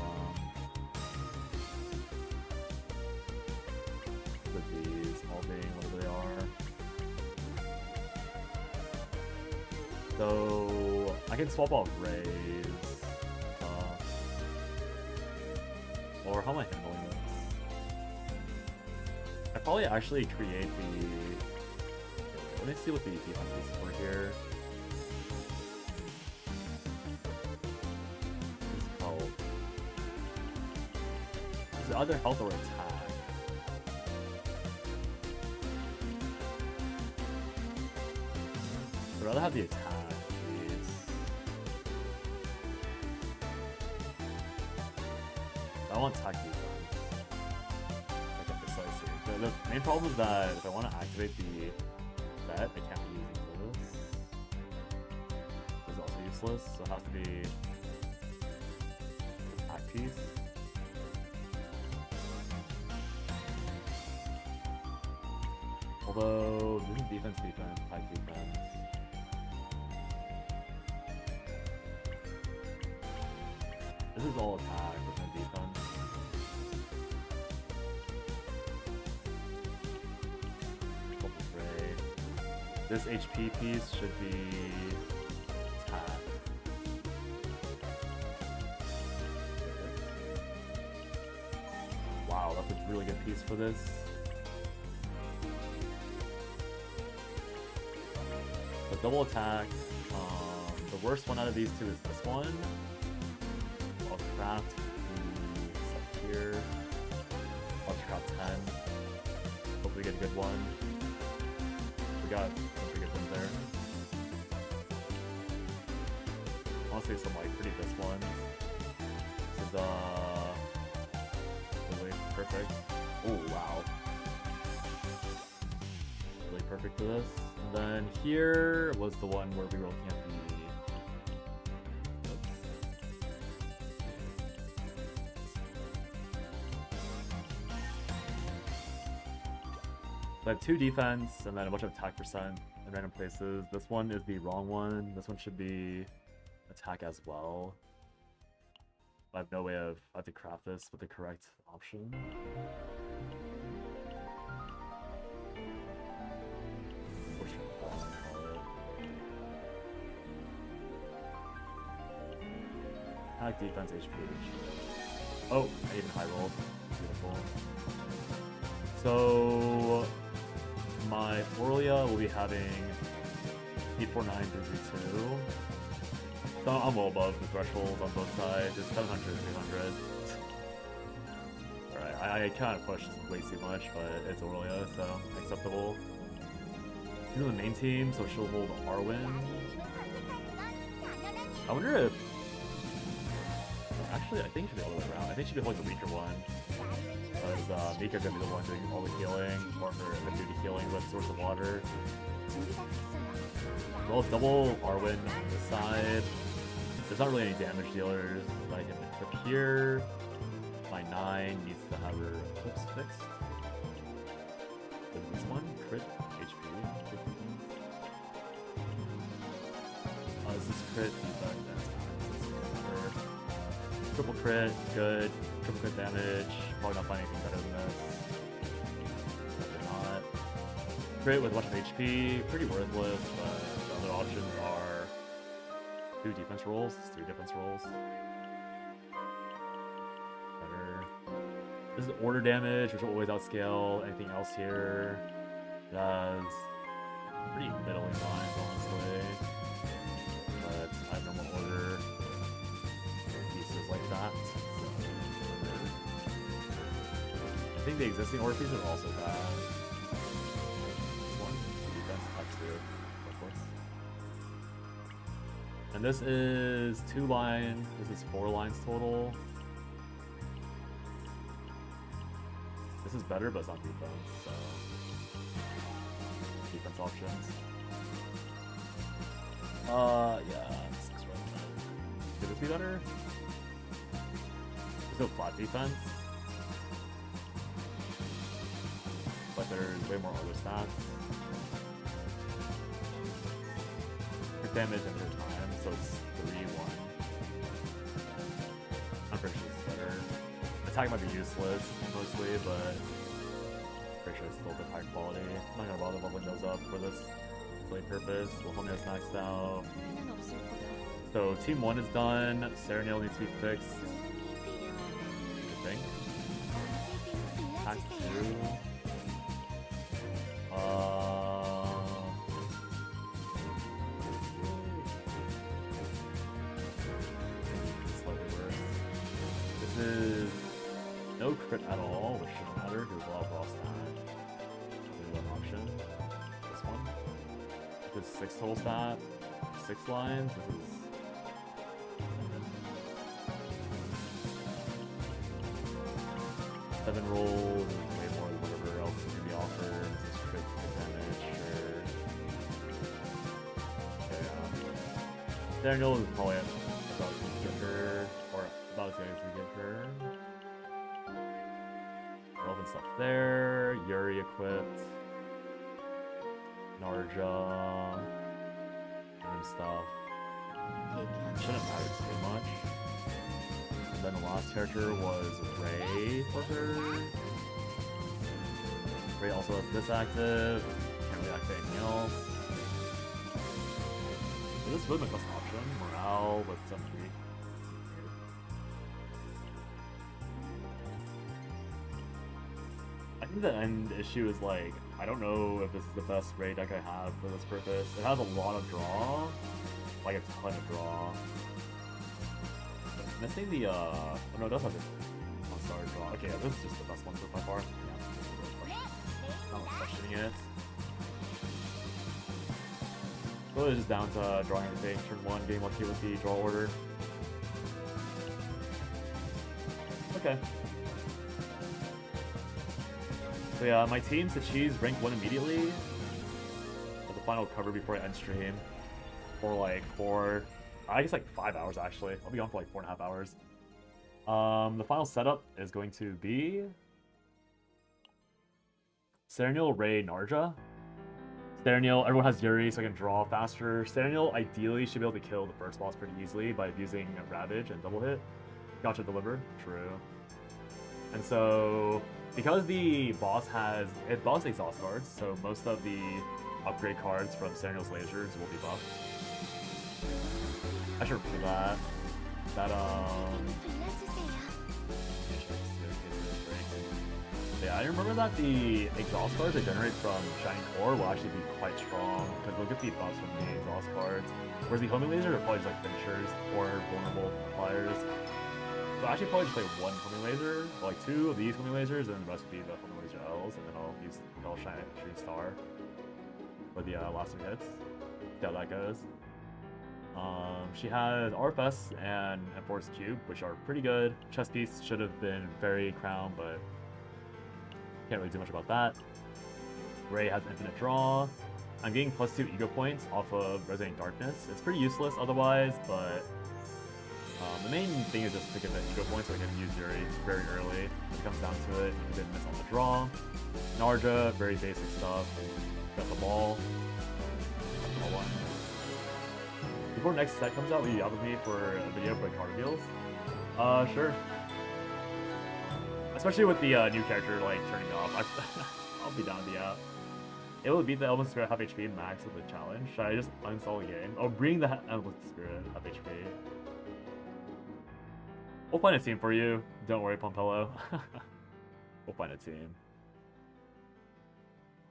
Speaker 1: with these all being whatever they are. So I can swap out Rays. Or how am I handling this? I probably actually create the. Let me see what the defense is for here. It's health. Is it either health or attack? I'd rather have the attack, please. I want attack defense. Like a decisive. The main problem is that if I want to activate the set, I can't be using this. This is also useless, so it has to be attack piece. Although this is defense, attack defense. This is all attack, there's no defense. Double spray. This HP piece should be attack. Wow, that's a really good piece for this. The double attack. The worst one out of these two is this one. I'll craft the stuff here. I'll craft 10. Hopefully get a good one. We got some pretty good ones there. Honestly, some like pretty best ones. This is really perfect. Oh wow. Really perfect for this. And then here was the one where we were looking at the. So I have 2 defense and then a bunch of attack percent in random places. This one is the wrong one. This one should be attack as well. I have no way of how to craft this with the correct option. Attack, defense, HP. Oh, I even high rolled. Beautiful. So my Aurelia will be having 849 332. So I'm well above the threshold on both sides. It's 700, 300. Alright, I kind of pushed way too much, but it's Aurelia, so acceptable. She's on the main team, so she'll hold Arwen. I wonder if... Actually, I think it should be all the way around. I think she should hold the weaker one. Because Mika's gonna be the one doing all the healing, or her gonna do the healing with Source of Water. Well, double Arwen on this side. There's not really any damage dealers that I can equip here. My 9 needs to have her equips fixed. Does this one crit HP? This is crit defense. Triple crit, good. Triple crit damage. Probably not find anything better than this. Probably not. Crit with a bunch of HP, pretty worthless, but the other options are 2 defense rolls, 3 defense rolls. Better. This is order damage, which will always outscale anything else here. It has pretty middling lines, honestly. But I have normal order pieces like that. I think the existing order pieces are also bad. This one, defense, attack 2, of course. And this is 2 lines, this is 4 lines total. This is better, but it's not defense, so... Defense options. Yeah, 6 right. Could this be better? There's no flat defense. But there's way more other stats. Crit damage and their time, so it's 3-1. I'm pretty sure it's better. Attack might be useless, mostly, but pretty sure it's still a bit high quality. I'm not gonna bother leveling those up for this play purpose. Wilhelmina is maxed out.
Speaker 2: 후회는 없을 거다.
Speaker 1: So team 1 is done. Serenale needs to be fixed.
Speaker 3: 도움이 필요하다면
Speaker 1: I think.
Speaker 3: 언제든
Speaker 1: Pack
Speaker 3: 불러주세요.
Speaker 1: 2. Slightly worse. This is no crit at all, which shouldn't matter because we'll have raw stat. Maybe one option. This one. This is 6 total stat. 6 lines. This is 7 rolls. This is way more than whatever else can be offered. This is crit damage, sure. Okay, Daniel is probably about to get her, or about to get her. Relevant stuff there. Yuri equipped. Narja. Random stuff. Shouldn't matter too much. And then the last character was Ray for her. Ray also has this active. Can't really activate anything else. So this would be my best option. Morale with some 3. I think the end issue is like, I don't know if this is the best Ray deck I have for this purpose. It has a lot of draw. Like a ton of draw. Missing the oh no, it does have the 1-star draw. Okay, yeah, this is just the best one so far. Yeah, not questioning it. Really just down to drawing everything. Turn 1, getting lucky with the draw order. Okay. So yeah, my team's to cheese rank 1 immediately. At the final cover before I end stream. For like 5 hours actually. I'll be on for like 4.5 hours. The final setup is going to be Serenale, Ray, Narja. Serenale, everyone has Yuri, so I can draw faster. Serenale ideally should be able to kill the first boss pretty easily by using Ravage and double hit. Gotcha deliver. True. And so because the boss has exhaust cards, so most of the upgrade cards from Serenale's lasers will be buffed. I should remember that. Yeah, I remember that the exhaust cards they generate from Shining Core will actually be quite strong because they'll get the buffs from the exhaust cards. Whereas the homing laser are probably just like finishers or vulnerable flyers. So I actually probably just play 1 homing laser, or like 2 of these homing lasers, and then the rest would be the homing laser L's, and then I'll shine Star for the last 3 hits. See how that goes. She has RFS and Enforced Cube, which are pretty good. Chest piece should have been very crown, but can't really do much about that. Ray has infinite draw. I'm getting +2 ego points off of Resonating Darkness. It's pretty useless otherwise, but the main thing is just to get the ego points so I can use Yuri very early. When it comes down to it, you didn't miss on the draw. Narja, very basic stuff. Got the ball. All one. Before next set comes out, will you out with me for a video for card reveals? Sure. Especially with the new character like turning off, I'll be down to be out. It will beat the Elven Spirit half HP max with the challenge. Should I just uninstall the game? Oh, bring the Elven Spirit half HP. We'll find a team for you. Don't worry, Pompello. We'll find a team.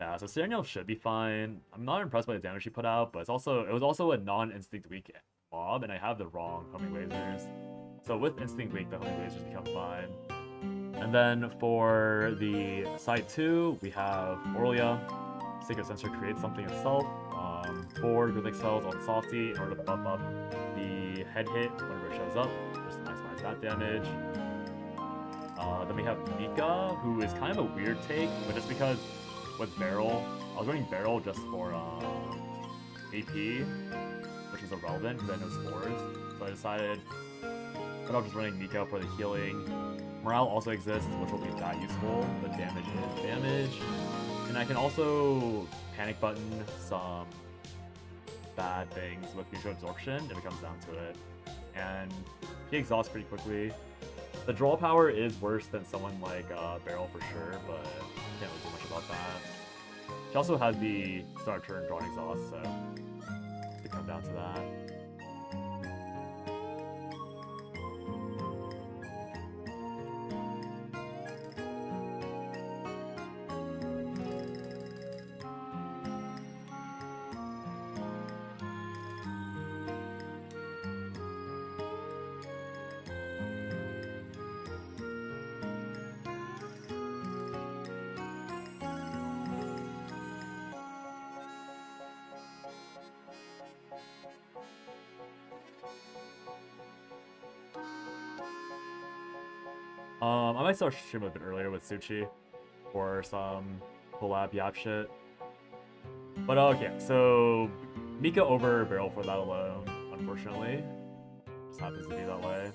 Speaker 1: Yeah, so Serenale should be fine. I'm not impressed by the damage she put out, but it was also a non-instinct weak mob, and I have the wrong homing lasers. So with instinct weak, the homing lasers become fine. And then for the side 2, we have Aurelia. Sacred Sensor creates something itself. 4 Glyphic cells on Softy in order to buff up the head hit whenever it shows up. Just maximize that damage. Then we have Mika, who is kind of a weird take, but just because with Barrel, I was running Barrel just for AP, which was irrelevant because I had no spores. So I decided that I was just running Mika for the healing. Morale also exists, which will be that useful, but damage is damage. And I can also panic button some bad things with neutral absorption if it comes down to it. And he exhausts pretty quickly. The draw power is worse than someone like Barrel for sure, but can't really do much about that. She also has the start turn drawn exhaust, so to come down to that. I might start stream a bit earlier with Suchi for some collab yap shit. But okay, so Mika over barrel for that alone, unfortunately. Just happens to be that way.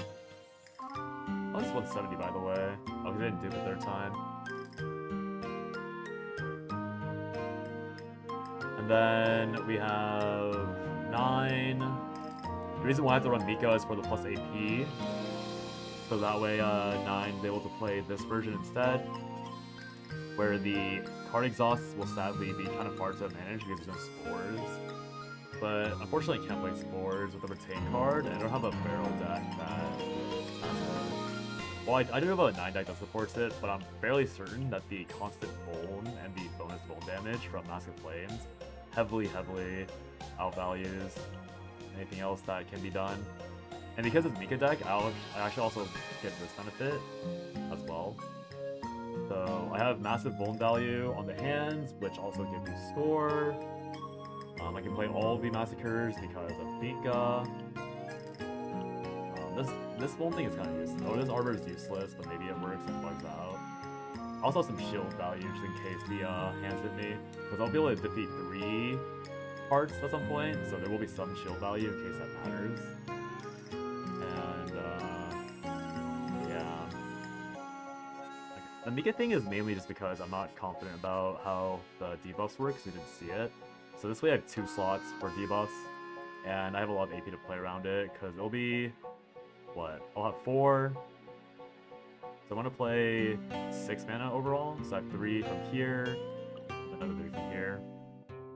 Speaker 1: Oh, this is 170 by the way. Oh, he didn't do it the third time. And then we have 9. The reason why I have to run Mika is for the plus AP. So that way 9 is able to play this version instead, where the card exhausts will sadly be kind of hard to manage because there's no spores. But unfortunately I can't play spores with the retain card, and I don't have a barrel deck that has it. Well, I do have a 9 deck that supports it, but I'm fairly certain that the constant Vuln and the bonus Vuln damage from Mask of Flames heavily outvalues anything else that can be done. And because it's Mika deck, I actually also get this benefit as well. So I have massive Vuln value on the hands, which also gives you score. I can play all of the Massacres because of Mika. This Vuln thing is kind of useless. Otis Arbor is useless, but maybe it works and bugs out. I also have some shield value just in case the hands hit me, because I'll be able to defeat 3 parts at some point, so there will be some shield value in case that matters. The Mika thing is mainly just because I'm not confident about how the debuffs work, because we didn't see it. So this way I have 2 slots for debuffs, and I have a lot of AP to play around it, because it'll be, what, I'll have 4. So I'm going to play 6 mana overall, so I have 3 from here, another 3 from here,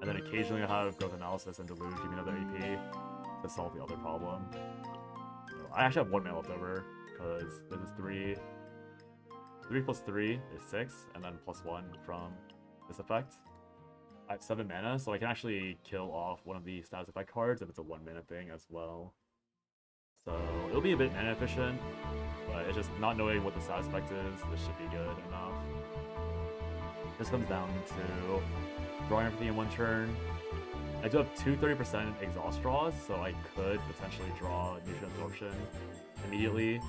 Speaker 1: and then occasionally I have Growth Analysis and Deluge give me another AP to solve the other problem. So I actually have 1 mana left over, because this is 3 plus 3 is 6, and then plus 1 from this effect. I have 7 mana, so I can actually kill off one of the status effect cards if it's a 1 mana thing as well. So it'll be a bit mana efficient, but it's just not knowing what the status effect is, this should be good enough. This comes down to drawing everything in 1 turn. I do have 2 30% exhaust draws, so I could potentially draw Nutrient Absorption immediately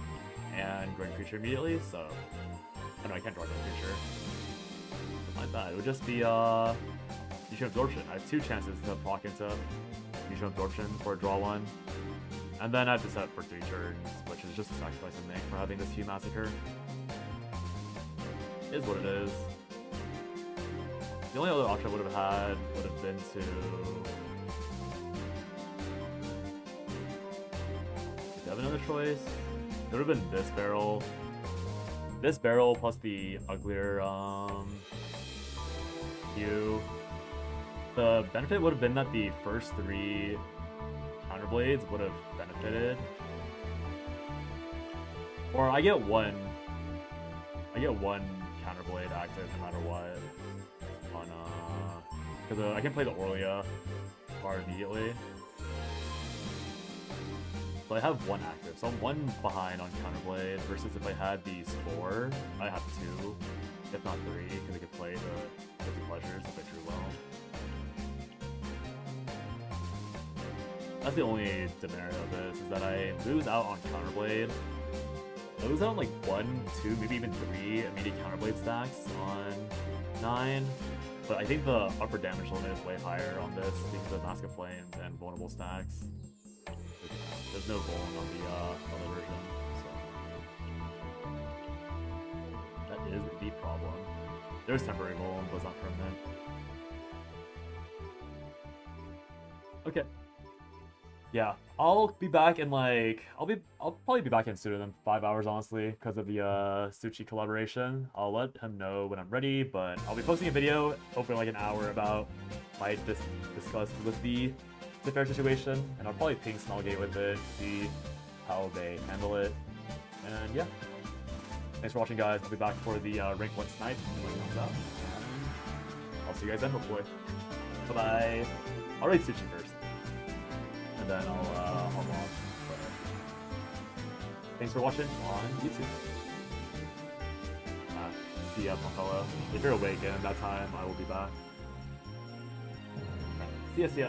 Speaker 1: and Great Creature immediately, so oh no, I can't draw Great Creature. Something like that. It would just be Nutrient Absorption. I have 2 chances to proc into Nutrient Absorption for draw 1. And then I have to set for 3 turns, which is just a sacrifice I make for having this huge Massacre. It is what it is. The only other option I would have had would have been to... Do I have another choice? It would have been this barrel. This barrel plus the uglier hue. The benefit would have been that the first 3 counterblades would have benefited. Or I get one counterblade active no matter what. On because I can play the Aurelia card immediately. So I have 1 active, so I'm 1 behind on Counterblade, versus if I had the Spore, I have 2, if not 3, because I could play the 50 Pleasures if I drew well. That's the only demerit of this, is that I lose out on Counterblade. I lose out on like 1, 2, maybe even 3 immediate Counterblade stacks on 9, but I think the upper damage limit is way higher on this because of Mask of Flames and vulnerable stacks. There's no Vuln on the other version, so that is the problem. There's temporary Vuln, but it's not permanent. Okay. Yeah, I'll be back in like I'll probably be back in sooner than 5 hours honestly because of the Suchi collaboration. I'll let him know when I'm ready, but I'll be posting a video hopefully in like an hour about my discuss with the fair situation, and I'll probably ping Smellgate with it, see how they handle it, and yeah. Thanks for watching, guys. I'll be back for the rank 1 snipe when it comes out. I'll see you guys then, hopefully. Bye bye. I'll raid Suchi first, and then I'll launch. Thanks for watching on YouTube. See ya, Pompola. If you're awake in that time, I will be back. See ya, see ya.